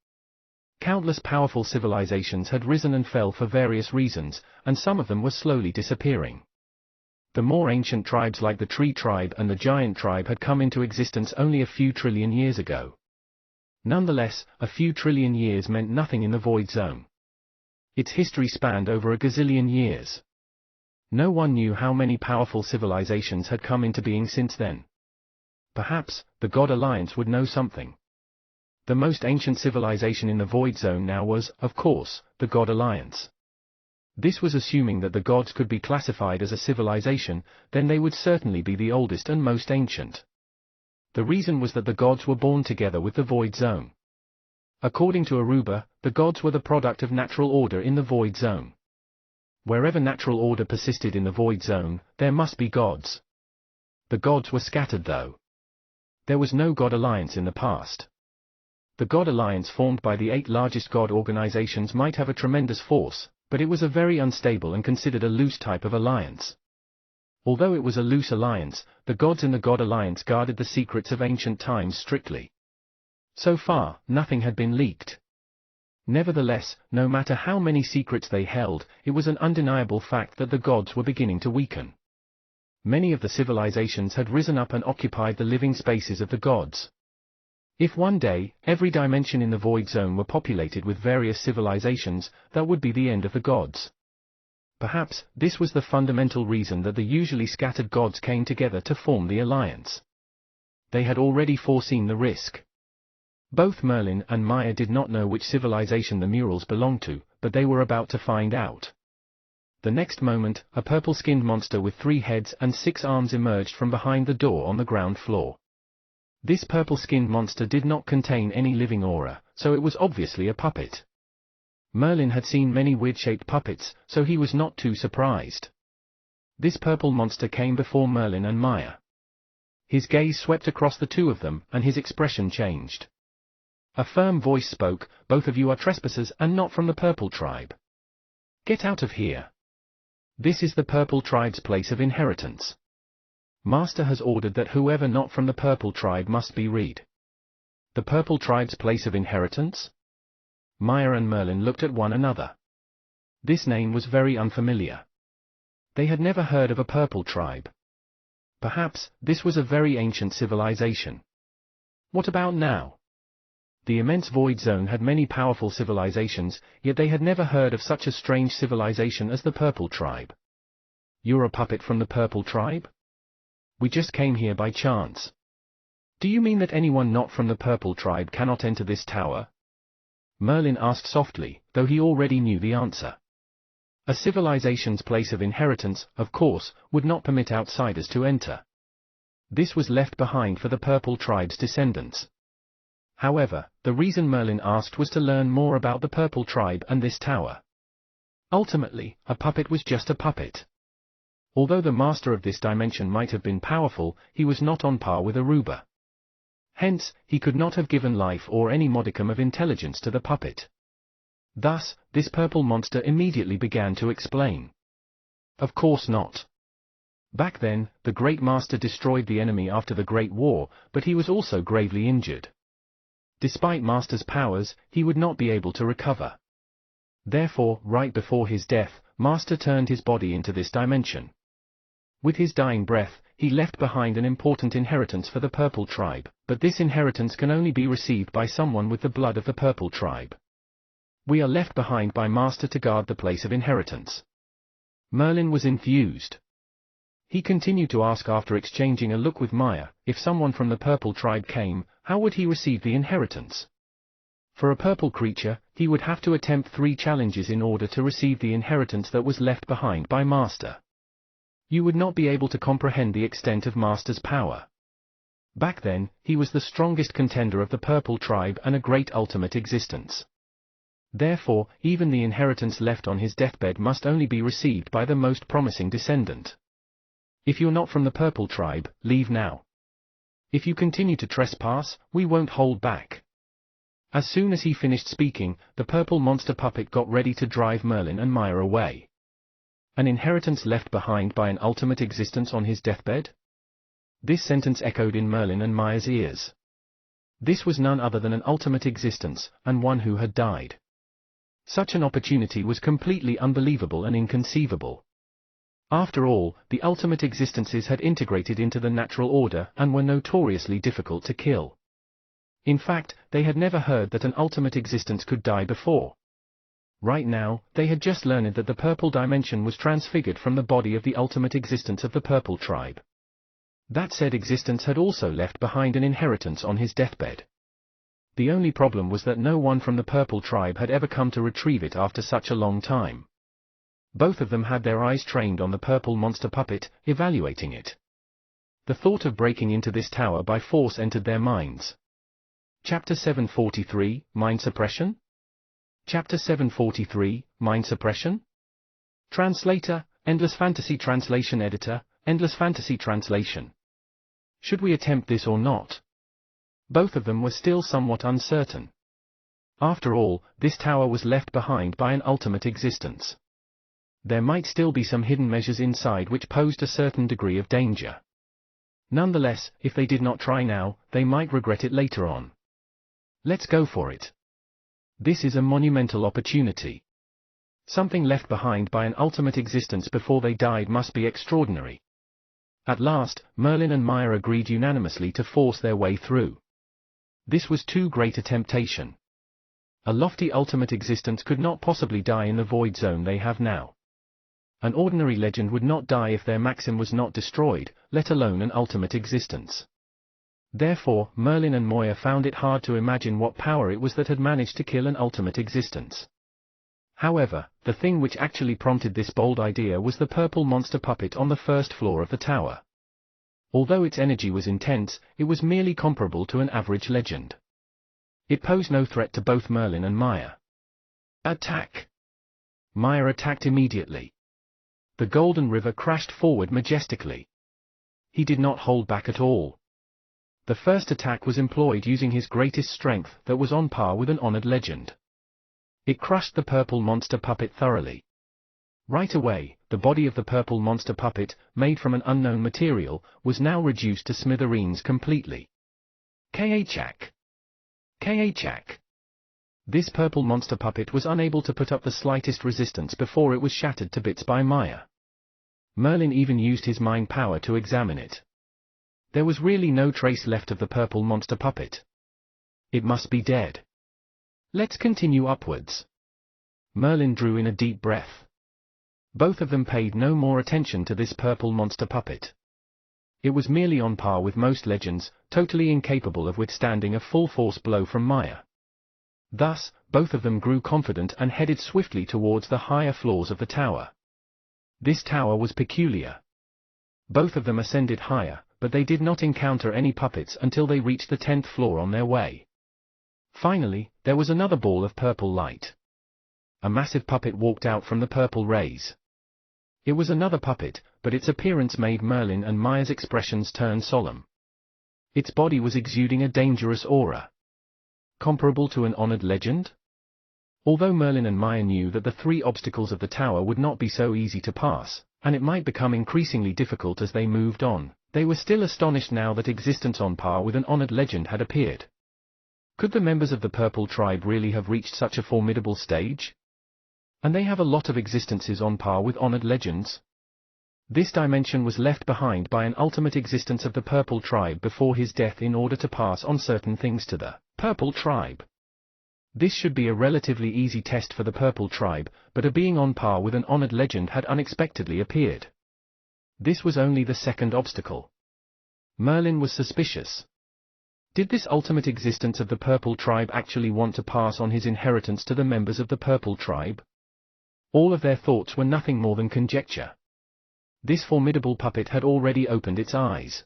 Countless powerful civilizations had risen and fell for various reasons, and some of them were slowly disappearing. The more ancient tribes like the Tree Tribe and the Giant Tribe had come into existence only a few trillion years ago. Nonetheless, a few trillion years meant nothing in the Void Zone. Its history spanned over a gazillion years. No one knew how many powerful civilizations had come into being since then. Perhaps, the God Alliance would know something. The most ancient civilization in the Void Zone now was, of course, the God Alliance. This was assuming that the gods could be classified as a civilization, then they would certainly be the oldest and most ancient. The reason was that the gods were born together with the Void Zone. According to Aruba, the gods were the product of natural order in the Void Zone. Wherever natural order persisted in the Void Zone, there must be gods. The gods were scattered though. There was no God Alliance in the past. The God Alliance formed by the 8 largest god organizations might have a tremendous force, but it was a very unstable and considered a loose type of alliance. Although it was a loose alliance, the gods in the God Alliance guarded the secrets of ancient times strictly. So far, nothing had been leaked. Nevertheless, no matter how many secrets they held, it was an undeniable fact that the gods were beginning to weaken. Many of the civilizations had risen up and occupied the living spaces of the gods. If one day, every dimension in the Void Zone were populated with various civilizations, that would be the end of the gods. Perhaps, this was the fundamental reason that the usually scattered gods came together to form the alliance. They had already foreseen the risk. Both Merlin and Maya did not know which civilization the murals belonged to, but they were about to find out. The next moment, a purple-skinned monster with 3 heads and 6 arms emerged from behind the door on the ground floor. This purple-skinned monster did not contain any living aura, so it was obviously a puppet. Merlin had seen many weird-shaped puppets, so he was not too surprised. This purple monster came before Merlin and Maya. His gaze swept across the two of them, and his expression changed. A firm voice spoke, "Both of you are trespassers and not from the Purple Tribe. Get out of here. This is the Purple Tribe's place of inheritance. Master has ordered that whoever not from the Purple Tribe must be freed." The Purple Tribe's place of inheritance? Maya and Merlin looked at one another. This name was very unfamiliar. They had never heard of a Purple Tribe. Perhaps, this was a very ancient civilization. What about now? The immense Void Zone had many powerful civilizations, yet they had never heard of such a strange civilization as the Purple Tribe. "You're a puppet from the Purple Tribe? We just came here by chance. Do you mean that anyone not from the Purple Tribe cannot enter this tower?" Merlin asked softly, though he already knew the answer. A civilization's place of inheritance, of course, would not permit outsiders to enter. This was left behind for the Purple Tribe's descendants. However, the reason Merlin asked was to learn more about the Purple Tribe and this tower. Ultimately, a puppet was just a puppet. Although the master of this dimension might have been powerful, he was not on par with Aruba. Hence, he could not have given life or any modicum of intelligence to the puppet. Thus, this purple monster immediately began to explain. Of course not. Back then, the Great Master destroyed the enemy after the Great War, but he was also gravely injured. Despite Master's powers, he would not be able to recover. Therefore, right before his death, Master turned his body into this dimension. With his dying breath, he left behind an important inheritance for the Purple Tribe, but this inheritance can only be received by someone with the blood of the Purple Tribe. We are left behind by Master to guard the place of inheritance. Merlin was enthused. He continued to ask after exchanging a look with Maya, if someone from the Purple Tribe came, how would he receive the inheritance? For a purple creature, he would have to attempt 3 challenges in order to receive the inheritance that was left behind by Master. You would not be able to comprehend the extent of Master's power. Back then, he was the strongest contender of the Purple Tribe and a great ultimate existence. Therefore, even the inheritance left on his deathbed must only be received by the most promising descendant. If you're not from the Purple Tribe, leave now. If you continue to trespass, we won't hold back. As soon as he finished speaking, the purple monster puppet got ready to drive Merlin and Maya away. An inheritance left behind by an ultimate existence on his deathbed? This sentence echoed in Merlin and Maya's ears. This was none other than an ultimate existence, and one who had died. Such an opportunity was completely unbelievable and inconceivable. After all, the ultimate existences had integrated into the natural order and were notoriously difficult to kill. In fact, they had never heard that an ultimate existence could die before. Right now, they had just learned that the purple dimension was transfigured from the body of the ultimate existence of the purple tribe. That said existence had also left behind an inheritance on his deathbed. The only problem was that no one from the purple tribe had ever come to retrieve it after such a long time. Both of them had their eyes trained on the purple monster puppet, evaluating it. The thought of breaking into this tower by force entered their minds. Chapter 743, Mind Suppression? Chapter 743, Mind Suppression? Translator, Endless Fantasy Translation Editor, Endless Fantasy Translation. Should we attempt this or not? Both of them were still somewhat uncertain. After all, this tower was left behind by an ultimate existence. There might still be some hidden measures inside which posed a certain degree of danger. Nonetheless, if they did not try now, they might regret it later on. Let's go for it. This is a monumental opportunity. Something left behind by an ultimate existence before they died must be extraordinary. At last, Merlin and Maya agreed unanimously to force their way through. This was too great a temptation. A lofty ultimate existence could not possibly die in the void zone they have now. An ordinary legend would not die if their maxim was not destroyed, let alone an ultimate existence. Therefore, Merlin and Moya found it hard to imagine what power it was that had managed to kill an ultimate existence. However, the thing which actually prompted this bold idea was the purple monster puppet on the first floor of the tower. Although its energy was intense, it was merely comparable to an average legend. It posed no threat to both Merlin and Maya. Attack! Maya attacked immediately. The golden river crashed forward majestically. He did not hold back at all. The first attack was employed using his greatest strength that was on par with an honored legend. It crushed the purple monster puppet thoroughly. Right away, the body of the purple monster puppet, made from an unknown material, was now reduced to smithereens completely. Kahachak! Kahachak! This purple monster puppet was unable to put up the slightest resistance before it was shattered to bits by Maya. Merlin even used his mind power to examine it. There was really no trace left of the purple monster puppet. It must be dead. Let's continue upwards. Merlin drew in a deep breath. Both of them paid no more attention to this purple monster puppet. It was merely on par with most legends, totally incapable of withstanding a full-force blow from Maya. Thus, both of them grew confident and headed swiftly towards the higher floors of the tower. This tower was peculiar. Both of them ascended higher, but they did not encounter any puppets until they reached the 10th floor on their way. Finally, there was another ball of purple light. A massive puppet walked out from the purple rays. It was another puppet, but its appearance made Merlin and Maya's expressions turn solemn. Its body was exuding a dangerous aura. Comparable to an honored legend? Although Merlin and Maya knew that the three obstacles of the tower would not be so easy to pass, and it might become increasingly difficult as they moved on, they were still astonished now that existence on par with an honored legend had appeared. Could the members of the purple tribe really have reached such a formidable stage? And they have a lot of existences on par with honored legends? This dimension was left behind by an ultimate existence of the purple tribe before his death in order to pass on certain things to the purple tribe. This should be a relatively easy test for the purple tribe, but a being on par with an honored legend had unexpectedly appeared. This was only the second obstacle. Merlin was suspicious. Did this ultimate existence of the purple tribe actually want to pass on his inheritance to the members of the purple tribe? All of their thoughts were nothing more than conjecture. This formidable puppet had already opened its eyes.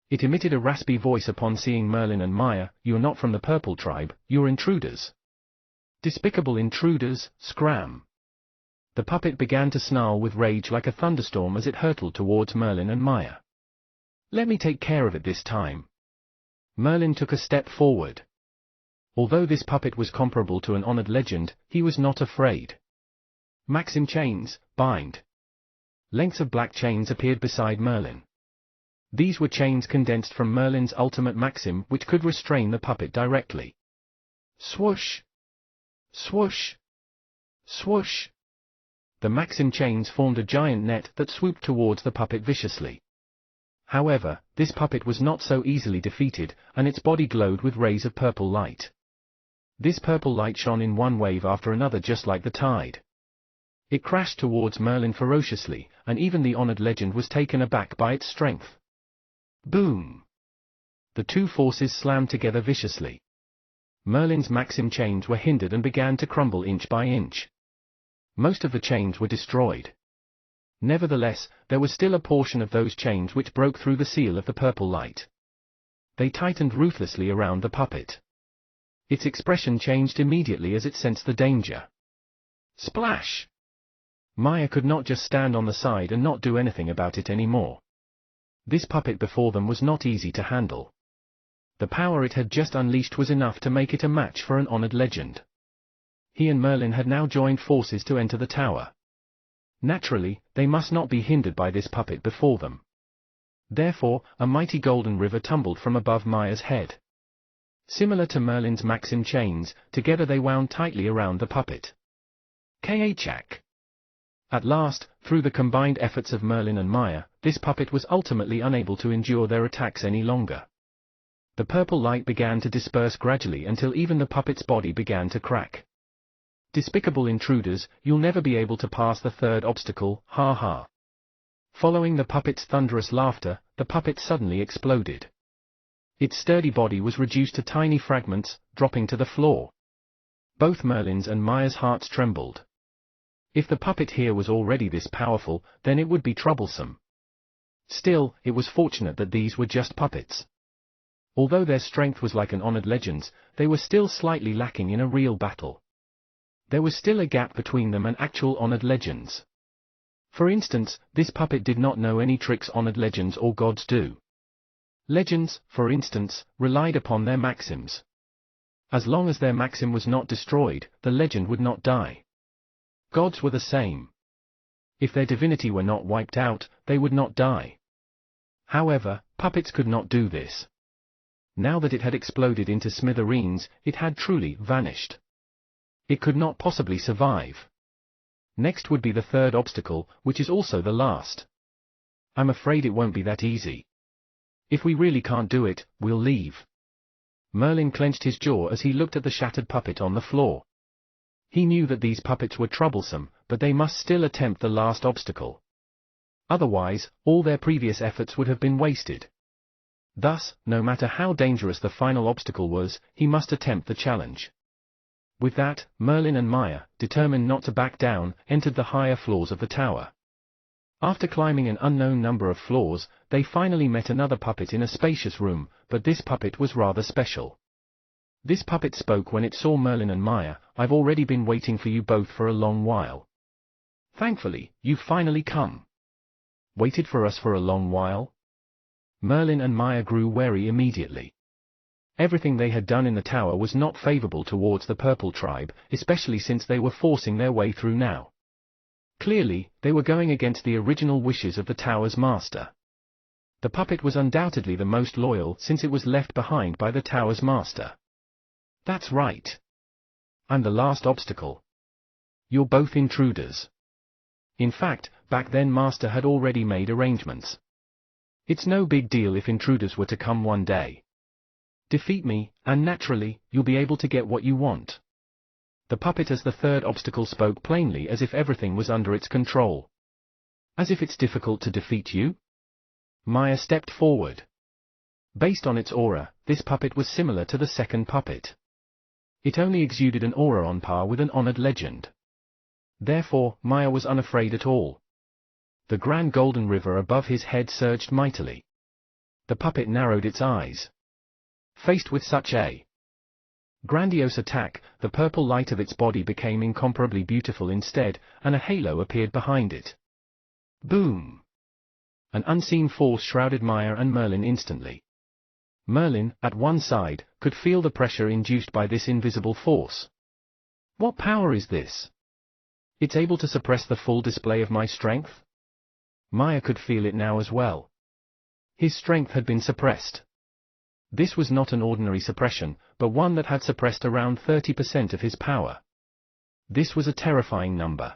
It emitted a raspy voice upon seeing Merlin and Maya. "You're not from the purple tribe, you're intruders. Despicable intruders, scram!" The puppet began to snarl with rage like a thunderstorm as it hurtled towards Merlin and Maya. "Let me take care of it this time." Merlin took a step forward. Although this puppet was comparable to an honored legend, he was not afraid. Maxim chains, bind. Lengths of black chains appeared beside Merlin. These were chains condensed from Merlin's ultimate maxim, which could restrain the puppet directly. Swoosh! Swoosh! Swoosh! The maxim chains formed a giant net that swooped towards the puppet viciously. However, this puppet was not so easily defeated, and its body glowed with rays of purple light. This purple light shone in one wave after another, just like the tide. It crashed towards Merlin ferociously, and even the honored legend was taken aback by its strength. Boom! The two forces slammed together viciously. Merlin's maxim chains were hindered and began to crumble inch by inch. Most of the chains were destroyed. Nevertheless, there was still a portion of those chains which broke through the seal of the purple light. They tightened ruthlessly around the puppet. Its expression changed immediately as it sensed the danger. Splash! Maya could not just stand on the side and not do anything about it anymore. This puppet before them was not easy to handle. The power it had just unleashed was enough to make it a match for an honored legend. He and Merlin had now joined forces to enter the tower. Naturally, they must not be hindered by this puppet before them. Therefore, a mighty golden river tumbled from above Maya's head. Similar to Merlin's maxim chains, together they wound tightly around the puppet. K-chak! At last, through the combined efforts of Merlin and Maya, this puppet was ultimately unable to endure their attacks any longer. The purple light began to disperse gradually until even the puppet's body began to crack. Despicable intruders, you'll never be able to pass the third obstacle, ha ha. Following the puppet's thunderous laughter, the puppet suddenly exploded. Its sturdy body was reduced to tiny fragments, dropping to the floor. Both Merlin's and Maya's hearts trembled. If the puppet here was already this powerful, then it would be troublesome. Still, it was fortunate that these were just puppets. Although their strength was like an honored legend's, they were still slightly lacking in a real battle. There was still a gap between them and actual honored legends. For instance, this puppet did not know any tricks honored legends or gods do. Legends, for instance, relied upon their maxims. As long as their maxim was not destroyed, the legend would not die. Gods were the same. If their divinity were not wiped out, they would not die. However, puppets could not do this. Now that it had exploded into smithereens, it had truly vanished. It could not possibly survive. Next would be the third obstacle, which is also the last. I'm afraid it won't be that easy. If we really can't do it, we'll leave. Merlin clenched his jaw as he looked at the shattered puppet on the floor. He knew that these puppets were troublesome, but they must still attempt the last obstacle. Otherwise, all their previous efforts would have been wasted. Thus, no matter how dangerous the final obstacle was, he must attempt the challenge. With that, Merlin and Maya, determined not to back down, entered the higher floors of the tower. After climbing an unknown number of floors, they finally met another puppet in a spacious room, but this puppet was rather special. This puppet spoke when it saw Merlin and Maya. "I've already been waiting for you both for a long while. Thankfully, you've finally come." Waited for us for a long while? Merlin and Maya grew wary immediately. Everything they had done in the tower was not favorable towards the Purple Tribe, especially since they were forcing their way through now. Clearly, they were going against the original wishes of the tower's master. The puppet was undoubtedly the most loyal since it was left behind by the tower's master. That's right. I'm the last obstacle. You're both intruders. In fact, back then Master had already made arrangements. It's no big deal if intruders were to come one day. Defeat me, and naturally, you'll be able to get what you want. The puppet as the third obstacle spoke plainly, as if everything was under its control. As if it's difficult to defeat you? Maya stepped forward. Based on its aura, this puppet was similar to the second puppet. It only exuded an aura on par with an honored legend. Therefore, Maya was unafraid at all. The grand golden river above his head surged mightily. The puppet narrowed its eyes. Faced with such a grandiose attack, the purple light of its body became incomparably beautiful instead, and a halo appeared behind it. Boom! An unseen force shrouded Maya and Merlin instantly. Merlin, at one side, could feel the pressure induced by this invisible force. What power is this? It's able to suppress the full display of my strength? Maya could feel it now as well. His strength had been suppressed. This was not an ordinary suppression, but one that had suppressed around 30% of his power. This was a terrifying number.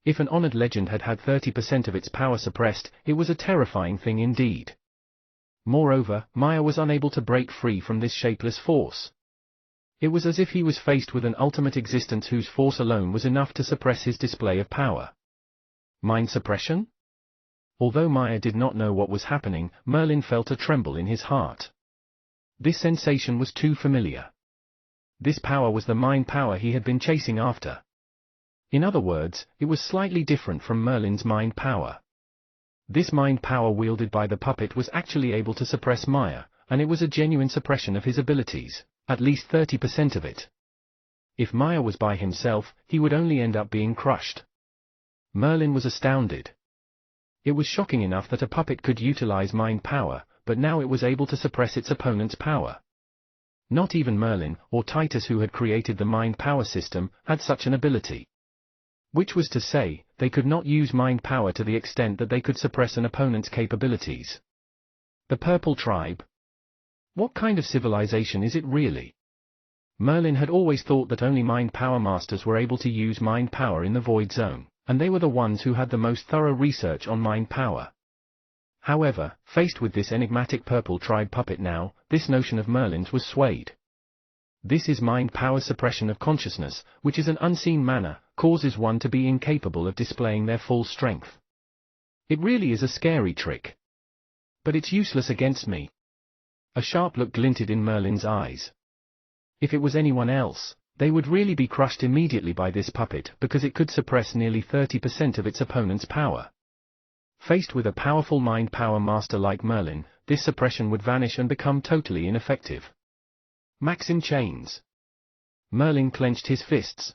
If an honored legend had had 30% of its power suppressed, it was a terrifying thing indeed. Moreover, Maya was unable to break free from this shapeless force. It was as if he was faced with an ultimate existence whose force alone was enough to suppress his display of power. Mind suppression? Although Maya did not know what was happening, Merlin felt a tremble in his heart. This sensation was too familiar. This power was the mind power he had been chasing after. In other words, it was slightly different from Merlin's mind power. This mind power wielded by the puppet was actually able to suppress Maya, and it was a genuine suppression of his abilities, at least 30% of it. If Maya was by himself, he would only end up being crushed. Merlin was astounded. It was shocking enough that a puppet could utilize mind power, but now it was able to suppress its opponent's power. Not even Merlin, or Titus who had created the mind power system, had such an ability. Which was to say, they could not use mind power to the extent that they could suppress an opponent's capabilities. The Purple Tribe? What kind of civilization is it really? Merlin had always thought that only mind power masters were able to use mind power in the Void Zone, and they were the ones who had the most thorough research on mind power. However, faced with this enigmatic Purple Tribe puppet now, this notion of Merlin's was swayed. This is mind power suppression of consciousness, which is an unseen manner, causes one to be incapable of displaying their full strength. It really is a scary trick. But it's useless against me. A sharp look glinted in Merlin's eyes. If it was anyone else, they would really be crushed immediately by this puppet because it could suppress nearly 30% of its opponent's power. Faced with a powerful mind power master like Merlin, this suppression would vanish and become totally ineffective. Maxim chains. Merlin clenched his fists.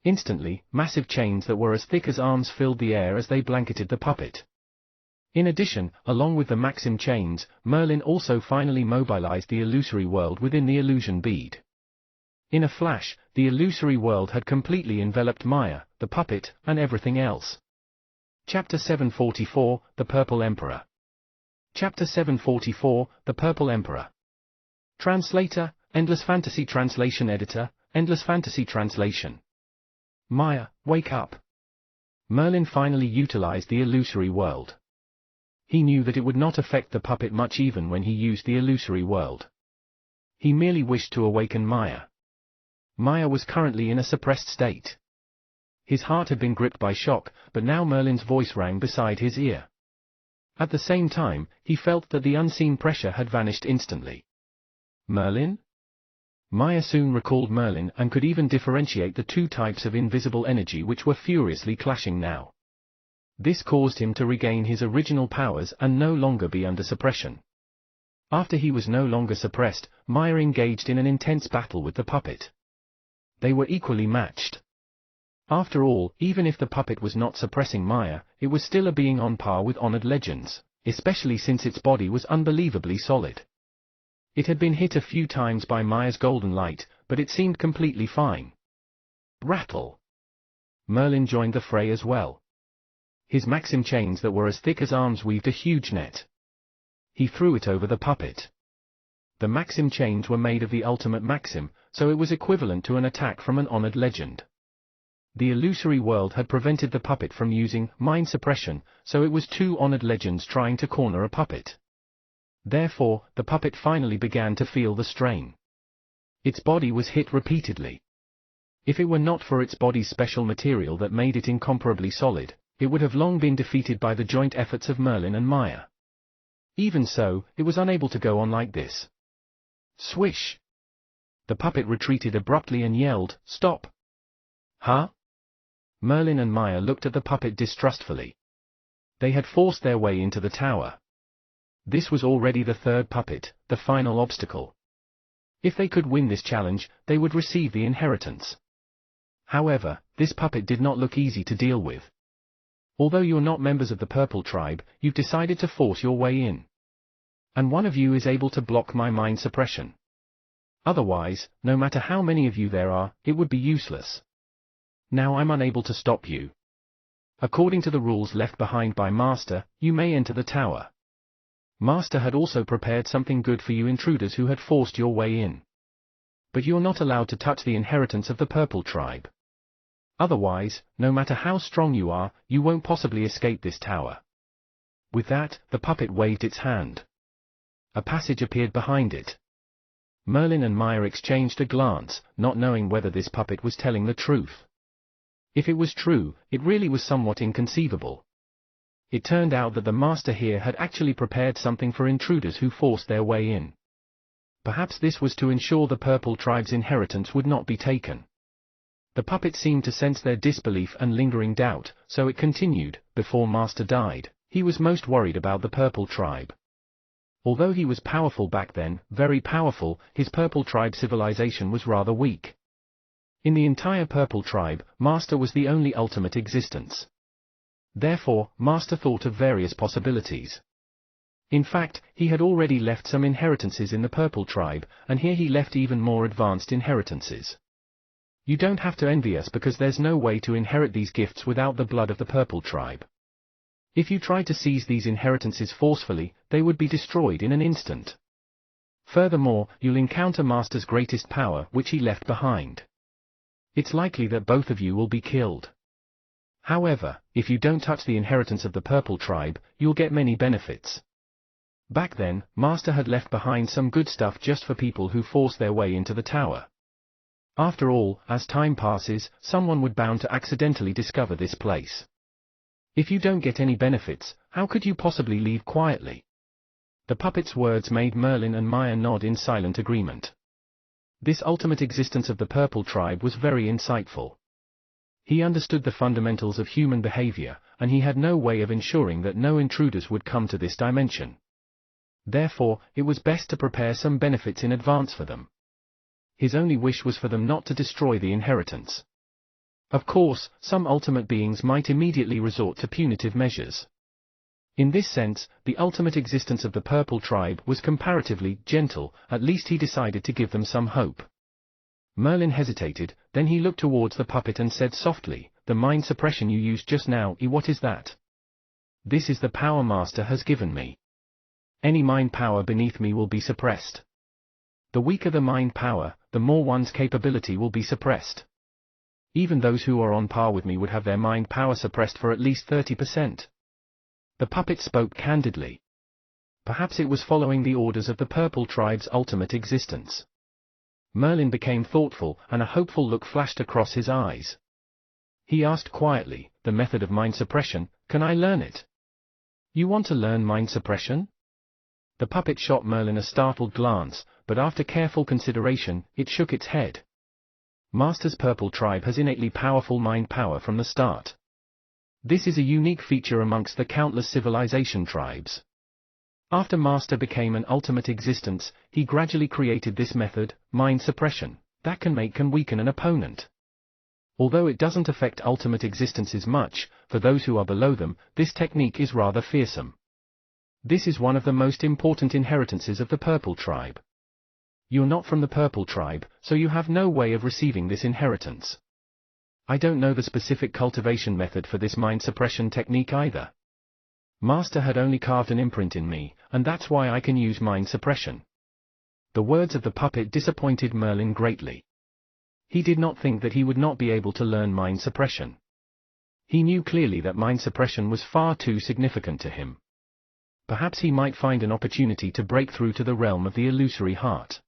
Instantly, massive chains that were as thick as arms filled the air as they blanketed the puppet. In addition, along with the Maxim chains, Merlin also finally mobilized the illusory world within the illusion bead. In a flash, the illusory world had completely enveloped Maya, the puppet, and everything else. Chapter 744, The Purple Emperor. Chapter 744, The Purple Emperor. Translator, Endless Fantasy Translation Editor, Endless Fantasy Translation. Maya, wake up. Merlin finally utilized the illusory world. He knew that it would not affect the puppet much even when he used the illusory world. He merely wished to awaken Maya. Maya was currently in a suppressed state. His heart had been gripped by shock, but now Merlin's voice rang beside his ear. At the same time, he felt that the unseen pressure had vanished instantly. Merlin? Maya soon recalled Merlin and could even differentiate the two types of invisible energy which were furiously clashing now. This caused him to regain his original powers and no longer be under suppression. After he was no longer suppressed, Maya engaged in an intense battle with the puppet. They were equally matched. After all, even if the puppet was not suppressing Maya, it was still a being on par with honored legends, especially since its body was unbelievably solid. It had been hit a few times by Maya's golden light, but it seemed completely fine. Rattle! Merlin joined the fray as well. His Maxim chains that were as thick as arms weaved a huge net. He threw it over the puppet. The Maxim chains were made of the ultimate Maxim, so it was equivalent to an attack from an honored legend. The illusory world had prevented the puppet from using mind suppression, so it was two honored legends trying to corner a puppet. Therefore, the puppet finally began to feel the strain. Its body was hit repeatedly. If it were not for its body's special material that made it incomparably solid, it would have long been defeated by the joint efforts of Merlin and Maya. Even so, it was unable to go on like this. Swish! The puppet retreated abruptly and yelled, "Stop!" Huh? Merlin and Maya looked at the puppet distrustfully. They had forced their way into the tower. This was already the third puppet, the final obstacle. If they could win this challenge, they would receive the inheritance. However, this puppet did not look easy to deal with. Although you're not members of the Purple Tribe, you've decided to force your way in. And one of you is able to block my mind suppression. Otherwise, no matter how many of you there are, it would be useless. Now I'm unable to stop you. According to the rules left behind by Master, you may enter the tower. Master had also prepared something good for you intruders who had forced your way in. But you're not allowed to touch the inheritance of the purple tribe. Otherwise, no matter how strong you are, you won't possibly escape this tower. With that, the puppet waved its hand. A passage appeared behind it. Merlin and Maya exchanged a glance, not knowing whether this puppet was telling the truth. If it was true, it really was somewhat inconceivable. It turned out that the master here had actually prepared something for intruders who forced their way in. Perhaps this was to ensure the purple tribe's inheritance would not be taken. The puppet seemed to sense their disbelief and lingering doubt, so it continued, before Master died, he was most worried about the purple tribe. Although he was powerful back then, very powerful, his purple tribe civilization was rather weak. In the entire purple tribe, Master was the only ultimate existence. Therefore, Master thought of various possibilities. In fact, he had already left some inheritances in the purple tribe, and here he left even more advanced inheritances. You don't have to envy us because there's no way to inherit these gifts without the blood of the purple tribe. If you try to seize these inheritances forcefully, they would be destroyed in an instant. Furthermore, you'll encounter Master's greatest power, which he left behind. It's likely that both of you will be killed. However, if you don't touch the inheritance of the purple tribe, you'll get many benefits. Back then, Master had left behind some good stuff just for people who force their way into the tower. After all, as time passes, someone would bound to accidentally discover this place. If you don't get any benefits, how could you possibly leave quietly? The puppet's words made Merlin and Maya nod in silent agreement. This ultimate existence of the purple tribe was very insightful. He understood the fundamentals of human behavior, and he had no way of ensuring that no intruders would come to this dimension. Therefore, it was best to prepare some benefits in advance for them. His only wish was for them not to destroy the inheritance. Of course, some ultimate beings might immediately resort to punitive measures. In this sense, the ultimate existence of the purple tribe was comparatively gentle, at least he decided to give them some hope. Merlin hesitated, then he looked towards the puppet and said softly, "The mind suppression you used just now, what is that?" "This is the power Master has given me. Any mind power beneath me will be suppressed. The weaker the mind power, the more one's capability will be suppressed. Even those who are on par with me would have their mind power suppressed for at least 30%. The puppet spoke candidly. Perhaps it was following the orders of the purple tribe's ultimate existence. Merlin became thoughtful, and a hopeful look flashed across his eyes. He asked quietly, "The method of mind suppression, can I learn it?" "You want to learn mind suppression?" The puppet shot Merlin a startled glance, but after careful consideration, it shook its head. Master's purple tribe has innately powerful mind power from the start. This is a unique feature amongst the countless civilization tribes. After Master became an ultimate existence, he gradually created this method, mind suppression, that can make and weaken an opponent. Although it doesn't affect ultimate existences much, for those who are below them, this technique is rather fearsome. This is one of the most important inheritances of the purple tribe. You're not from the purple tribe, so you have no way of receiving this inheritance. I don't know the specific cultivation method for this mind suppression technique either. Master had only carved an imprint in me, and that's why I can use mind suppression. The words of the puppet disappointed Merlin greatly. He did not think that he would not be able to learn mind suppression. He knew clearly that mind suppression was far too significant to him. Perhaps he might find an opportunity to break through to the realm of the illusory heart.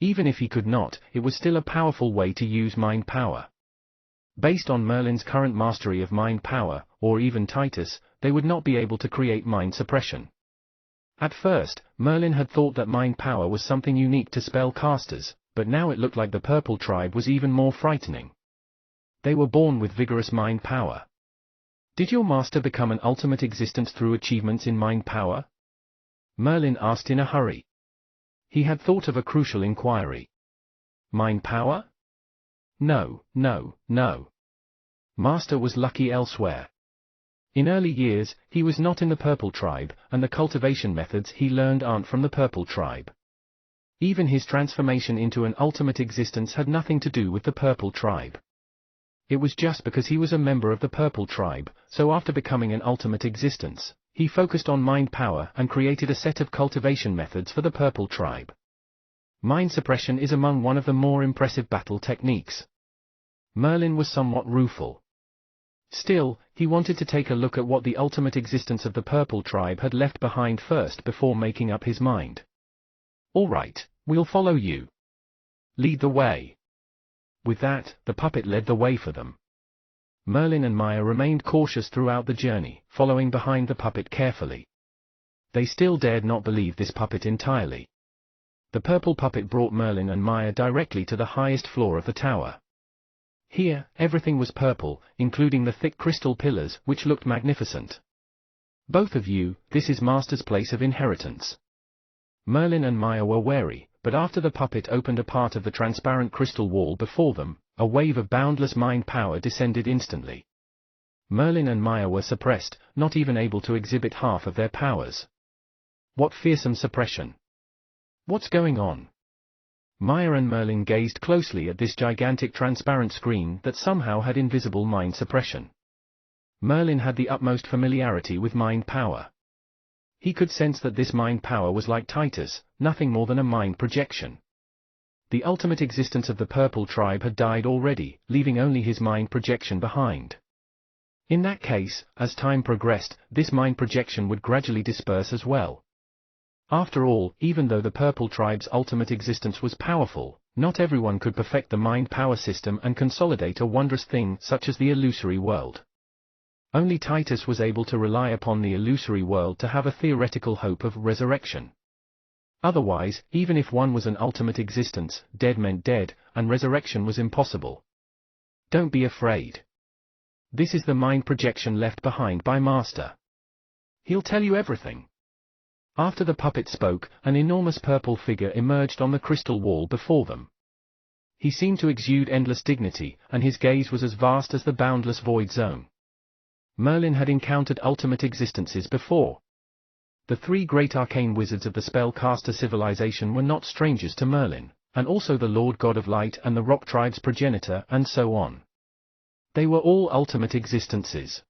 Even if he could not, it was still a powerful way to use mind power. Based on Merlin's current mastery of mind power, or even Titus, they would not be able to create mind suppression. At first, Merlin had thought that mind power was something unique to spellcasters, but now it looked like the purple tribe was even more frightening. They were born with vigorous mind power. Did your master become an ultimate existence through achievements in mind power? Merlin asked in a hurry. He had thought of a crucial inquiry. Mind power? No, no, no. Master was lucky elsewhere. In early years, he was not in the purple tribe, and the cultivation methods he learned aren't from the purple tribe. Even his transformation into an ultimate existence had nothing to do with the purple tribe. It was just because he was a member of the purple tribe, so after becoming an ultimate existence, he focused on mind power and created a set of cultivation methods for the purple tribe. Mind suppression is among one of the more impressive battle techniques. Merlin was somewhat rueful. Still, he wanted to take a look at what the ultimate existence of the purple tribe had left behind first before making up his mind. "All right, we'll follow you. Lead the way." With that, the puppet led the way for them. Merlin and Maya remained cautious throughout the journey, following behind the puppet carefully. They still dared not believe this puppet entirely. The purple puppet brought Merlin and Maya directly to the highest floor of the tower. Here, everything was purple, including the thick crystal pillars, which looked magnificent. "Both of you, this is Master's place of inheritance." Merlin and Maya were wary, but after the puppet opened a part of the transparent crystal wall before them, a wave of boundless mind power descended instantly. Merlin and Maya were suppressed, not even able to exhibit half of their powers. What fearsome suppression! What's going on? Maya and Merlin gazed closely at this gigantic transparent screen that somehow had invisible mind suppression. Merlin had the utmost familiarity with mind power. He could sense that this mind power was like Titus, nothing more than a mind projection. The ultimate existence of the purple tribe had died already, leaving only his mind projection behind. In that case, as time progressed, this mind projection would gradually disperse as well. After all, even though the purple tribe's ultimate existence was powerful, not everyone could perfect the mind power system and consolidate a wondrous thing such as the illusory world. Only Titus was able to rely upon the illusory world to have a theoretical hope of resurrection. Otherwise, even if one was an ultimate existence, dead meant dead, and resurrection was impossible. Don't be afraid. This is the mind projection left behind by Master. He'll tell you everything. After the puppet spoke, an enormous purple figure emerged on the crystal wall before them. He seemed to exude endless dignity, and his gaze was as vast as the boundless void zone. Merlin had encountered ultimate existences before. The three great arcane wizards of the spellcaster civilization were not strangers to Merlin, and also the Lord God of Light and the Rock Tribe's progenitor, and so on. They were all ultimate existences.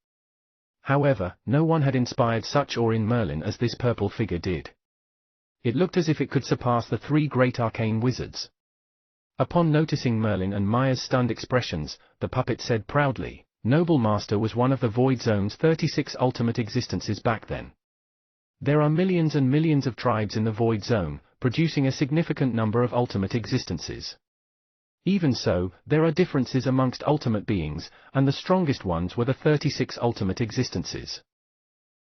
However, no one had inspired such awe in Merlin as this purple figure did. It looked as if it could surpass the three great arcane wizards. Upon noticing Merlin and Maya's stunned expressions, the puppet said proudly, "Noble Master was one of the Void Zone's 36 ultimate existences back then. There are millions and millions of tribes in the Void Zone, producing a significant number of ultimate existences. Even so, there are differences amongst ultimate beings, and the strongest ones were the 36 ultimate existences.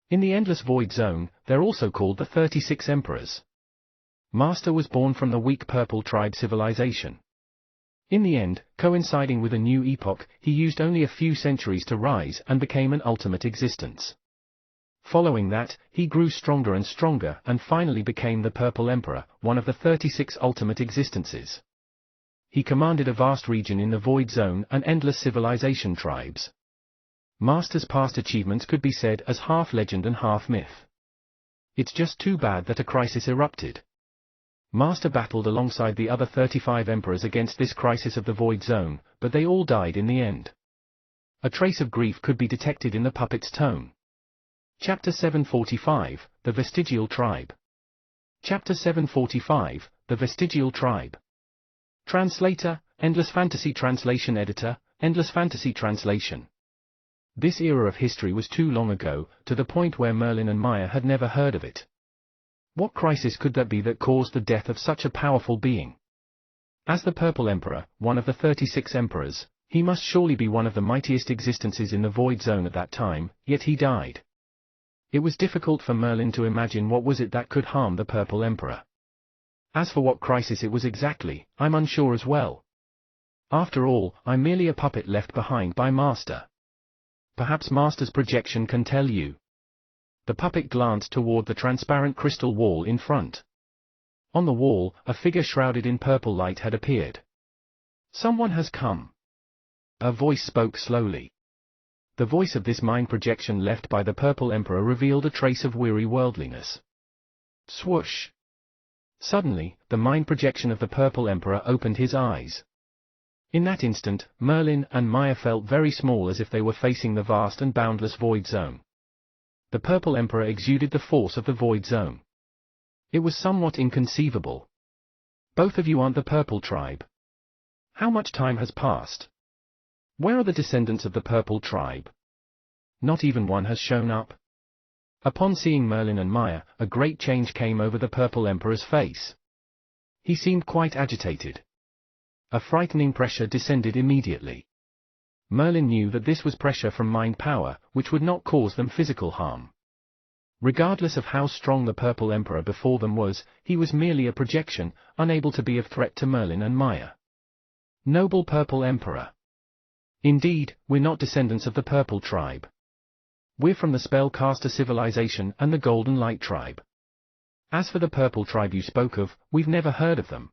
In the Endless Void Zone, they're also called the 36 Emperors. Master was born from the weak purple tribe civilization. In the end, coinciding with a new epoch, he used only a few centuries to rise and became an ultimate existence. Following that, he grew stronger and stronger and finally became the Purple Emperor, one of the 36 ultimate existences. He commanded a vast region in the Void Zone and endless civilization tribes. Master's past achievements could be said as half legend and half myth. It's just too bad that a crisis erupted. Master battled alongside the other 35 emperors against this crisis of the Void Zone, but they all died in the end." A trace of grief could be detected in the puppet's tone. Chapter 745, The Vestigial Tribe. Chapter 745, The Vestigial Tribe. Translator, Endless Fantasy Translation Editor, Endless Fantasy Translation. This era of history was too long ago, to the point where Merlin and Maya had never heard of it. What crisis could that be that caused the death of such a powerful being? As the Purple Emperor, one of the 36 emperors, he must surely be one of the mightiest existences in the Void Zone at that time, yet he died. It was difficult for Merlin to imagine what was it that could harm the Purple Emperor. As for what crisis it was exactly, I'm unsure as well. After all, I'm merely a puppet left behind by Master. Perhaps Master's projection can tell you. The puppet glanced toward the transparent crystal wall in front. On the wall, a figure shrouded in purple light had appeared. "Someone has come." A voice spoke slowly. The voice of this mind projection left by the Purple Emperor revealed a trace of weary worldliness. Swoosh! Suddenly, the mind projection of the Purple Emperor opened his eyes. In that instant, Merlin and Maya felt very small as if they were facing the vast and boundless Void Zone. The Purple Emperor exuded the force of the Void Zone. It was somewhat inconceivable. Both of you aren't the Purple Tribe. How much time has passed? Where are the descendants of the Purple Tribe? Not even one has shown up. Upon seeing Merlin and Maya, a great change came over the Purple Emperor's face. He seemed quite agitated. A frightening pressure descended immediately. Merlin knew that this was pressure from mind power, which would not cause them physical harm. Regardless of how strong the Purple Emperor before them was, he was merely a projection, unable to be of threat to Merlin and Maya. Noble Purple Emperor. Indeed, we're not descendants of the Purple Tribe. We're from the Spellcaster Civilization and the Golden Light Tribe. As for the Purple Tribe you spoke of, we've never heard of them.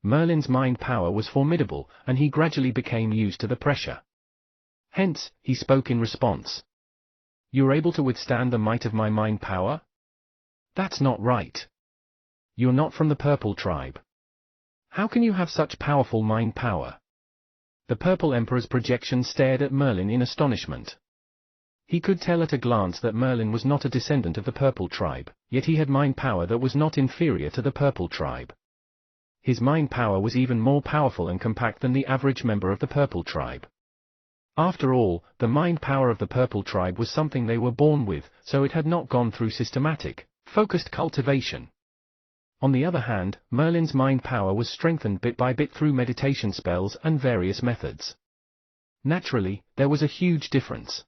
Merlin's mind power was formidable, and he gradually became used to the pressure. Hence, he spoke in response. You're able to withstand the might of my mind power? That's not right. You're not from the Purple Tribe. How can you have such powerful mind power? The Purple Emperor's projection stared at Merlin in astonishment. He could tell at a glance that Merlin was not a descendant of the Purple Tribe, yet he had mind power that was not inferior to the Purple Tribe. His mind power was even more powerful and compact than the average member of the Purple Tribe. After all, the mind power of the Purple Tribe was something they were born with, so it had not gone through systematic, focused cultivation. On the other hand, Merlin's mind power was strengthened bit by bit through meditation spells and various methods. Naturally, there was a huge difference.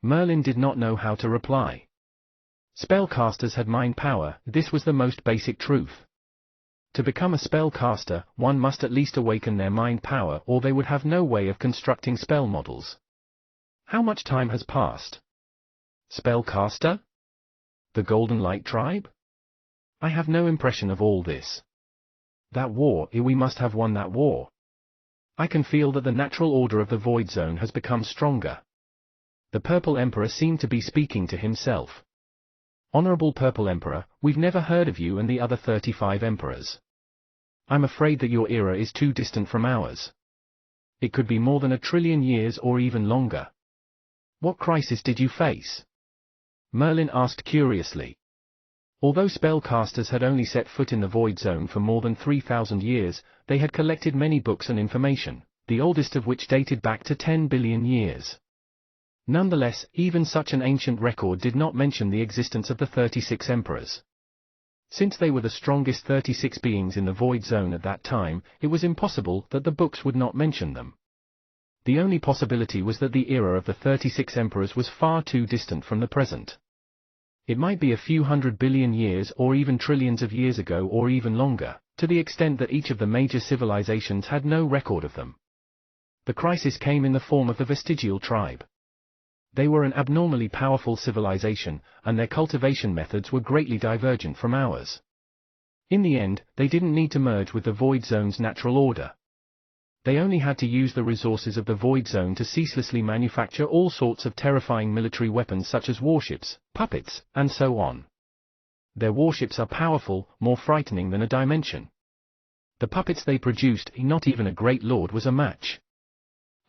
Merlin did not know how to reply. Spellcasters had mind power, this was the most basic truth. To become a spellcaster, one must at least awaken their mind power or they would have no way of constructing spell models. How much time has passed? Spellcaster? The Golden Light Tribe? I have no impression of all this. That war, we must have won that war. I can feel that the natural order of the Void Zone has become stronger. The Purple Emperor seemed to be speaking to himself. Honorable Purple Emperor, we've never heard of you and the other 35 emperors. I'm afraid that your era is too distant from ours. It could be more than 1 trillion years or even longer. What crisis did you face? Merlin asked curiously. Although spellcasters had only set foot in the Void Zone for more than 3,000 years, they had collected many books and information, the oldest of which dated back to 10 billion years. Nonetheless, even such an ancient record did not mention the existence of the 36 emperors. Since they were the strongest 36 beings in the Void Zone at that time, it was impossible that the books would not mention them. The only possibility was that the era of the 36 emperors was far too distant from the present. It might be a few 100 billion years or even trillions of years ago or even longer, to the extent that each of the major civilizations had no record of them. The crisis came in the form of the Vestigial Tribe. They were an abnormally powerful civilization, and their cultivation methods were greatly divergent from ours. In the end, they didn't need to merge with the Void Zone's natural order. They only had to use the resources of the Void Zone to ceaselessly manufacture all sorts of terrifying military weapons such as warships, puppets, and so on. Their warships are powerful, more frightening than a dimension. The puppets they produced, not even a great lord was a match.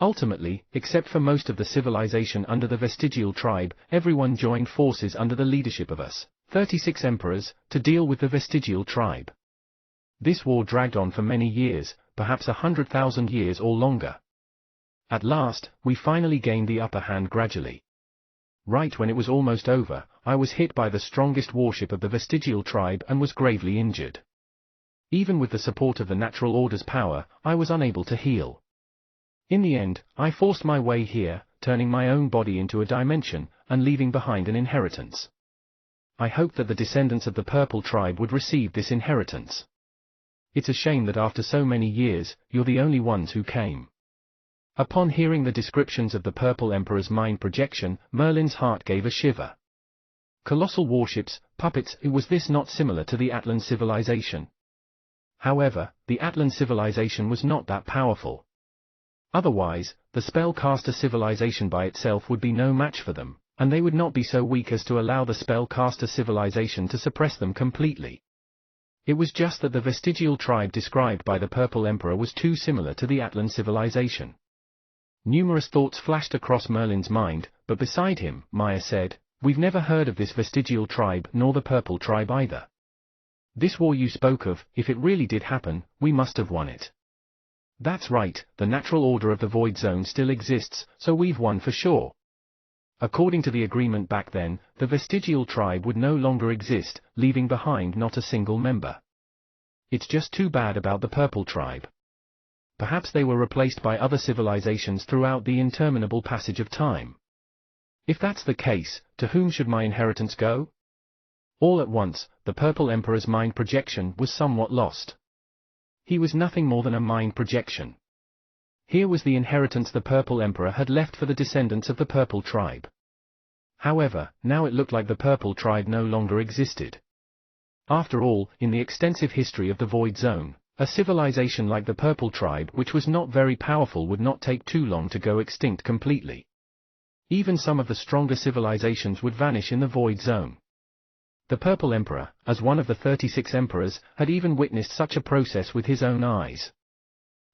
Ultimately, except for most of the civilization under the Vestigial Tribe, everyone joined forces under the leadership of us, 36 emperors, to deal with the Vestigial Tribe. This war dragged on for many years, perhaps 100,000 years or longer. At last, we finally gained the upper hand gradually. Right when it was almost over, I was hit by the strongest warship of the Vestigial Tribe and was gravely injured. Even with the support of the natural order's power, I was unable to heal. In the end, I forced my way here, turning my own body into a dimension, and leaving behind an inheritance. I hoped that the descendants of the Purple Tribe would receive this inheritance. It's a shame that after so many years, you're the only ones who came. Upon hearing the descriptions of the Purple Emperor's mind projection, Merlin's heart gave a shiver. Colossal warships, puppets, was this not similar to the Atlan civilization? However, the Atlan civilization was not that powerful. Otherwise, the Spellcaster civilization by itself would be no match for them, and they would not be so weak as to allow the Spellcaster civilization to suppress them completely. It was just that the Vestigial Tribe described by the Purple Emperor was too similar to the Atlan civilization. Numerous thoughts flashed across Merlin's mind, but beside him, Maya said, We've never heard of this vestigial tribe nor the purple tribe either. This war you spoke of, if it really did happen, we must have won it. That's right, the natural order of the void zone still exists, so we've won for sure. According to the agreement back then, the vestigial tribe would no longer exist, leaving behind not a single member. It's just too bad about the purple tribe. Perhaps they were replaced by other civilizations throughout the interminable passage of time. If that's the case, to whom should my inheritance go? All at once, the Purple Emperor's mind projection was somewhat lost. He was nothing more than a mind projection. Here was the inheritance the Purple Emperor had left for the descendants of the Purple tribe. However, now it looked like the Purple tribe no longer existed. After all, in the extensive history of the Void Zone, a civilization like the Purple tribe which was not very powerful would not take too long to go extinct completely. Even some of the stronger civilizations would vanish in the Void Zone. The Purple Emperor, as one of the 36 emperors, had even witnessed such a process with his own eyes.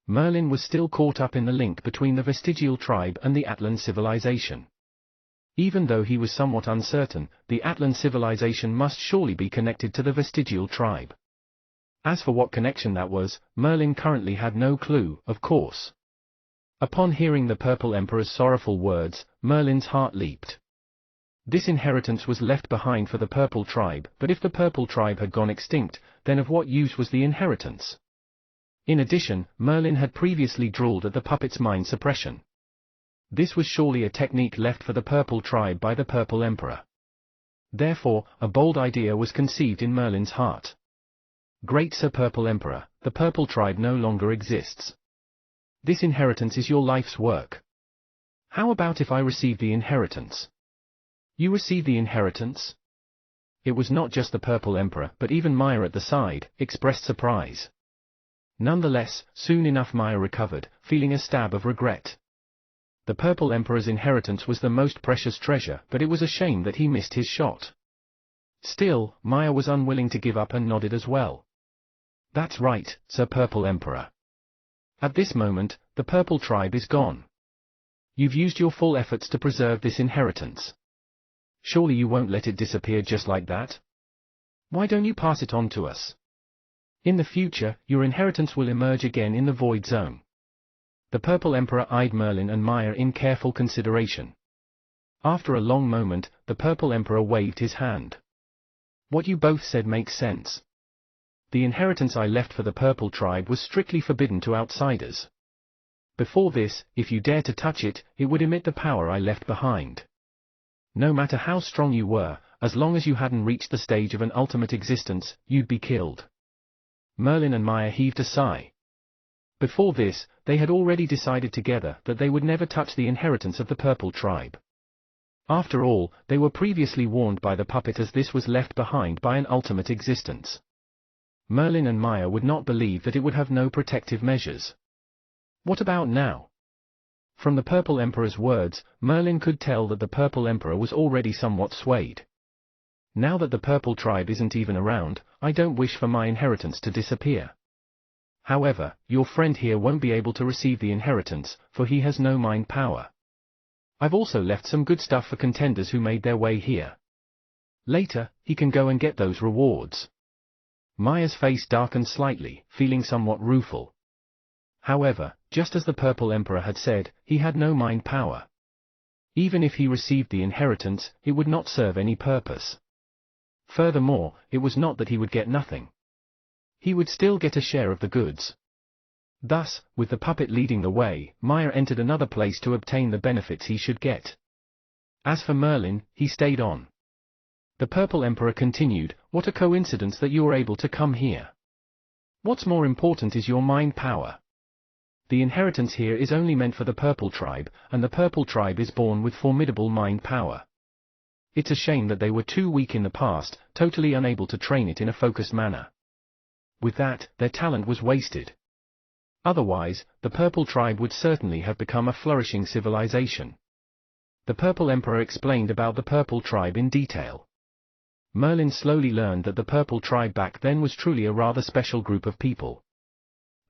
Merlin was still caught up in the link between the vestigial tribe and the Atlan civilization. Even though he was somewhat uncertain, the Atlan civilization must surely be connected to the vestigial tribe. As for what connection that was, Merlin currently had no clue, of course. Upon hearing the Purple Emperor's sorrowful words, Merlin's heart leaped. This inheritance was left behind for the Purple tribe, but if the Purple tribe had gone extinct, then of what use was the inheritance? In addition, Merlin had previously drooled at the puppet's mind suppression. This was surely a technique left for the Purple tribe by the Purple Emperor. Therefore, a bold idea was conceived in Merlin's heart. Great Sir Purple Emperor, the Purple tribe no longer exists. This inheritance is your life's work. How about if I receive the inheritance? You receive the inheritance? It was not just the Purple Emperor, but even Maya at the side, expressed surprise. Nonetheless, soon enough Maya recovered, feeling a stab of regret. The Purple Emperor's inheritance was the most precious treasure, but it was a shame that he missed his shot. Still, Maya was unwilling to give up and nodded as well. That's right, Sir Purple Emperor. At this moment, the Purple tribe is gone. You've used your full efforts to preserve this inheritance. Surely you won't let it disappear just like that? Why don't you pass it on to us? In the future, your inheritance will emerge again in the Void Zone. The Purple Emperor eyed Merlin and Maya in careful consideration. After a long moment, the Purple Emperor waved his hand. What you both said makes sense. The inheritance I left for the Purple tribe was strictly forbidden to outsiders. Before this, if you dared to touch it, it would emit the power I left behind. No matter how strong you were, as long as you hadn't reached the stage of an ultimate existence, you'd be killed. Merlin and Maya heaved a sigh. Before this, they had already decided together that they would never touch the inheritance of the Purple tribe. After all, they were previously warned by the puppet as this was left behind by an ultimate existence. Merlin and Maya would not believe that it would have no protective measures. What about now? From the Purple Emperor's words, Merlin could tell that the Purple Emperor was already somewhat swayed. Now that the Purple tribe isn't even around, I don't wish for my inheritance to disappear. However, your friend here won't be able to receive the inheritance, for he has no mind power. I've also left some good stuff for contenders who made their way here. Later, he can go and get those rewards. Maya's face darkened slightly, feeling somewhat rueful. However, just as the Purple Emperor had said, he had no mind power. Even if he received the inheritance, it would not serve any purpose. Furthermore, it was not that he would get nothing. He would still get a share of the goods. Thus, with the puppet leading the way, Maya entered another place to obtain the benefits he should get. As for Merlin, he stayed on. The Purple Emperor continued, "What a coincidence that you were able to come here. What's more important is your mind power. The inheritance here is only meant for the Purple tribe, and the Purple tribe is born with formidable mind power. It's a shame that they were too weak in the past, totally unable to train it in a focused manner. With that, their talent was wasted. Otherwise, the Purple tribe would certainly have become a flourishing civilization." The Purple Emperor explained about the Purple tribe in detail. Merlin slowly learned that the Purple tribe back then was truly a rather special group of people.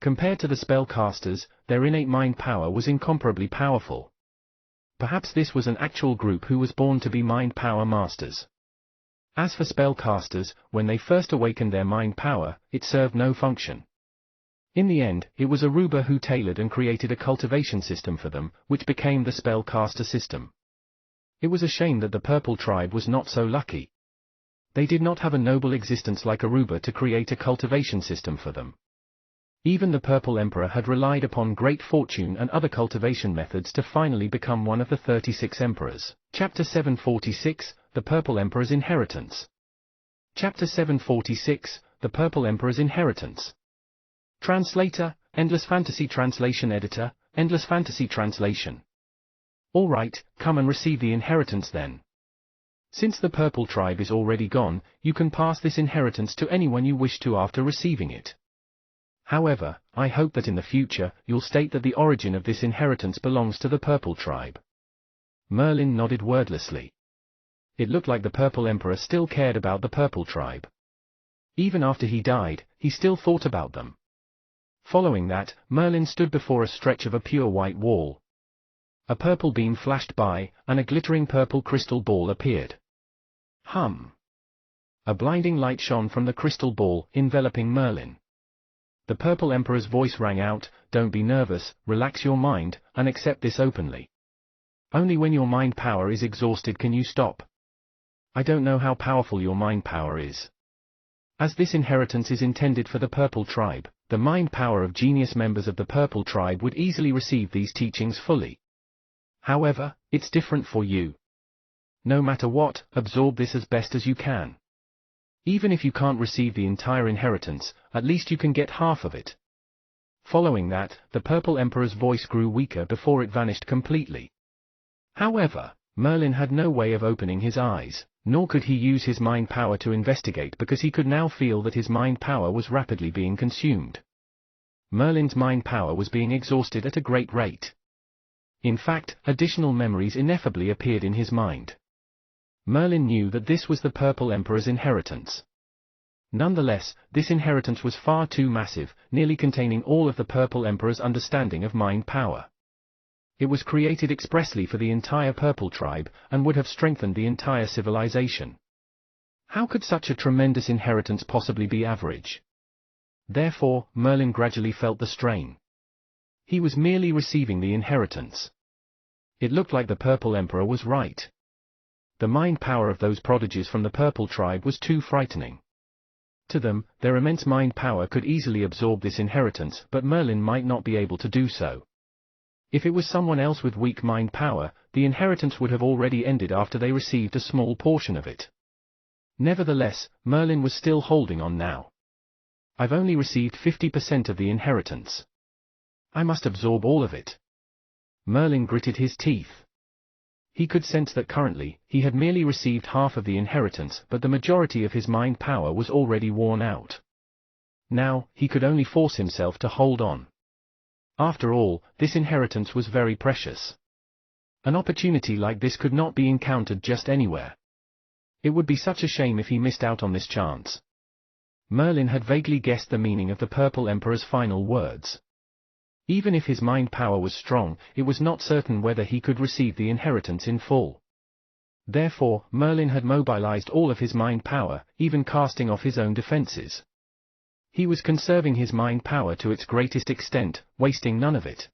Compared to the spellcasters, their innate mind power was incomparably powerful. Perhaps this was an actual group who was born to be mind power masters. As for spellcasters, when they first awakened their mind power, it served no function. In the end, it was Aruba who tailored and created a cultivation system for them, which became the spellcaster system. It was a shame that the Purple Tribe was not so lucky. They did not have a noble existence like Aruba to create a cultivation system for them. Even the Purple Emperor had relied upon great fortune and other cultivation methods to finally become one of the 36 emperors. Chapter 746, The Purple Emperor's Inheritance. Chapter 746, The Purple Emperor's Inheritance. Translator, Endless Fantasy Translation Editor, Endless Fantasy Translation. Alright, come and receive the inheritance then. Since the Purple Tribe is already gone, you can pass this inheritance to anyone you wish to after receiving it. However, I hope that in the future, you'll state that the origin of this inheritance belongs to the Purple Tribe. Merlin nodded wordlessly. It looked like the Purple Emperor still cared about the Purple Tribe. Even after he died, he still thought about them. Following that, Merlin stood before a stretch of a pure white wall. A purple beam flashed by, and a glittering purple crystal ball appeared. Hum! A blinding light shone from the crystal ball, enveloping Merlin. The Purple Emperor's voice rang out, "Don't be nervous, relax your mind, and accept this openly. Only when your mind power is exhausted can you stop. I don't know how powerful your mind power is. As this inheritance is intended for the Purple Tribe, the mind power of genius members of the Purple Tribe would easily receive these teachings fully. However, it's different for you. No matter what, absorb this as best as you can. Even if you can't receive the entire inheritance, at least you can get half of it." Following that, the Purple Emperor's voice grew weaker before it vanished completely. However, Merlin had no way of opening his eyes, nor could he use his mind power to investigate because he could now feel that his mind power was rapidly being consumed. Merlin's mind power was being exhausted at a great rate. In fact, additional memories ineffably appeared in his mind. Merlin knew that this was the Purple Emperor's inheritance. Nonetheless, this inheritance was far too massive, nearly containing all of the Purple Emperor's understanding of mind power. It was created expressly for the entire Purple Tribe, and would have strengthened the entire civilization. How could such a tremendous inheritance possibly be average? Therefore, Merlin gradually felt the strain. He was merely receiving the inheritance. It looked like the Purple Emperor was right. The mind power of those prodigies from the Purple Tribe was too frightening. To them, their immense mind power could easily absorb this inheritance, but Merlin might not be able to do so. If it was someone else with weak mind power, the inheritance would have already ended after they received a small portion of it. Nevertheless, Merlin was still holding on now. "I've only received 50% of the inheritance. I must absorb all of it." Merlin gritted his teeth. He could sense that currently, he had merely received half of the inheritance, but the majority of his mind power was already worn out. Now, he could only force himself to hold on. After all, this inheritance was very precious. An opportunity like this could not be encountered just anywhere. It would be such a shame if he missed out on this chance. Merlin had vaguely guessed the meaning of the Purple Emperor's final words. Even if his mind power was strong, it was not certain whether he could receive the inheritance in full. Therefore, Merlin had mobilized all of his mind power, even casting off his own defenses. He was conserving his mind power to its greatest extent, wasting none of it.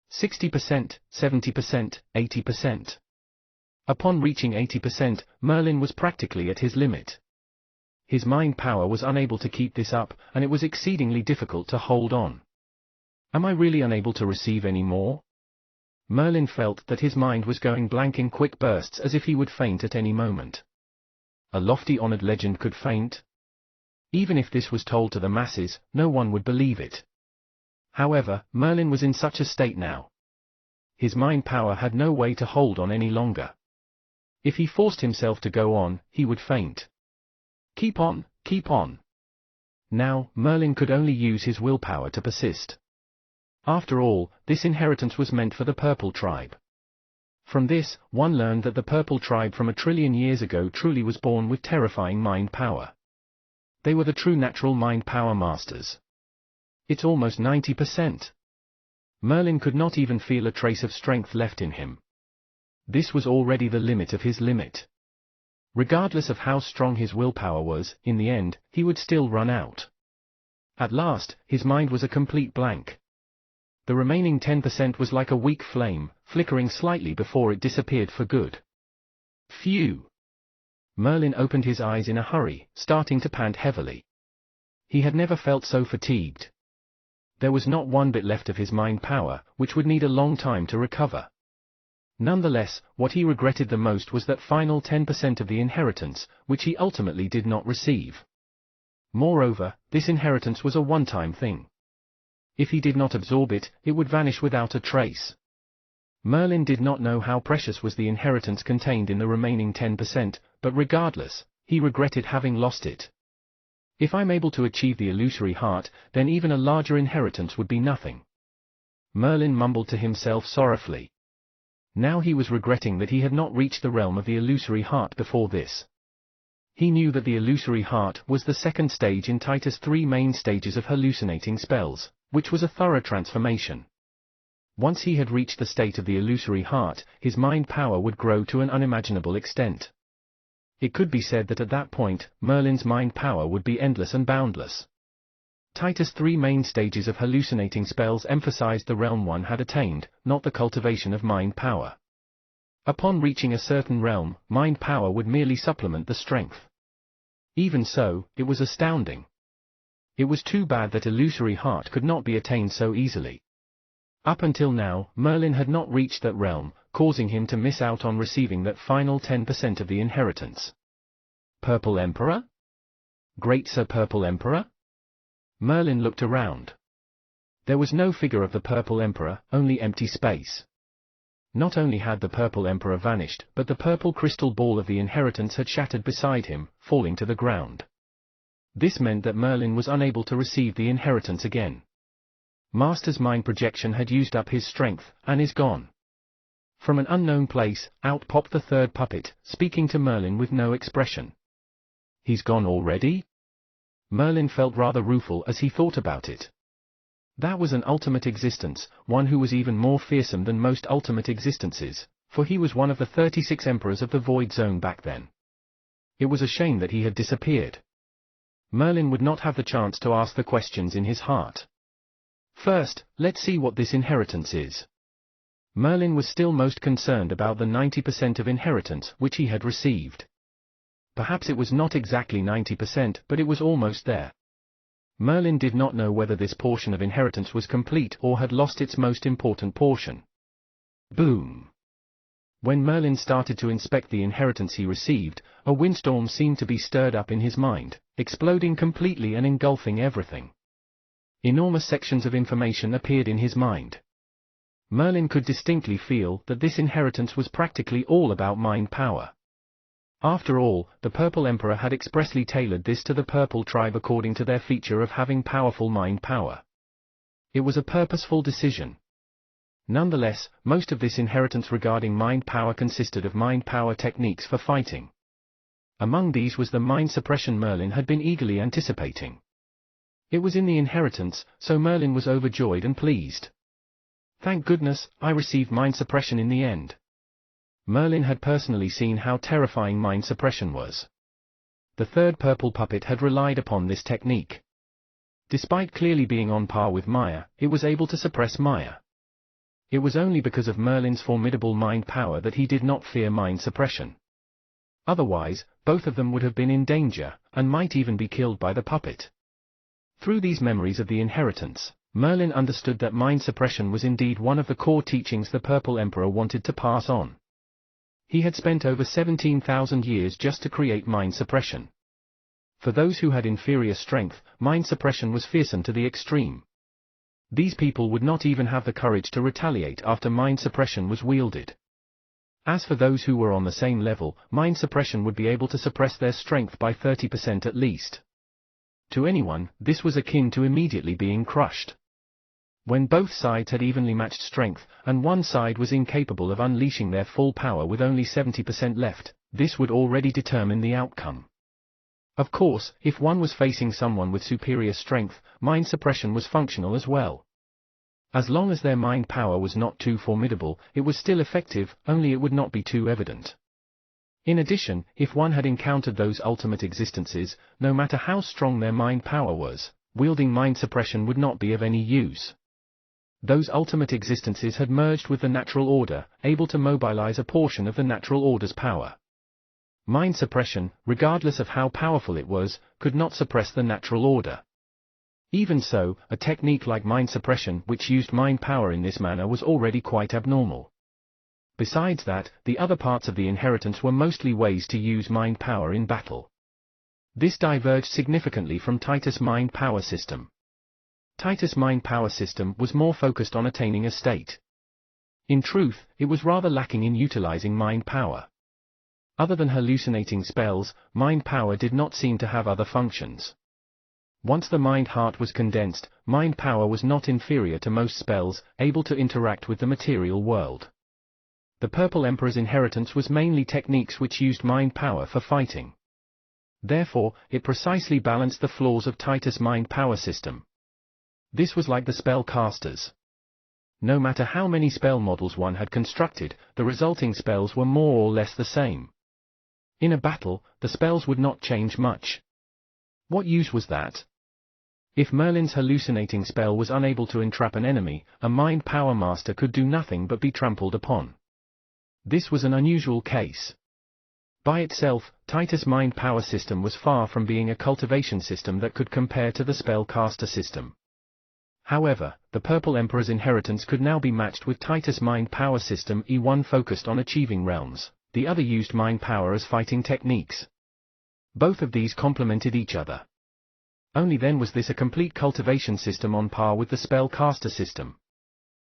60%, 70%, 80%. Upon reaching 80%, Merlin was practically at his limit. His mind power was unable to keep this up, and it was exceedingly difficult to hold on. Am I really unable to receive any more? Merlin felt that his mind was going blank in quick bursts as if he would faint at any moment. A lofty honored legend could faint? Even if this was told to the masses, no one would believe it. However, Merlin was in such a state now. His mind power had no way to hold on any longer. If he forced himself to go on, he would faint. Keep on, keep on. Now, Merlin could only use his willpower to persist. After all, this inheritance was meant for the Purple Tribe. From this, one learned that the Purple Tribe from 1 trillion years ago truly was born with terrifying mind power. They were the true natural mind power masters. It's almost 90%. Merlin could not even feel a trace of strength left in him. This was already the limit of his limit. Regardless of how strong his willpower was, in the end, he would still run out. At last, his mind was a complete blank. The remaining 10% was like a weak flame, flickering slightly before it disappeared for good. Phew! Merlin opened his eyes in a hurry, starting to pant heavily. He had never felt so fatigued. There was not one bit left of his mind power, which would need a long time to recover. Nonetheless, what he regretted the most was that final 10% of the inheritance, which he ultimately did not receive. Moreover, this inheritance was a one-time thing. If he did not absorb it, it would vanish without a trace. Merlin did not know how precious was the inheritance contained in the remaining 10%, but regardless, he regretted having lost it. If I'm able to achieve the illusory heart, then even a larger inheritance would be nothing. Merlin mumbled to himself sorrowfully. Now he was regretting that he had not reached the realm of the illusory heart before this. He knew that the illusory heart was the second stage in Titus' 3 main stages of hallucinating spells, which was a thorough transformation. Once he had reached the state of the illusory heart, his mind power would grow to an unimaginable extent. It could be said that at that point, Merlin's mind power would be endless and boundless. Titus' 3 main stages of hallucinating spells emphasized the realm one had attained, not the cultivation of mind power. Upon reaching a certain realm, mind power would merely supplement the strength. Even so, it was astounding. It was too bad that illusory heart could not be attained so easily. Up until now, Merlin had not reached that realm, causing him to miss out on receiving that final 10% of the inheritance. Purple Emperor? Great Sir Purple Emperor? Merlin looked around. There was no figure of the Purple Emperor, only empty space. Not only had the Purple Emperor vanished, but the purple crystal ball of the inheritance had shattered beside him, falling to the ground. This meant that Merlin was unable to receive the inheritance again. Master's mind projection had used up his strength, and is gone. From an unknown place, out popped the third puppet, speaking to Merlin with no expression. He's gone already? Merlin felt rather rueful as he thought about it. That was an ultimate existence, one who was even more fearsome than most ultimate existences, for he was one of the 36 emperors of the Void Zone back then. It was a shame that he had disappeared. Merlin would not have the chance to ask the questions in his heart. First, let's see what this inheritance is. Merlin was still most concerned about the 90% of inheritance which he had received. Perhaps it was not exactly 90%, but it was almost there. Merlin did not know whether this portion of inheritance was complete or had lost its most important portion. Boom! When Merlin started to inspect the inheritance he received, a windstorm seemed to be stirred up in his mind, exploding completely and engulfing everything. Enormous sections of information appeared in his mind. Merlin could distinctly feel that this inheritance was practically all about mind power. After all, the Purple Emperor had expressly tailored this to the Purple tribe according to their feature of having powerful mind power. It was a purposeful decision. Nonetheless, most of this inheritance regarding mind power consisted of mind power techniques for fighting. Among these was the mind suppression Merlin had been eagerly anticipating. It was in the inheritance, so Merlin was overjoyed and pleased. Thank goodness, I received mind suppression in the end. Merlin had personally seen how terrifying mind suppression was. The third purple puppet had relied upon this technique. Despite clearly being on par with Maya, it was able to suppress Maya. It was only because of Merlin's formidable mind power that he did not fear mind suppression. Otherwise, both of them would have been in danger, and might even be killed by the puppet. Through these memories of the inheritance, Merlin understood that mind suppression was indeed one of the core teachings the Purple Emperor wanted to pass on. He had spent over 17,000 years just to create mind suppression. For those who had inferior strength, mind suppression was fearsome to the extreme. These people would not even have the courage to retaliate after mind suppression was wielded. As for those who were on the same level, mind suppression would be able to suppress their strength by 30% at least. To anyone, this was akin to immediately being crushed. When both sides had evenly matched strength, and one side was incapable of unleashing their full power with only 70% left, this would already determine the outcome. Of course, if one was facing someone with superior strength, mind suppression was functional as well. As long as their mind power was not too formidable, it was still effective, only it would not be too evident. In addition, if one had encountered those ultimate existences, no matter how strong their mind power was, wielding mind suppression would not be of any use. Those ultimate existences had merged with the natural order, able to mobilize a portion of the natural order's power. Mind suppression, regardless of how powerful it was, could not suppress the natural order. Even so, a technique like mind suppression which used mind power in this manner was already quite abnormal. Besides that, the other parts of the inheritance were mostly ways to use mind power in battle. This diverged significantly from Titus' mind power system. Titus' mind power system was more focused on attaining a state. In truth, it was rather lacking in utilizing mind power. Other than hallucinating spells, mind power did not seem to have other functions. Once the mind heart was condensed, mind power was not inferior to most spells, able to interact with the material world. The Purple Emperor's inheritance was mainly techniques which used mind power for fighting. Therefore, it precisely balanced the flaws of Titus' mind power system. This was like the spell casters. No matter how many spell models one had constructed, the resulting spells were more or less the same. In a battle, the spells would not change much. What use was that? If Merlin's hallucinating spell was unable to entrap an enemy, a mind power master could do nothing but be trampled upon. This was an unusual case. By itself, Titus' mind power system was far from being a cultivation system that could compare to the spell caster system. However, the Purple Emperor's inheritance could now be matched with Titus' mind power system. One focused on achieving realms, the other used mind power as fighting techniques. Both of these complemented each other. Only then was this a complete cultivation system on par with the spell caster system.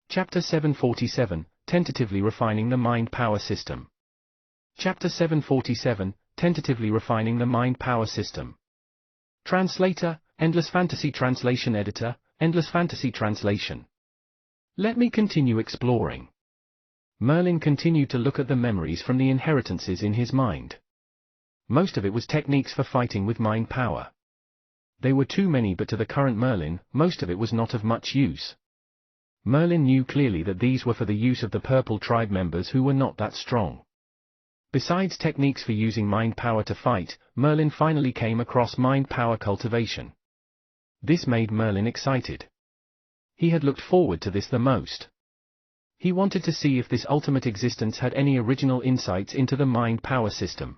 Chapter 747, Tentatively Refining the Mind Power System. Chapter 747, Tentatively Refining the Mind Power System. Translator, Endless Fantasy Translation Editor, Endless Fantasy Translation. Let me continue exploring. Merlin continued to look at the memories from the inheritances in his mind. Most of it was techniques for fighting with mind power. They were too many, but to the current Merlin, most of it was not of much use. Merlin knew clearly that these were for the use of the Purple Tribe members who were not that strong. Besides techniques for using mind power to fight, Merlin finally came across mind power cultivation. This made Merlin excited. He had looked forward to this the most. He wanted to see if this ultimate existence had any original insights into the mind power system.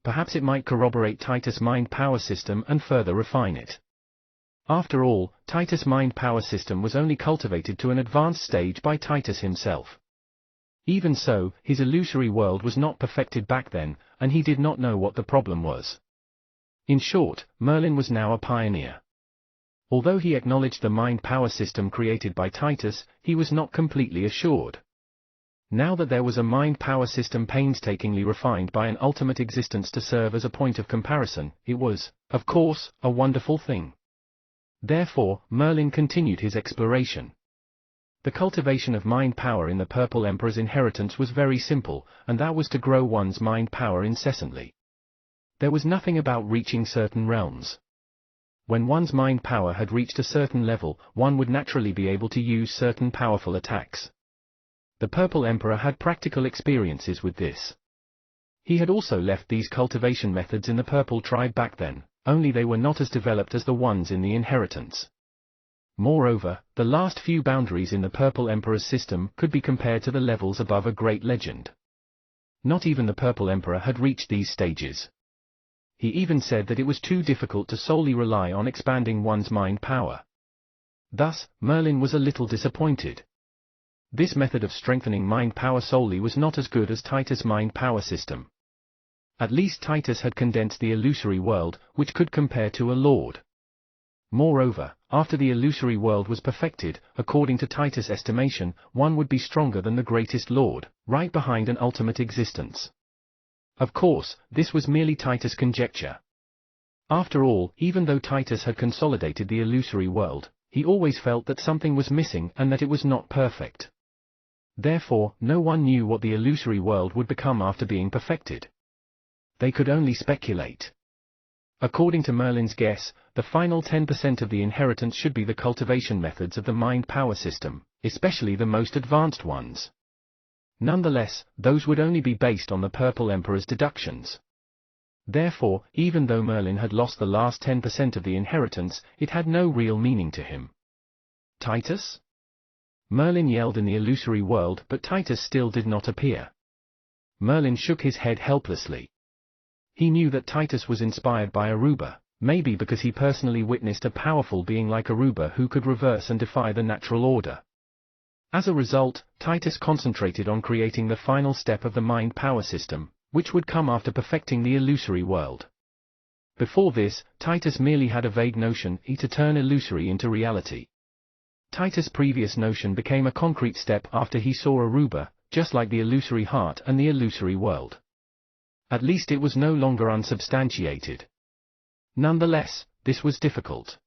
Perhaps it might corroborate Titus' mind power system and further refine it. After all, Titus' mind power system was only cultivated to an advanced stage by Titus himself. Even so, his illusory world was not perfected back then, and he did not know what the problem was. In short, Merlin was now a pioneer. Although he acknowledged the mind power system created by Titus, he was not completely assured. Now that there was a mind power system painstakingly refined by an ultimate existence to serve as a point of comparison, it was, of course, a wonderful thing. Therefore, Merlin continued his exploration. The cultivation of mind power in the Purple Emperor's inheritance was very simple, and that was to grow one's mind power incessantly. There was nothing about reaching certain realms. When one's mind power had reached a certain level, one would naturally be able to use certain powerful attacks. The Purple Emperor had practical experiences with this. He had also left these cultivation methods in the Purple Tribe back then, only they were not as developed as the ones in the inheritance. Moreover, the last few boundaries in the Purple Emperor's system could be compared to the levels above a great legend. Not even the Purple Emperor had reached these stages. He even said that it was too difficult to solely rely on expanding one's mind power. Thus, Merlin was a little disappointed. This method of strengthening mind power solely was not as good as Titus' mind power system. At least Titus had condensed the illusory world, which could compare to a lord. Moreover, after the illusory world was perfected, according to Titus' estimation, one would be stronger than the greatest lord, right behind an ultimate existence. Of course, this was merely Titus' conjecture. After all, even though Titus had consolidated the illusory world, he always felt that something was missing and that it was not perfect. Therefore, no one knew what the illusory world would become after being perfected. They could only speculate. According to Merlin's guess, the final 10% of the inheritance should be the cultivation methods of the mind power system, especially the most advanced ones. Nonetheless, those would only be based on the Purple Emperor's deductions. Therefore, even though Merlin had lost the last 10% of the inheritance, it had no real meaning to him. Titus? Merlin yelled in the illusory world, but Titus still did not appear. Merlin shook his head helplessly. He knew that Titus was inspired by Aruba, maybe because he personally witnessed a powerful being like Aruba who could reverse and defy the natural order. As a result, Titus concentrated on creating the final step of the mind power system, which would come after perfecting the illusory world. Before this, Titus merely had a vague notion to turn illusory into reality. Titus' previous notion became a concrete step after he saw Aruba, just like the illusory heart and the illusory world. At least it was no longer unsubstantiated. Nonetheless, this was difficult.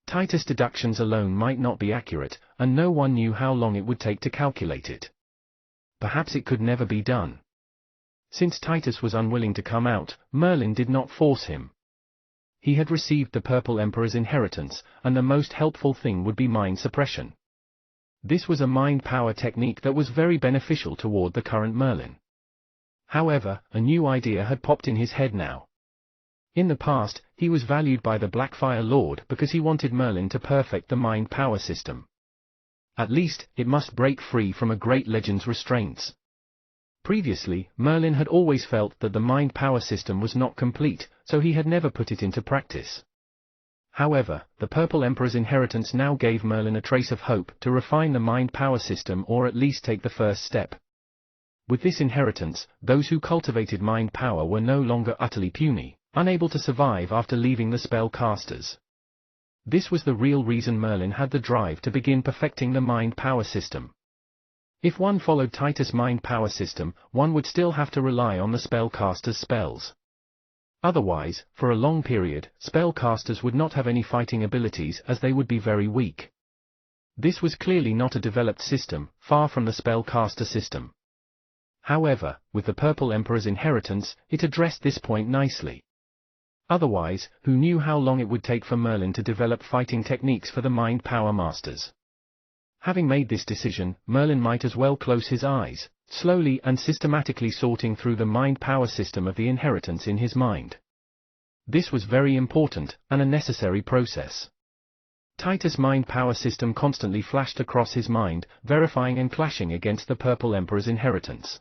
Titus' deductions alone might not be accurate, and no one knew how long it would take to calculate it. Perhaps it could never be done. Since Titus was unwilling to come out, Merlin did not force him. He had received the Purple Emperor's inheritance, and the most helpful thing would be mind suppression. This was a mind power technique that was very beneficial toward the current Merlin. However, a new idea had popped in his head now. In the past, he was valued by the Blackfire Lord because he wanted Merlin to perfect the mind power system. At least, it must break free from a great legend's restraints. Previously, Merlin had always felt that the mind power system was not complete, so he had never put it into practice. However, the Purple Emperor's inheritance now gave Merlin a trace of hope to refine the mind power system or at least take the first step. With this inheritance, those who cultivated mind power were no longer utterly puny, unable to survive after leaving the spellcasters. This was the real reason Merlin had the drive to begin perfecting the mind power system. If one followed Titus' mind power system, one would still have to rely on the spellcasters' spells. Otherwise, for a long period, spellcasters would not have any fighting abilities as they would be very weak. This was clearly not a developed system, far from the spellcaster system. However, with the Purple Emperor's inheritance, it addressed this point nicely. Otherwise, who knew how long it would take for Merlin to develop fighting techniques for the mind power masters? Having made this decision, Merlin might as well close his eyes, slowly and systematically sorting through the mind power system of the inheritance in his mind. This was very important, and a necessary process. Titus' mind power system constantly flashed across his mind, verifying and clashing against the Purple Emperor's inheritance.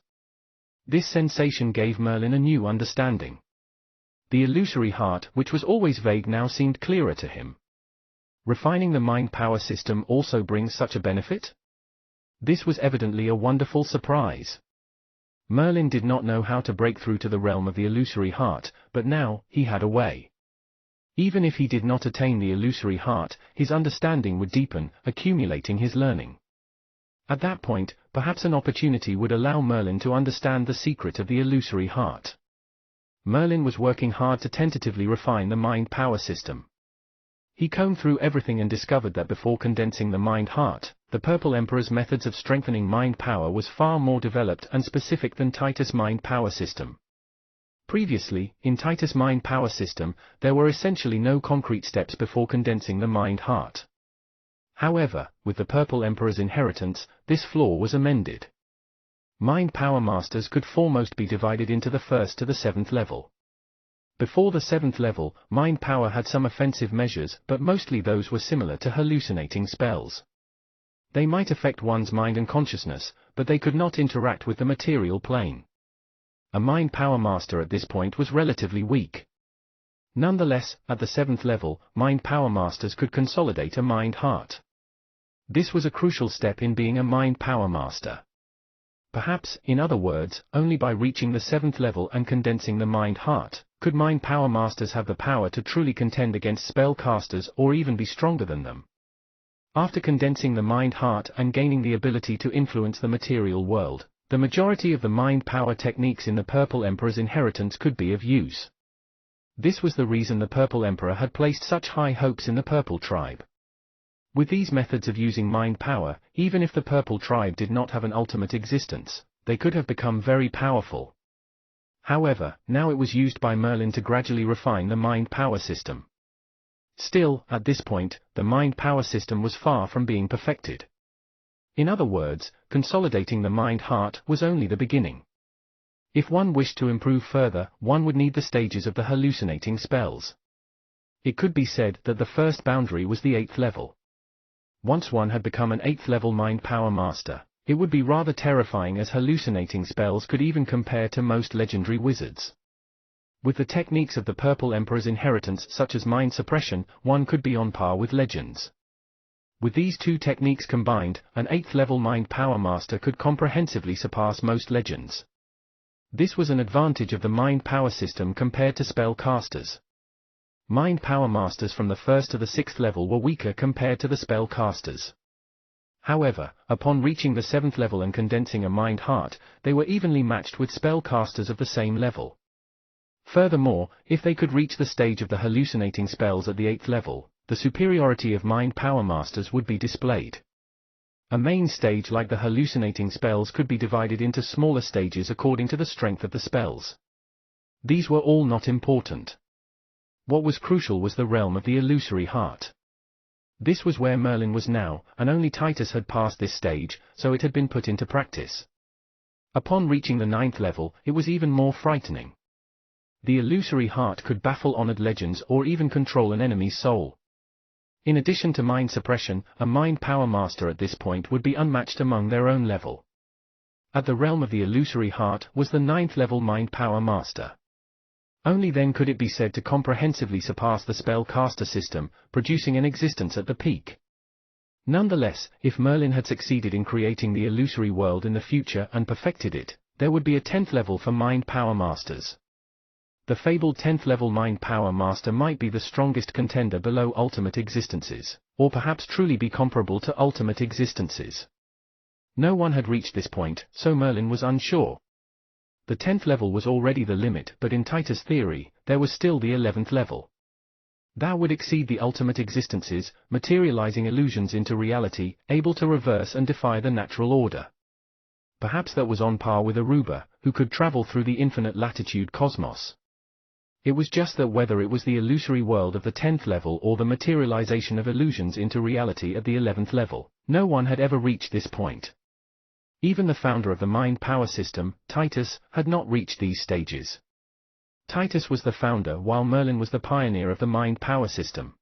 This sensation gave Merlin a new understanding. The illusory heart, which was always vague, now seemed clearer to him. Refining the mind power system also brings such a benefit? This was evidently a wonderful surprise. Merlin did not know how to break through to the realm of the illusory heart, but now, he had a way. Even if he did not attain the illusory heart, his understanding would deepen, accumulating his learning. At that point, perhaps an opportunity would allow Merlin to understand the secret of the illusory heart. Merlin was working hard to tentatively refine the mind power system. He combed through everything and discovered that before condensing the mind-heart, the Purple Emperor's methods of strengthening mind power was far more developed and specific than Titus' mind power system. Previously, in Titus' mind power system, there were essentially no concrete steps before condensing the mind-heart. However, with the Purple Emperor's inheritance, this flaw was amended. Mind power masters could foremost be divided into the 1st to the 7th level. Before the 7th level, mind power had some offensive measures, but mostly those were similar to hallucinating spells. They might affect one's mind and consciousness, but they could not interact with the material plane. A mind power master at this point was relatively weak. Nonetheless, at the 7th level, mind power masters could consolidate a mind-heart. This was a crucial step in being a mind power master. Perhaps, in other words, only by reaching the 7th level and condensing the mind-heart, could mind power masters have the power to truly contend against spellcasters or even be stronger than them. After condensing the mind-heart and gaining the ability to influence the material world, the majority of the mind power techniques in the Purple Emperor's inheritance could be of use. This was the reason the Purple Emperor had placed such high hopes in the Purple Tribe. With these methods of using mind power, even if the Purple Tribe did not have an ultimate existence, they could have become very powerful. However, now it was used by Merlin to gradually refine the mind power system. Still, at this point, the mind power system was far from being perfected. In other words, consolidating the mind-heart was only the beginning. If one wished to improve further, one would need the stages of the hallucinating spells. It could be said that the first boundary was the 8th level. Once one had become an 8th level mind power master, it would be rather terrifying, as hallucinating spells could even compare to most legendary wizards. With the techniques of the Purple Emperor's inheritance, such as mind suppression, one could be on par with legends. With these two techniques combined, an 8th level mind power master could comprehensively surpass most legends. This was an advantage of the mind power system compared to spellcasters. Mind power masters from the 1st to the 6th level were weaker compared to the spellcasters. However, upon reaching the 7th level and condensing a mind heart, they were evenly matched with spellcasters of the same level. Furthermore, if they could reach the stage of the hallucinating spells at the 8th level, the superiority of mind power masters would be displayed. A main stage like the hallucinating spells could be divided into smaller stages according to the strength of the spells. These were all not important. What was crucial was the realm of the illusory heart. This was where Merlin was now, and only Titus had passed this stage, so it had been put into practice. Upon reaching the 9th level, it was even more frightening. The illusory heart could baffle honored legends or even control an enemy's soul. In addition to mind suppression, a mind power master at this point would be unmatched among their own level. At the realm of the illusory heart was the 9th level mind power master. Only then could it be said to comprehensively surpass the spellcaster system, producing an existence at the peak. Nonetheless, if Merlin had succeeded in creating the illusory world in the future and perfected it, there would be a 10th level for mind power masters. The fabled 10th level mind power master might be the strongest contender below ultimate existences, or perhaps truly be comparable to ultimate existences. No one had reached this point, so Merlin was unsure. The 10th level was already the limit, but in Titus' theory, there was still the 11th level. That would exceed the ultimate existences, materializing illusions into reality, able to reverse and defy the natural order. Perhaps that was on par with Aruba, who could travel through the infinite latitude cosmos. It was just that whether it was the illusory world of the 10th level or the materialization of illusions into reality at the 11th level, no one had ever reached this point. Even the founder of the mind power system, Titus, had not reached these stages. Titus was the founder while Merlin was the pioneer of the mind power system.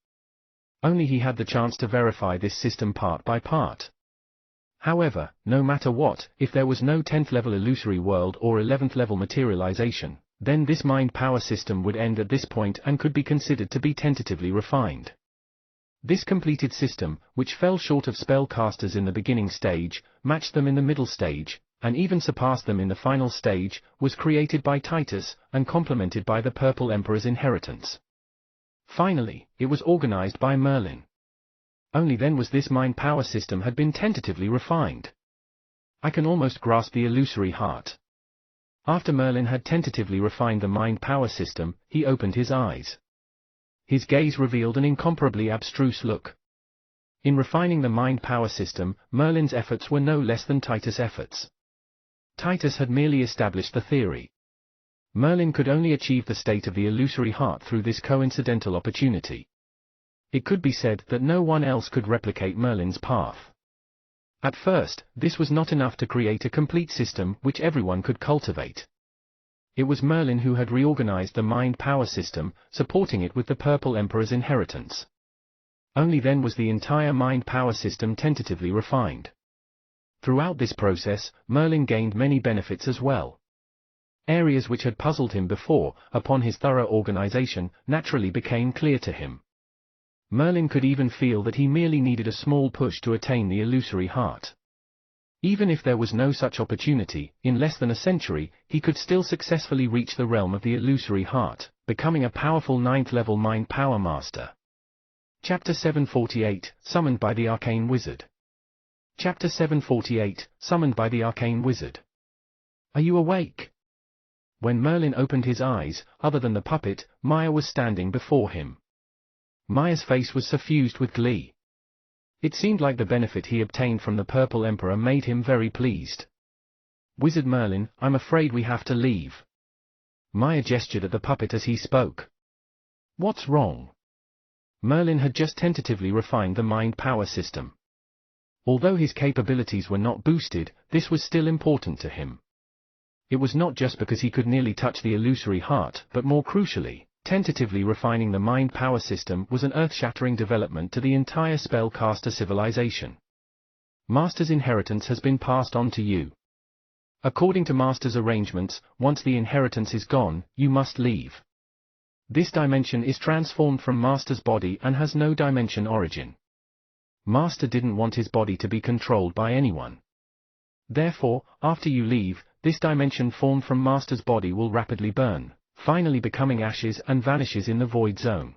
Only he had the chance to verify this system part by part. However, no matter what, if there was no 10th level illusory world or 11th level materialization, then this mind power system would end at this point and could be considered to be tentatively refined. This completed system, which fell short of spellcasters in the beginning stage, matched them in the middle stage, and even surpassed them in the final stage, was created by Titus, and complemented by the Purple Emperor's inheritance. Finally, it was organized by Merlin. Only then was this mind power system had been tentatively refined. I can almost grasp the illusory heart. After Merlin had tentatively refined the mind power system, he opened his eyes. His gaze revealed an incomparably abstruse look. In refining the mind power system, Merlin's efforts were no less than Titus' efforts. Titus had merely established the theory. Merlin could only achieve the state of the illusory heart through this coincidental opportunity. It could be said that no one else could replicate Merlin's path. At first, this was not enough to create a complete system which everyone could cultivate. It was Merlin who had reorganized the mind power system, supporting it with the Purple Emperor's inheritance. Only then was the entire mind power system tentatively refined. Throughout this process, Merlin gained many benefits as well. Areas which had puzzled him before, upon his thorough organization, naturally became clear to him. Merlin could even feel that he merely needed a small push to attain the illusory heart. Even if there was no such opportunity, in less than a century, he could still successfully reach the realm of the illusory heart, becoming a powerful 9th level mind power master. Chapter 748, Summoned by the Arcane Wizard. Chapter 748, Summoned by the Arcane Wizard. Are you awake? When Merlin opened his eyes, other than the puppet, Maya was standing before him. Maya's face was suffused with glee. It seemed like the benefit he obtained from the Purple Emperor made him very pleased. Wizard Merlin, I'm afraid we have to leave. Maya gestured at the puppet as he spoke. What's wrong? Merlin had just tentatively refined the mind power system. Although his capabilities were not boosted, this was still important to him. It was not just because he could nearly touch the illusory heart, but more crucially, tentatively refining the mind power system was an earth-shattering development to the entire spellcaster civilization. Master's inheritance has been passed on to you. According to Master's arrangements, once the inheritance is gone, you must leave. This dimension is transformed from Master's body and has no dimension origin. Master didn't want his body to be controlled by anyone. Therefore, after you leave, this dimension formed from Master's body will rapidly burn, finally becoming ashes and vanishes in the void zone.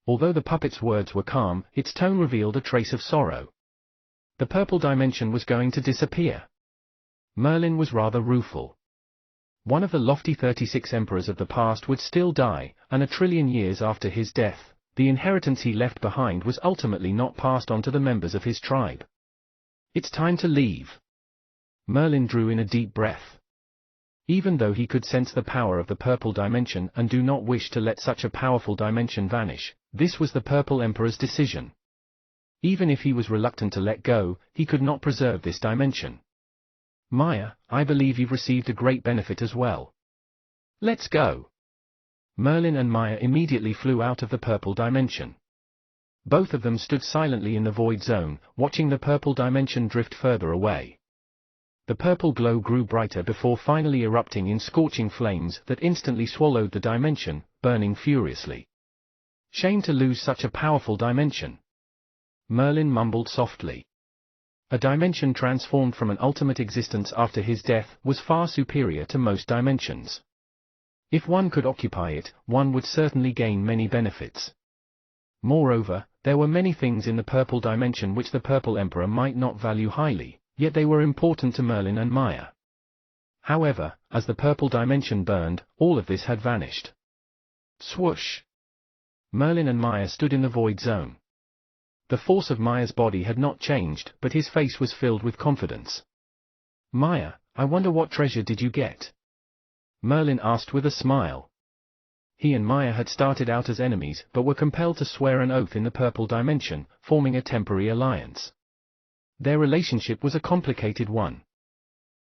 Although the puppet's words were calm, its tone revealed a trace of sorrow. The purple dimension was going to disappear. Merlin was rather rueful. One of the lofty 36 emperors of the past would still die, and 1,000,000,000,000 years after his death, the inheritance he left behind was ultimately not passed on to the members of his tribe. It's time to leave. Merlin drew in a deep breath. Even though he could sense the power of the purple dimension and do not wish to let such a powerful dimension vanish, this was the purple emperor's decision. Even if he was reluctant to let go, he could not preserve this dimension. Maya, I believe you've received a great benefit as well. Let's go. Merlin and Maya immediately flew out of the purple dimension. Both of them stood silently in the void zone, watching the purple dimension drift further away. The purple glow grew brighter before finally erupting in scorching flames that instantly swallowed the dimension, burning furiously. Shame to lose such a powerful dimension. Merlin mumbled softly. A dimension transformed from an ultimate existence after his death was far superior to most dimensions. If one could occupy it, one would certainly gain many benefits. Moreover, there were many things in the purple dimension which the Purple Emperor might not value highly, yet they were important to Merlin and Maya. However, as the purple dimension burned, all of this had vanished. Swoosh! Merlin and Maya stood in the void zone. The force of Maya's body had not changed, but his face was filled with confidence. Maya, I wonder what treasure did you get? Merlin asked with a smile. He and Maya had started out as enemies but were compelled to swear an oath in the purple dimension, forming a temporary alliance. Their relationship was a complicated one.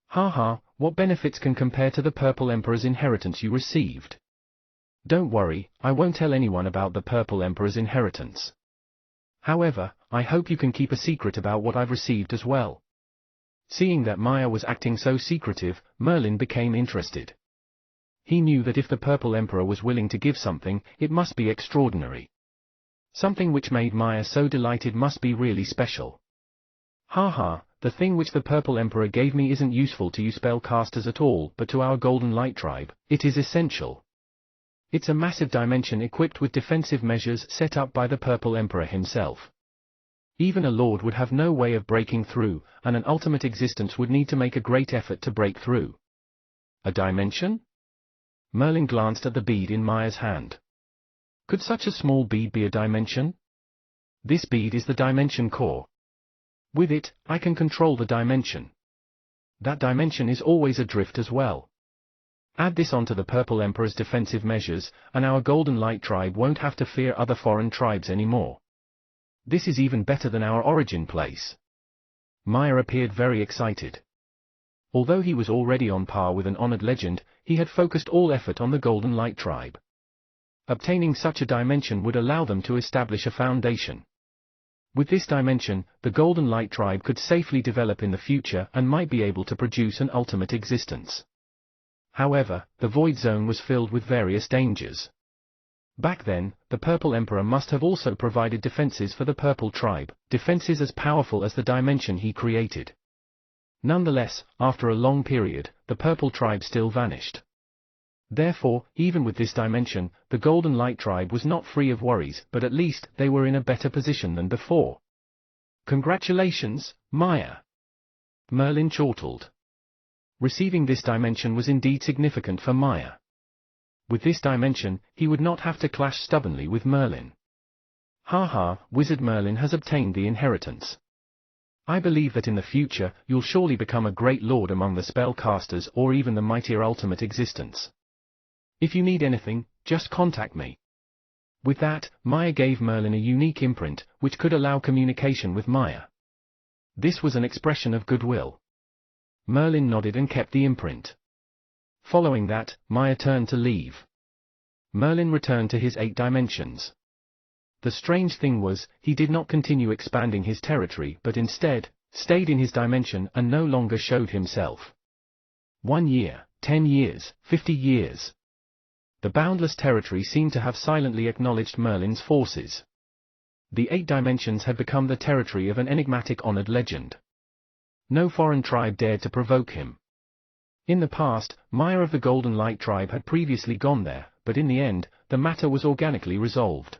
Haha, what benefits can compare to the Purple Emperor's inheritance you received? Don't worry, I won't tell anyone about the Purple Emperor's inheritance. However, I hope you can keep a secret about what I've received as well. Seeing that Maya was acting so secretive, Merlin became interested. He knew that if the Purple Emperor was willing to give something, it must be extraordinary. Something which made Maya so delighted must be really special. Haha, the thing which the Purple Emperor gave me isn't useful to you spellcasters at all, but to our Golden Light tribe, it is essential. It's a massive dimension equipped with defensive measures set up by the Purple Emperor himself. Even a lord would have no way of breaking through, and an ultimate existence would need to make a great effort to break through. A dimension? Merlin glanced at the bead in Maya's hand. Could such a small bead be a dimension? This bead is the dimension core. With it, I can control the dimension. That dimension is always adrift as well. Add this onto the Purple Emperor's defensive measures, and our Golden Light tribe won't have to fear other foreign tribes anymore. This is even better than our origin place. Maya appeared very excited. Although he was already on par with an honored legend, he had focused all effort on the Golden Light tribe. Obtaining such a dimension would allow them to establish a foundation. With this dimension, the Golden Light tribe could safely develop in the future and might be able to produce an ultimate existence. However, the Void Zone was filled with various dangers. Back then, the Purple Emperor must have also provided defenses for the Purple tribe, defenses as powerful as the dimension he created. Nonetheless, after a long period, the Purple tribe still vanished. Therefore, even with this dimension, the Golden Light tribe was not free of worries, but at least they were in a better position than before. Congratulations, Maya! Merlin chortled. Receiving this dimension was indeed significant for Maya. With this dimension, he would not have to clash stubbornly with Merlin. Haha, Wizard Merlin has obtained the inheritance. I believe that in the future, you'll surely become a great lord among the spellcasters or even the mightier ultimate existence. If you need anything, just contact me." With that, Maya gave Merlin a unique imprint, which could allow communication with Maya. This was an expression of goodwill. Merlin nodded and kept the imprint. Following that, Maya turned to leave. Merlin returned to his 8 dimensions. The strange thing was, he did not continue expanding his territory but instead, stayed in his dimension and no longer showed himself. 1 year, 10 years, 50 years. The boundless territory seemed to have silently acknowledged Merlin's forces. The 8 dimensions had become the territory of an enigmatic honored legend. No foreign tribe dared to provoke him. In the past, Maya of the Golden Light tribe had previously gone there, but in the end, the matter was organically resolved.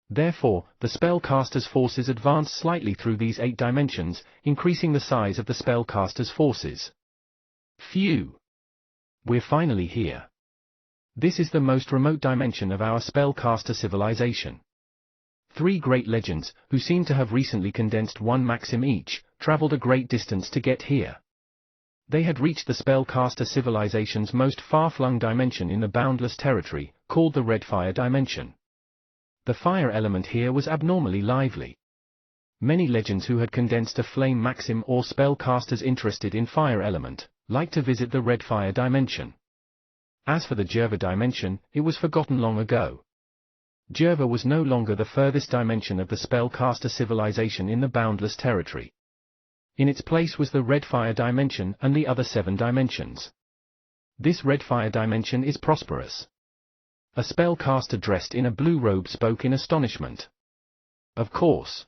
Therefore, the spellcaster's forces advanced slightly through these 8 dimensions, increasing the size of the spellcaster's forces. Phew! We're finally here. This is the most remote dimension of our spellcaster civilization. 3 great legends, who seem to have recently condensed 1 maxim each, traveled a great distance to get here. They had reached the spellcaster civilization's most far-flung dimension in the boundless territory, called the Red Fire dimension. The fire element here was abnormally lively. Many legends who had condensed a flame maxim or spellcasters interested in fire element, liked to visit the Red Fire dimension. As for the Jerva dimension, it was forgotten long ago. Jerva was no longer the furthest dimension of the spellcaster civilization in the boundless territory. In its place was the Red Fire dimension and the other 7 dimensions. This Red Fire dimension is prosperous. A spellcaster dressed in a blue robe spoke in astonishment. Of course.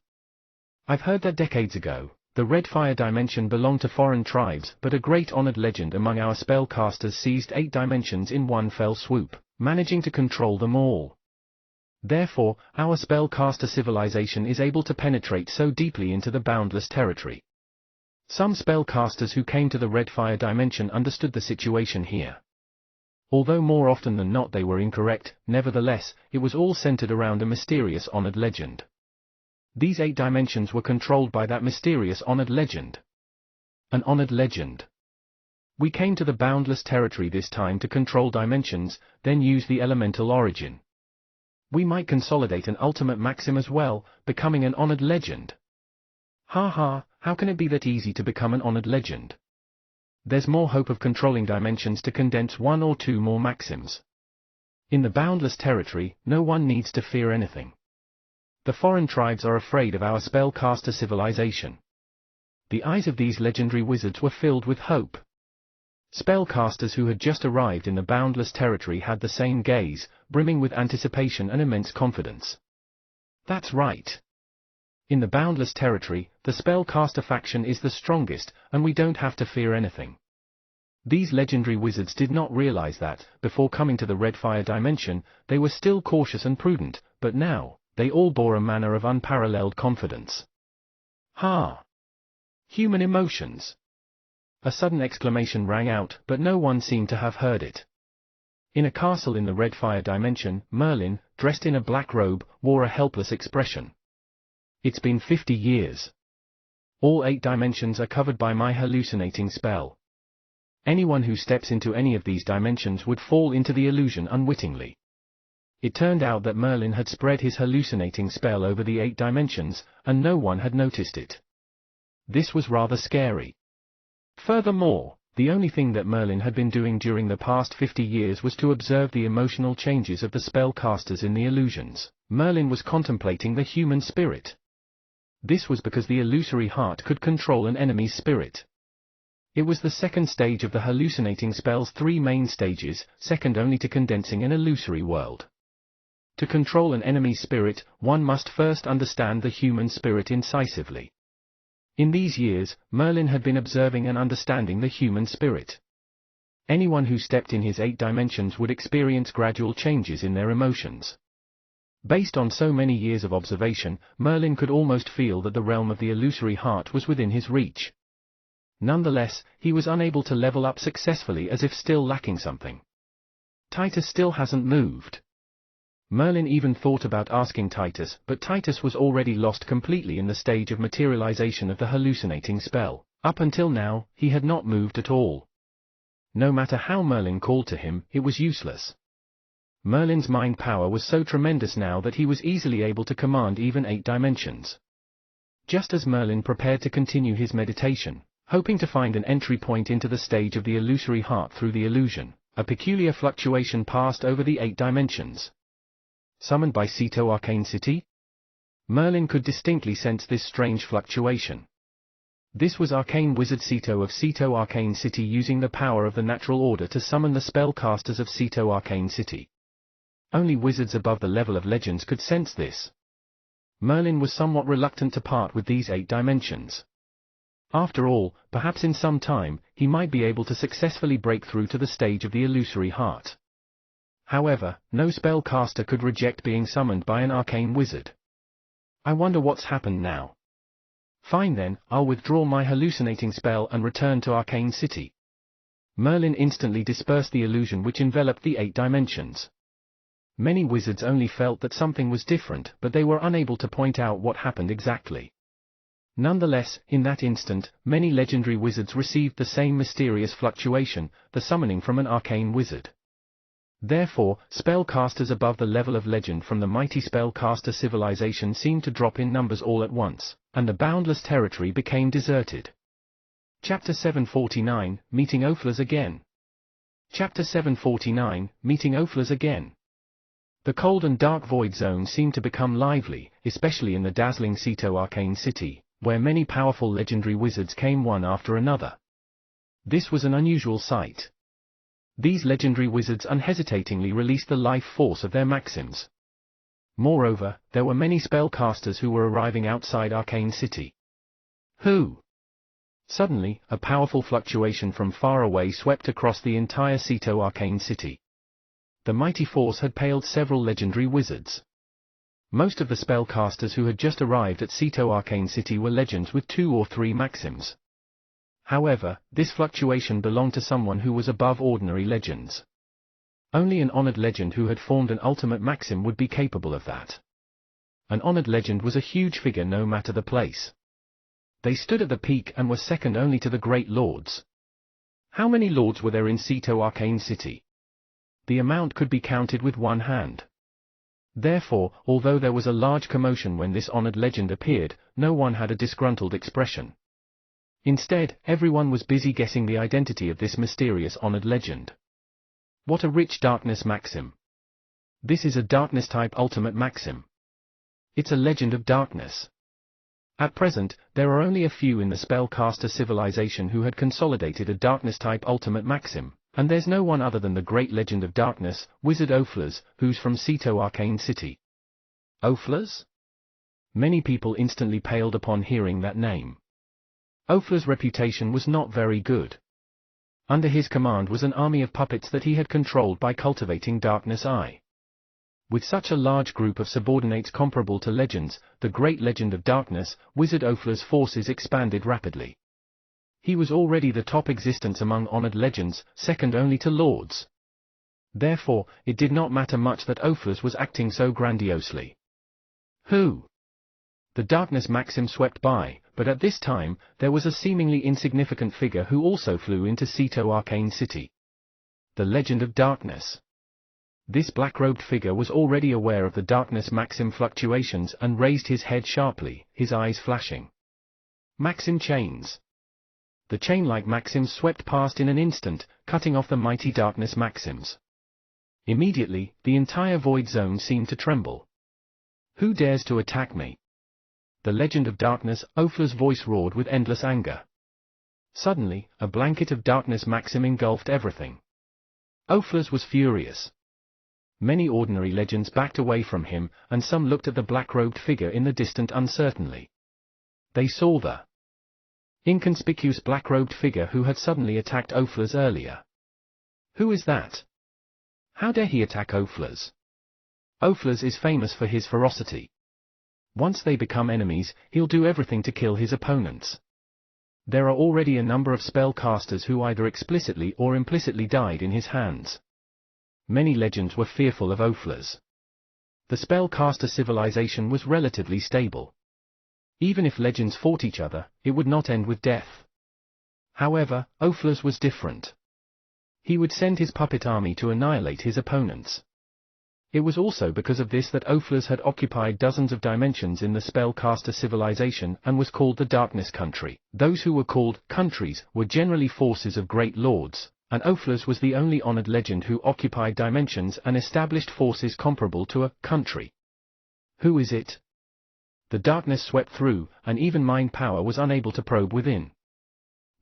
I've heard that decades ago, the Red Fire dimension belonged to foreign tribes, but a great honored legend among our spellcasters seized 8 dimensions in one fell swoop, managing to control them all. Therefore, our spellcaster civilization is able to penetrate so deeply into the boundless territory. Some spellcasters who came to the Red Fire dimension understood the situation here. Although more often than not they were incorrect, nevertheless, it was all centered around a mysterious honored legend. These 8 dimensions were controlled by that mysterious honored legend. An honored legend. We came to the boundless territory this time to control dimensions, then use the elemental origin. We might consolidate an ultimate maxim as well, becoming an honored legend. Ha ha, how can it be that easy to become an honored legend? There's more hope of controlling dimensions to condense 1 or 2 more maxims. In the boundless territory, no one needs to fear anything. The foreign tribes are afraid of our spellcaster civilization. The eyes of these legendary wizards were filled with hope. Spellcasters who had just arrived in the boundless territory had the same gaze, brimming with anticipation and immense confidence. That's right. In the boundless territory, the spellcaster faction is the strongest, and we don't have to fear anything. These legendary wizards did not realize that, before coming to the Red Fire dimension, they were still cautious and prudent, but now, they all bore a manner of unparalleled confidence. Ha! Human emotions! A sudden exclamation rang out, but no one seemed to have heard it. In a castle in the Red Fire dimension, Merlin, dressed in a black robe, wore a helpless expression. It's been 50 years. All 8 dimensions are covered by my hallucinating spell. Anyone who steps into any of these dimensions would fall into the illusion unwittingly. It turned out that Merlin had spread his hallucinating spell over the 8 dimensions, and no one had noticed it. This was rather scary. Furthermore, the only thing that Merlin had been doing during the past 50 years was to observe the emotional changes of the spellcasters in the illusions. Merlin was contemplating the human spirit. This was because the illusory heart could control an enemy's spirit. It was the second stage of the hallucinating spell's 3 main stages, second only to condensing an illusory world. To control an enemy's spirit, one must first understand the human spirit incisively. In these years, Merlin had been observing and understanding the human spirit. Anyone who stepped in his 8 dimensions would experience gradual changes in their emotions. Based on so many years of observation, Merlin could almost feel that the realm of the illusory heart was within his reach. Nonetheless, he was unable to level up successfully, as if still lacking something. Titus still hasn't moved. Merlin even thought about asking Titus, but Titus was already lost completely in the stage of materialization of the hallucinating spell. Up until now, he had not moved at all. No matter how Merlin called to him, it was useless. Merlin's mind power was so tremendous now that he was easily able to command even 8 dimensions. Just as Merlin prepared to continue his meditation, hoping to find an entry point into the stage of the illusory heart through the illusion, a peculiar fluctuation passed over the 8 dimensions. Summoned by Ceto Arcane City? Merlin could distinctly sense this strange fluctuation. This was Arcane Wizard Ceto of Ceto Arcane City using the power of the natural order to summon the spellcasters of Ceto Arcane City. Only wizards above the level of legends could sense this. Merlin was somewhat reluctant to part with these 8 dimensions. After all, perhaps in some time, he might be able to successfully break through to the stage of the illusory heart. However, no spellcaster could reject being summoned by an arcane wizard. I wonder what's happened now. Fine then, I'll withdraw my hallucinating spell and return to Arcane City. Merlin instantly dispersed the illusion which enveloped the 8 dimensions. Many wizards only felt that something was different, but they were unable to point out what happened exactly. Nonetheless, in that instant, many legendary wizards received the same mysterious fluctuation, the summoning from an arcane wizard. Therefore, spellcasters above the level of legend from the mighty spellcaster civilization seemed to drop in numbers all at once, and the boundless territory became deserted. Chapter 749, Meeting Ophlas Again. Chapter 749, Meeting Ophlas Again. The cold and dark void zone seemed to become lively, especially in the dazzling Ceto Arcane City, where many powerful legendary wizards came one after another. This was an unusual sight. These legendary wizards unhesitatingly released the life force of their maxims. Moreover, there were many spellcasters who were arriving outside Arcane City. Who? Suddenly, a powerful fluctuation from far away swept across the entire Ceto Arcane City. The mighty force had paled several legendary wizards. Most of the spellcasters who had just arrived at Ceto Arcane City were legends with 2 or 3 maxims. However, this fluctuation belonged to someone who was above ordinary legends. Only an honored legend who had formed an ultimate maxim would be capable of that. An honored legend was a huge figure no matter the place. They stood at the peak and were second only to the great lords. How many lords were there in Ceto Arcane City? The amount could be counted with one hand. Therefore, although there was a large commotion when this honored legend appeared, no one had a disgruntled expression. Instead, everyone was busy guessing the identity of this mysterious honored legend. What a rich darkness maxim. This is a darkness-type ultimate maxim. It's a legend of darkness. At present, there are only a few in the spellcaster civilization who had consolidated a darkness-type ultimate maxim. And there's no one other than the great legend of darkness, Wizard Ophlas, who's from Ceto Arcane City. Ophlas? Many people instantly paled upon hearing that name. Ophlas' reputation was not very good. Under his command was an army of puppets that he had controlled by cultivating Darkness Eye. With such a large group of subordinates comparable to legends, the great legend of darkness, Wizard Ophlas' forces expanded rapidly. He was already the top existence among honored legends, second only to lords. Therefore, it did not matter much that Ophlas was acting so grandiosely. Who? The darkness maxim swept by, but at this time, there was a seemingly insignificant figure who also flew into Ceto Arcane City. The legend of darkness. This black-robed figure was already aware of the darkness maxim fluctuations and raised his head sharply, his eyes flashing. Maxim chains. The chain-like maxims swept past in an instant, cutting off the mighty darkness maxims. Immediately, the entire void zone seemed to tremble. Who dares to attack me? The legend of darkness, Ophlas' voice roared with endless anger. Suddenly, a blanket of darkness maxim engulfed everything. Ophlas was furious. Many ordinary legends backed away from him, and some looked at the black-robed figure in the distance uncertainly. They saw the inconspicuous black-robed figure who had suddenly attacked Ophlas earlier. Who is that? How dare he attack Ophlas? Ophlas is famous for his ferocity. Once they become enemies, he'll do everything to kill his opponents. There are already a number of spellcasters who either explicitly or implicitly died in his hands. Many legends were fearful of Ophlas. The spellcaster civilization was relatively stable. Even if legends fought each other, it would not end with death. However, Ophlas was different. He would send his puppet army to annihilate his opponents. It was also because of this that Oflers had occupied dozens of dimensions in the spellcaster civilization and was called the Darkness Country. Those who were called countries were generally forces of great lords, and Oflers was the only honored legend who occupied dimensions and established forces comparable to a country. Who is it? The darkness swept through, and even mind power was unable to probe within.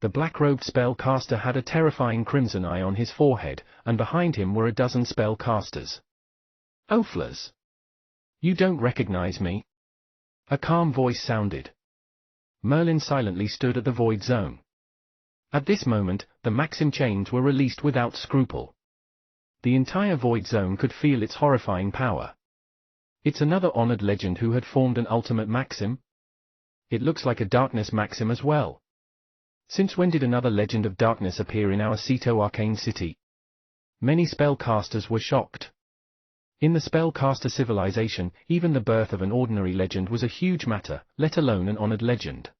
The black-robed spellcaster had a terrifying crimson eye on his forehead, and behind him were a dozen spellcasters. Oflers! You don't recognize me? A calm voice sounded. Merlin silently stood at the void zone. At this moment, the Maxim chains were released without scruple. The entire void zone could feel its horrifying power. It's another honored legend who had formed an ultimate Maxim? It looks like a darkness Maxim as well. Since when did another legend of darkness appear in our Ceto-Arcane city? Many spellcasters were shocked. In the spellcaster civilization, even the birth of an ordinary legend was a huge matter, let alone an honored legend.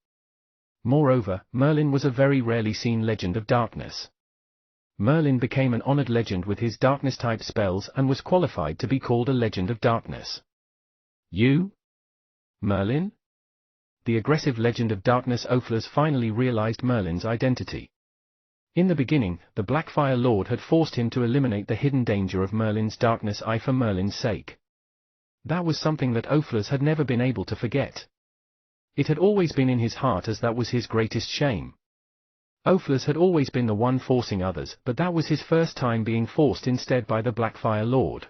Moreover, Merlin was a very rarely seen legend of darkness. Merlin became an honored legend with his darkness-type spells and was qualified to be called a legend of darkness. You? Merlin? The aggressive legend of darkness Oflers finally realized Merlin's identity. In the beginning, the Blackfire Lord had forced him to eliminate the hidden danger of Merlin's darkness eye for Merlin's sake. That was something that Oflers had never been able to forget. It had always been in his heart as that was his greatest shame. Oflers had always been the one forcing others, but that was his first time being forced instead by the Blackfire Lord.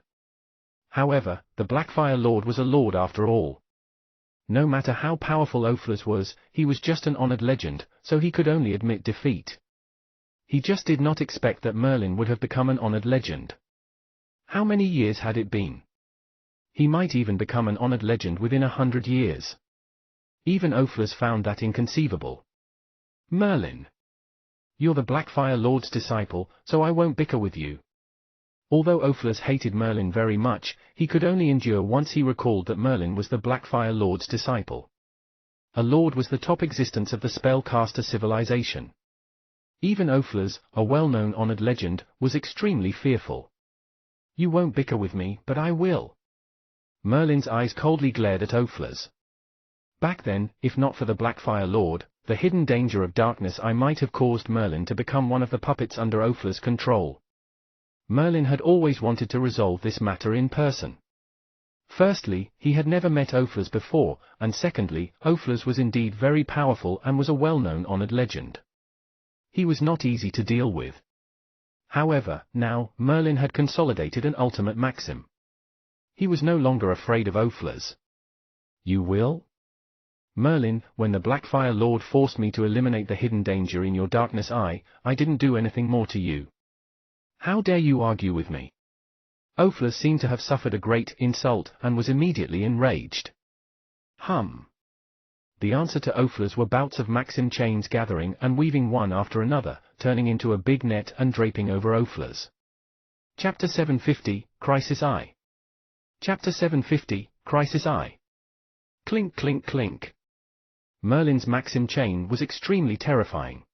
However, the Blackfire Lord was a lord after all. No matter how powerful Oflers was, he was just an honored legend, so he could only admit defeat. He just did not expect that Merlin would have become an honored legend. How many years had it been? He might even become an honored legend within 100 years. Even Oflers found that inconceivable. Merlin! You're the Blackfire Lord's disciple, so I won't bicker with you. Although Oflers hated Merlin very much, he could only endure once he recalled that Merlin was the Blackfire Lord's disciple. A lord was the top existence of the spellcaster civilization. Even Oflers, a well-known honored legend, was extremely fearful. You won't bicker with me, but I will. Merlin's eyes coldly glared at Oflers. Back then, if not for the Blackfire Lord, the hidden danger of darkness I might have caused Merlin to become one of the puppets under Oflers' control. Merlin had always wanted to resolve this matter in person. Firstly, he had never met Oflers before, and secondly, Oflers was indeed very powerful and was a well-known honored legend. He was not easy to deal with. However, now, Merlin had consolidated an ultimate Maxim. He was no longer afraid of Oflers. You will? Merlin, when the Blackfire Lord forced me to eliminate the hidden danger in your darkness eye, I didn't do anything more to you. How dare you argue with me? Oflers seemed to have suffered a great insult and was immediately enraged. The answer to Oflers were bouts of Maxim chains gathering and weaving one after another, turning into a big net and draping over Oflers. Chapter 750, Crisis Eye. Chapter 750, Crisis Eye. Clink clink clink. Merlin's Maxim chain was extremely terrifying.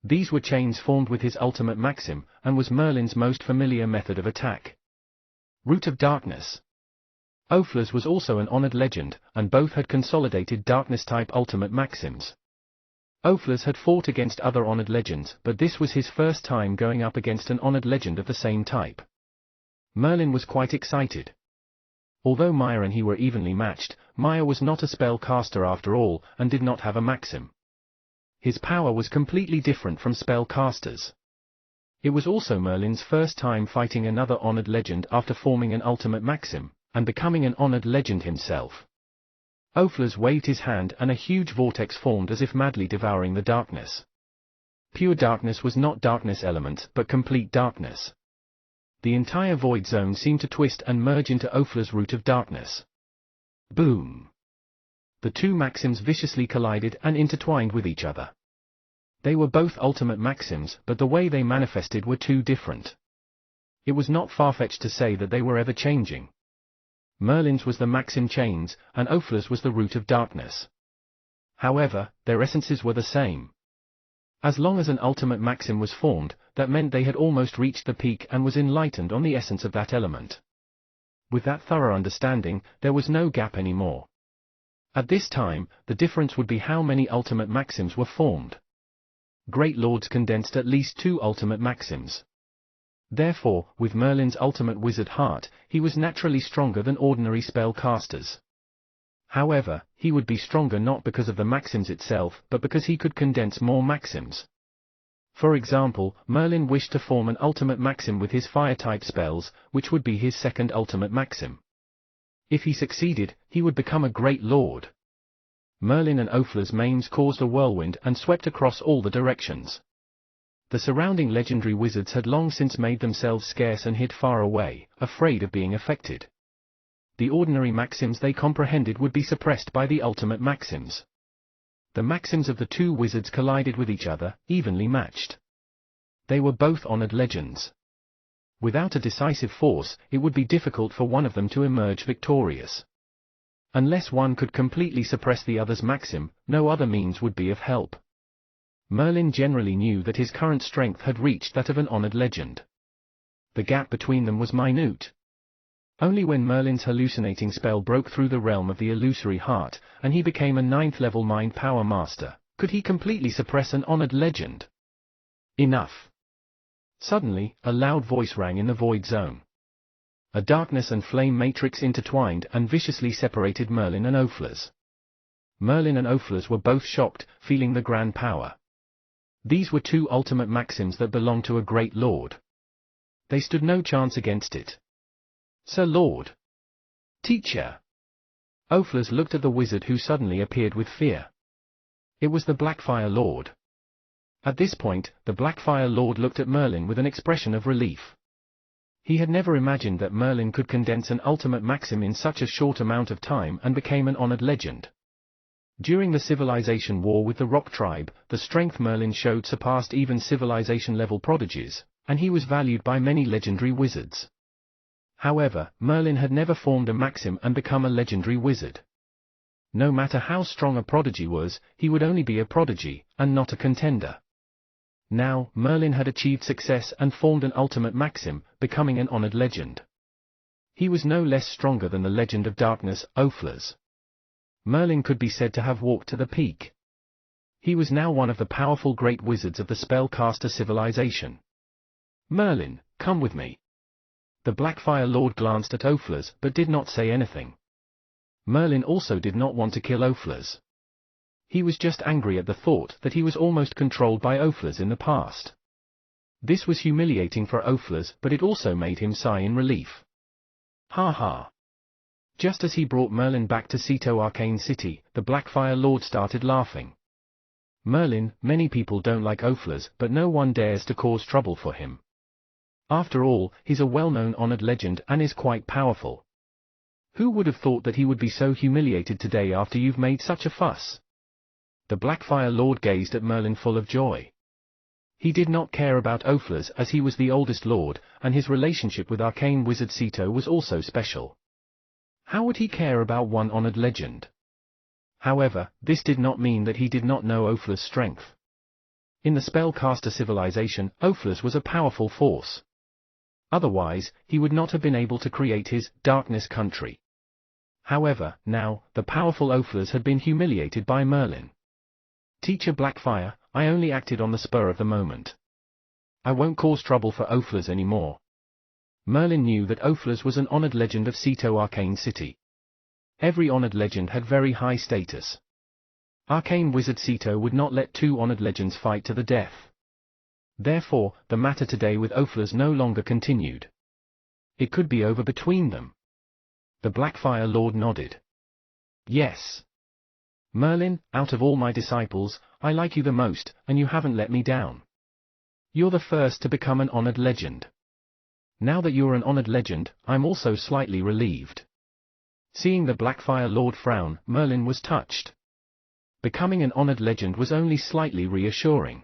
These were chains formed with his ultimate Maxim, and was Merlin's most familiar method of attack. Root of Darkness. Oflers was also an honored legend, and both had consolidated darkness-type ultimate Maxims. Oflers had fought against other honored legends, but this was his first time going up against an honored legend of the same type. Merlin was quite excited. Although Maya and he were evenly matched, Maya was not a spellcaster after all, and did not have a Maxim. His power was completely different from spellcasters. It was also Merlin's first time fighting another honored legend after forming an ultimate Maxim, and becoming an honored legend himself. Oflers waved his hand and a huge vortex formed as if madly devouring the darkness. Pure darkness was not darkness elements but complete darkness. The entire void zone seemed to twist and merge into Oflers' root of darkness. Boom! The two Maxims viciously collided and intertwined with each other. They were both ultimate Maxims, but the way they manifested were too different. It was not far-fetched to say that they were ever changing. Merlin's was the Maxim chains, and Oflers was the root of darkness. However, their essences were the same. As long as an ultimate Maxim was formed, that meant they had almost reached the peak and was enlightened on the essence of that element. With that thorough understanding, there was no gap anymore. At this time, the difference would be how many ultimate maxims were formed. Great lords condensed at least 2 ultimate maxims. Therefore, with Merlin's ultimate wizard heart, he was naturally stronger than ordinary spellcasters. However, he would be stronger not because of the maxims itself, but because he could condense more maxims. For example, Merlin wished to form an ultimate maxim with his fire-type spells, which would be his second ultimate maxim. If he succeeded, he would become a great lord. Merlin and Ofla's manes caused a whirlwind and swept across all the directions. The surrounding legendary wizards had long since made themselves scarce and hid far away, afraid of being affected. The ordinary maxims they comprehended would be suppressed by the ultimate maxims. The maxims of the 2 wizards collided with each other, evenly matched. They were both honored legends. Without a decisive force, it would be difficult for one of them to emerge victorious. Unless one could completely suppress the other's maxim, no other means would be of help. Merlin generally knew that his current strength had reached that of an honored legend. The gap between them was minute. Only when Merlin's hallucinating spell broke through the realm of the illusory heart, and he became a 9th-level mind power master, could he completely suppress an honored legend. Enough. Suddenly, a loud voice rang in the void zone. A darkness and flame matrix intertwined and viciously separated Merlin and Ofla's. Merlin and Ofla's were both shocked, feeling the grand power. These were 2 ultimate maxims that belonged to a great lord. They stood no chance against it. Sir Lord. Teacher. Ofla's looked at the wizard who suddenly appeared with fear. It was the Blackfire Lord. At this point, the Blackfire Lord looked at Merlin with an expression of relief. He had never imagined that Merlin could condense an ultimate maxim in such a short amount of time and became an honored legend. During the civilization war with the Rock Tribe, the strength Merlin showed surpassed even civilization-level prodigies, and he was valued by many legendary wizards. However, Merlin had never formed a maxim and become a legendary wizard. No matter how strong a prodigy was, he would only be a prodigy, and not a contender. Now, Merlin had achieved success and formed an ultimate maxim, becoming an honored legend. He was no less stronger than the Legend of Darkness, Ofla's. Merlin could be said to have walked to the peak. He was now one of the powerful great wizards of the spellcaster civilization. Merlin, come with me. The Blackfire Lord glanced at Ofla's but did not say anything. Merlin also did not want to kill Ofla's. He was just angry at the thought that he was almost controlled by Ofla's in the past. This was humiliating for Ofla's, but it also made him sigh in relief. Ha ha. Just as he brought Merlin back to Ceto Arcane City, the Blackfire Lord started laughing. Merlin, many people don't like Ofla's, but no one dares to cause trouble for him. After all, he's a well-known honored legend and is quite powerful. Who would have thought that he would be so humiliated today after you've made such a fuss? The Blackfire Lord gazed at Merlin full of joy. He did not care about Ofla's as he was the oldest lord, and his relationship with arcane wizard Ceto was also special. How would he care about one honored legend? However, this did not mean that he did not know Ofla's strength. In the spellcaster civilization, Ofla's was a powerful force. Otherwise, he would not have been able to create his Darkness Country. However, now, the powerful Ofla's had been humiliated by Merlin. Teacher Blackfire, I only acted on the spur of the moment. I won't cause trouble for Ofla's anymore. Merlin knew that Ofla's was an honored legend of Ceto Arcane City. Every honored legend had very high status. Arcane wizard Ceto would not let 2 honored legends fight to the death. Therefore, the matter today with Ofla's no longer continued. It could be over between them. The Blackfire Lord nodded. Yes. Merlin, out of all my disciples, I like you the most, and you haven't let me down. You're the first to become an honored legend. Now that you're an honored legend, I'm also slightly relieved. Seeing the Blackfire Lord frown, Merlin was touched. Becoming an honored legend was only slightly reassuring.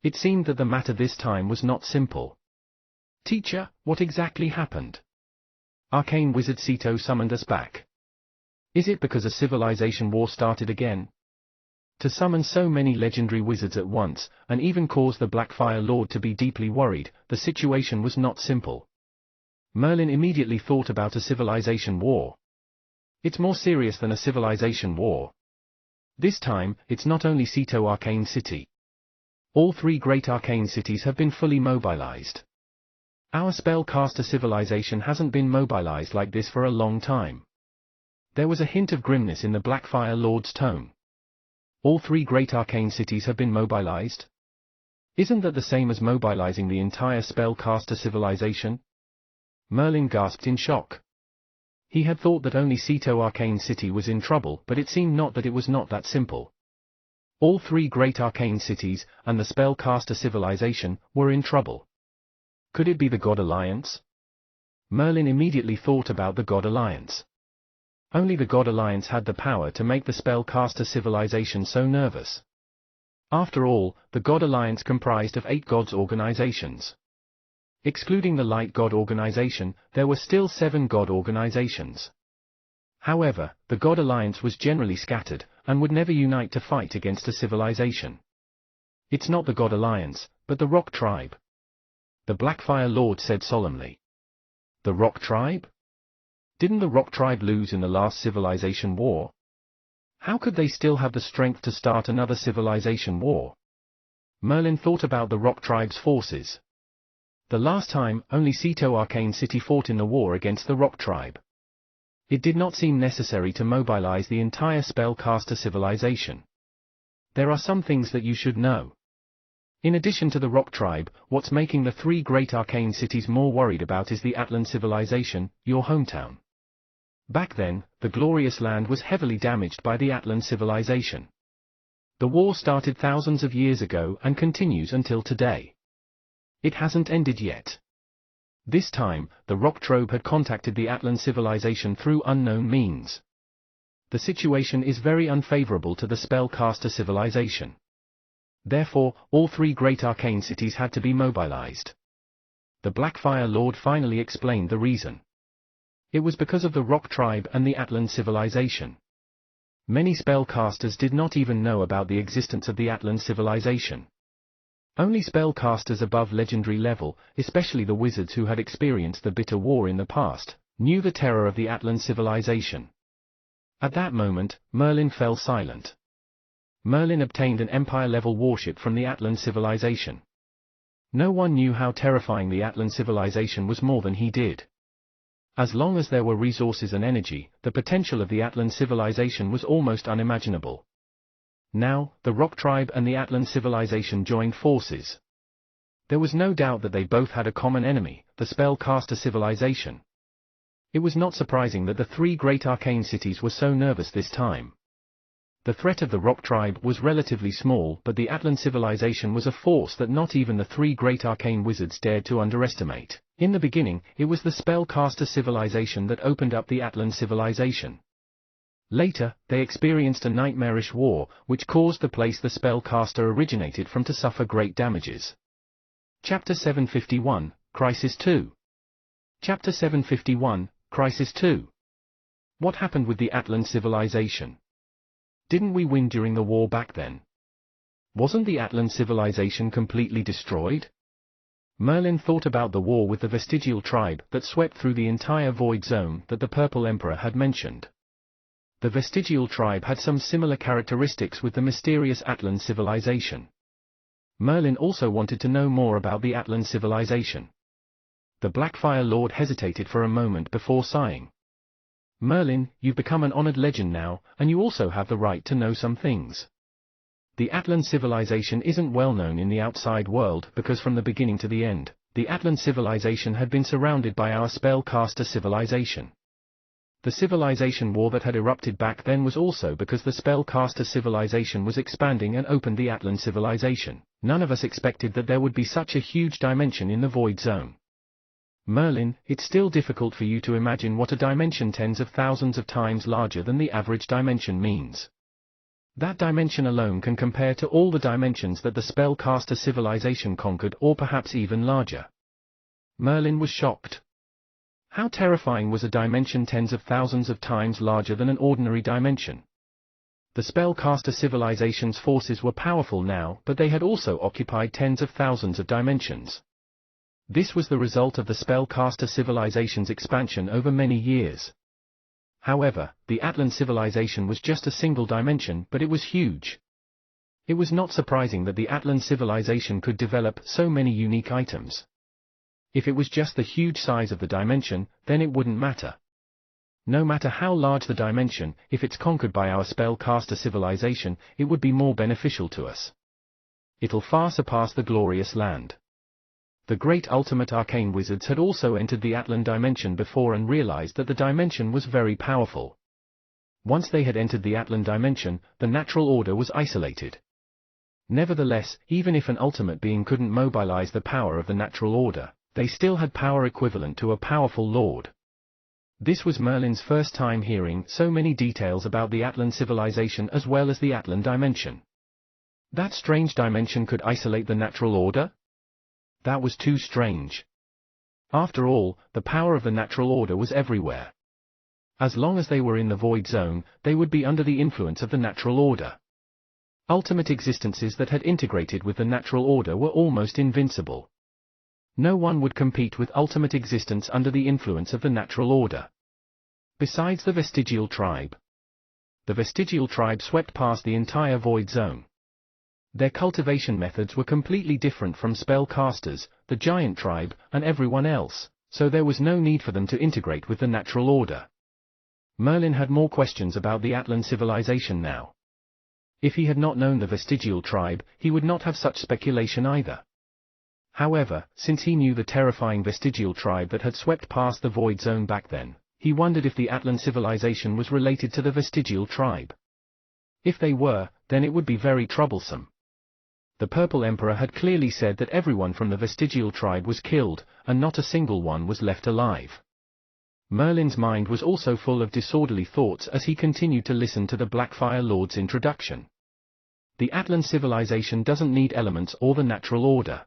It seemed that the matter this time was not simple. Teacher, what exactly happened? Arcane wizard Ceto summoned us back. Is it because a civilization war started again? To summon so many legendary wizards at once, and even cause the Blackfire Lord to be deeply worried, the situation was not simple. Merlin immediately thought about a civilization war. It's more serious than a civilization war. This time, it's not only Ceto Arcane City. All three great arcane cities have been fully mobilized. Our spellcaster civilization hasn't been mobilized like this for a long time. There was a hint of grimness in the Blackfire Lord's tone. All three great arcane cities have been mobilized? Isn't that the same as mobilizing the entire spellcaster civilization? Merlin gasped in shock. He had thought that only Ceto Arcane City was in trouble, but it seemed not that it was not that simple. All three great arcane cities, and the spellcaster civilization, were in trouble. Could it be the God Alliance? Merlin immediately thought about the God Alliance. Only the God Alliance had the power to make the spellcaster civilization so nervous. After all, the God Alliance comprised of 8 gods organizations. Excluding the Light God organization, there were still 7 god organizations. However, the God Alliance was generally scattered, and would never unite to fight against a civilization. It's not the God Alliance, but the Rock Tribe. The Blackfire Lord said solemnly. The Rock Tribe? Didn't the Rock Tribe lose in the last civilization war? How could they still have the strength to start another civilization war? Merlin thought about the Rock Tribe's forces. The last time, only Ceto Arcane City fought in the war against the Rock Tribe. It did not seem necessary to mobilize the entire spellcaster civilization. There are some things that you should know. In addition to the Rock Tribe, what's making the 3 great arcane cities more worried about is the Atlan civilization, your hometown. Back then, the glorious land was heavily damaged by the Atlan civilization. The war started thousands of years ago and continues until today. It hasn't ended yet. This time, the Rock Tribe had contacted the Atlan civilization through unknown means. The situation is very unfavorable to the spellcaster civilization. Therefore, all 3 great arcane cities had to be mobilized. The Blackfire Lord finally explained the reason. It was because of the Rock Tribe and the Atlan civilization. Many spellcasters did not even know about the existence of the Atlan civilization. Only spellcasters above legendary level, especially the wizards who had experienced the bitter war in the past, knew the terror of the Atlan civilization. At that moment, Merlin fell silent. Merlin obtained an Empire-level warship from the Atlan civilization. No one knew how terrifying the Atlan civilization was more than he did. As long as there were resources and energy, the potential of the Atlan civilization was almost unimaginable. Now, the Rock Tribe and the Atlan civilization joined forces. There was no doubt that they both had a common enemy, the spellcaster civilization. It was not surprising that the 3 great arcane cities were so nervous this time. The threat of the Rock Tribe was relatively small, but the Atlan civilization was a force that not even the 3 great arcane wizards dared to underestimate. In the beginning, it was the spellcaster civilization that opened up the Atlan civilization. Later, they experienced a nightmarish war, which caused the place the spellcaster originated from to suffer great damages. Chapter 751, Crisis 2. Chapter 751, Crisis 2. What happened with the Atlan civilization? Didn't we win during the war back then? Wasn't the Atlan civilization completely destroyed? Merlin thought about the war with the vestigial tribe that swept through the entire void zone that the Purple Emperor had mentioned. The vestigial tribe had some similar characteristics with the mysterious Atlan civilization. Merlin also wanted to know more about the Atlan civilization. The Blackfire Lord hesitated for a moment before sighing. Merlin, you've become an honored legend now, and you also have the right to know some things. The Atlan civilization isn't well known in the outside world because from the beginning to the end, the Atlan civilization had been surrounded by our spellcaster civilization. The civilization war that had erupted back then was also because the spellcaster civilization was expanding and opened the Atlan civilization. None of us expected that there would be such a huge dimension in the void zone. Merlin, it's still difficult for you to imagine what a dimension tens of thousands of times larger than the average dimension means. That dimension alone can compare to all the dimensions that the spellcaster civilization conquered, or perhaps even larger. Merlin was shocked. How terrifying was a dimension tens of thousands of times larger than an ordinary dimension? The spellcaster civilization's forces were powerful now, but they had also occupied tens of thousands of dimensions. This was the result of the spellcaster civilization's expansion over many years. However, the Atlan civilization was just a single dimension, but it was huge. It was not surprising that the Atlan civilization could develop so many unique items. If it was just the huge size of the dimension, then it wouldn't matter. No matter how large the dimension, if it's conquered by our spellcaster civilization, it would be more beneficial to us. It'll far surpass the glorious land. The great ultimate arcane wizards had also entered the Atlan dimension before and realized that the dimension was very powerful. Once they had entered the Atlan dimension, the natural order was isolated. Nevertheless, even if an ultimate being couldn't mobilize the power of the natural order, they still had power equivalent to a powerful lord. This was Merlin's first time hearing so many details about the Atlan civilization as well as the Atlan dimension. That strange dimension could isolate the natural order? That was too strange. After all, the power of the natural order was everywhere. As long as they were in the void zone, they would be under the influence of the natural order. Ultimate existences that had integrated with the natural order were almost invincible. No one would compete with ultimate existence under the influence of the natural order. Besides the vestigial tribe. The vestigial tribe swept past the entire void zone. Their cultivation methods were completely different from spellcasters, the giant tribe, and everyone else, so there was no need for them to integrate with the natural order. Merlin had more questions about the Atlan civilization now. If he had not known the vestigial tribe, he would not have such speculation either. However, since he knew the terrifying vestigial tribe that had swept past the void zone back then, he wondered if the Atlan civilization was related to the vestigial tribe. If they were, then it would be very troublesome. The Purple Emperor had clearly said that everyone from the vestigial tribe was killed, and not a single one was left alive. Merlin's mind was also full of disorderly thoughts as he continued to listen to the Blackfire Lord's introduction. The Atlan civilization doesn't need elements or the natural order.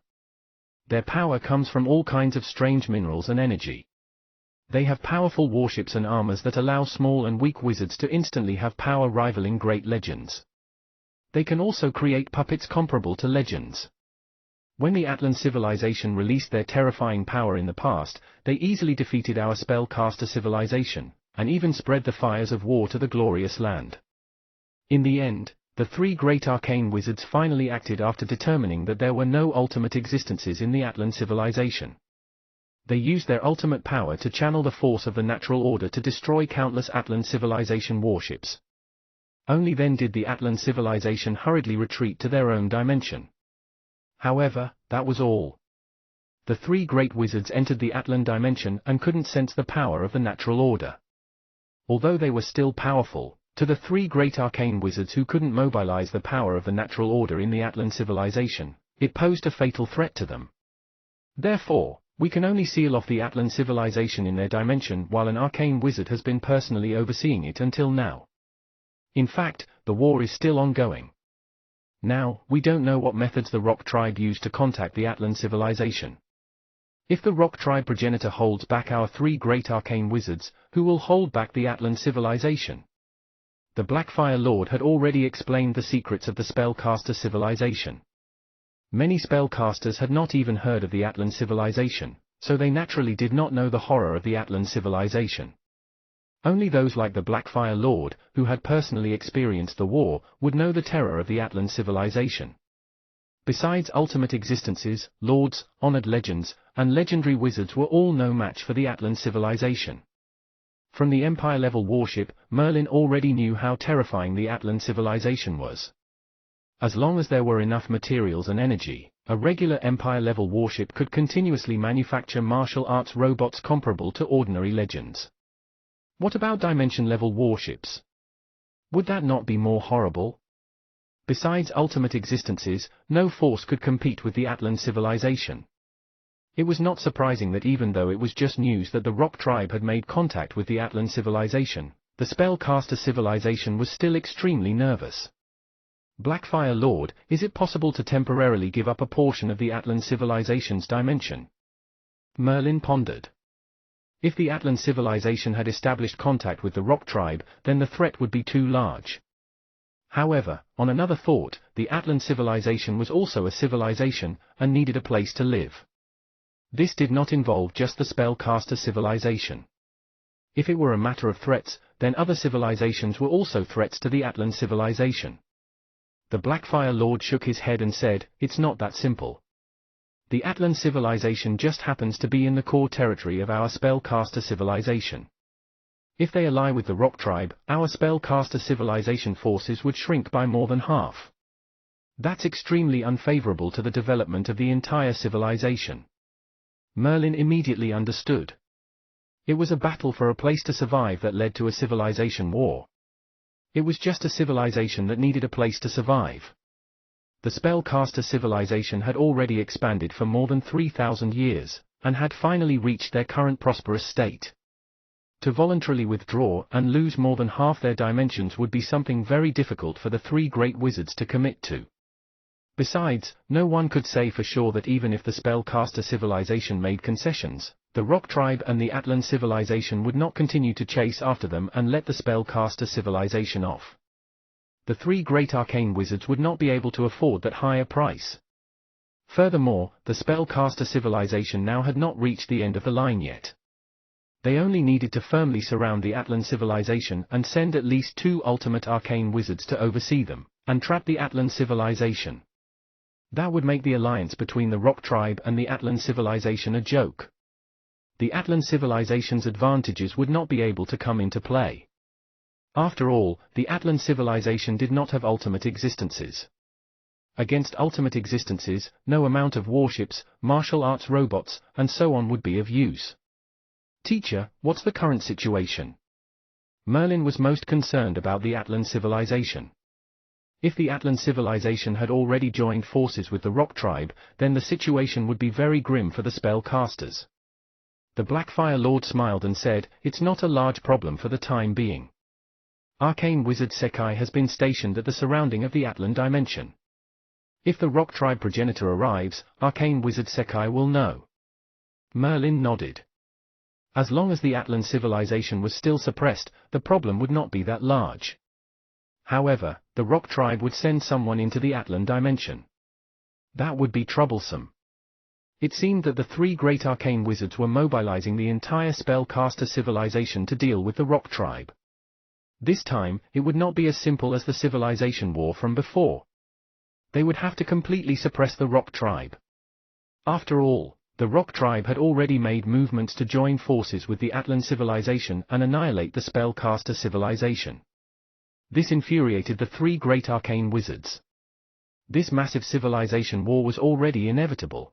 Their power comes from all kinds of strange minerals and energy. They have powerful warships and armors that allow small and weak wizards to instantly have power rivaling great legends. They can also create puppets comparable to legends. When the Atlan civilization released their terrifying power in the past, they easily defeated our spellcaster civilization, and even spread the fires of war to the glorious land. In the end, the three great arcane wizards finally acted after determining that there were no ultimate existences in the Atlan civilization. They used their ultimate power to channel the force of the natural order to destroy countless Atlan civilization warships. Only then did the Atlan civilization hurriedly retreat to their own dimension. However, that was all. The three great wizards entered the Atlan dimension and couldn't sense the power of the natural order. Although they were still powerful, to the three great arcane wizards who couldn't mobilize the power of the natural order in the Atlan civilization, it posed a fatal threat to them. Therefore, we can only seal off the Atlan civilization in their dimension while an arcane wizard has been personally overseeing it until now. In fact, the war is still ongoing. Now, we don't know what methods the Rock Tribe used to contact the Atlan civilization. If the Rock Tribe progenitor holds back our three great arcane wizards, who will hold back the Atlan civilization? The Blackfire Lord had already explained the secrets of the spellcaster civilization. Many spellcasters had not even heard of the Atlan civilization, so they naturally did not know the horror of the Atlan civilization. Only those like the Blackfire Lord, who had personally experienced the war, would know the terror of the Atlan civilization. Besides ultimate existences, lords, honored legends, and legendary wizards were all no match for the Atlan civilization. From the Empire-level warship, Merlin already knew how terrifying the Atlan civilization was. As long as there were enough materials and energy, a regular Empire-level warship could continuously manufacture martial arts robots comparable to ordinary legends. What about dimension-level warships? Would that not be more horrible? Besides ultimate existences, no force could compete with the Atlan civilization. It was not surprising that even though it was just news that the Rock Tribe had made contact with the Atlan civilization, the spellcaster civilization was still extremely nervous. Blackfire Lord, is it possible to temporarily give up a portion of the Atlan civilization's dimension? Merlin pondered. If the Atlan civilization had established contact with the Rock Tribe, then the threat would be too large. However, on another thought, the Atlan civilization was also a civilization, and needed a place to live. This did not involve just the spellcaster civilization. If it were a matter of threats, then other civilizations were also threats to the Atlan civilization. The Blackfire Lord shook his head and said, "It's not that simple. The Atlan civilization just happens to be in the core territory of our spellcaster civilization. If they ally with the Rock Tribe, our spellcaster civilization forces would shrink by more than half. That's extremely unfavorable to the development of the entire civilization." Merlin immediately understood. It was a battle for a place to survive that led to a civilization war. It was just a civilization that needed a place to survive. The spellcaster civilization had already expanded for more than 3,000 years, and had finally reached their current prosperous state. To voluntarily withdraw and lose more than half their dimensions would be something very difficult for the three great wizards to commit to. Besides, no one could say for sure that even if the spellcaster civilization made concessions, the Rock Tribe and the Atlan civilization would not continue to chase after them and let the spellcaster civilization off. The three great arcane wizards would not be able to afford that higher price. Furthermore, the spellcaster civilization now had not reached the end of the line yet. They only needed to firmly surround the Atlan civilization and send at least 2 ultimate arcane wizards to oversee them, and trap the Atlan civilization. That would make the alliance between the Rock Tribe and the Atlan civilization a joke. The Atlan civilization's advantages would not be able to come into play. After all, the Atlan civilization did not have ultimate existences. Against ultimate existences, no amount of warships, martial arts robots, and so on would be of use. "Teacher, what's the current situation?" Merlin was most concerned about the Atlan civilization. If the Atlan civilization had already joined forces with the Rock Tribe, then the situation would be very grim for the spellcasters. The Blackfire Lord smiled and said, "It's not a large problem for the time being. Arcane Wizard Sekai has been stationed at the surrounding of the Atlan dimension. If the Rock Tribe progenitor arrives, Arcane Wizard Sekai will know." Merlin nodded. As long as the Atlan civilization was still suppressed, the problem would not be that large. However, the Rock Tribe would send someone into the Atlan dimension. That would be troublesome. It seemed that the three great arcane wizards were mobilizing the entire spellcaster civilization to deal with the Rock Tribe. This time, it would not be as simple as the civilization war from before. They would have to completely suppress the Rock Tribe. After all, the Rock Tribe had already made movements to join forces with the Atlan civilization and annihilate the spellcaster civilization. This infuriated the three great arcane wizards. This massive civilization war was already inevitable.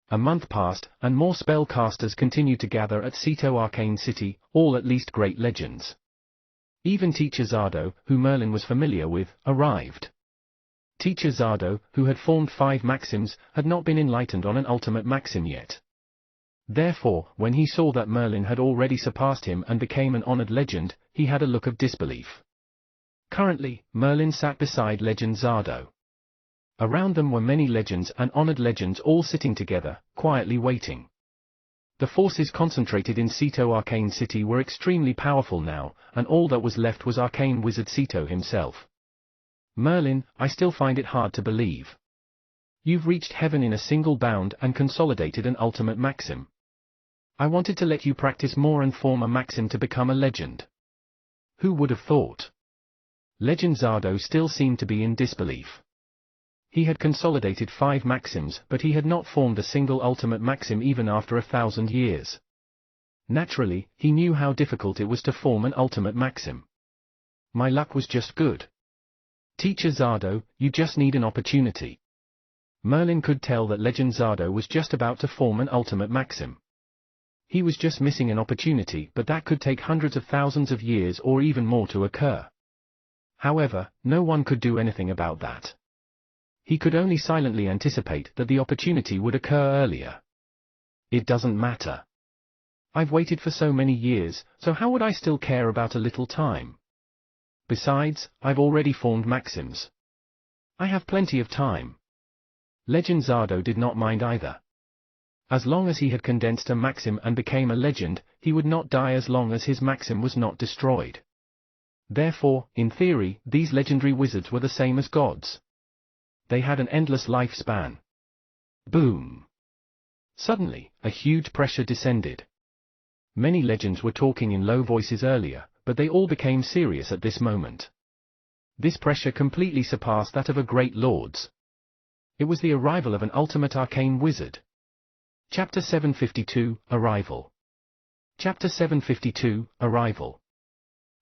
A month passed, and more spellcasters continued to gather at Ceto Arcane City, all at least great legends. Even Teacher Zardo, who Merlin was familiar with, arrived. Teacher Zardo, who had formed 5 maxims, had not been enlightened on an ultimate maxim yet. Therefore, when he saw that Merlin had already surpassed him and became an honored legend, he had a look of disbelief. Currently, Merlin sat beside Legend Zardo. Around them were many legends and honored legends all sitting together, quietly waiting. The forces concentrated in Ceto Arcane City were extremely powerful now, and all that was left was Arcane Wizard Ceto himself. "Merlin, I still find it hard to believe. You've reached heaven in a single bound and consolidated an ultimate maxim. I wanted to let you practice more and form a maxim to become a legend." Who would have thought? Legend Zardo still seemed to be in disbelief. He had consolidated 5 maxims, but he had not formed a single ultimate maxim even after 1,000 years. Naturally, he knew how difficult it was to form an ultimate maxim. "My luck was just good. Teacher Zardo, you just need an opportunity." Merlin could tell that Legend Zardo was just about to form an ultimate maxim. He was just missing an opportunity, but that could take hundreds of thousands of years or even more to occur. However, no one could do anything about that. He could only silently anticipate that the opportunity would occur earlier. "It doesn't matter. I've waited for so many years, so how would I still care about a little time? Besides, I've already formed maxims. I have plenty of time." Legend Zardo did not mind either. As long as he had condensed a maxim and became a legend, he would not die as long as his maxim was not destroyed. Therefore, in theory, these legendary wizards were the same as gods. They had an endless lifespan. Boom! Suddenly, a huge pressure descended. Many legends were talking in low voices earlier, but they all became serious at this moment. This pressure completely surpassed that of a great lord's. It was the arrival of an ultimate arcane wizard. Chapter 752, Arrival. Chapter 752, Arrival.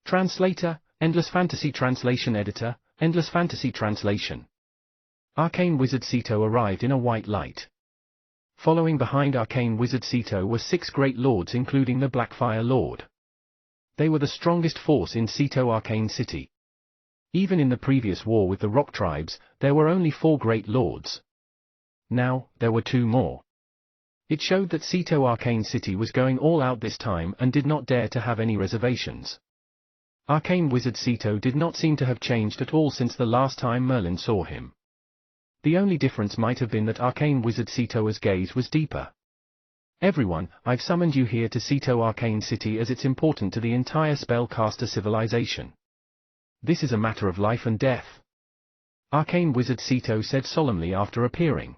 Translator, Endless Fantasy Translation Editor, Endless Fantasy Translation. Arcane Wizard Sito arrived in a white light. Following behind Arcane Wizard Sito were 6 great lords including the Blackfire Lord. They were the strongest force in Sito Arcane City. Even in the previous war with the Rock Tribes, there were only 4 great lords. Now, there were 2 more. It showed that Sito Arcane City was going all out this time and did not dare to have any reservations. Arcane Wizard Sito did not seem to have changed at all since the last time Merlin saw him. The only difference might have been that Arcane Wizard Sito's gaze was deeper. Everyone, I've summoned you here to Sito Arcane City as it's important to the entire spellcaster civilization. This is a matter of life and death. Arcane Wizard Sito said solemnly after appearing.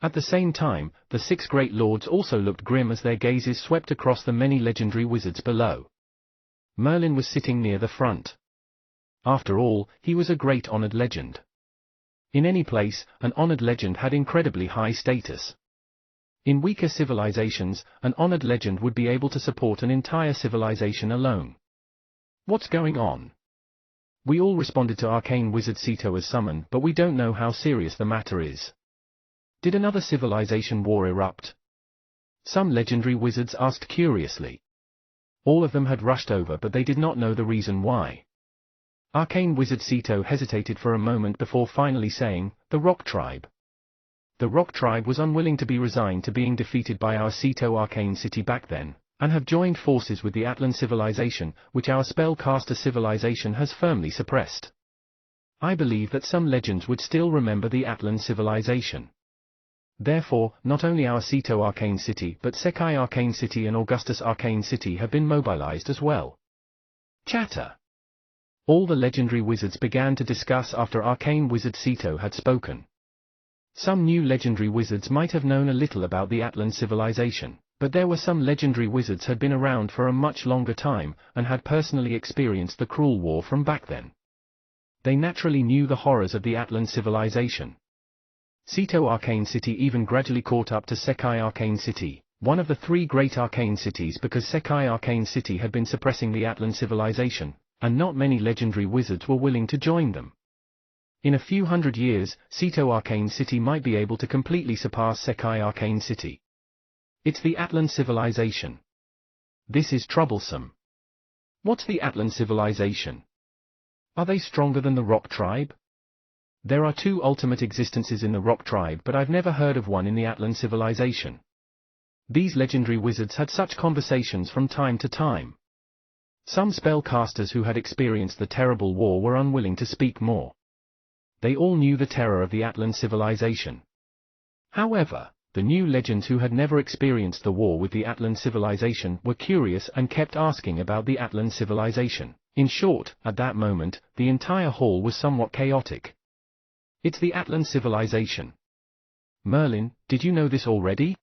At the same time, the 6 great lords also looked grim as their gazes swept across the many legendary wizards below. Merlin was sitting near the front. After all, he was a great honored legend. In any place, an honored legend had incredibly high status. In weaker civilizations, an honored legend would be able to support an entire civilization alone. What's going on? We all responded to Arcane Wizard Sito as summon, but we don't know how serious the matter is. Did another civilization war erupt? Some legendary wizards asked curiously. All of them had rushed over but they did not know the reason why. Arcane Wizard Sito hesitated for a moment before finally saying, the Rock Tribe. The Rock Tribe was unwilling to be resigned to being defeated by our Sito Arcane City back then, and have joined forces with the Atlan civilization, which our spellcaster civilization has firmly suppressed. I believe that some legends would still remember the Atlan civilization. Therefore, not only our Sito Arcane City but Sekai Arcane City and Augustus Arcane City have been mobilized as well. Chatter. All the legendary wizards began to discuss after Arcane Wizard Sito had spoken. Some new legendary wizards might have known a little about the Atlan civilization, but there were some legendary wizards had been around for a much longer time, and had personally experienced the cruel war from back then. They naturally knew the horrors of the Atlan civilization. Sito Arcane City even gradually caught up to Sekai Arcane City, one of the 3 great arcane cities, because Sekai Arcane City had been suppressing the Atlan civilization, and not many legendary wizards were willing to join them. In a few hundred years, Sito Arcane City might be able to completely surpass Sekai Arcane City. It's the Atlan civilization. This is troublesome. What's the Atlan civilization? Are they stronger than the Rock Tribe? There are 2 ultimate existences in the Rock Tribe, but I've never heard of one in the Atlan civilization. These legendary wizards had such conversations from time to time. Some spellcasters who had experienced the terrible war were unwilling to speak more. They all knew the terror of the Atlan civilization. However, the new legends who had never experienced the war with the Atlan civilization were curious and kept asking about the Atlan civilization. In short, at that moment, the entire hall was somewhat chaotic. It's the Atlan civilization. Merlin, did you know this already?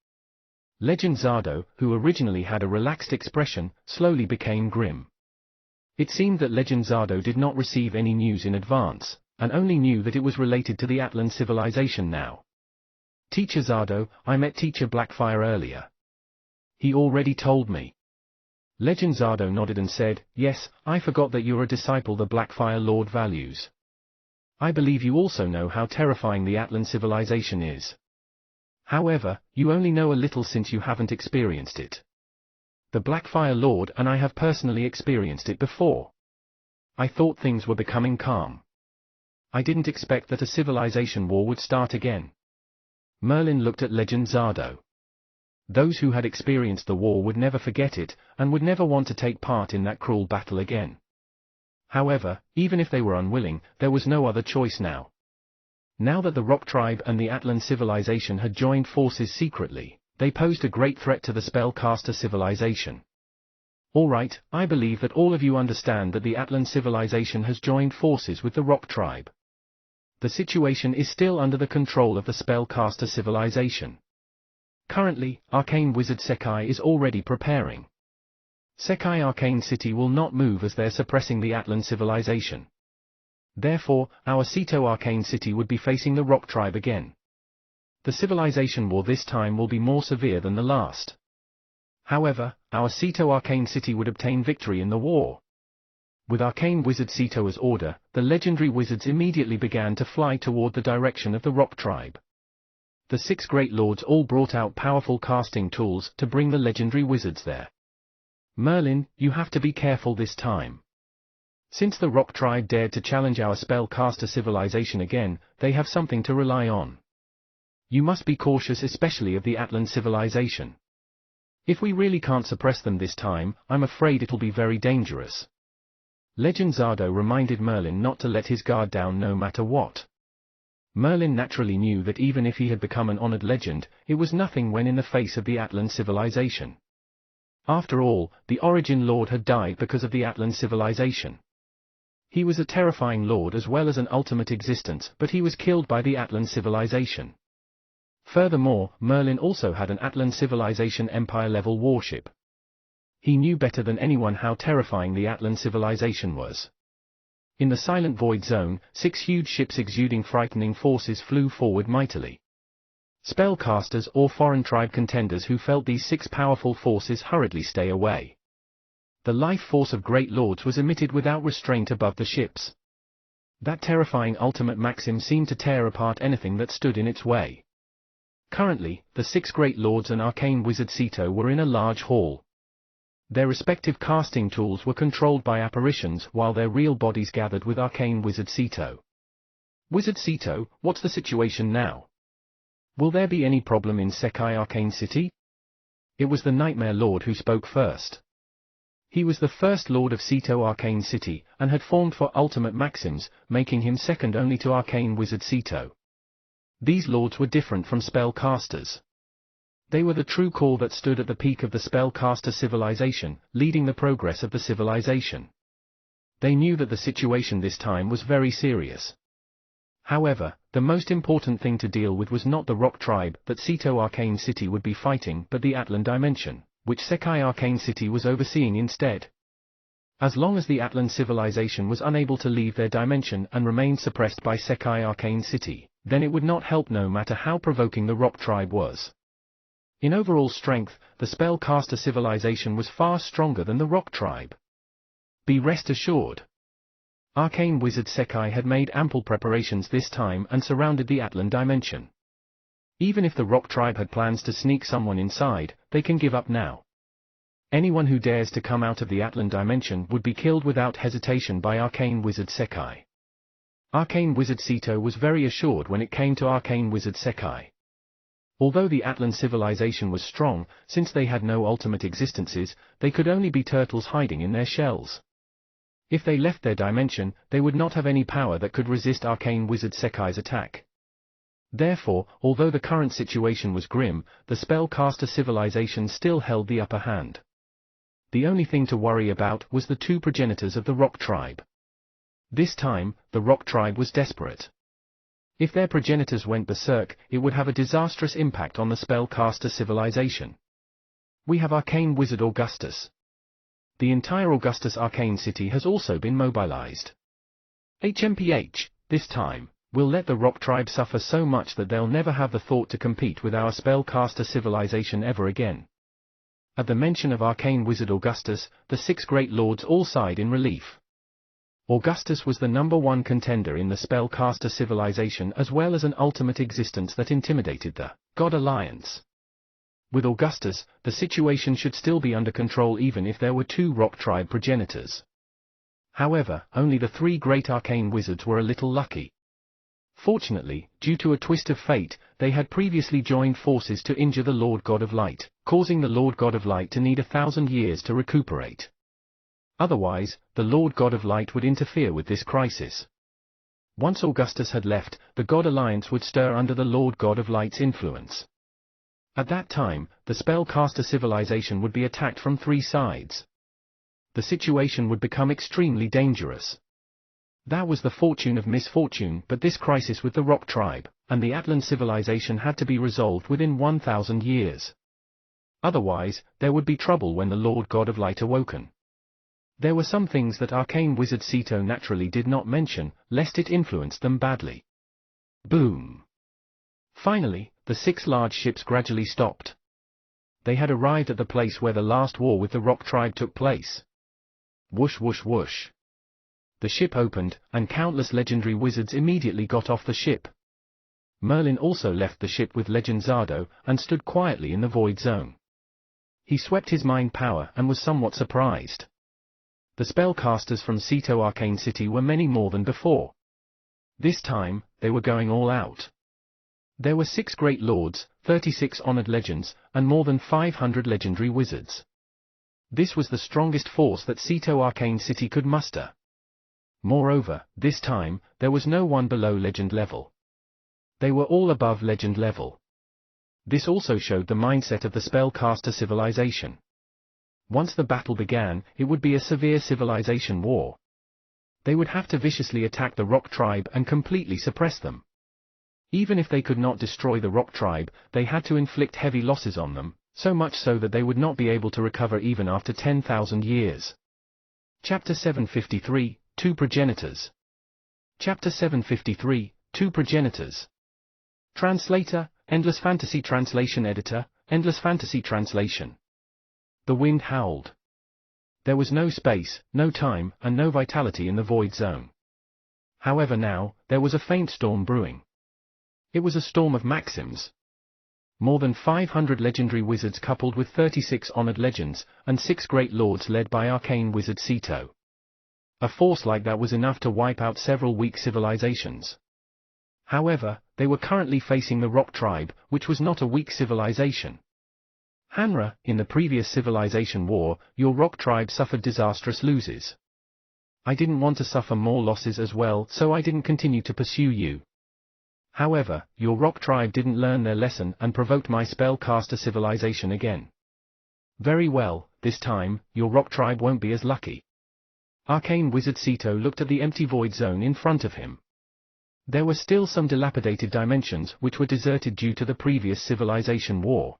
Legend Zardo, who originally had a relaxed expression, slowly became grim. It seemed that Legend Zardo did not receive any news in advance, and only knew that it was related to the Atlan civilization now. Teacher Zardo, I met Teacher Blackfire earlier. He already told me. Legend Zardo nodded and said, yes, I forgot that you're a disciple the Blackfire Lord values. I believe you also know how terrifying the Atlan civilization is. However, you only know a little since you haven't experienced it. The Blackfire Lord and I have personally experienced it before. I thought things were becoming calm. I didn't expect that a civilization war would start again. Merlin looked at Legend Zardo. Those who had experienced the war would never forget it, and would never want to take part in that cruel battle again. However, even if they were unwilling, there was no other choice now. Now that the Rock Tribe and the Atlan civilization had joined forces secretly, they posed a great threat to the spellcaster civilization. Alright, I believe that all of you understand that the Atlan civilization has joined forces with the Rock Tribe. The situation is still under the control of the spellcaster civilization. Currently, Arcane Wizard Sekai is already preparing. Sekai Arcane City will not move as they're suppressing the Atlan civilization. Therefore, our Seto Arcane City would be facing the Rock Tribe again. The civilization war this time will be more severe than the last. However, our Seto Arcane City would obtain victory in the war. With Arcane Wizard Seto as order, the legendary wizards immediately began to fly toward the direction of the Rock Tribe. The 6 great lords all brought out powerful casting tools to bring the legendary wizards there. Merlin, you have to be careful this time. Since the Rock Tribe dared to challenge our spellcaster civilization again, they have something to rely on. You must be cautious, especially of the Atlan civilization. If we really can't suppress them this time, I'm afraid it'll be very dangerous. Legend Zardo reminded Merlin not to let his guard down no matter what. Merlin naturally knew that even if he had become an honored legend, it was nothing when in the face of the Atlan civilization. After all, the Origin Lord had died because of the Atlan civilization. He was a terrifying lord as well as an ultimate existence, but he was killed by the Atlan civilization. Furthermore, Merlin also had an Atlan civilization empire-level warship. He knew better than anyone how terrifying the Atlan civilization was. In the Silent Void Zone, 6 huge ships exuding frightening forces flew forward mightily. Spellcasters or foreign tribe contenders who felt these 6 powerful forces hurriedly stay away. The life force of great lords was emitted without restraint above the ships. That terrifying ultimate maxim seemed to tear apart anything that stood in its way. Currently, the 6 great lords and Arcane Wizard Seto were in a large hall. Their respective casting tools were controlled by apparitions while their real bodies gathered with Arcane Wizard Seto. Wizard Seto, what's the situation now? Will there be any problem in Sekai Arcane City? It was the Nightmare Lord who spoke first. He was the first Lord of Seto Arcane City, and had formed for ultimate maxims, making him second only to Arcane Wizard Seto. These lords were different from spellcasters. They were the true core that stood at the peak of the spellcaster civilization, leading the progress of the civilization. They knew that the situation this time was very serious. However, the most important thing to deal with was not the Rock Tribe that Seto Arcane City would be fighting, but the Atlan Dimension, which Sekai Arcane City was overseeing instead. As long as the Atlan civilization was unable to leave their dimension and remained suppressed by Sekai Arcane City, then it would not help no matter how provoking the Rock Tribe was. In overall strength, the spellcaster civilization was far stronger than the Rock Tribe. Be rest assured. Arcane Wizard Sekai had made ample preparations this time and surrounded the Atlan dimension. Even if the Rock Tribe had plans to sneak someone inside, they can give up now. Anyone who dares to come out of the Atlan dimension would be killed without hesitation by Arcane Wizard Sekai. Arcane Wizard Seto was very assured when it came to Arcane Wizard Sekai. Although the Atlan civilization was strong, since they had no ultimate existences, they could only be turtles hiding in their shells. If they left their dimension, they would not have any power that could resist Arcane Wizard Sekai's attack. Therefore, although the current situation was grim, the spellcaster civilization still held the upper hand. The only thing to worry about was the 2 progenitors of the Rock Tribe. This time, the Rock Tribe was desperate. If their progenitors went berserk, it would have a disastrous impact on the spellcaster civilization. We have Arcane Wizard Augustus. The entire Augustus Arcane City has also been mobilized. HMPH, this time, will let the Rock Tribe suffer so much that they'll never have the thought to compete with our spellcaster civilization ever again. At the mention of Arcane Wizard Augustus, the 6 great lords all sighed in relief. Augustus was the #1 contender in the spellcaster civilization as well as an ultimate existence that intimidated the God Alliance. With Augustus, the situation should still be under control even if there were 2 Rock Tribe progenitors. However, only the 3 great arcane wizards were a little lucky. Fortunately, due to a twist of fate, they had previously joined forces to injure the Lord God of Light, causing the Lord God of Light to need 1,000 years to recuperate. Otherwise, the Lord God of Light would interfere with this crisis. Once Augustus had left, the God Alliance would stir under the Lord God of Light's influence. At that time, the spellcaster civilization would be attacked from 3 sides. The situation would become extremely dangerous. That was the fortune of misfortune, but this crisis with the rock tribe, and the Atlan civilization had to be resolved within 1,000 years. Otherwise, there would be trouble when the Lord God of Light awoken. There were some things that arcane wizard Sito naturally did not mention, lest it influenced them badly. Boom! Finally, the 6 large ships gradually stopped. They had arrived at the place where the last war with the rock tribe took place. Whoosh whoosh whoosh. The ship opened, and countless legendary wizards immediately got off the ship. Merlin also left the ship with Legend Zardo, and stood quietly in the void zone. He swept his mind power and was somewhat surprised. The spellcasters from Sito Arcane City were many more than before. This time, they were going all out. There were 6 great lords, 36 honored legends, and more than 500 legendary wizards. This was the strongest force that Sito Arcane City could muster. Moreover, this time, there was no one below legend level. They were all above legend level. This also showed the mindset of the spellcaster civilization. Once the battle began, it would be a severe civilization war. They would have to viciously attack the rock tribe and completely suppress them. Even if they could not destroy the rock tribe, they had to inflict heavy losses on them, so much so that they would not be able to recover even after 10,000 years. Chapter 753, 2 Progenitors. Chapter 753, 2 Progenitors. Translator, Endless Fantasy Translation Editor, Endless Fantasy Translation. The wind howled. There was no space, no time, and no vitality in the void zone. However now, there was a faint storm brewing. It was a storm of maxims. More than 500 legendary wizards coupled with 36 honored legends, and 6 great lords led by arcane wizard Sito. A force like that was enough to wipe out several weak civilizations. However, they were currently facing the rock tribe, which was not a weak civilization. Hanra, in the previous civilization war, your rock tribe suffered disastrous losses. I didn't want to suffer more losses as well, so I didn't continue to pursue you. However, your rock tribe didn't learn their lesson and provoked my spellcaster civilization again. Very well, this time, your rock tribe won't be as lucky. Arcane wizard Sito looked at the empty void zone in front of him. There were still some dilapidated dimensions which were deserted due to the previous civilization war.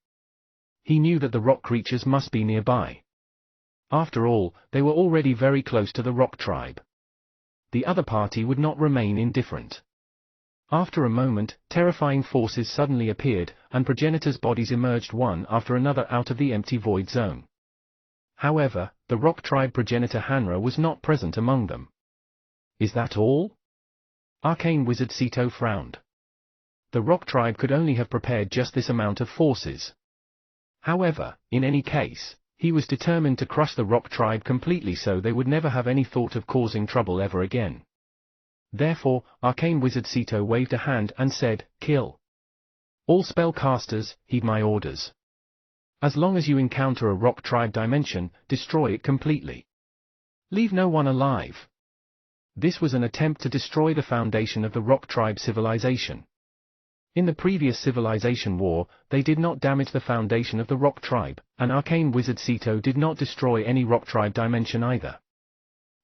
He knew that the rock creatures must be nearby. After all, they were already very close to the rock tribe. The other party would not remain indifferent. After a moment, terrifying forces suddenly appeared, and progenitors' bodies emerged one after another out of the empty void zone. However, the rock tribe progenitor Hanra was not present among them. Is that all? Arcane wizard Sito frowned. The rock tribe could only have prepared just this amount of forces. However, in any case, he was determined to crush the rock tribe completely so they would never have any thought of causing trouble ever again. Therefore, Arcane Wizard Sito waved a hand and said, "Kill. All spellcasters, heed my orders. As long as you encounter a rock tribe dimension, destroy it completely. Leave no one alive." This was an attempt to destroy the foundation of the rock tribe civilization. In the previous civilization war, they did not damage the foundation of the rock tribe, and Arcane Wizard Sito did not destroy any rock tribe dimension either.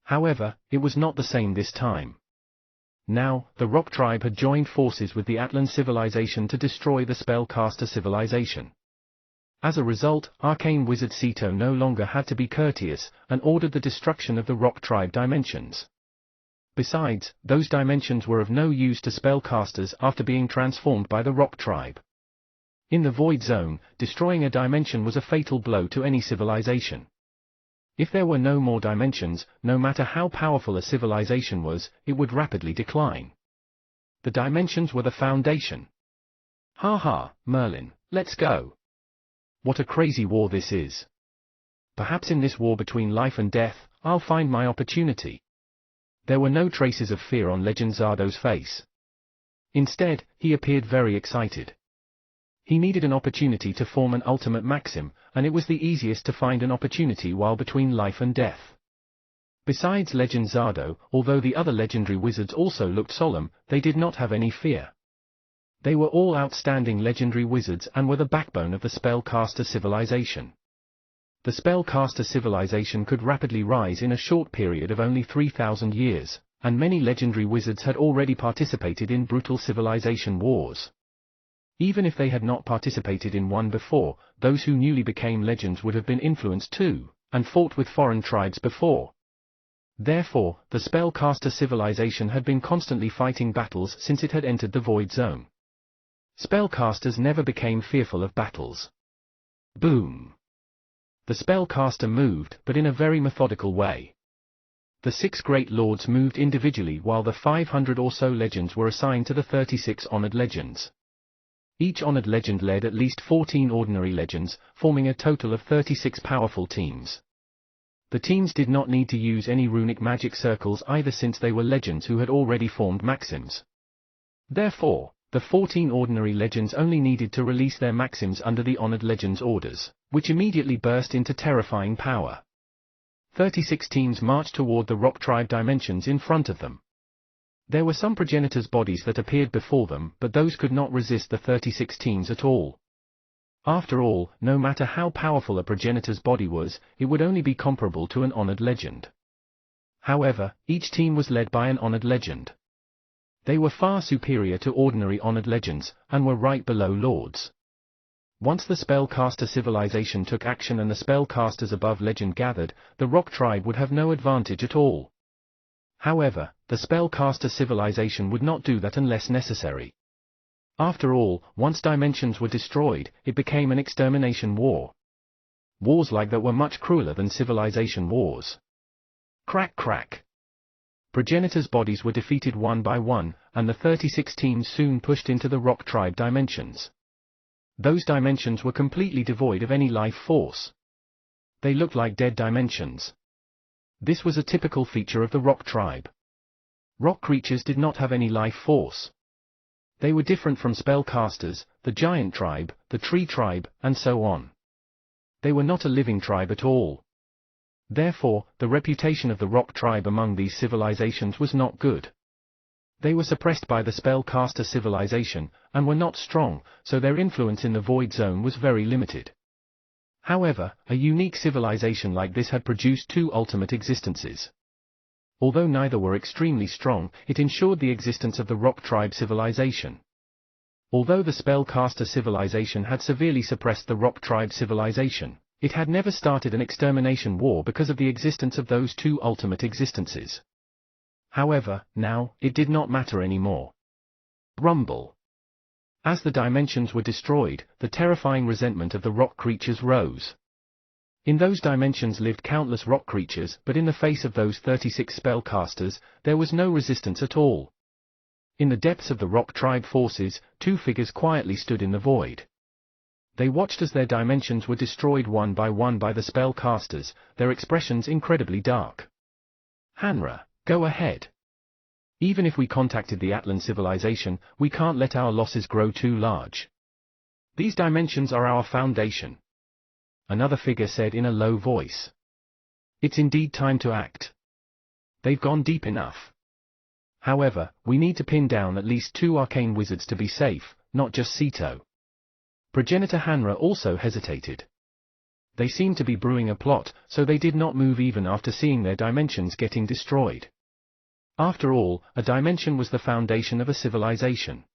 However, it was not the same this time. Now, the rock tribe had joined forces with the Atlan civilization to destroy the spellcaster civilization. As a result, Arcane Wizard Sito no longer had to be courteous, and ordered the destruction of the rock tribe dimensions. Besides, those dimensions were of no use to spellcasters after being transformed by the rock tribe. In the void zone, destroying a dimension was a fatal blow to any civilization. If there were no more dimensions, no matter how powerful a civilization was, it would rapidly decline. The dimensions were the foundation. Ha ha, Merlin, let's go. What a crazy war this is. Perhaps in this war between life and death, I'll find my opportunity. There were no traces of fear on Legend Zardo's face. Instead, he appeared very excited. He needed an opportunity to form an ultimate maxim, and it was the easiest to find an opportunity while between life and death. Besides Legend Zardo, although the other legendary wizards also looked solemn, they did not have any fear. They were all outstanding legendary wizards and were the backbone of the spellcaster civilization. The spellcaster civilization could rapidly rise in a short period of only 3,000 years, and many legendary wizards had already participated in brutal civilization wars. Even if they had not participated in one before, those who newly became legends would have been influenced too, and fought with foreign tribes before. Therefore, the spellcaster civilization had been constantly fighting battles since it had entered the Void Zone. Spellcasters never became fearful of battles. Boom! The spellcaster moved, but in a very methodical way. The 6 great lords moved individually while the 500 or so legends were assigned to the 36 honored legends. Each honored legend led at least 14 ordinary legends, forming a total of 36 powerful teams. The teams did not need to use any runic magic circles either since they were legends who had already formed maxims. Therefore, the 14 ordinary legends only needed to release their maxims under the honored legends' orders, which immediately burst into terrifying power. 36 teams marched toward the rock tribe dimensions in front of them. There were some progenitors' bodies that appeared before them, but those could not resist the 36 teams at all. After all, no matter how powerful a progenitor's body was, it would only be comparable to an honored legend. However, each team was led by an honored legend. They were far superior to ordinary honored legends, and were right below lords. Once the spellcaster civilization took action and the spellcasters above legend gathered, the rock tribe would have no advantage at all. However, the spellcaster civilization would not do that unless necessary. After all, once dimensions were destroyed, it became an extermination war. Wars like that were much crueler than civilization wars. Crack crack. Progenitors' bodies were defeated one by one, and the 36 teams soon pushed into the rock tribe dimensions. Those dimensions were completely devoid of any life force. They looked like dead dimensions. This was a typical feature of the rock tribe. Rock creatures did not have any life force. They were different from spellcasters, the giant tribe, the tree tribe, and so on. They were not a living tribe at all. Therefore, the reputation of the rock tribe among these civilizations was not good. They were suppressed by the spellcaster civilization, and were not strong, so their influence in the Void Zone was very limited. However, a unique civilization like this had produced 2 ultimate existences. Although neither were extremely strong, it ensured the existence of the rock tribe civilization. Although the spellcaster civilization had severely suppressed the rock tribe civilization, it had never started an extermination war because of the existence of those 2 ultimate existences. However, now, it did not matter anymore. Rumble. As the dimensions were destroyed, the terrifying resentment of the rock creatures rose. In those dimensions lived countless rock creatures, but in the face of those 36 spellcasters, there was no resistance at all. In the depths of the rock tribe forces, 2 figures quietly stood in the void. They watched as their dimensions were destroyed one by the spellcasters, their expressions incredibly dark. Hanra, go ahead. Even if we contacted the Atlan civilization, we can't let our losses grow too large. These dimensions are our foundation. Another figure said in a low voice. It's indeed time to act. They've gone deep enough. However, we need to pin down at least 2 arcane wizards to be safe, not just Sito. Progenitor Hanra also hesitated. They seemed to be brewing a plot, so they did not move even after seeing their dimensions getting destroyed. After all, a dimension was the foundation of a civilization.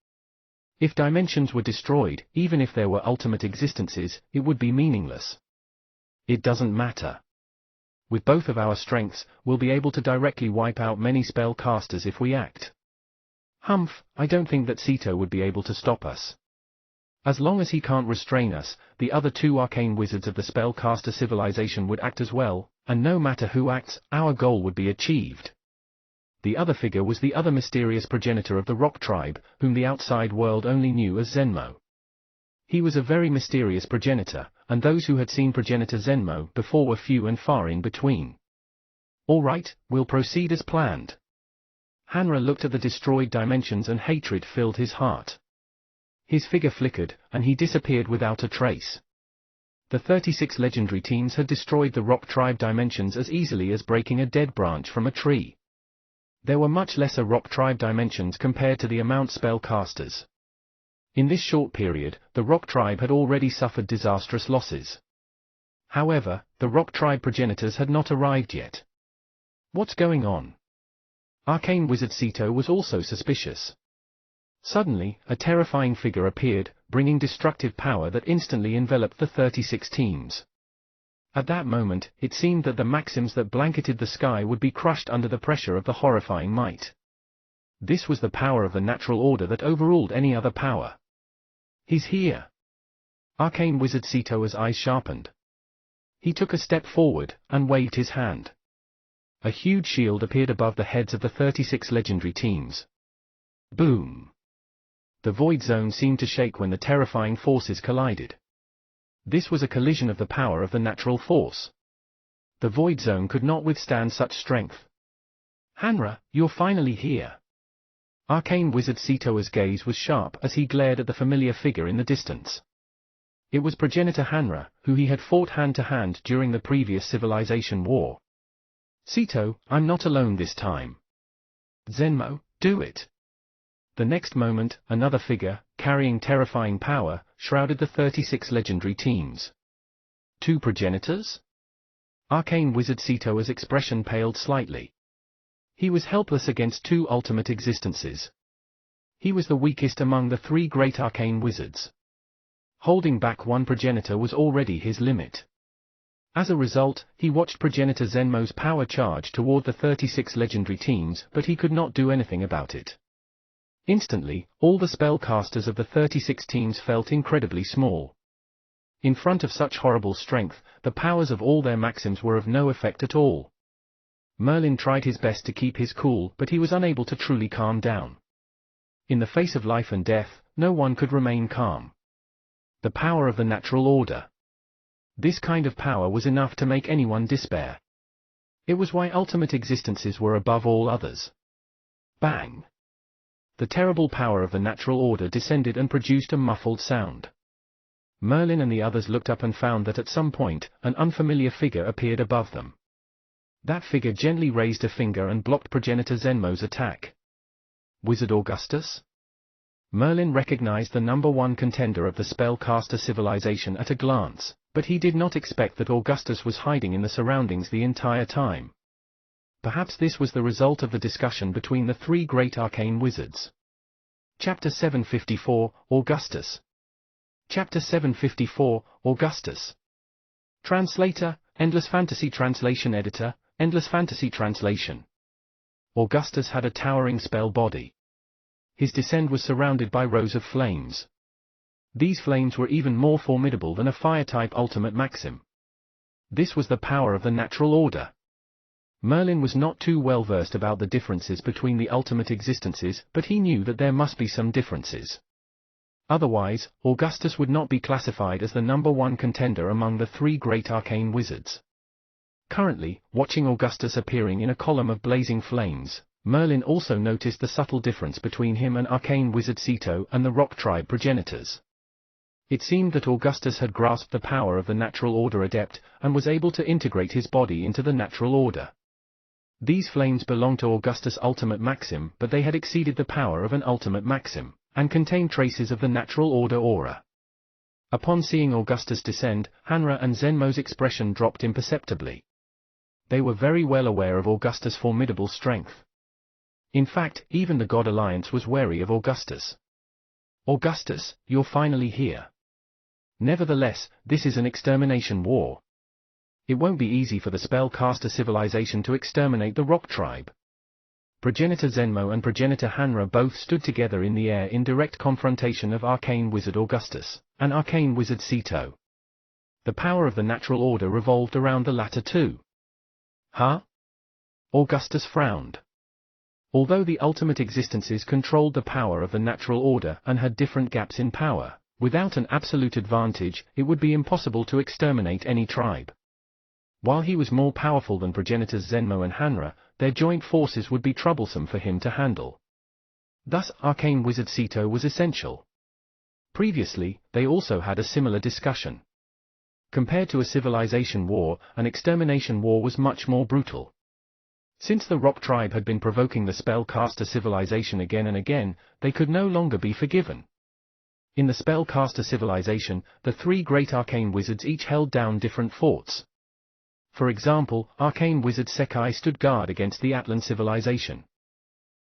If dimensions were destroyed, even if there were ultimate existences, it would be meaningless. It doesn't matter. With both of our strengths, we'll be able to directly wipe out many spellcasters if we act. Humph, I don't think that Sito would be able to stop us. As long as he can't restrain us, the other 2 arcane wizards of the spellcaster civilization would act as well, and no matter who acts, our goal would be achieved. The other figure was the other mysterious progenitor of the rock tribe, whom the outside world only knew as Zenmo. He was a very mysterious progenitor, and those who had seen progenitor Zenmo before were few and far in between. All right, we'll proceed as planned. Hanra looked at the destroyed dimensions and hatred filled his heart. His figure flickered, and he disappeared without a trace. The 36 legendary teams had destroyed the rock tribe dimensions as easily as breaking a dead branch from a tree. There were much lesser rock tribe dimensions compared to the amount spellcasters. In this short period, the rock tribe had already suffered disastrous losses. However, the rock tribe progenitors had not arrived yet. What's going on? Arcane Wizard Sito was also suspicious. Suddenly, a terrifying figure appeared, bringing destructive power that instantly enveloped the 36 teams. At that moment, it seemed that the maxims that blanketed the sky would be crushed under the pressure of the horrifying might. This was the power of the natural order that overruled any other power. He's here! Arcane Wizard Sito's eyes sharpened. He took a step forward, and waved his hand. A huge shield appeared above the heads of the 36 legendary teams. Boom! The void zone seemed to shake when the terrifying forces collided. This was a collision of the power of the natural force. The void zone could not withstand such strength. Hanra, you're finally here. Arcane Wizard Sito's gaze was sharp as he glared at the familiar figure in the distance. It was Progenitor Hanra, who he had fought hand-to-hand during the previous civilization war. Sito, I'm not alone this time. Zenmo, do it. The next moment, another figure, carrying terrifying power, shrouded the 36 legendary teams. 2 progenitors? Arcane Wizard Sito's expression paled slightly. He was helpless against 2 ultimate existences. He was the weakest among the 3 great arcane wizards. Holding back 1 progenitor was already his limit. As a result, he watched Progenitor Zenmo's power charge toward the 36 legendary teams, but he could not do anything about it. Instantly, all the spellcasters of the 36 teams felt incredibly small. In front of such horrible strength, the powers of all their maxims were of no effect at all. Merlin tried his best to keep his cool, but he was unable to truly calm down. In the face of life and death, no one could remain calm. The power of the natural order. This kind of power was enough to make anyone despair. It was why ultimate existences were above all others. Bang! The terrible power of the natural order descended and produced a muffled sound. Merlin and the others looked up and found that at some point, an unfamiliar figure appeared above them. That figure gently raised a finger and blocked Progenitor Zenmo's attack. Wizard Augustus? Merlin recognized the #1 contender of the spellcaster civilization at a glance, but he did not expect that Augustus was hiding in the surroundings the entire time. Perhaps this was the result of the discussion between the 3 great arcane wizards. Chapter 754, Augustus. Chapter 754, Augustus. Translator, Endless Fantasy Translation Editor, Endless Fantasy Translation. Augustus had a towering spell body. His descent was surrounded by rows of flames. These flames were even more formidable than a fire-type ultimate maxim. This was the power of the natural order. Merlin was not too well versed about the differences between the ultimate existences, but he knew that there must be some differences. Otherwise, Augustus would not be classified as the #1 contender among the 3 great arcane wizards. Currently, watching Augustus appearing in a column of blazing flames, Merlin also noticed the subtle difference between him and Arcane Wizard Sito and the Rock Tribe progenitors. It seemed that Augustus had grasped the power of the natural order adept, and was able to integrate his body into the natural order. These flames belonged to Augustus' ultimate maxim, but they had exceeded the power of an ultimate maxim, and contained traces of the natural order aura. Upon seeing Augustus descend, Hanra and Zenmo's expression dropped imperceptibly. They were very well aware of Augustus' formidable strength. In fact, even the God Alliance was wary of Augustus. Augustus, you're finally here. Nevertheless, this is an extermination war. It won't be easy for the spellcaster civilization to exterminate the Rock Tribe. Progenitor Zenmo and Progenitor Hanra both stood together in the air in direct confrontation of Arcane Wizard Augustus, and Arcane Wizard Sito. The power of the natural order revolved around the latter too. Huh? Augustus frowned. Although the ultimate existences controlled the power of the natural order and had different gaps in power, without an absolute advantage, it would be impossible to exterminate any tribe. While he was more powerful than progenitors Zenmo and Hanra, their joint forces would be troublesome for him to handle. Thus, Arcane Wizard Sito was essential. Previously, they also had a similar discussion. Compared to a civilization war, an extermination war was much more brutal. Since the Rock Tribe had been provoking the spellcaster civilization again and again, they could no longer be forgiven. In the spellcaster civilization, the 3 great arcane wizards each held down different forts. For example, Arcane Wizard Sekai stood guard against the Atlan civilization.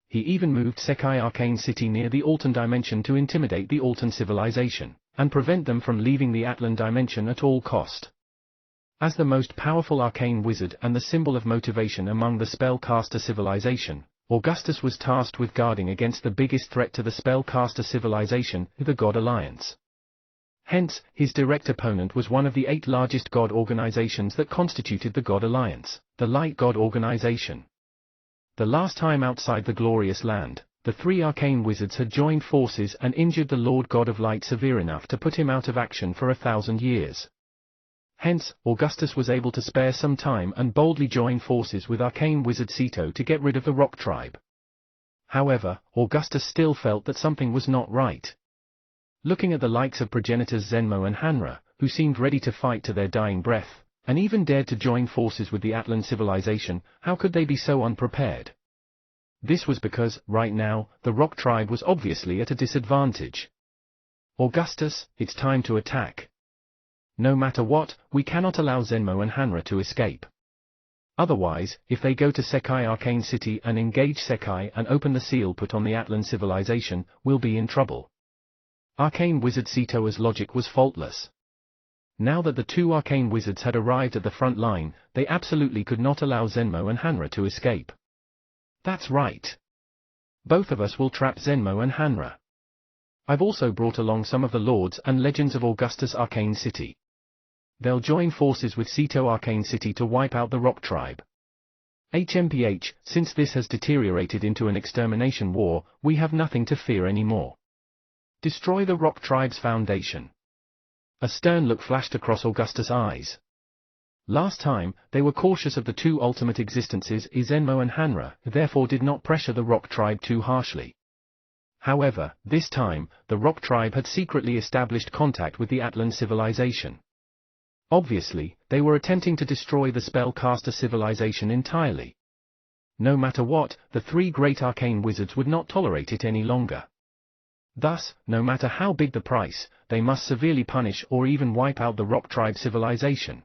he even moved Sekai Arcane City near the Altan dimension to intimidate the Altan civilization, and prevent them from leaving the Atlan dimension at all cost. As the most powerful arcane wizard and the symbol of motivation among the spellcaster civilization, Augustus was tasked with guarding against the biggest threat to the spellcaster civilization, the God Alliance. Hence, his direct opponent was one of the 8 largest god organizations that constituted the God Alliance, the Light God Organization. The last time outside the Glorious Land, the 3 arcane wizards had joined forces and injured the Lord God of Light severe enough to put him out of action for 1,000 years. Hence, Augustus was able to spare some time and boldly join forces with arcane wizard Ceto to get rid of the Rock Tribe. However, Augustus still felt that something was not right. Looking at the likes of progenitors Zenmo and Hanra, who seemed ready to fight to their dying breath, and even dared to join forces with the Atlan civilization, how could they be so unprepared? This was because, right now, the Rock Tribe was obviously at a disadvantage. Augustus, it's time to attack. No matter what, we cannot allow Zenmo and Hanra to escape. Otherwise, if they go to Sekai Arcane City and engage Sekai and open the seal put on the Atlan civilization, we'll be in trouble. Arcane Wizard Ceto's logic was faultless. Now that the 2 arcane wizards had arrived at the front line, they absolutely could not allow Zenmo and Hanra to escape. That's right. Both of us will trap Zenmo and Hanra. I've also brought along some of the lords and legends of Augustus Arcane City. They'll join forces with Ceto Arcane City to wipe out the Rock Tribe. HMPH, since this has deteriorated into an extermination war, we have nothing to fear anymore. Destroy the Rock Tribe's foundation. A stern look flashed across Augustus' eyes. Last time, they were cautious of the 2 ultimate existences Zenmo and Hanra, therefore did not pressure the Rock Tribe too harshly. However, this time, the Rock Tribe had secretly established contact with the Atlan civilization. Obviously, they were attempting to destroy the spellcaster civilization entirely. No matter what, the 3 great arcane wizards would not tolerate it any longer. Thus, no matter how big the price, they must severely punish or even wipe out the Rock Tribe civilization.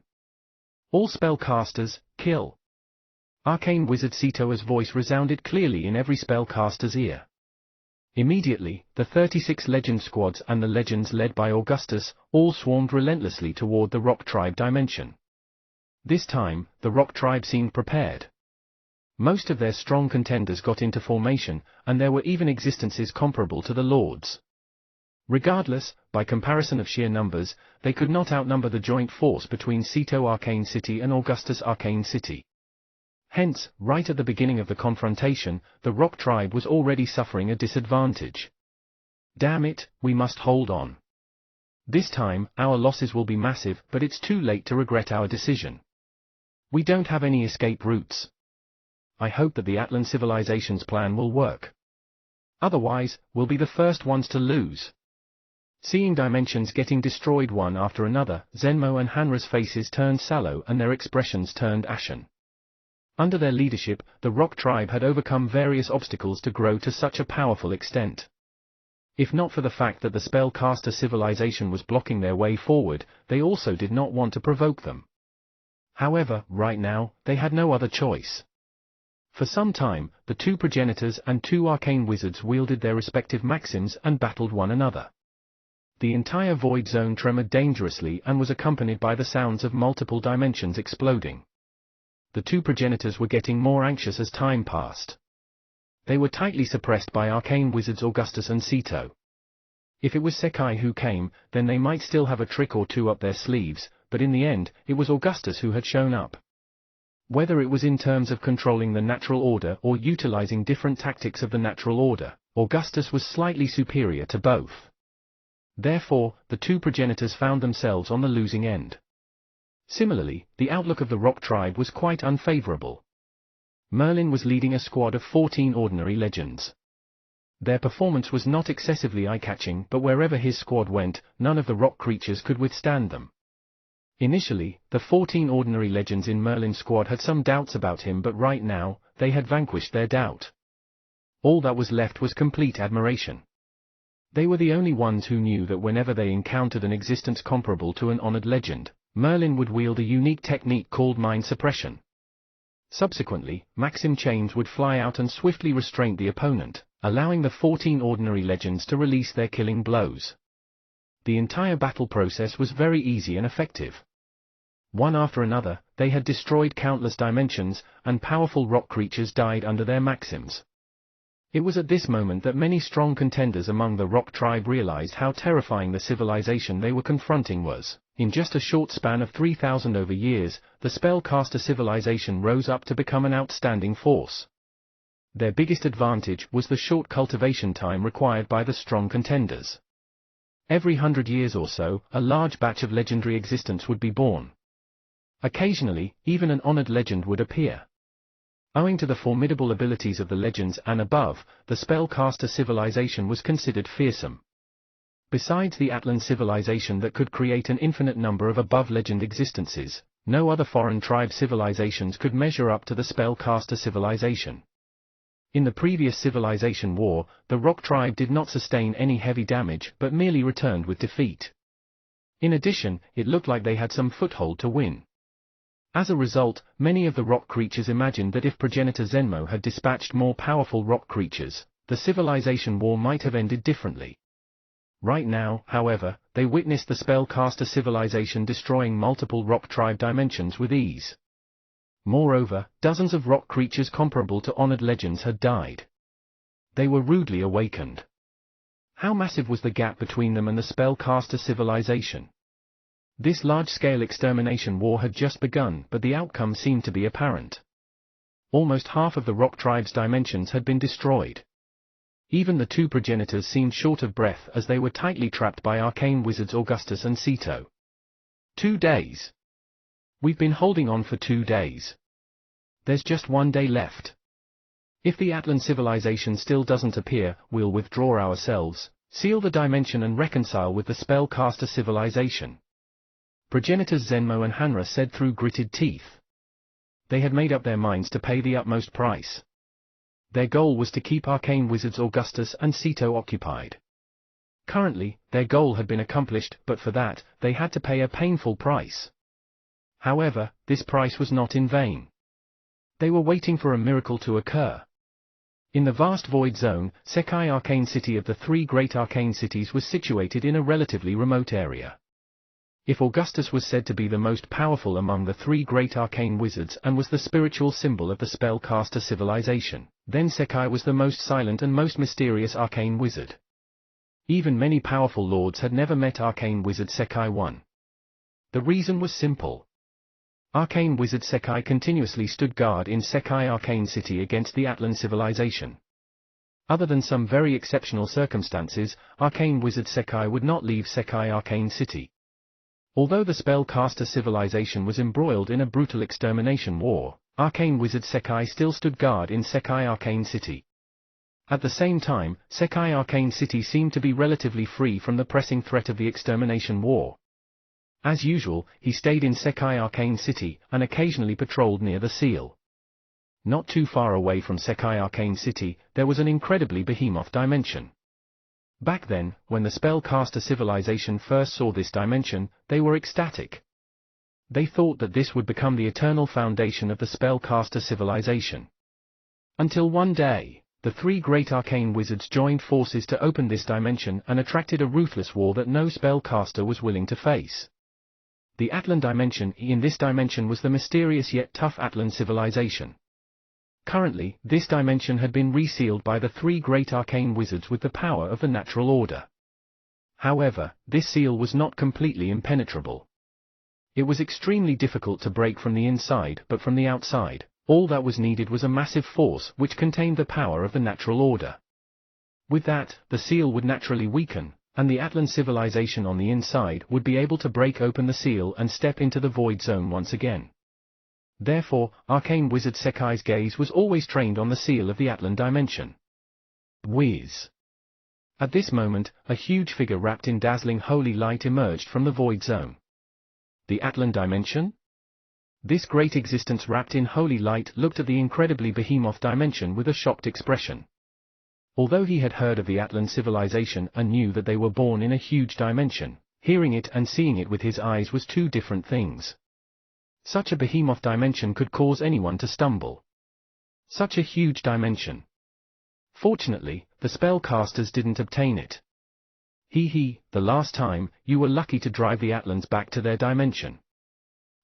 All spellcasters, kill. Arcane Wizard Ceto's voice resounded clearly in every spellcaster's ear. Immediately, the 36 legend squads and the legends led by Augustus, all swarmed relentlessly toward the Rock Tribe dimension. This time, the Rock Tribe seemed prepared. Most of their strong contenders got into formation, and there were even existences comparable to the Lords. Regardless, by comparison of sheer numbers, they could not outnumber the joint force between Ceto Arcane City and Augustus Arcane City. Hence, right at the beginning of the confrontation, the Rock Tribe was already suffering a disadvantage. Damn it, we must hold on. This time, our losses will be massive, but it's too late to regret our decision. We don't have any escape routes. I hope that the Atlan civilization's plan will work. Otherwise, we'll be the first ones to lose. Seeing dimensions getting destroyed one after another, Zenmo and Hanra's faces turned sallow and their expressions turned ashen. Under their leadership, the Rock Tribe had overcome various obstacles to grow to such a powerful extent. If not for the fact that the spellcaster civilization was blocking their way forward, they also did not want to provoke them. However, right now, they had no other choice. For some time, the 2 progenitors and 2 arcane wizards wielded their respective maxims and battled one another. The entire void zone tremored dangerously and was accompanied by the sounds of multiple dimensions exploding. The 2 progenitors were getting more anxious as time passed. They were tightly suppressed by arcane wizards Augustus and Ceto. If it was Sekai who came, then they might still have a trick or 2 up their sleeves, but in the end, it was Augustus who had shown up. Whether it was in terms of controlling the natural order or utilizing different tactics of the natural order, Augustus was slightly superior to both. Therefore, the 2 progenitors found themselves on the losing end. Similarly, the outlook of the Rock Tribe was quite unfavorable. Merlin was leading a squad of 14 ordinary legends. Their performance was not excessively eye-catching, but wherever his squad went, none of the rock creatures could withstand them. Initially, the 14 ordinary legends in Merlin's squad had some doubts about him, but right now, they had vanquished their doubt. All that was left was complete admiration. They were the only ones who knew that whenever they encountered an existence comparable to an honored legend, Merlin would wield a unique technique called mind suppression. Subsequently, Maxim chains would fly out and swiftly restrain the opponent, allowing the 14 ordinary legends to release their killing blows. The entire battle process was very easy and effective. One after another, they had destroyed countless dimensions, and powerful rock creatures died under their maxims. It was at this moment that many strong contenders among the rock tribe realized how terrifying the civilization they were confronting was. In just a short span of 3,000 over years, the spellcaster civilization rose up to become an outstanding force. Their biggest advantage was the short cultivation time required by the strong contenders. Every 100 years or so, a large batch of legendary existence would be born. Occasionally, even an honored legend would appear. Owing to the formidable abilities of the legends and above, the spellcaster civilization was considered fearsome. Besides the Atlan civilization that could create an infinite number of above-legend existences, no other foreign tribe civilizations could measure up to the spellcaster civilization. In the previous civilization war, the rock tribe did not sustain any heavy damage but merely returned with defeat. In addition, it looked like they had some foothold to win. As a result, many of the rock creatures imagined that if progenitor Zenmo had dispatched more powerful rock creatures, the civilization war might have ended differently. Right now, however, they witnessed the spellcaster civilization destroying multiple rock tribe dimensions with ease. Moreover, dozens of rock creatures comparable to honored legends had died. They were rudely awakened. How massive was the gap between them and the spellcaster civilization? This large-scale extermination war had just begun, but the outcome seemed to be apparent. Almost half of the rock tribe's dimensions had been destroyed. Even the two progenitors seemed short of breath as they were tightly trapped by arcane wizards Augustus and Ceto. 2 days. We've been holding on for 2 days. There's just 1 day left. If the Atlan civilization still doesn't appear, we'll withdraw ourselves, seal the dimension and reconcile with the spellcaster civilization. Progenitors Zenmo and Hanra said through gritted teeth. They had made up their minds to pay the utmost price. Their goal was to keep arcane wizards Augustus and Ceto occupied. Currently, their goal had been accomplished, but for that, they had to pay a painful price. However, this price was not in vain. They were waiting for a miracle to occur. In the vast void zone, Sekai Arcane City of the 3 great arcane cities was situated in a relatively remote area. If Augustus was said to be the most powerful among the 3 great arcane wizards and was the spiritual symbol of the spellcaster civilization, then Sekai was the most silent and most mysterious arcane wizard. Even many powerful lords had never met arcane wizard Sekai 1. The reason was simple. Arcane wizard Sekai continuously stood guard in Sekai Arcane City against the Atlan civilization. Other than some very exceptional circumstances, arcane wizard Sekai would not leave Sekai Arcane City. Although the spellcaster civilization was embroiled in a brutal extermination war, arcane wizard Sekai still stood guard in Sekai Arcane City. At the same time, Sekai Arcane City seemed to be relatively free from the pressing threat of the extermination war. As usual, he stayed in Sekai Arcane City and occasionally patrolled near the seal. Not too far away from Sekai Arcane City, there was an incredibly behemoth dimension. Back then, when the spellcaster civilization first saw this dimension, they were ecstatic. They thought that this would become the eternal foundation of the spellcaster civilization. Until one day, the 3 great arcane wizards joined forces to open this dimension and attracted a ruthless war that no spellcaster was willing to face. The Atlan dimension in this dimension was the mysterious yet tough Atlan civilization. Currently, this dimension had been resealed by the 3 great arcane wizards with the power of the natural order. However, this seal was not completely impenetrable. It was extremely difficult to break from the inside, but from the outside, all that was needed was a massive force which contained the power of the natural order. With that, the seal would naturally weaken, and the Atlan civilization on the inside would be able to break open the seal and step into the void zone once again. Therefore, arcane wizard Sekai's gaze was always trained on the seal of the Atlan dimension. Whiz! At this moment, a huge figure wrapped in dazzling holy light emerged from the void zone. The Atlan dimension? This great existence wrapped in holy light looked at the incredibly behemoth dimension with a shocked expression. Although he had heard of the Atlan civilization and knew that they were born in a huge dimension, hearing it and seeing it with his eyes was 2 different things. Such a behemoth dimension could cause anyone to stumble. Such a huge dimension. Fortunately, the spellcasters didn't obtain it. The last time, you were lucky to drive the Atlans back to their dimension.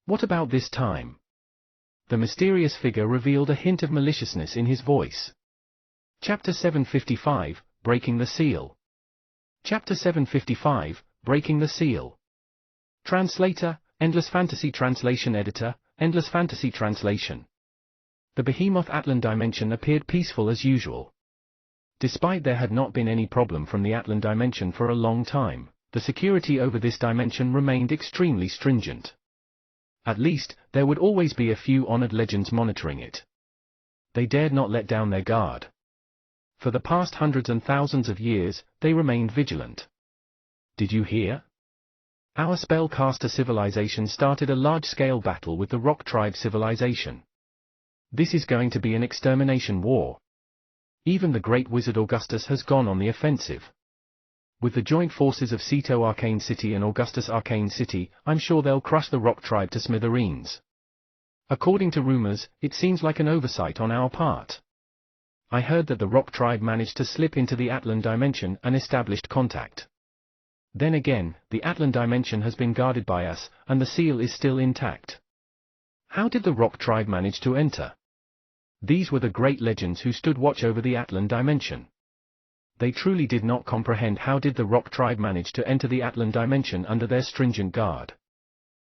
What about this time? The mysterious figure revealed a hint of maliciousness in his voice. Chapter 755, Breaking the Seal. Chapter 755, Breaking the Seal. Translator, Endless Fantasy Translation Editor, Endless Fantasy Translation. The behemoth Atlan dimension appeared peaceful as usual. Despite there had not been any problem from the Atlan dimension for a long time, the security over this dimension remained extremely stringent. At least, there would always be a few honored legends monitoring it. They dared not let down their guard. For the past hundreds and thousands of years, they remained vigilant. Did you hear? Our spellcaster civilization started a large-scale battle with the Rock Tribe civilization. This is going to be an extermination war. Even the great wizard Augustus has gone on the offensive. With the joint forces of Ceto Arcane City and Augustus Arcane City, I'm sure they'll crush the Rock Tribe to smithereens. According to rumors, it seems like an oversight on our part. I heard that the Rock Tribe managed to slip into the Atlan dimension and established contact. Then again, the Atlan dimension has been guarded by us, and the seal is still intact. How did the Rock Tribe manage to enter? These were the great legends who stood watch over the Atlan dimension. They truly did not comprehend how did the Rock Tribe manage to enter the Atlan dimension under their stringent guard.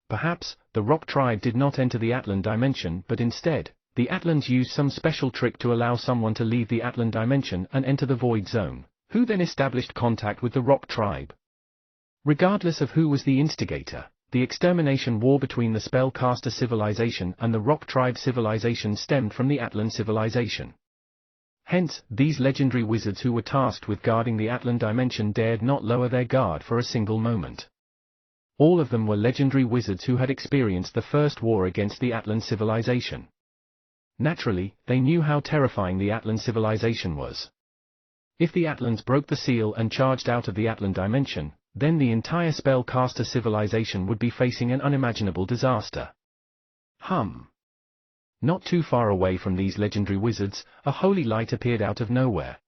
Perhaps, the Rock Tribe did not enter the Atlan dimension but instead, the Atlans used some special trick to allow someone to leave the Atlan dimension and enter the Void Zone, who then established contact with the Rock Tribe. Regardless of who was the instigator, the extermination war between the Spellcaster civilization and the Rock Tribe civilization stemmed from the Atlan civilization. Hence, these legendary wizards who were tasked with guarding the Atlan dimension dared not lower their guard for a single moment. All of them were legendary wizards who had experienced the first war against the Atlan civilization. Naturally, they knew how terrifying the Atlan civilization was. If the Atlans broke the seal and charged out of the Atlan dimension, then the entire Spellcaster civilization would be facing an unimaginable disaster. Not too far away from these legendary wizards, a holy light appeared out of nowhere.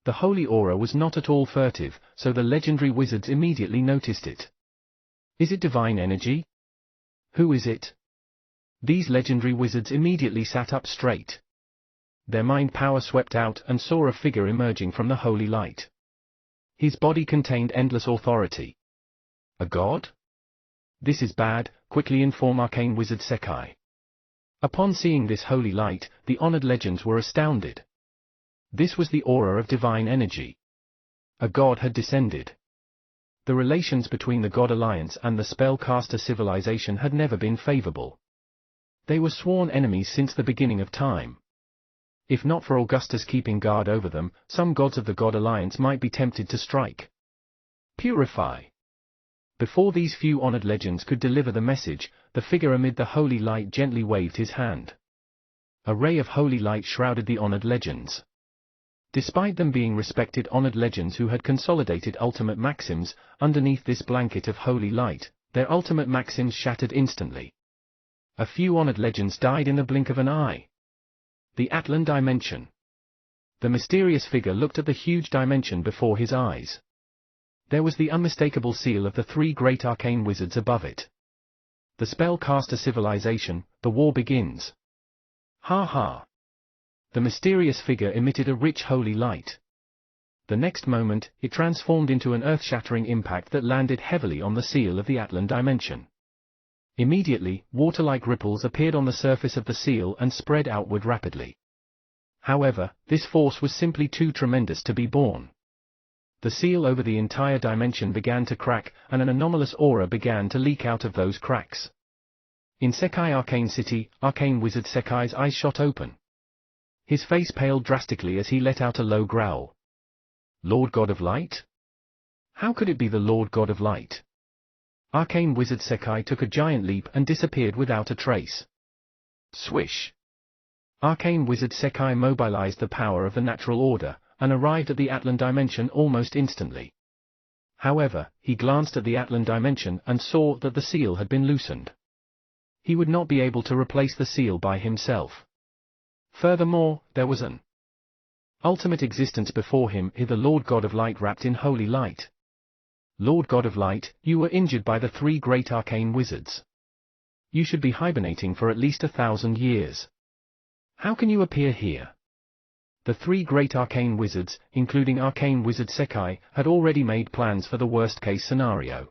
The holy aura was not at all furtive, so the legendary wizards immediately noticed it. Is it divine energy? Who is it? These legendary wizards immediately sat up straight. Their mind power swept out and saw a figure emerging from the holy light. His body contained endless authority. A god? This is bad, quickly inform Arcane Wizard Sekai. Upon seeing this holy light, the honored legends were astounded. This was the aura of divine energy. A god had descended. The relations between the God Alliance and the Spellcaster civilization had never been favorable. They were sworn enemies since the beginning of time. If not for Augustus keeping guard over them, some gods of the God Alliance might be tempted to strike. Purify. Before these few honored legends could deliver the message, the figure amid the holy light gently waved his hand. A ray of holy light shrouded the honored legends. Despite them being respected honored legends who had consolidated ultimate maxims, underneath this blanket of holy light, their ultimate maxims shattered instantly. A few honored legends died in the blink of an eye. The Atlan dimension. The mysterious figure looked at the huge dimension before his eyes. There was the unmistakable seal of the three great arcane wizards above it. The Spellcaster civilization, the war begins. The mysterious figure emitted a rich holy light. The next moment, it transformed into an earth-shattering impact that landed heavily on the seal of the Atlan dimension. Immediately, water-like ripples appeared on the surface of the seal and spread outward rapidly. However, this force was simply too tremendous to be borne. The seal over the entire dimension began to crack, and an anomalous aura began to leak out of those cracks. In Sekai Arcane City, Arcane Wizard Sekai's eyes shot open. His face paled drastically as he let out a low growl. Lord God of Light? How could it be the Lord God of Light? Arcane Wizard Sekai took a giant leap and disappeared without a trace. Swish! Arcane Wizard Sekai mobilized the power of the natural order, and arrived at the Atlan dimension almost instantly. However, he glanced at the Atlan dimension and saw that the seal had been loosened. he would not be able to replace the seal by himself. Furthermore, there was an ultimate existence before him, the Lord God of Light wrapped in holy light. Lord God of Light, you were injured by the three great arcane wizards. You should be hibernating for at least 1,000 years. How can you appear here? The three great arcane wizards, including Arcane Wizard Sekai, had already made plans for the worst-case scenario.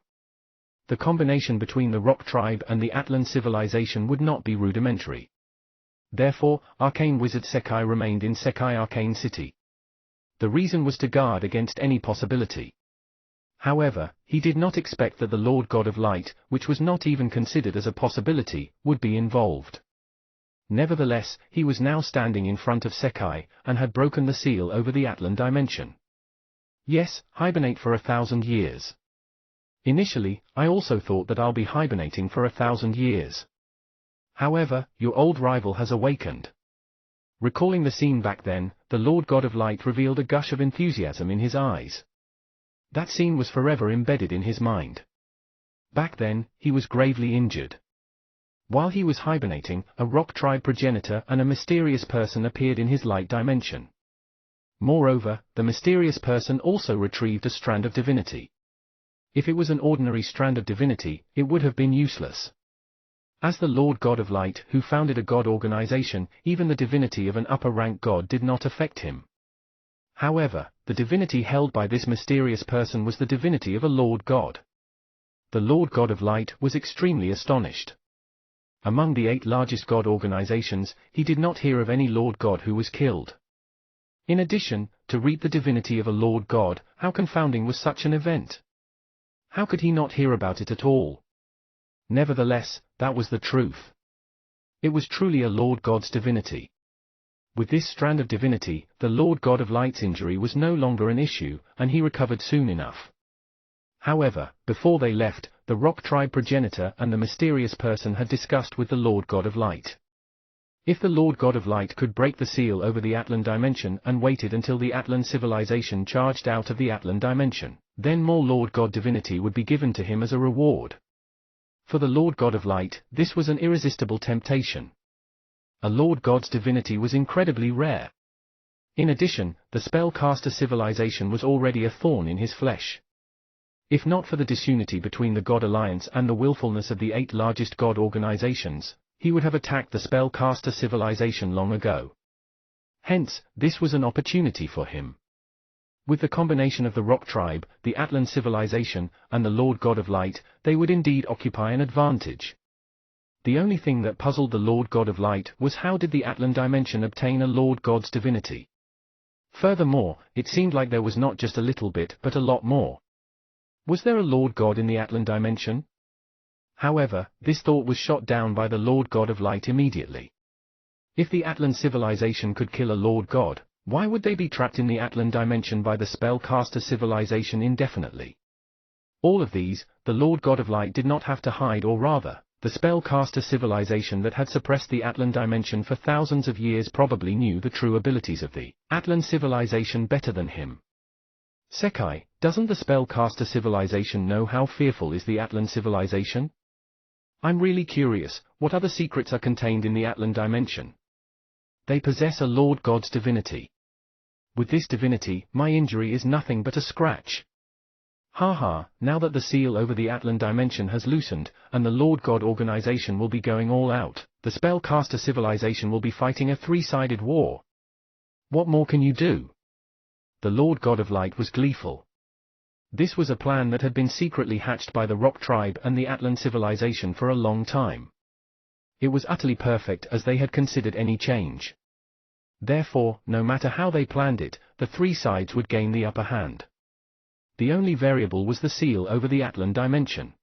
The combination between the Rock Tribe and the Atlan civilization would not be rudimentary. Therefore, Arcane Wizard Sekai remained in Sekai Arcane City. The reason was to guard against any possibility. However, he did not expect that the Lord God of Light, which was not even considered as a possibility, would be involved. Nevertheless, he was now standing in front of Sekai, and had broken the seal over the Atlan dimension. Yes, hibernate for 1,000 years. Initially, I also thought that I'll be hibernating for 1,000 years. However, your old rival has awakened. Recalling the scene back then, the Lord God of Light revealed a gush of enthusiasm in his eyes. That scene was forever embedded in his mind. Back then, he was gravely injured. While he was hibernating, a Rock Tribe progenitor and a mysterious person appeared in his light dimension. Moreover, the mysterious person also retrieved a strand of divinity. If it was an ordinary strand of divinity, it would have been useless. As the Lord God of Light, who founded a god organization, even the divinity of an upper-rank god did not affect him. However, the divinity held by this mysterious person was the divinity of a Lord God. The Lord God of Light was extremely astonished. Among the 8 largest god organizations, he did not hear of any Lord God who was killed. In addition, to reap the divinity of a Lord God, how confounding was such an event? How could he not hear about it at all? Nevertheless, that was the truth. It was truly a Lord God's divinity. With this strand of divinity, the Lord God of Light's injury was no longer an issue, and he recovered soon enough. However, before they left, the Rock Tribe progenitor and the mysterious person had discussed with the Lord God of Light. If the Lord God of Light could break the seal over the Atlan dimension and waited until the Atlan civilization charged out of the Atlan dimension, then more Lord God divinity would be given to him as a reward. For the Lord God of Light, this was an irresistible temptation. A Lord God's divinity was incredibly rare. In addition, the spellcaster civilization was already a thorn in his flesh. If not for the disunity between the God Alliance and the willfulness of the 8 largest God organizations, he would have attacked the spellcaster civilization long ago. Hence, this was an opportunity for him. With the combination of the Rock Tribe, the Atlan civilization, and the Lord God of Light, they would indeed occupy an advantage. The only thing that puzzled the Lord God of Light was how did the Atlan dimension obtain a Lord God's divinity? Furthermore, it seemed like there was not just a little bit but a lot more. Was there a Lord God in the Atlan dimension? However, this thought was shot down by the Lord God of Light immediately. If the Atlan civilization could kill a Lord God, why would they be trapped in the Atlan dimension by the spellcaster civilization indefinitely? All of these, the Lord God of Light did not have to hide, or rather, the spellcaster civilization that had suppressed the Atlan dimension for thousands of years probably knew the true abilities of the Atlan civilization better than him. Sekai, doesn't the spellcaster civilization know how fearful is the Atlan civilization? I'm really curious, what other secrets are contained in the Atlan dimension? They possess a Lord God's divinity. With this divinity, my injury is nothing but a scratch. Haha, now that the seal over the Atlan dimension has loosened, and the Lord God organization will be going all out, the spellcaster civilization will be fighting a 3-sided war. What more can you do? The Lord God of Light was gleeful. This was a plan that had been secretly hatched by the Rock Tribe and the Atlan civilization for a long time. It was utterly perfect as they had considered any change. Therefore, no matter how they planned it, the 3 sides would gain the upper hand. The only variable was the seal over the Atlan dimension.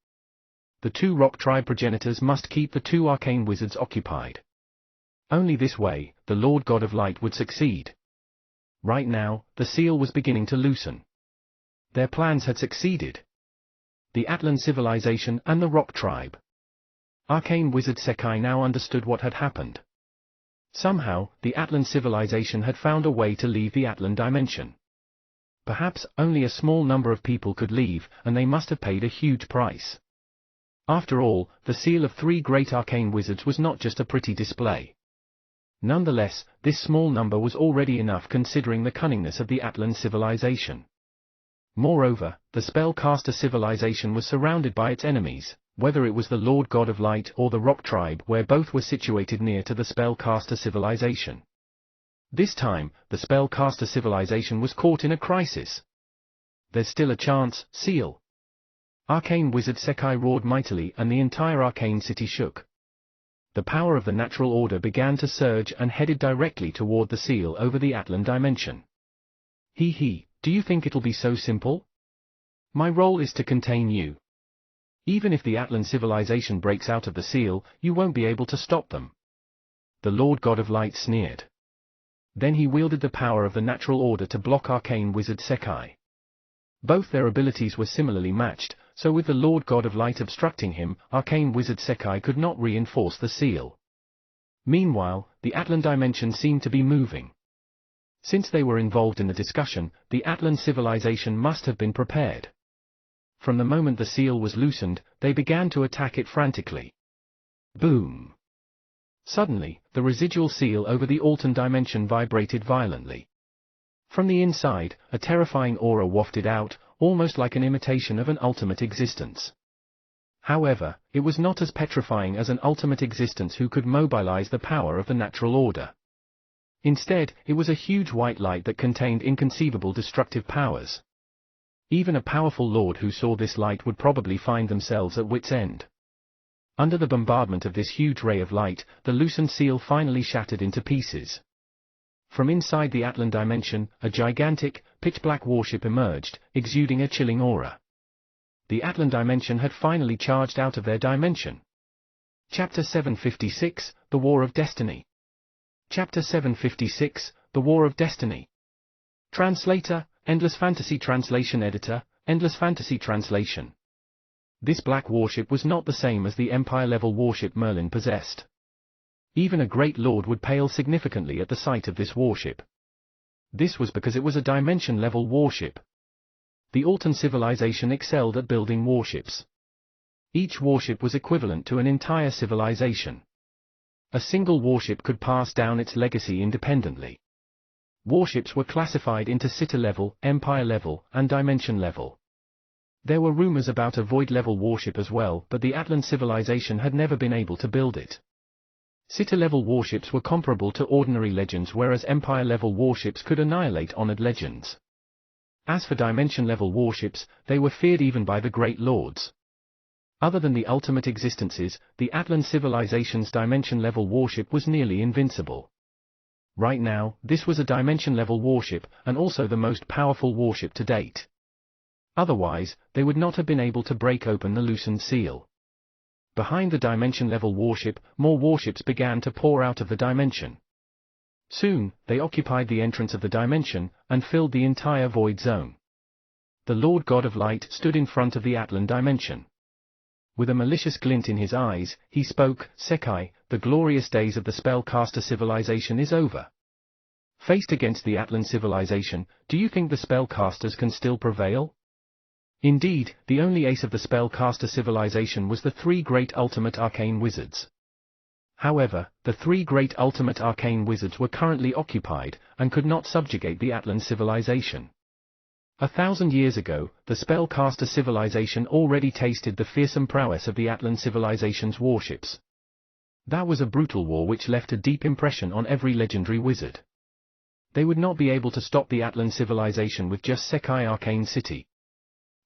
The 2 Rock Tribe progenitors must keep the 2 arcane wizards occupied. Only this way, the Lord God of Light would succeed. Right now, the seal was beginning to loosen. Their plans had succeeded. The Atlan civilization and the Rock Tribe. Arcane Wizard Sekai now understood what had happened. Somehow, the Atlan civilization had found a way to leave the Atlan dimension. Perhaps only a small number of people could leave, and they must have paid a huge price. After all, the seal of 3 great arcane wizards was not just a pretty display. Nonetheless, this small number was already enough considering the cunningness of the Atlan civilization. Moreover, the spellcaster civilization was surrounded by its enemies, whether it was the Lord God of Light or the Rock Tribe, where both were situated near to the spellcaster civilization. This time, the spellcaster civilization was caught in a crisis. There's still a chance, seal. Arcane wizard Sekai roared mightily and the entire arcane city shook. The power of the natural order began to surge and headed directly toward the seal over the Atlan dimension. He, do you think it'll be so simple? My role is to contain you. Even if the Atlan civilization breaks out of the seal, you won't be able to stop them. The Lord God of Light sneered. Then he wielded the power of the natural order to block arcane wizard Sekai. Both their abilities were similarly matched, so with the Lord God of Light obstructing him, arcane wizard Sekai could not reinforce the seal. Meanwhile, the Atlan dimension seemed to be moving. Since they were involved in the discussion, the Atlan civilization must have been prepared. From the moment the seal was loosened, they began to attack it frantically. Boom! Suddenly, the residual seal over the Altan dimension vibrated violently. From the inside, a terrifying aura wafted out, almost like an imitation of an ultimate existence. However, it was not as petrifying as an ultimate existence who could mobilize the power of the natural order. Instead, it was a huge white light that contained inconceivable destructive powers. Even a powerful lord who saw this light would probably find themselves at wit's end. Under the bombardment of this huge ray of light, the loosened seal finally shattered into pieces. From inside the Atlan dimension, a gigantic, pitch-black warship emerged, exuding a chilling aura. The Atlan dimension had finally charged out of their dimension. Chapter 756, The War of Destiny. Chapter 756, The War of Destiny. Translator, Endless Fantasy Translation Editor, Endless Fantasy Translation. This black warship was not the same as the Empire-level warship Merlin possessed. Even a great lord would pale significantly at the sight of this warship. This was because it was a dimension-level warship. The Altan civilization excelled at building warships. Each warship was equivalent to an entire civilization. A single warship could pass down its legacy independently. Warships were classified into Cita-level, Empire-level, and Dimension-level. There were rumors about a Void-level warship as well, but the Atlan civilization had never been able to build it. Cita-level warships were comparable to ordinary legends, whereas Empire-level warships could annihilate honored legends. As for Dimension-level warships, they were feared even by the Great Lords. Other than the ultimate existences, the Atlan civilization's Dimension-level warship was nearly invincible. Right now, this was a Dimension-level warship, and also the most powerful warship to date. Otherwise, they would not have been able to break open the loosened seal. Behind the Dimension-level warship, more warships began to pour out of the dimension. Soon, they occupied the entrance of the dimension, and filled the entire void zone. The Lord God of Light stood in front of the Atlan dimension. With a malicious glint in his eyes, he spoke, "Sekai, the glorious days of the spellcaster civilization is over. Faced against the Atlan civilization, do you think the spellcasters can still prevail?" Indeed, the only ace of the spellcaster civilization was the 3 great ultimate arcane wizards. However, the 3 great ultimate arcane wizards were currently occupied, and could not subjugate the Atlan civilization. 1,000 years ago, the spellcaster civilization already tasted the fearsome prowess of the Atlan civilization's warships. That was a brutal war which left a deep impression on every legendary wizard. They would not be able to stop the Atlan civilization with just Sekai Arcane City.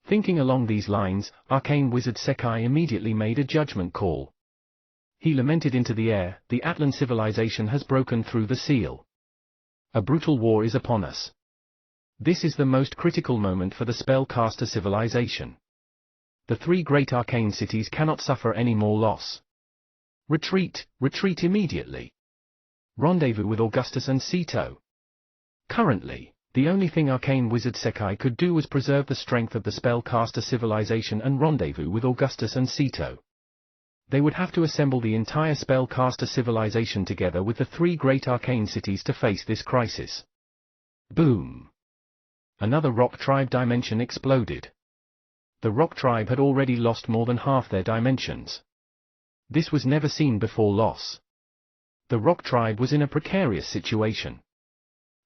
Thinking along these lines, Arcane Wizard Sekai immediately made a judgment call. He lamented into the air, "The Atlan civilization has broken through the seal. A brutal war is upon us. This is the most critical moment for the spellcaster civilization. The 3 great arcane cities cannot suffer any more loss. Retreat, retreat immediately. Rendezvous with Augustus and Sito." Currently, the only thing Arcane Wizard Sekai could do was preserve the strength of the spellcaster civilization and rendezvous with Augustus and Sito. They would have to assemble the entire spellcaster civilization together with the 3 great arcane cities to face this crisis. Boom! Another rock tribe dimension exploded. The rock tribe had already lost more than half their dimensions. This was never seen before loss. The rock tribe was in a precarious situation.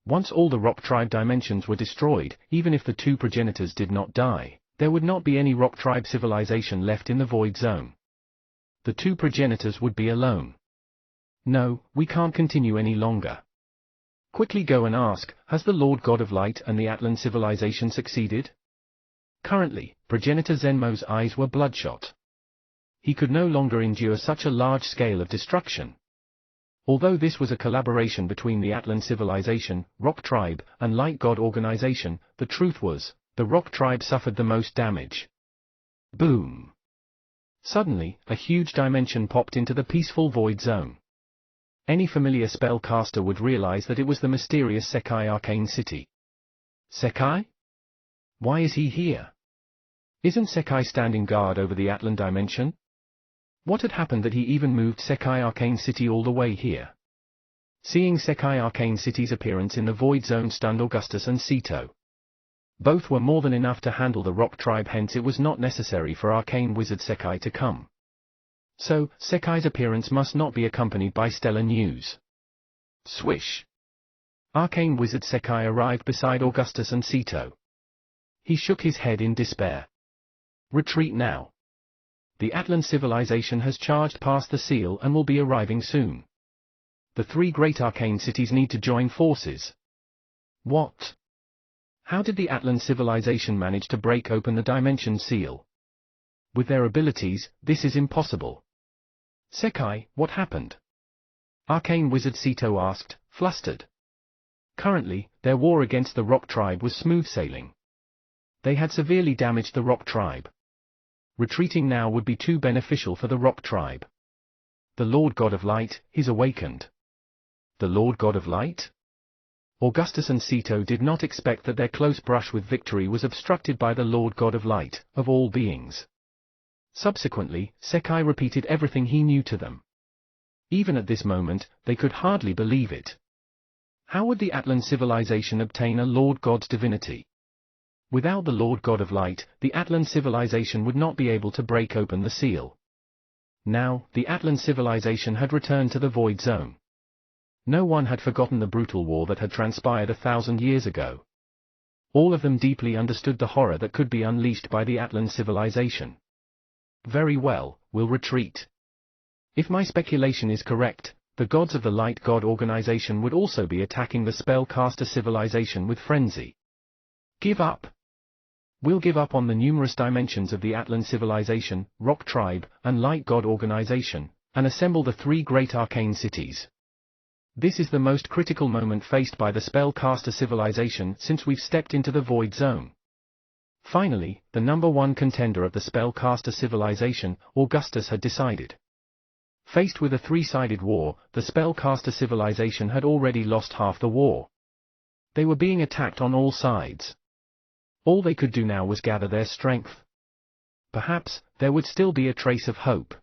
Once all the rock tribe dimensions were destroyed, even if the two progenitors did not die, there would not be any rock tribe civilization left in the void zone. The two progenitors would be alone. No, we can't continue any longer. Quickly go and ask, has the Lord God of Light and the Atlan civilization succeeded? Currently, progenitor Zenmo's eyes were bloodshot. He could no longer endure such a large scale of destruction. Although this was a collaboration between the Atlan civilization, rock tribe, and light god organization, the truth was, the rock tribe suffered the most damage. Boom! Suddenly, a huge dimension popped into the peaceful void zone. Any familiar spellcaster would realize that it was the mysterious Sekai Arcane City. Sekai? Why is he here? Isn't Sekai standing guard over the Atlan dimension? What had happened that he even moved Sekai Arcane City all the way here? Seeing Sekai Arcane City's appearance in the void zone stunned Augustus and Sito. Both were more than enough to handle the rock tribe, hence it was not necessary for arcane wizard Sekai to come. So, Sekai's appearance must not be accompanied by stellar news. Swish! Arcane wizard Sekai arrived beside Augustus and Sito. He shook his head in despair. Retreat now. The Atlan civilization has charged past the seal and will be arriving soon. The three great arcane cities need to join forces. What? How did the Atlan civilization manage to break open the dimension seal? With their abilities, this is impossible. Sekai, what happened? Arcane wizard Sito asked, flustered. Currently, their war against the rock tribe was smooth sailing. They had severely damaged the rock tribe. Retreating now would be too beneficial for the rock tribe. The Lord God of Light, he's awakened. The Lord God of Light? Augustus and Sito did not expect that their close brush with victory was obstructed by the Lord God of Light, of all beings. Subsequently, Sekai repeated everything he knew to them. Even at this moment, they could hardly believe it. How would the Atlan civilization obtain a Lord God's divinity? Without the Lord God of Light, the Atlan civilization would not be able to break open the seal. Now, the Atlan civilization had returned to the void zone. No one had forgotten the brutal war that had transpired 1,000 years ago. All of them deeply understood the horror that could be unleashed by the Atlan civilization. Very well, we'll retreat. If my speculation is correct, the gods of the Light God organization would also be attacking the spellcaster civilization with frenzy. Give up. We'll give up on the numerous dimensions of the Atlan civilization, rock tribe, and light god organization, and assemble the three great arcane cities. This is the most critical moment faced by the spellcaster civilization since we've stepped into the void zone. Finally, the number one contender of the spellcaster civilization, Augustus, had decided. Faced with a three-sided war, the spellcaster civilization had already lost half the war. They were being attacked on all sides. All they could do now was gather their strength. Perhaps, there would still be a trace of hope.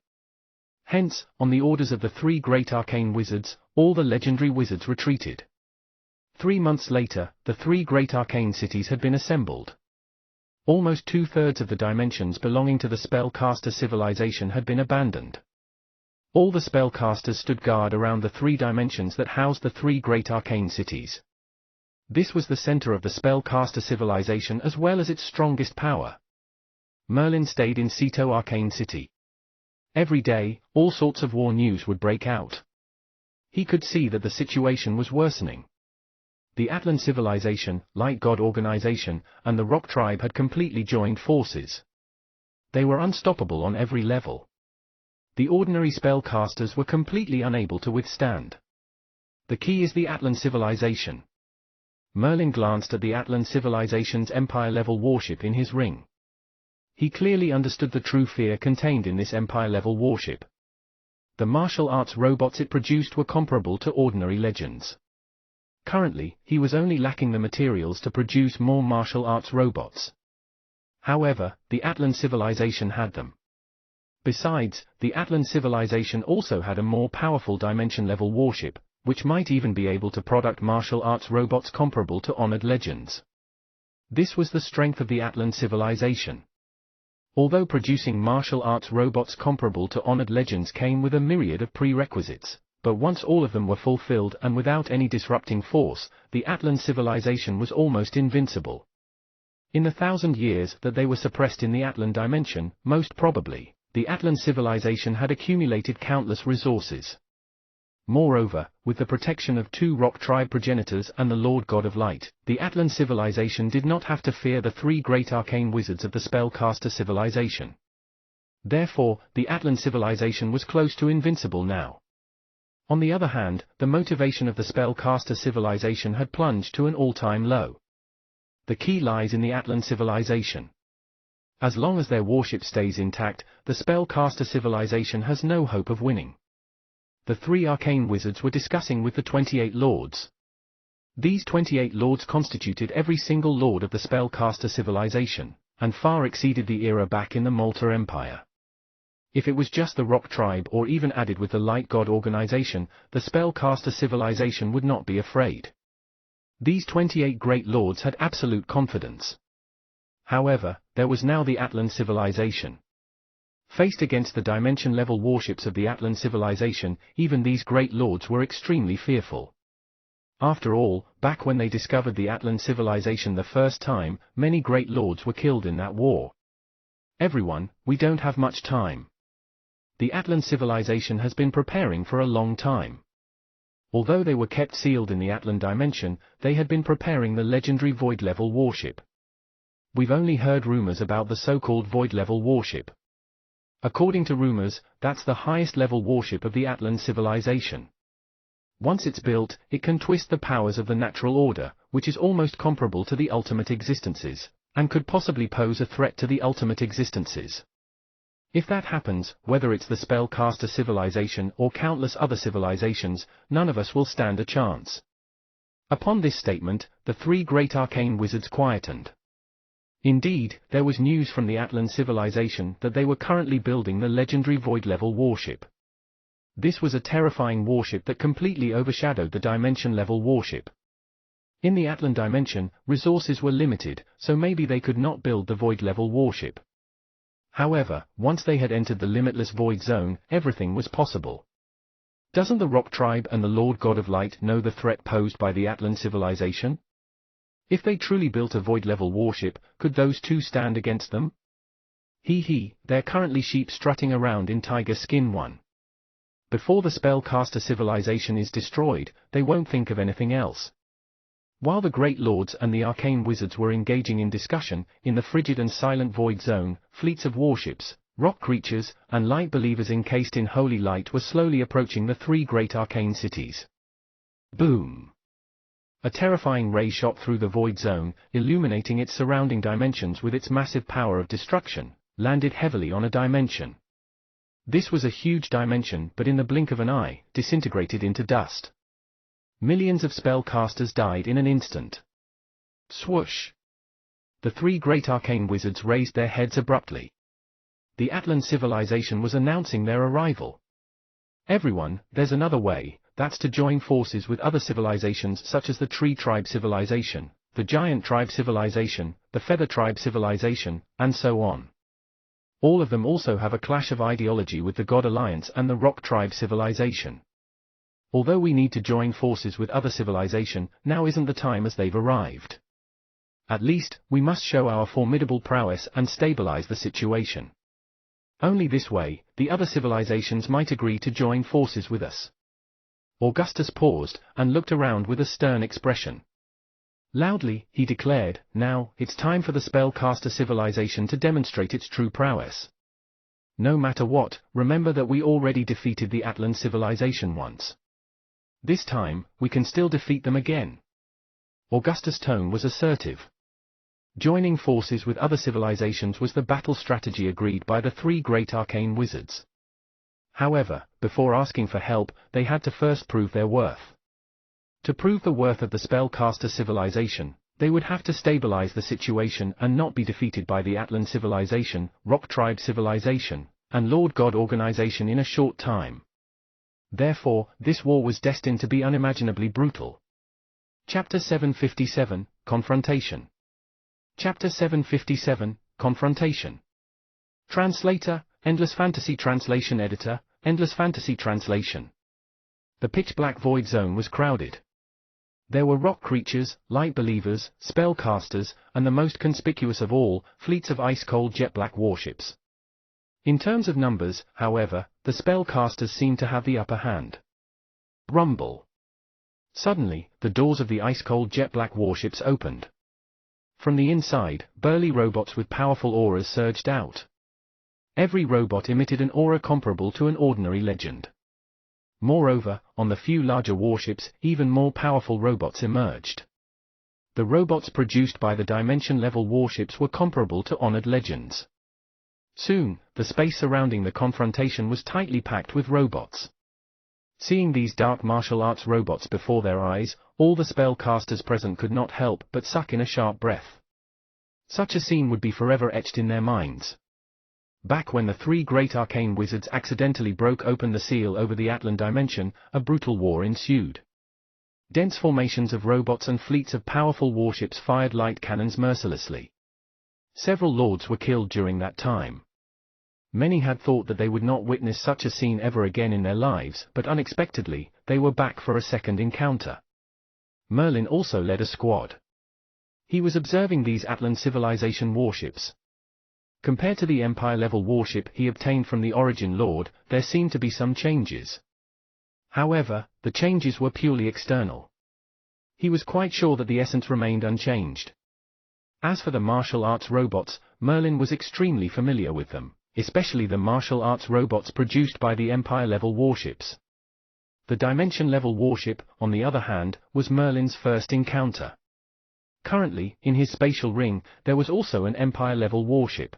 Hence, on the orders of the three great arcane wizards, all the legendary wizards retreated. 3 months later, the three great arcane cities had been assembled. Almost 2/3 of the dimensions belonging to the spellcaster civilization had been abandoned. All the spellcasters stood guard around the three dimensions that housed the three great arcane cities. This was the center of the spellcaster civilization as well as its strongest power. Merlin stayed in Sito Arcane City. Every day, all sorts of war news would break out. He could see that the situation was worsening. The Atlan civilization, light god organization, and the rock tribe had completely joined forces. They were unstoppable on every level. The ordinary spellcasters were completely unable to withstand. The key is the Atlan civilization. Merlin glanced at the Atlan civilization's empire-level warship in his ring. He clearly understood the true fear contained in this empire-level warship. The martial arts robots it produced were comparable to ordinary legends. Currently, he was only lacking the materials to produce more martial arts robots. However, the Atlan civilization had them. Besides, the Atlan civilization also had a more powerful dimension-level warship, which might even be able to produce martial arts robots comparable to honored legends. This was the strength of the Atlan civilization. Although producing martial arts robots comparable to honored legends came with a myriad of prerequisites, but once all of them were fulfilled and without any disrupting force, the Atlan civilization was almost invincible. In the 1,000 years that they were suppressed in the Atlan dimension, most probably, the Atlan civilization had accumulated countless resources. Moreover, with the protection of 2 rock tribe progenitors and the Lord God of Light, the Atlan civilization did not have to fear the 3 great arcane wizards of the spellcaster civilization. Therefore, the Atlan civilization was close to invincible now. On the other hand, the motivation of the spellcaster civilization had plunged to an all-time low. The key lies in the Atlan civilization. As long as their warship stays intact, the spellcaster civilization has no hope of winning. The 3 arcane wizards were discussing with the 28 lords. These 28 lords constituted every single lord of the spellcaster civilization, and far exceeded the era back in the Malta Empire. If it was just the Rock Tribe or even added with the Light God organization, the spellcaster civilization would not be afraid. These 28 great lords had absolute confidence. However, there was now the Atlan civilization. Faced against the dimension-level warships of the Atlan civilization, even these great lords were extremely fearful. After all, back when they discovered the Atlan civilization the first time, many great lords were killed in that war. Everyone, we don't have much time. The Atlan civilization has been preparing for a long time. Although they were kept sealed in the Atlan dimension, they had been preparing the legendary Void-level warship. We've only heard rumors about the so-called Void-level warship. According to rumors, that's the highest level warship of the Atlan civilization. Once it's built, it can twist the powers of the natural order, which is almost comparable to the ultimate existences, and could possibly pose a threat to the ultimate existences. If that happens, whether it's the spellcaster civilization or countless other civilizations, none of us will stand a chance. Upon this statement, the 3 great arcane wizards quietened. Indeed, there was news from the Atlan civilization that they were currently building the legendary Void-level warship. This was a terrifying warship that completely overshadowed the dimension-level warship. In the Atlan dimension, resources were limited, so maybe they could not build the Void-level warship. However, once they had entered the limitless Void Zone, everything was possible. Doesn't the Rock Tribe and the Lord God of Light know the threat posed by the Atlan civilization? If they truly built a Void-level warship, could those 2 stand against them? They're currently sheep strutting around in tiger skin 1. Before the spellcaster civilization is destroyed, they won't think of anything else. While the great lords and the arcane wizards were engaging in discussion, in the frigid and silent Void Zone, fleets of warships, rock creatures, and light believers encased in holy light were slowly approaching the 3 great arcane cities. Boom! A terrifying ray shot through the Void Zone, illuminating its surrounding dimensions with its massive power of destruction, landed heavily on a dimension. This was a huge dimension, but in the blink of an eye, disintegrated into dust. Millions of spellcasters died in an instant. Swoosh! The 3 great arcane wizards raised their heads abruptly. The Atlan civilization was announcing their arrival. Everyone, there's another way. That's to join forces with other civilizations such as the Tree Tribe civilization, the Giant Tribe civilization, the Feather Tribe civilization, and so on. All of them also have a clash of ideology with the God Alliance and the Rock Tribe civilization. Although we need to join forces with other civilization, now isn't the time as they've arrived. At least, we must show our formidable prowess and stabilize the situation. Only this way, the other civilizations might agree to join forces with us. Augustus paused, and looked around with a stern expression. Loudly, he declared, "Now, it's time for the spellcaster civilization to demonstrate its true prowess. No matter what, remember that we already defeated the Atlan civilization once. This time, we can still defeat them again." Augustus' tone was assertive. Joining forces with other civilizations was the battle strategy agreed by the 3 great arcane wizards. However, before asking for help, they had to first prove their worth. To prove the worth of the spellcaster civilization, they would have to stabilize the situation and not be defeated by the Atlan civilization, Rock Tribe civilization, and Lord God organization in a short time. Therefore, this war was destined to be unimaginably brutal. Chapter 757, Confrontation. Chapter 757, Confrontation. Translator, Endless Fantasy Translation Editor, Endless Fantasy Translation. The pitch-black void zone was crowded. There were rock creatures, light believers, spellcasters, and the most conspicuous of all, fleets of ice-cold jet-black warships. In terms of numbers, however, the spellcasters seemed to have the upper hand. Rumble. Suddenly, the doors of the ice-cold jet-black warships opened. From the inside, burly robots with powerful auras surged out. Every robot emitted an aura comparable to an ordinary legend. Moreover, on the few larger warships, even more powerful robots emerged. The robots produced by the dimension-level warships were comparable to honored legends. Soon, the space surrounding the confrontation was tightly packed with robots. Seeing these dark martial arts robots before their eyes, all the spellcasters present could not help but suck in a sharp breath. Such a scene would be forever etched in their minds. Back when the three great arcane wizards accidentally broke open the seal over the Atlan dimension, a brutal war ensued. Dense formations of robots and fleets of powerful warships fired light cannons mercilessly. Several lords were killed during that time. Many had thought that they would not witness such a scene ever again in their lives, but unexpectedly, they were back for a second encounter. Merlin also led a squad. He was observing these Atlan civilization warships. Compared to the Empire-level warship he obtained from the Origin Lord, there seemed to be some changes. However, the changes were purely external. He was quite sure that the essence remained unchanged. As for the martial arts robots, Merlin was extremely familiar with them, especially the martial arts robots produced by the Empire-level warships. The Dimension-level warship, on the other hand, was Merlin's first encounter. Currently, in his spatial ring, there was also an Empire-level warship.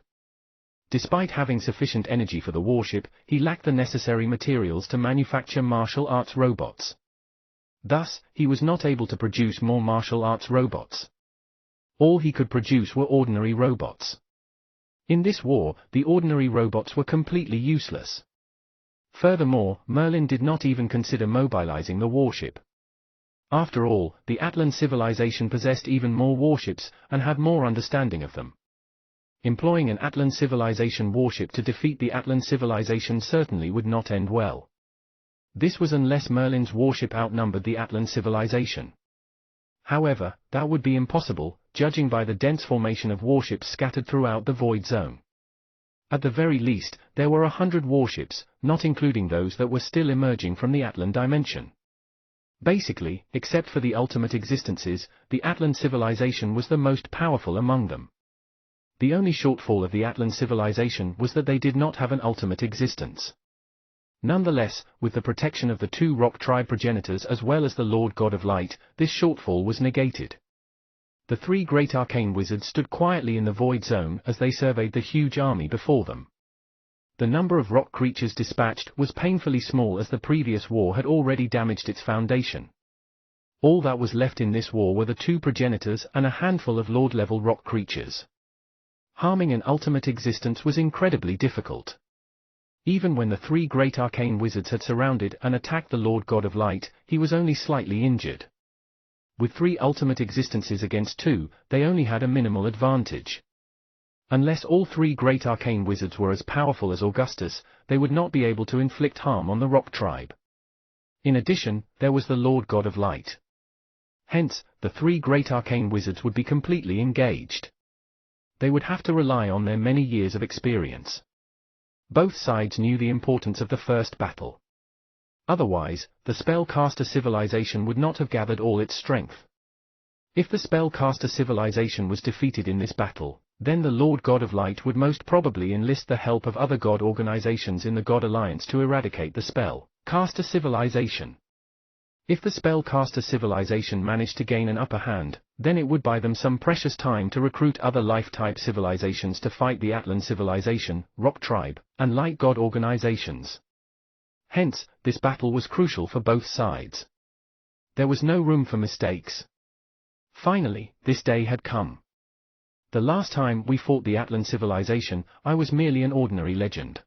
Despite having sufficient energy for the warship, he lacked the necessary materials to manufacture martial arts robots. Thus, he was not able to produce more martial arts robots. All he could produce were ordinary robots. In this war, the ordinary robots were completely useless. Furthermore, Merlin did not even consider mobilizing the warship. After all, the Atlan civilization possessed even more warships, and had more understanding of them. Employing an Atlan civilization warship to defeat the Atlan civilization certainly would not end well. This was unless Merlin's warship outnumbered the Atlan civilization. However, that would be impossible, judging by the dense formation of warships scattered throughout the void zone. At the very least, there were 100 warships, not including those that were still emerging from the Atlan dimension. Basically, except for the ultimate existences, the Atlan civilization was the most powerful among them. The only shortfall of the Atlan civilization was that they did not have an ultimate existence. Nonetheless, with the protection of the two rock tribe progenitors as well as the Lord God of Light, this shortfall was negated. The three great arcane wizards stood quietly in the void zone as they surveyed the huge army before them. The number of rock creatures dispatched was painfully small as the previous war had already damaged its foundation. All that was left in this war were the two progenitors and a handful of Lord-level rock creatures. Harming an ultimate existence was incredibly difficult. Even when the three great arcane wizards had surrounded and attacked the Lord God of Light, he was only slightly injured. With three ultimate existences against two, they only had a minimal advantage. Unless all three great arcane wizards were as powerful as Augustus, they would not be able to inflict harm on the rock tribe. In addition, there was the Lord God of Light. Hence, the three great arcane wizards would be completely engaged. They would have to rely on their many years of experience. Both sides knew the importance of the first battle. Otherwise, the spellcaster civilization would not have gathered all its strength. If the spellcaster civilization was defeated in this battle, then the Lord God of Light would most probably enlist the help of other god organizations in the God Alliance to eradicate the spellcaster civilization. If the spellcaster civilization managed to gain an upper hand, then it would buy them some precious time to recruit other life-type civilizations to fight the Atlan civilization, rock tribe, and light god organizations. Hence, this battle was crucial for both sides. There was no room for mistakes. Finally, this day had come. The last time we fought the Atlan civilization, I was merely an ordinary legend.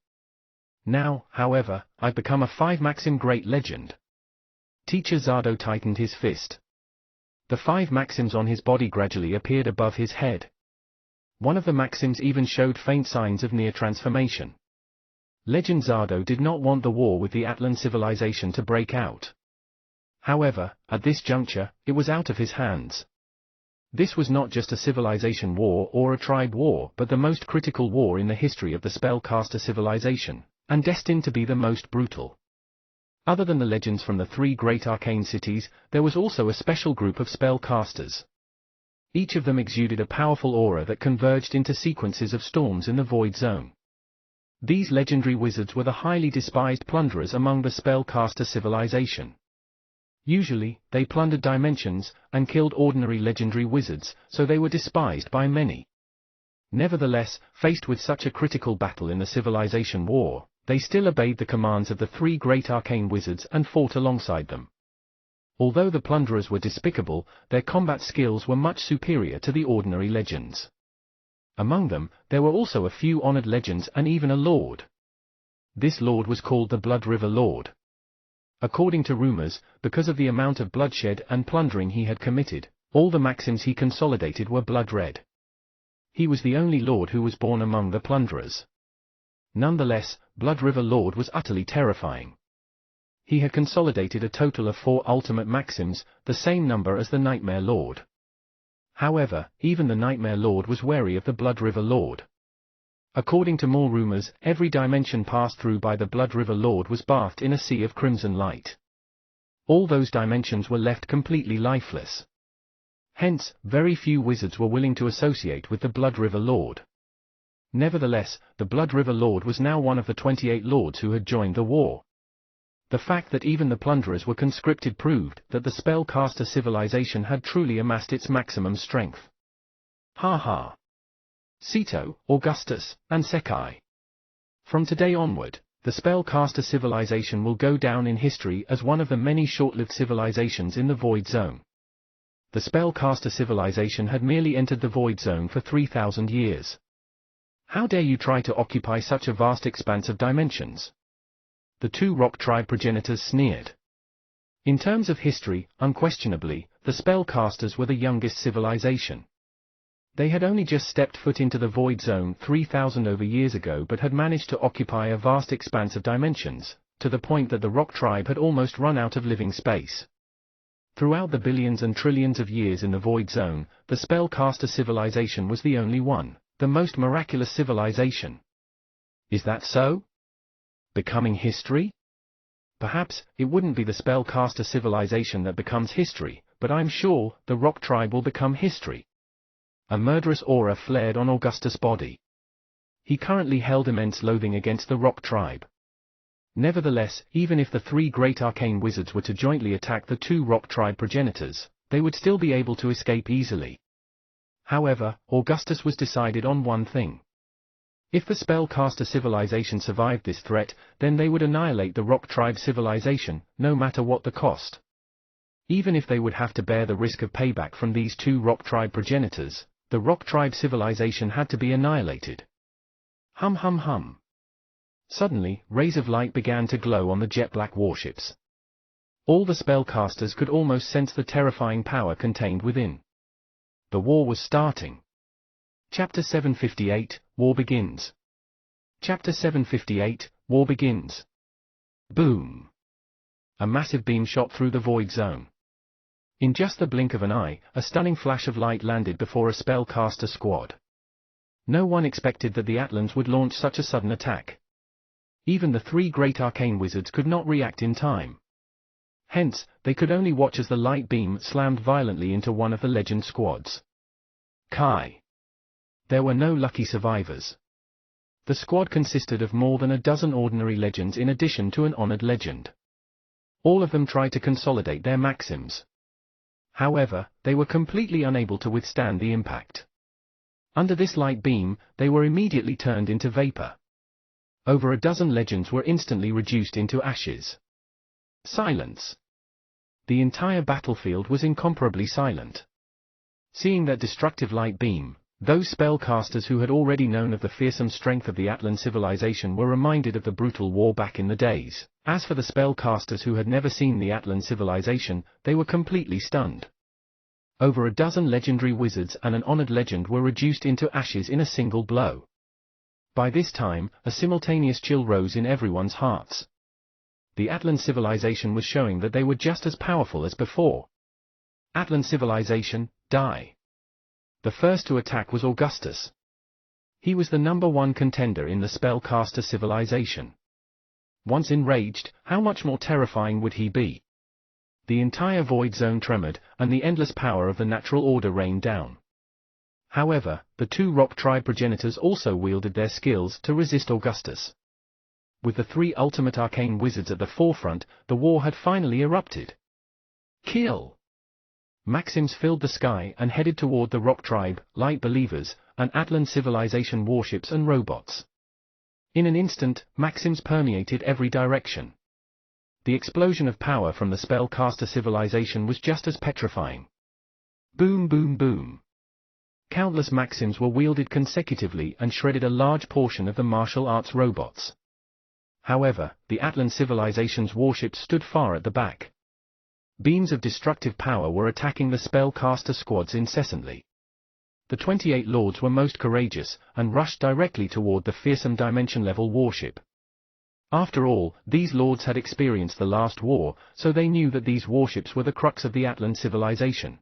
Now, however, I've become a 5-maxim great legend. Teacher Zardo tightened his fist. The 5 maxims on his body gradually appeared above his head. One of the Maxims even showed faint signs of near transformation. Legend Zardo did not want the war with the Atlan civilization to break out. However, at this juncture, it was out of his hands. This was not just a civilization war or a tribe war, but the most critical war in the history of the spellcaster civilization, and destined to be the most brutal. Other than the legends from the three great arcane cities, there was also a special group of spellcasters. Each of them exuded a powerful aura that converged into sequences of storms in the void zone. These legendary wizards were the highly despised plunderers among the spellcaster civilization. Usually, they plundered dimensions, and killed ordinary legendary wizards, so they were despised by many. Nevertheless, faced with such a critical battle in the civilization war, they still obeyed the commands of the three great arcane wizards and fought alongside them. Although the plunderers were despicable, their combat skills were much superior to the ordinary legends. Among them, there were also a few honored legends and even a lord. This lord was called the Blood River Lord. According to rumors, because of the amount of bloodshed and plundering he had committed, all the Maxims he consolidated were blood red. He was the only lord who was born among the plunderers. Nonetheless, Blood River Lord was utterly terrifying. He had consolidated a total of 4 ultimate Maxims, the same number as the Nightmare Lord. However, even the Nightmare Lord was wary of the Blood River Lord. According to more rumors, every dimension passed through by the Blood River Lord was bathed in a sea of crimson light. All those dimensions were left completely lifeless. Hence, very few wizards were willing to associate with the Blood River Lord. Nevertheless, the Blood River Lord was now one of the 28 lords who had joined the war. The fact that even the plunderers were conscripted proved that the spellcaster civilization had truly amassed its maximum strength. Ha ha! Ceto, Augustus, and Sekai. From today onward, the spellcaster civilization will go down in history as one of the many short-lived civilizations in the Void Zone. The spellcaster civilization had merely entered the Void Zone for 3,000 years. How dare you try to occupy such a vast expanse of dimensions? The two rock tribe progenitors sneered. In terms of history, unquestionably, the spellcasters were the youngest civilization. They had only just stepped foot into the Void Zone 3,000 over years ago, but had managed to occupy a vast expanse of dimensions, to the point that the rock tribe had almost run out of living space. Throughout the billions and trillions of years in the Void Zone, the spellcaster civilization was the only one, the most miraculous civilization. Is that so? Becoming history? Perhaps, it wouldn't be the spellcaster civilization that becomes history, but I'm sure, the rock tribe will become history. A murderous aura flared on Augustus' body. He currently held immense loathing against the rock tribe. Nevertheless, even if the three great arcane wizards were to jointly attack the two rock tribe progenitors, they would still be able to escape easily. However, Augustus was decided on one thing. If the spellcaster civilization survived this threat, then they would annihilate the rock tribe civilization, no matter what the cost. Even if they would have to bear the risk of payback from these two rock tribe progenitors, the rock tribe civilization had to be annihilated. Hum hum hum. Suddenly, rays of light began to glow on the jet-black warships. All the spellcasters could almost sense the terrifying power contained within. The war was starting. Chapter 758, War Begins. Chapter 758, War Begins. Boom! A massive beam shot through the Void Zone. In just the blink of an eye, a stunning flash of light landed before a spellcaster squad. No one expected that the Atlans would launch such a sudden attack. Even the three great arcane wizards could not react in time. Hence, they could only watch as the light beam slammed violently into one of the legend squads. Kai. There were no lucky survivors. The squad consisted of more than a dozen ordinary legends in addition to an honored legend. All of them tried to consolidate their Maxims. However, they were completely unable to withstand the impact. Under this light beam, they were immediately turned into vapor. Over a dozen legends were instantly reduced into ashes. Silence. The entire battlefield was incomparably silent. Seeing that destructive light beam, those spellcasters who had already known of the fearsome strength of the Atlan civilization were reminded of the brutal war back in the days. As for the spellcasters who had never seen the Atlan civilization, they were completely stunned. Over a dozen legendary wizards and an honored legend were reduced into ashes in a single blow. By this time, a simultaneous chill rose in everyone's hearts. The Atlan civilization was showing that they were just as powerful as before. Atlan civilization, die. The first to attack was Augustus. He was the #1 contender in the spellcaster civilization. Once enraged, how much more terrifying would he be? The entire void zone tremored, and the endless power of the natural order rained down. However, the two rock tribe progenitors also wielded their skills to resist Augustus. With the three ultimate arcane wizards at the forefront, the war had finally erupted. Kill! Maxims filled the sky and headed toward the rock tribe, light believers, and Atlan civilization warships and robots. In an instant, Maxims permeated every direction. The explosion of power from the spellcaster civilization was just as petrifying. Boom boom boom. Countless Maxims were wielded consecutively and shredded a large portion of the martial arts robots. However, the Atlan civilization's warships stood far at the back. Beams of destructive power were attacking the spellcaster squads incessantly. The 28 lords were most courageous, and rushed directly toward the fearsome dimension-level warship. After all, these lords had experienced the last war, so they knew that these warships were the crux of the Atlan civilization.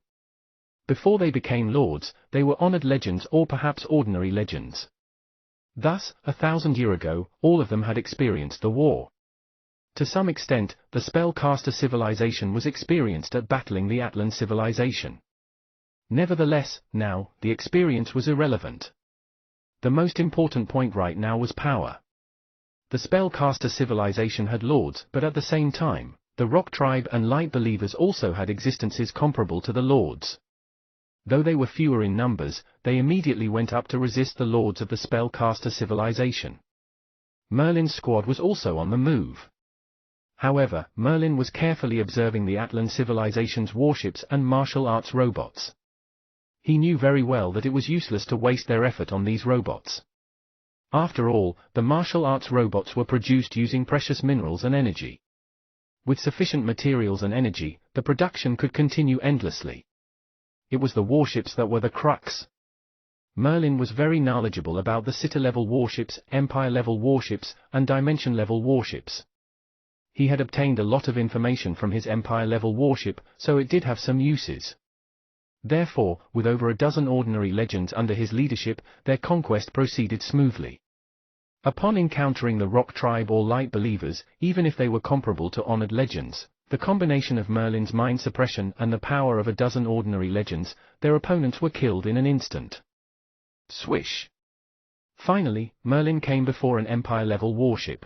Before they became lords, they were honored legends or perhaps ordinary legends. Thus, 1,000 years ago, all of them had experienced the war. To some extent, the spellcaster civilization was experienced at battling the Atlan civilization. Nevertheless, now, the experience was irrelevant. The most important point right now was power. The spellcaster civilization had lords, but at the same time, the rock tribe and light believers also had existences comparable to the lords. Though they were fewer in numbers, they immediately went up to resist the lords of the spellcaster civilization. Merlin's squad was also on the move. However, Merlin was carefully observing the Atlan civilization's warships and martial arts robots. He knew very well that it was useless to waste their effort on these robots. After all, the martial arts robots were produced using precious minerals and energy. With sufficient materials and energy, the production could continue endlessly. It was the warships that were the crux. Merlin was very knowledgeable about the City-level warships, Empire-level warships, and Dimension-level warships. He had obtained a lot of information from his Empire-level warship, so it did have some uses. Therefore, with over a dozen ordinary legends under his leadership, their conquest proceeded smoothly. Upon encountering the rock tribe or light believers, even if they were comparable to honored legends, the combination of Merlin's mind suppression and the power of a dozen ordinary legends, their opponents were killed in an instant. Swish! Finally, Merlin came before an Empire-level warship.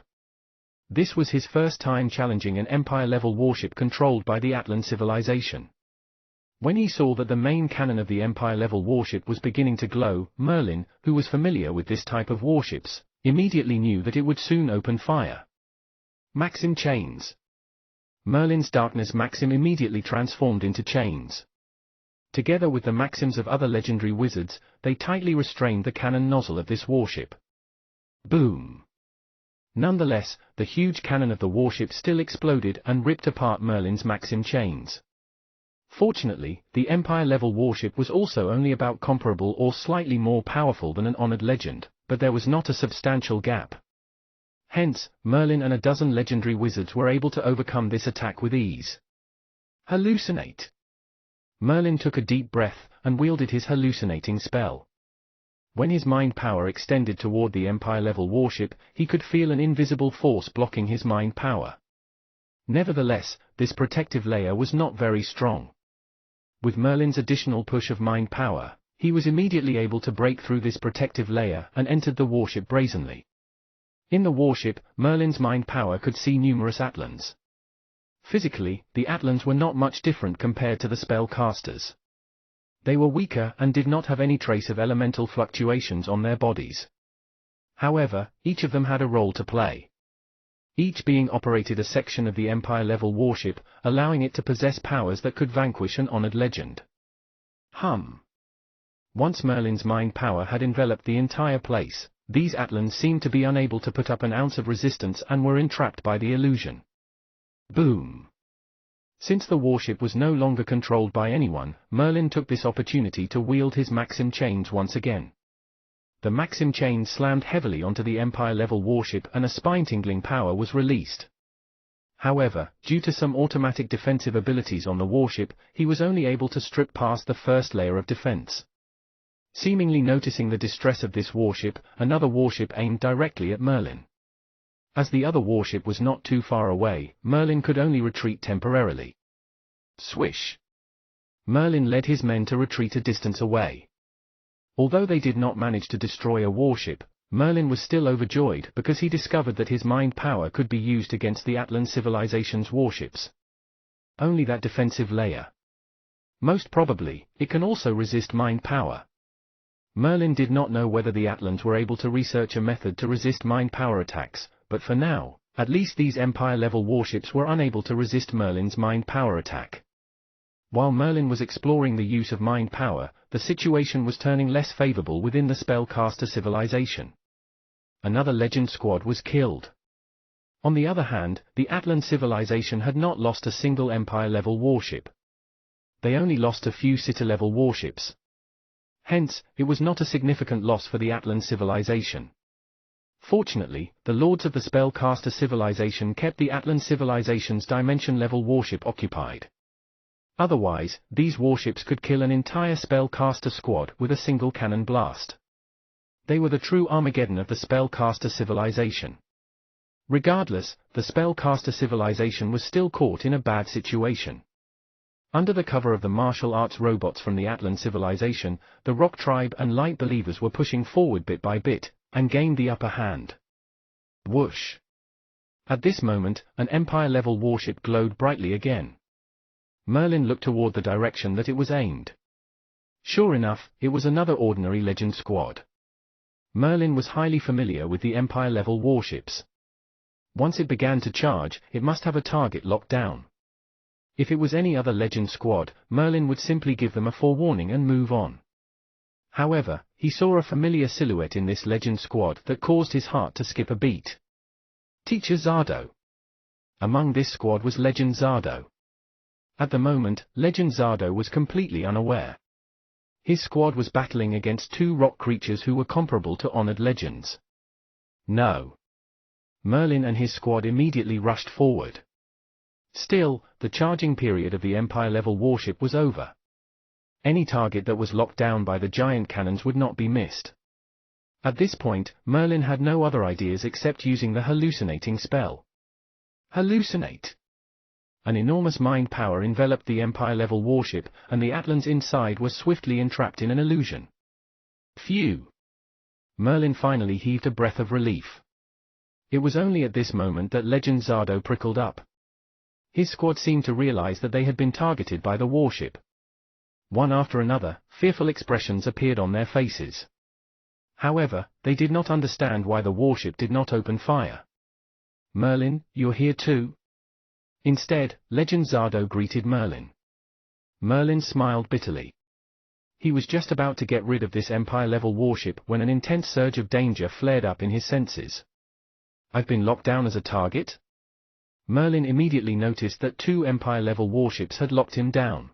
This was his first time challenging an Empire-level warship controlled by the Atlan civilization. When he saw that the main cannon of the Empire-level warship was beginning to glow, Merlin, who was familiar with this type of warships, immediately knew that it would soon open fire. Maxim chains. Merlin's darkness Maxim immediately transformed into chains. Together with the Maxims of other legendary wizards, they tightly restrained the cannon nozzle of this warship. Boom! Nonetheless, the huge cannon of the warship still exploded and ripped apart Merlin's Maxim chains. Fortunately, the Empire-level warship was also only about comparable or slightly more powerful than an honored legend, but there was not a substantial gap. Hence, Merlin and a dozen legendary wizards were able to overcome this attack with ease. Hallucinate. Merlin took a deep breath, and wielded his hallucinating spell. When his mind power extended toward the Empire-level warship, he could feel an invisible force blocking his mind power. Nevertheless, this protective layer was not very strong. With Merlin's additional push of mind power, he was immediately able to break through this protective layer and entered the warship brazenly. In the warship, Merlin's mind power could see numerous Atlans. Physically, the Atlans were not much different compared to the spellcasters. They were weaker and did not have any trace of elemental fluctuations on their bodies. However, each of them had a role to play. Each being operated a section of the Empire-level warship, allowing it to possess powers that could vanquish an honored legend. Once Merlin's mind power had enveloped the entire place, these Atlans seemed to be unable to put up an ounce of resistance and were entrapped by the illusion. Boom! Since the warship was no longer controlled by anyone, Merlin took this opportunity to wield his Maxim chains once again. The Maxim chains slammed heavily onto the Empire-level warship and a spine-tingling power was released. However, due to some automatic defensive abilities on the warship, he was only able to strip past the first layer of defense. Seemingly noticing the distress of this warship, another warship aimed directly at Merlin. As the other warship was not too far away, Merlin could only retreat temporarily. Swish! Merlin led his men to retreat a distance away. Although they did not manage to destroy a warship, Merlin was still overjoyed because he discovered that his mind power could be used against the Atlan civilization's warships. Only that defensive layer. Most probably, it can also resist mind power. Merlin did not know whether the Atlans were able to research a method to resist mind power attacks, but for now, at least these Empire-level warships were unable to resist Merlin's mind power attack. While Merlin was exploring the use of mind power, the situation was turning less favorable within the spellcaster civilization. Another legend squad was killed. On the other hand, the Atlan civilization had not lost a single Empire-level warship. They only lost a few Cita-level warships. Hence, it was not a significant loss for the Atlan civilization. Fortunately, the lords of the spellcaster civilization kept the Atlan civilization's dimension-level warship occupied. Otherwise, these warships could kill an entire spellcaster squad with a single cannon blast. They were the true Armageddon of the spellcaster civilization. Regardless, the spellcaster civilization was still caught in a bad situation. Under the cover of the martial arts robots from the Atlan civilization, the Rock Tribe and Light Believers were pushing forward bit by bit, and gained the upper hand. Whoosh! At this moment, an Empire-level warship glowed brightly again. Merlin looked toward the direction that it was aimed. Sure enough, it was another ordinary legend squad. Merlin was highly familiar with the Empire-level warships. Once it began to charge, it must have a target locked down. If it was any other legend squad, Merlin would simply give them a forewarning and move on. However, he saw a familiar silhouette in this legend squad that caused his heart to skip a beat. Teacher Zardo. Among this squad was Legend Zardo. At the moment, Legend Zardo was completely unaware. His squad was battling against two rock creatures who were comparable to honored legends. No. Merlin and his squad immediately rushed forward. Still, the charging period of the Empire-level warship was over. Any target that was locked down by the giant cannons would not be missed. At this point, Merlin had no other ideas except using the hallucinating spell. Hallucinate! An enormous mind power enveloped the Empire-level warship, and the Atlans inside were swiftly entrapped in an illusion. Phew! Merlin finally heaved a breath of relief. It was only at this moment that Legend Zardo prickled up. His squad seemed to realize that they had been targeted by the warship. One after another, fearful expressions appeared on their faces. However, they did not understand why the warship did not open fire. Merlin, you're here too? Instead, Legend Zardo greeted Merlin. Merlin smiled bitterly. He was just about to get rid of this Empire-level warship when an intense surge of danger flared up in his senses. I've been locked down as a target? Merlin immediately noticed that two Empire-level warships had locked him down.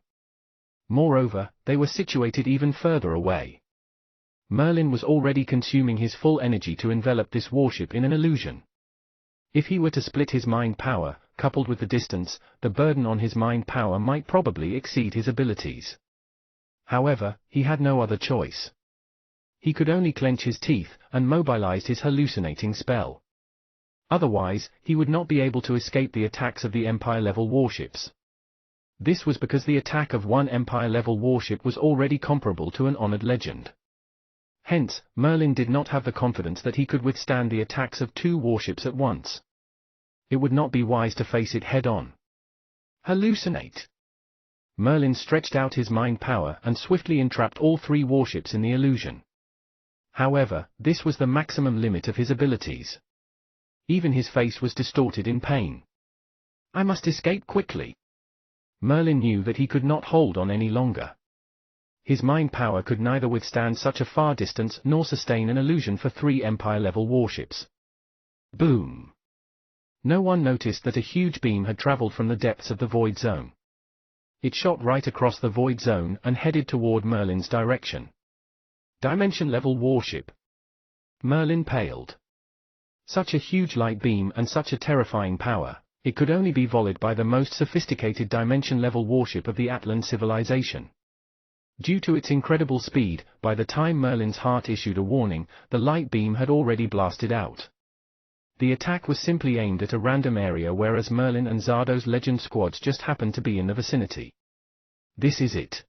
Moreover, they were situated even further away. Merlin was already consuming his full energy to envelop this warship in an illusion. If he were to split his mind power, coupled with the distance, the burden on his mind power might probably exceed his abilities. However, he had no other choice. He could only clench his teeth and mobilize his hallucinating spell. Otherwise, he would not be able to escape the attacks of the Empire-level warships. This was because the attack of one Empire-level warship was already comparable to an honored legend. Hence, Merlin did not have the confidence that he could withstand the attacks of two warships at once. It would not be wise to face it head-on. Hallucinate! Merlin stretched out his mind power and swiftly entrapped all three warships in the illusion. However, this was the maximum limit of his abilities. Even his face was distorted in pain. I must escape quickly. Merlin knew that he could not hold on any longer. His mind power could neither withstand such a far distance nor sustain an illusion for three Empire-level warships. Boom! No one noticed that a huge beam had traveled from the depths of the void zone. It shot right across the void zone and headed toward Merlin's direction. Dimension-level warship. Merlin paled. Such a huge light beam and such a terrifying power, it could only be volleyed by the most sophisticated dimension-level warship of the Atlan civilization. Due to its incredible speed, by the time Merlin's heart issued a warning, the light beam had already blasted out. The attack was simply aimed at a random area, whereas Merlin and Zardo's legend squads just happened to be in the vicinity. This is it.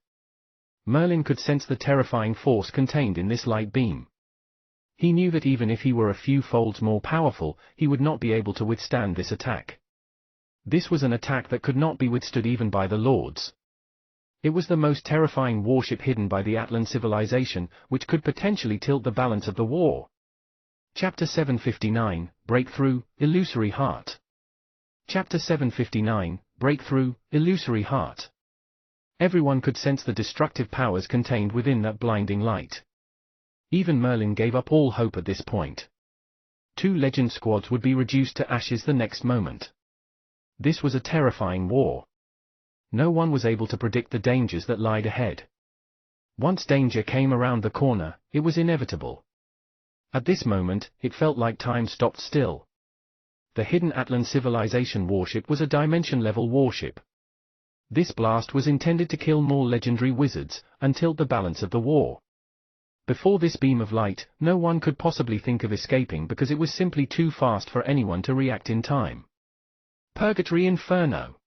Merlin could sense the terrifying force contained in this light beam. He knew that even if he were a few folds more powerful, he would not be able to withstand this attack. This was an attack that could not be withstood even by the Lords. It was the most terrifying warship hidden by the Atlan civilization, which could potentially tilt the balance of the war. Chapter 759, Breakthrough, Illusory Heart. Chapter 759, Breakthrough, Illusory Heart. Everyone could sense the destructive powers contained within that blinding light. Even Merlin gave up all hope at this point. 2 legend squads would be reduced to ashes the next moment. This was a terrifying war. No one was able to predict the dangers that lied ahead. Once danger came around the corner, it was inevitable. At this moment, it felt like time stopped still. The hidden Atlan civilization warship was a dimension-level warship. This blast was intended to kill more legendary wizards, and tilt the balance of the war. Before this beam of light, no one could possibly think of escaping because it was simply too fast for anyone to react in time. Purgatory Inferno!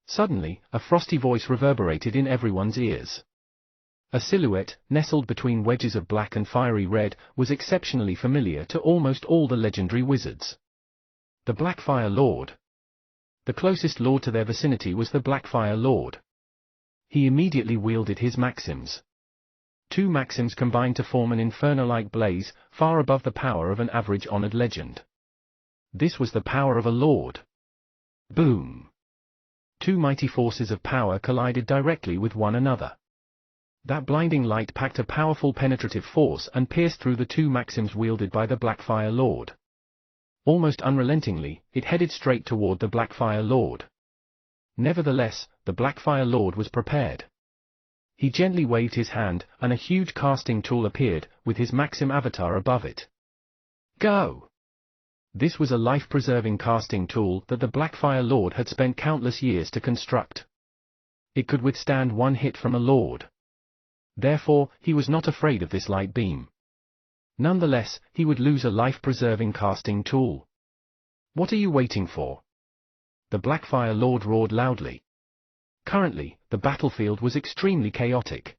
Suddenly, a frosty voice reverberated in everyone's ears. A silhouette, nestled between wedges of black and fiery red, was exceptionally familiar to almost all the legendary wizards. The Blackfire Lord. The closest lord to their vicinity was the Blackfire Lord. He immediately wielded his maxims. 2 maxims combined to form an inferno-like blaze, far above the power of an average honored legend. This was the power of a lord. Boom! 2 mighty forces of power collided directly with one another. That blinding light packed a powerful penetrative force and pierced through the 2 maxims wielded by the Blackfire Lord. Almost unrelentingly, it headed straight toward the Blackfire Lord. Nevertheless, the Blackfire Lord was prepared. He gently waved his hand, and a huge casting tool appeared, with his maxim avatar above it. Go! This was a life-preserving casting tool that the Blackfire Lord had spent countless years to construct. It could withstand 1 hit from a lord. Therefore, he was not afraid of this light beam. Nonetheless, he would lose a life-preserving casting tool. What are you waiting for? The Blackfire Lord roared loudly. Currently, the battlefield was extremely chaotic.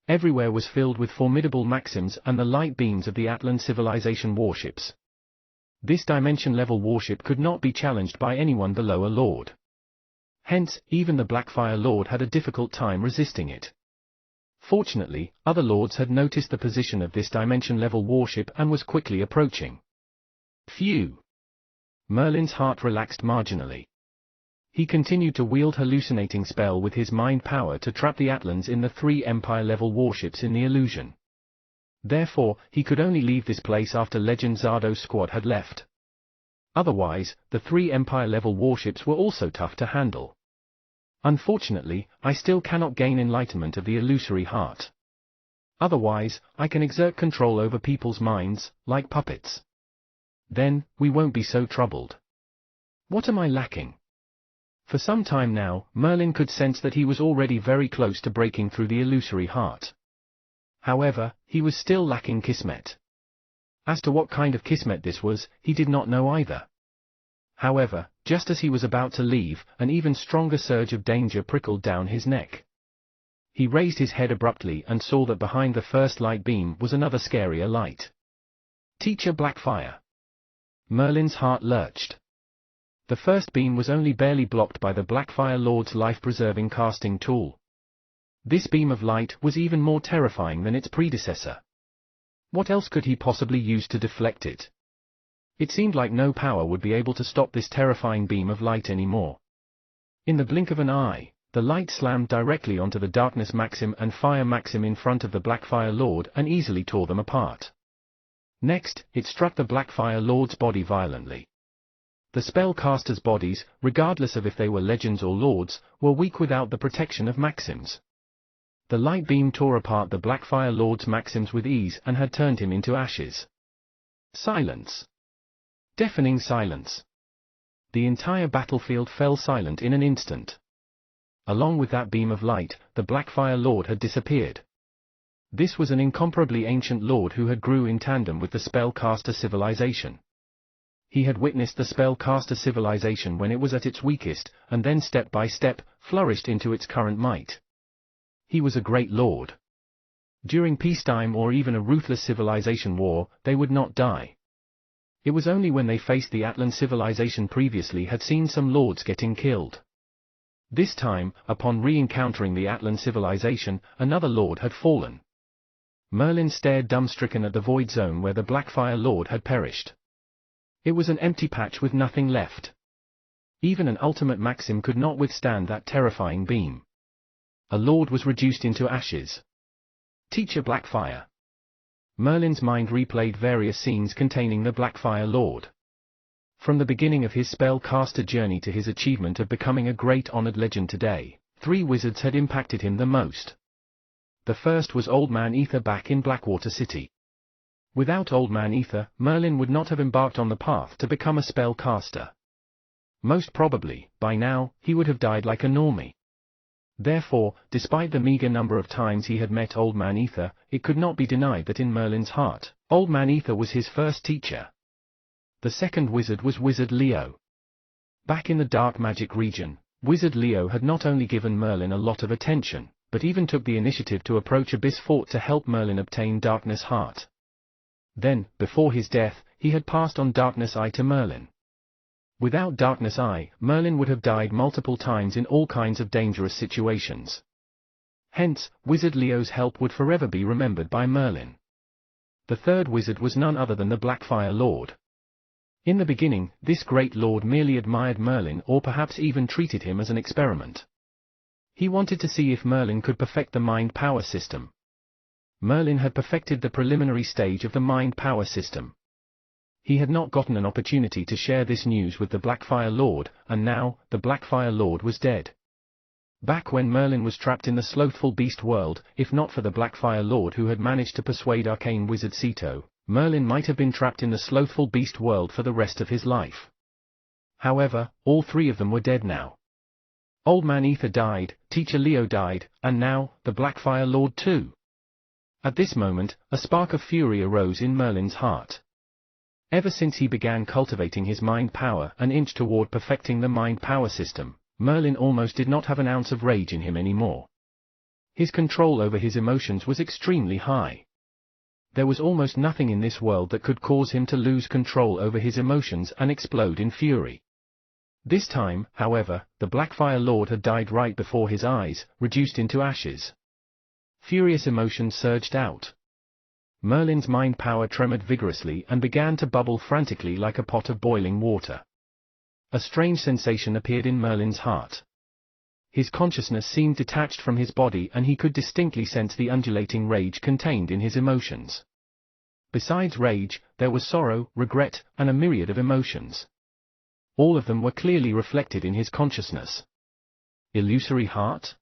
Everywhere was filled with formidable maxims and the light beams of the Atlan civilization warships. This dimension-level warship could not be challenged by anyone below a lord. Hence, even the Blackfire Lord had a difficult time resisting it. Fortunately, other lords had noticed the position of this dimension-level warship and was quickly approaching. Phew! Merlin's heart relaxed marginally. He continued to wield hallucinating spell with his mind power to trap the Atlans in the 3 Empire-level warships in the illusion. Therefore, he could only leave this place after Legend Zardo's squad had left. Otherwise, the 3 Empire-level warships were also tough to handle. Unfortunately, I still cannot gain enlightenment of the illusory heart. Otherwise, I can exert control over people's minds, like puppets. Then, we won't be so troubled. What am I lacking? For some time now, Merlin could sense that he was already very close to breaking through the illusory heart. However, he was still lacking Kismet. As to what kind of Kismet this was, he did not know either. However, just as he was about to leave, an even stronger surge of danger prickled down his neck. He raised his head abruptly and saw that behind the first light beam was another scarier light. Teacher Blackfire. Merlin's heart lurched. The first beam was only barely blocked by the Blackfire Lord's life-preserving casting tool. This beam of light was even more terrifying than its predecessor. What else could he possibly use to deflect it? It seemed like no power would be able to stop this terrifying beam of light anymore. In the blink of an eye, the light slammed directly onto the Darkness Maxim and Fire Maxim in front of the Blackfire Lord and easily tore them apart. Next, it struck the Blackfire Lord's body violently. The spellcasters' bodies, regardless of if they were legends or lords, were weak without the protection of maxims. The light beam tore apart the Blackfire Lord's maxims with ease and had turned him into ashes. Silence. Deafening silence. The entire battlefield fell silent in an instant. Along with that beam of light, the Blackfire Lord had disappeared. This was an incomparably ancient lord who had grew in tandem with the spellcaster civilization. He had witnessed the spellcaster civilization when it was at its weakest, and then step by step, flourished into its current might. He was a great lord. During peacetime or even a ruthless civilization war, they would not die. It was only when they faced the Atlan civilization previously had seen some lords getting killed. This time, upon re-encountering the Atlan civilization, another lord had fallen. Merlin stared dumbstricken at the void zone where the Blackfire Lord had perished. It was an empty patch with nothing left. Even an ultimate maxim could not withstand that terrifying beam. A lord was reduced into ashes. Teacher Blackfire. Merlin's mind replayed various scenes containing the Blackfire Lord. From the beginning of his spellcaster journey to his achievement of becoming a great honored legend today, 3 wizards had impacted him the most. The first was Old Man Ether back in Blackwater City. Without Old Man Ether, Merlin would not have embarked on the path to become a spellcaster. Most probably, by now, he would have died like a normie. Therefore, despite the meager number of times he had met Old Man Ether, it could not be denied that in Merlin's heart, Old Man Ether was his first teacher. The second wizard was Wizard Leo. Back in the dark magic region, Wizard Leo had not only given Merlin a lot of attention, but even took the initiative to approach Abyss Fort to help Merlin obtain Darkness Heart. Then, before his death, he had passed on Darkness Eye to Merlin. Without Darkness Eye, Merlin would have died multiple times in all kinds of dangerous situations. Hence, Wizard Leo's help would forever be remembered by Merlin. The third wizard was none other than the Blackfire Lord. In the beginning, this great lord merely admired Merlin or perhaps even treated him as an experiment. He wanted to see if Merlin could perfect the mind power system. Merlin had perfected the preliminary stage of the mind power system. He had not gotten an opportunity to share this news with the Blackfire Lord, and now, the Blackfire Lord was dead. Back when Merlin was trapped in the slothful beast world, if not for the Blackfire Lord who had managed to persuade arcane wizard Ceto, Merlin might have been trapped in the slothful beast world for the rest of his life. However, all 3 of them were dead now. Old Man Ether died, Teacher Leo died, and now, the Blackfire Lord too. At this moment, a spark of fury arose in Merlin's heart. Ever since he began cultivating his mind power an inch toward perfecting the mind power system, Merlin almost did not have an ounce of rage in him anymore. His control over his emotions was extremely high. There was almost nothing in this world that could cause him to lose control over his emotions and explode in fury. This time, however, the Blackfire Lord had died right before his eyes, reduced into ashes. Furious emotions surged out. Merlin's mind power tremored vigorously and began to bubble frantically like a pot of boiling water. A strange sensation appeared in Merlin's heart. His consciousness seemed detached from his body and he could distinctly sense the undulating rage contained in his emotions. Besides rage, there was sorrow, regret, and a myriad of emotions. All of them were clearly reflected in his consciousness. Illusory heart?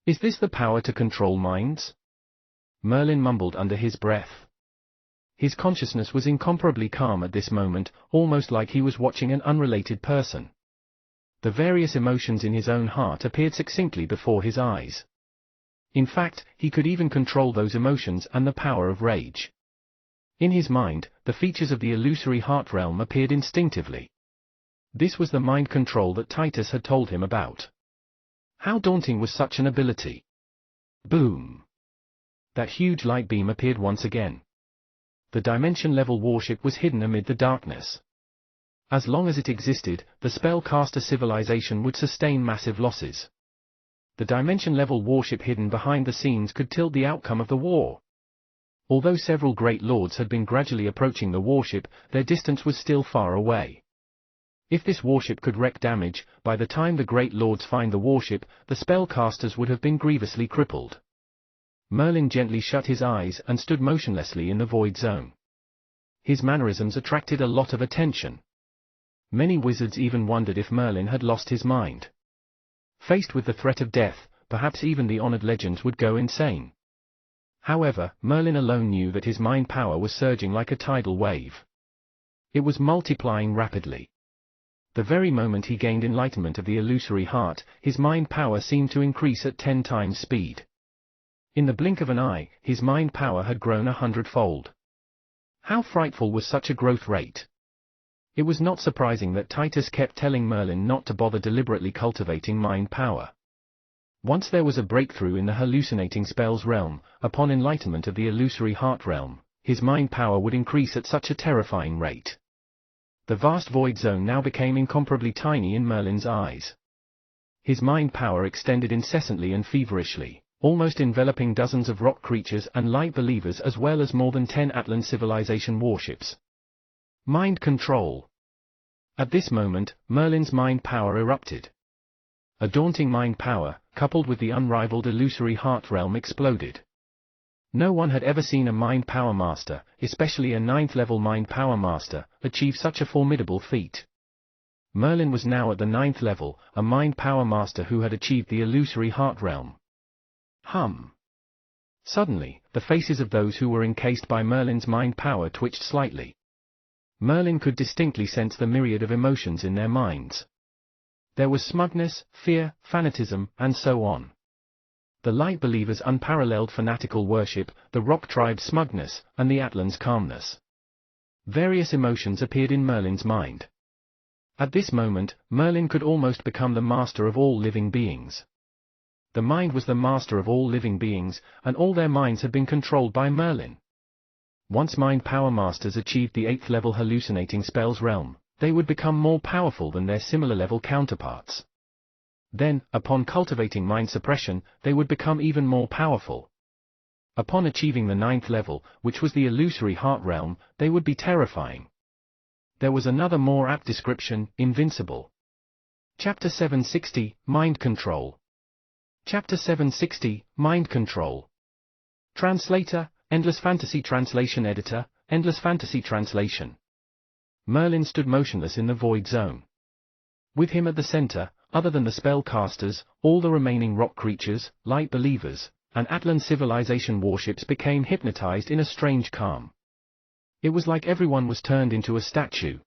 Is this the power to control minds? Merlin mumbled under his breath. His consciousness was incomparably calm at this moment, almost like he was watching an unrelated person. The various emotions in his own heart appeared succinctly before his eyes. In fact, he could even control those emotions and the power of rage. In his mind, the features of the illusory heart realm appeared instinctively. This was the mind control that Titus had told him about. How daunting was such an ability? Boom! That huge light beam appeared once again. The dimension-level warship was hidden amid the darkness. As long as it existed, the spellcaster civilization would sustain massive losses. The dimension-level warship hidden behind the scenes could tilt the outcome of the war. Although several great lords had been gradually approaching the warship, their distance was still far away. If this warship could wreak damage, by the time the great lords find the warship, the spellcasters would have been grievously crippled. Merlin gently shut his eyes and stood motionlessly in the void zone. His mannerisms attracted a lot of attention. Many wizards even wondered if Merlin had lost his mind. Faced with the threat of death, perhaps even the honored legends would go insane. However, Merlin alone knew that his mind power was surging like a tidal wave. It was multiplying rapidly. The very moment he gained enlightenment of the illusory heart, his mind power seemed to increase at 10 times speed. In the blink of an eye, his mind power had grown 100-fold. How frightful was such a growth rate? It was not surprising that Titus kept telling Merlin not to bother deliberately cultivating mind power. Once there was a breakthrough in the hallucinating spells realm, upon enlightenment of the illusory heart realm, his mind power would increase at such a terrifying rate. The vast void zone now became incomparably tiny in Merlin's eyes. His mind power extended incessantly and feverishly, almost enveloping dozens of rock creatures and light believers as well as more than 10 Atlan civilization warships. Mind control. At this moment, Merlin's mind power erupted. A daunting mind power, coupled with the unrivaled illusory heart realm, exploded. No one had ever seen a mind power master, especially a 9th level mind power master, achieve such a formidable feat. Merlin was now at the 9th level, a mind power master who had achieved the illusory heart realm. Suddenly, the faces of those who were encased by Merlin's mind power twitched slightly. Merlin could distinctly sense the myriad of emotions in their minds. There was smugness, fear, fanatism, and so on. The light believers' unparalleled fanatical worship, the rock tribe's smugness, and the Atlan's calmness. Various emotions appeared in Merlin's mind. At this moment, Merlin could almost become the master of all living beings. The mind was the master of all living beings, and all their minds had been controlled by Merlin. Once mind power masters achieved the 8th level hallucinating spells realm, they would become more powerful than their similar level counterparts. Then, upon cultivating mind suppression, they would become even more powerful. Upon achieving the 9th level, which was the illusory heart realm, they would be terrifying. There was another more apt description, invincible. Chapter 760, Mind Control. Chapter 760, Mind Control. Translator, Endless Fantasy Translation Editor, Endless Fantasy Translation. Merlin stood motionless in the void zone. With him at the center, other than the spellcasters, all the remaining rock creatures, light believers, and Atlan civilization warships became hypnotized in a strange calm. It was like everyone was turned into a statue.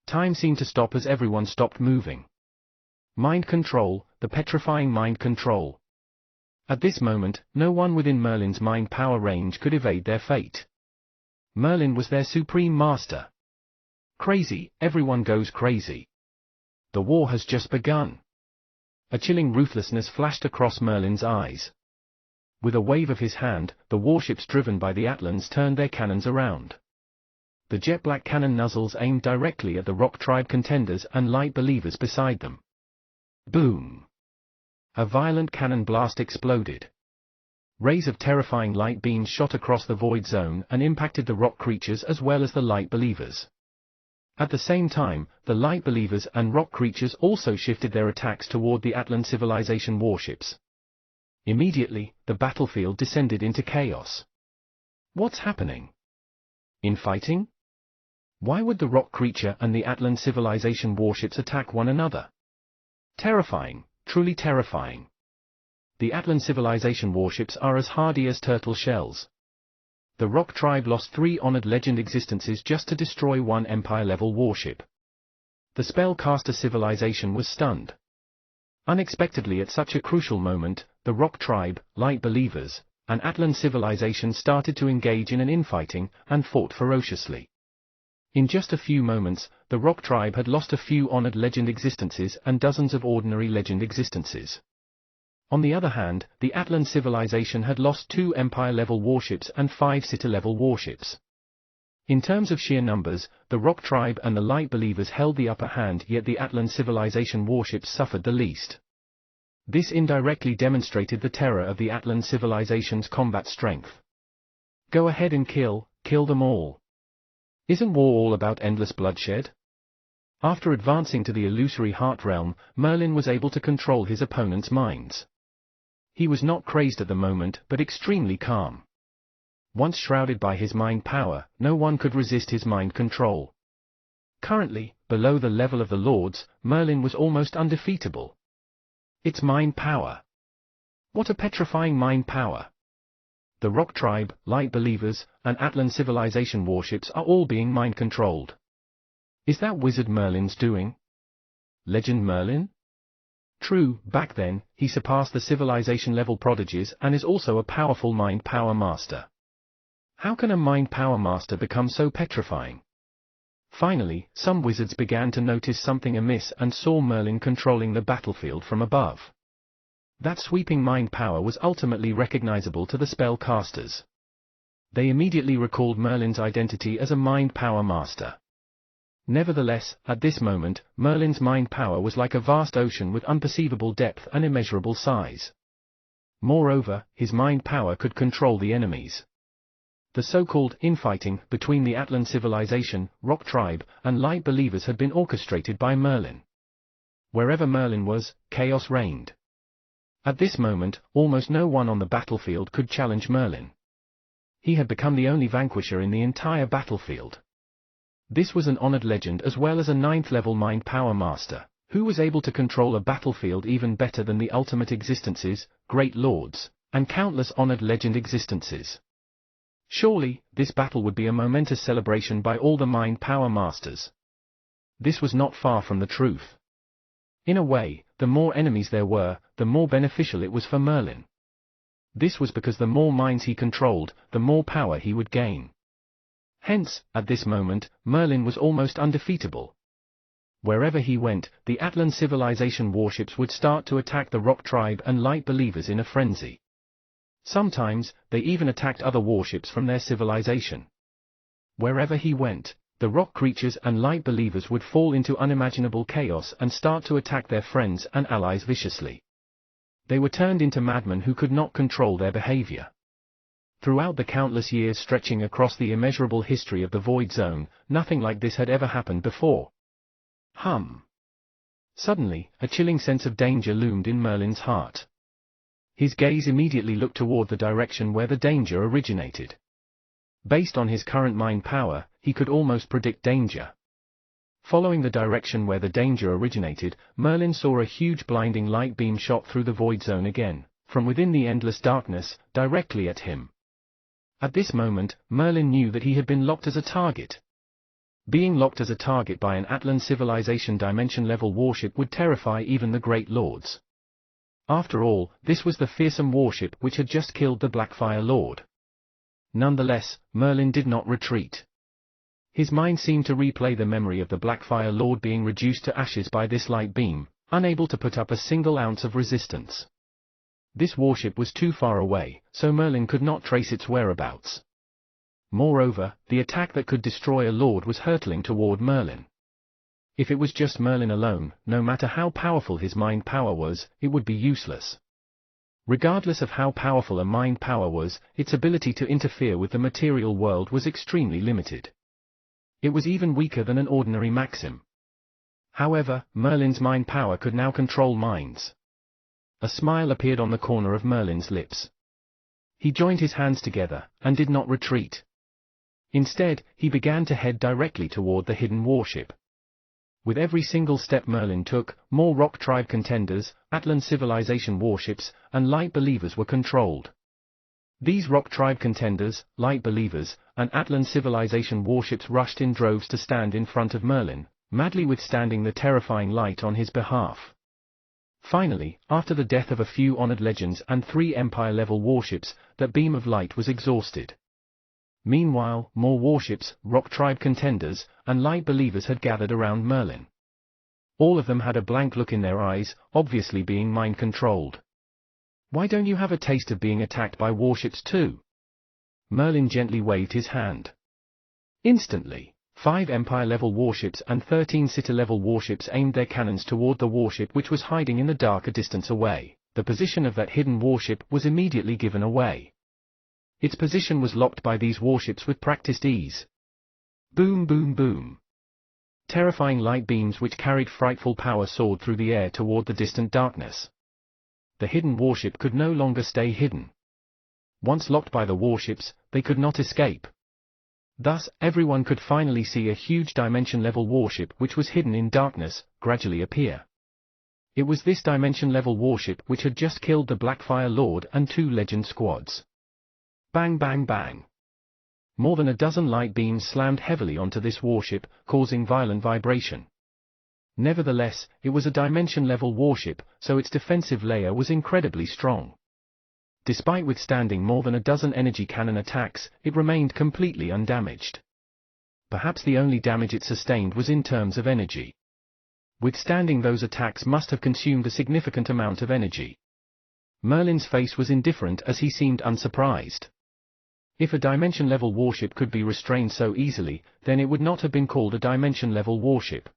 Time seemed to stop as everyone stopped moving. Mind control, the petrifying mind control. At this moment, no one within Merlin's mind power range could evade their fate. Merlin was their supreme master. Crazy, everyone goes crazy. The war has just begun. A chilling ruthlessness flashed across Merlin's eyes. With a wave of his hand, the warships driven by the Atlans turned their cannons around. The jet-black cannon nozzles aimed directly at the rock tribe contenders and light believers beside them. Boom! A violent cannon blast exploded. Rays of terrifying light beams shot across the void zone and impacted the rock creatures as well as the light believers. At the same time, the light believers and rock creatures also shifted their attacks toward the Atlan civilization warships. Immediately, the battlefield descended into chaos. What's happening? Infighting? Why would the rock creature and the Atlan civilization warships attack one another? Terrifying, truly terrifying. The Atlan civilization warships are as hardy as turtle shells. The rock tribe lost 3 honored legend existences just to destroy 1 empire-level warship. The spellcaster civilization was stunned. Unexpectedly at such a crucial moment, the rock tribe, light believers, and Atlan civilization started to engage in an infighting, and fought ferociously. In just a few moments, the rock tribe had lost a few honored legend existences and dozens of ordinary legend existences. On the other hand, the Atlan civilization had lost 2 Empire-level warships and 5 Cita-level warships. In terms of sheer numbers, the Rock Tribe and the Light Believers held the upper hand, yet the Atlan civilization warships suffered the least. This indirectly demonstrated the terror of the Atlan civilization's combat strength. Go ahead and kill them all. Isn't war all about endless bloodshed? After advancing to the illusory heart realm, Merlin was able to control his opponent's minds. He was not crazed at the moment, but extremely calm. Once shrouded by his mind power, no one could resist his mind control. Currently, below the level of the Lords, Merlin was almost undefeatable. Its mind power. What a petrifying mind power! The Rock Tribe, Light Believers, and Atlan civilization warships are all being mind-controlled. Is that Wizard Merlin's doing? Legend Merlin? True, back then, he surpassed the civilization-level prodigies and is also a powerful mind power master. How can a mind power master become so petrifying? Finally, some wizards began to notice something amiss and saw Merlin controlling the battlefield from above. That sweeping mind power was ultimately recognizable to the spellcasters. They immediately recalled Merlin's identity as a mind power master. Nevertheless, at this moment, Merlin's mind power was like a vast ocean with unperceivable depth and immeasurable size. Moreover, his mind power could control the enemies. The so-called infighting between the Atlan civilization, Rock Tribe, and Light Believers had been orchestrated by Merlin. Wherever Merlin was, chaos reigned. At this moment, almost no one on the battlefield could challenge Merlin. He had become the only vanquisher in the entire battlefield. This was an honored legend as well as a 9th-level mind power master, who was able to control a battlefield even better than the ultimate existences, great lords, and countless honored legend existences. Surely, this battle would be a momentous celebration by all the mind power masters. This was not far from the truth. In a way, the more enemies there were, the more beneficial it was for Merlin. This was because the more minds he controlled, the more power he would gain. Hence, at this moment, Merlin was almost undefeatable. Wherever he went, the Atlan civilization warships would start to attack the Rock Tribe and Light Believers in a frenzy. Sometimes, they even attacked other warships from their civilization. Wherever he went, the rock creatures and Light Believers would fall into unimaginable chaos and start to attack their friends and allies viciously. They were turned into madmen who could not control their behavior. Throughout the countless years stretching across the immeasurable history of the Void Zone, nothing like this had ever happened before. Suddenly, a chilling sense of danger loomed in Merlin's heart. His gaze immediately looked toward the direction where the danger originated. Based on his current mind power, he could almost predict danger. Following the direction where the danger originated, Merlin saw a huge blinding light beam shot through the Void Zone again, from within the endless darkness, directly at him. At this moment, Merlin knew that he had been locked as a target. Being locked as a target by an Atlan civilization dimension-level warship would terrify even the Great Lords. After all, this was the fearsome warship which had just killed the Blackfire Lord. Nonetheless, Merlin did not retreat. His mind seemed to replay the memory of the Blackfire Lord being reduced to ashes by this light beam, unable to put up a single ounce of resistance. This warship was too far away, so Merlin could not trace its whereabouts. Moreover, the attack that could destroy a lord was hurtling toward Merlin. If it was just Merlin alone, no matter how powerful his mind power was, it would be useless. Regardless of how powerful a mind power was, its ability to interfere with the material world was extremely limited. It was even weaker than an ordinary Maxim. However, Merlin's mind power could now control minds. A smile appeared on the corner of Merlin's lips. He joined his hands together, and did not retreat. Instead, he began to head directly toward the hidden warship. With every single step Merlin took, more Rock Tribe contenders, Atlan civilization warships, and Light Believers were controlled. These Rock Tribe contenders, Light Believers, and Atlan civilization warships rushed in droves to stand in front of Merlin, madly withstanding the terrifying light on his behalf. Finally, after the death of a few honored legends and 3 Empire-level warships, that beam of light was exhausted. Meanwhile, more warships, Rock Tribe contenders, and Light Believers had gathered around Merlin. All of them had a blank look in their eyes, obviously being mind-controlled. "Why don't you have a taste of being attacked by warships too?" Merlin gently waved his hand. Instantly, 5 Empire-level warships and 13 City-level warships aimed their cannons toward the warship which was hiding in the dark a distance away. The position of that hidden warship was immediately given away. Its position was locked by these warships with practiced ease. Boom, boom, boom. Terrifying light beams which carried frightful power soared through the air toward the distant darkness. The hidden warship could no longer stay hidden. Once locked by the warships, they could not escape. Thus, everyone could finally see a huge dimension-level warship which was hidden in darkness, gradually appear. It was this dimension-level warship which had just killed the Blackfire Lord and 2 Legend squads. Bang bang bang. More than a dozen light beams slammed heavily onto this warship, causing violent vibration. Nevertheless, it was a dimension-level warship, so its defensive layer was incredibly strong. Despite withstanding more than a dozen energy cannon attacks, it remained completely undamaged. Perhaps the only damage it sustained was in terms of energy. Withstanding those attacks must have consumed a significant amount of energy. Merlin's face was indifferent as he seemed unsurprised. If a dimension-level warship could be restrained so easily, then it would not have been called a dimension-level warship.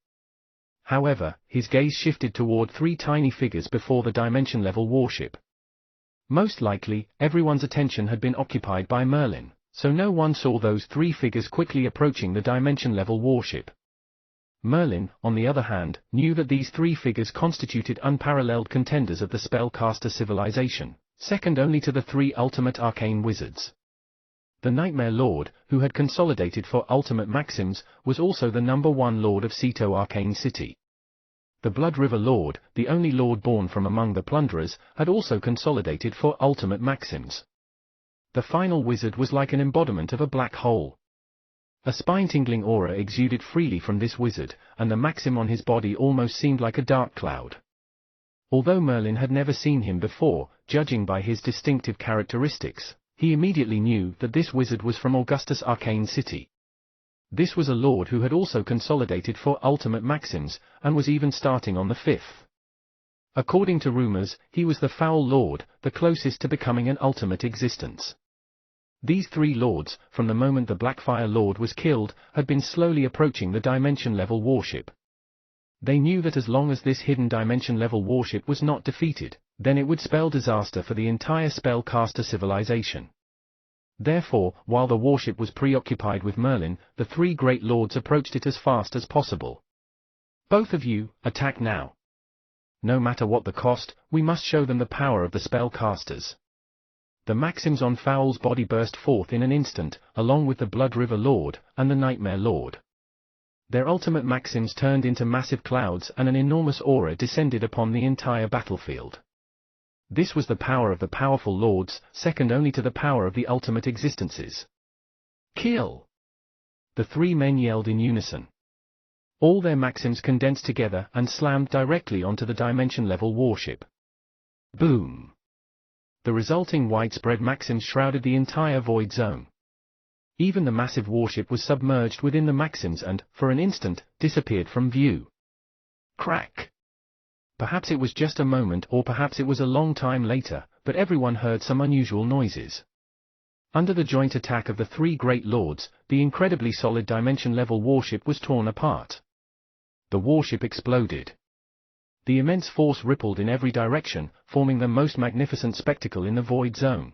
However, his gaze shifted toward 3 tiny figures before the dimension-level warship. Most likely, everyone's attention had been occupied by Merlin, so no one saw those 3 figures quickly approaching the dimension-level warship. Merlin, on the other hand, knew that these 3 figures constituted unparalleled contenders of the spellcaster civilization, second only to the 3 ultimate arcane wizards. The Nightmare Lord, who had consolidated for ultimate maxims, was also the #1 Lord of Ceto Arcane City. The Blood River Lord, the only lord born from among the plunderers, had also consolidated for ultimate maxims. The final wizard was like an embodiment of a black hole. A spine-tingling aura exuded freely from this wizard, and the maxim on his body almost seemed like a dark cloud. Although Merlin had never seen him before, judging by his distinctive characteristics, he immediately knew that this wizard was from Augustus Arcane City. This was a lord who had also consolidated for ultimate maxims, and was even starting on the 5th. According to rumors, he was the Foul Lord, the closest to becoming an ultimate existence. These 3 lords, from the moment the Blackfire Lord was killed, had been slowly approaching the dimension-level warship. They knew that as long as this hidden dimension-level warship was not defeated, then it would spell disaster for the entire spellcaster civilization. Therefore, while the warship was preoccupied with Merlin, the 3 great lords approached it as fast as possible. Both of you, attack now. No matter what the cost, we must show them the power of the spellcasters. The maxims on Foul's body burst forth in an instant, along with the Blood River Lord, and the Nightmare Lord. Their ultimate maxims turned into massive clouds and an enormous aura descended upon the entire battlefield. This was the power of the powerful lords, second only to the power of the ultimate existences. Kill! The 3 men yelled in unison. All their maxims condensed together and slammed directly onto the dimension-level warship. Boom! The resulting widespread maxims shrouded the entire void zone. Even the massive warship was submerged within the maxims and, for an instant, disappeared from view. Crack! Perhaps it was just a moment or perhaps it was a long time later, but everyone heard some unusual noises. Under the joint attack of the 3 great lords, the incredibly solid dimension-level warship was torn apart. The warship exploded. The immense force rippled in every direction, forming the most magnificent spectacle in the void zone.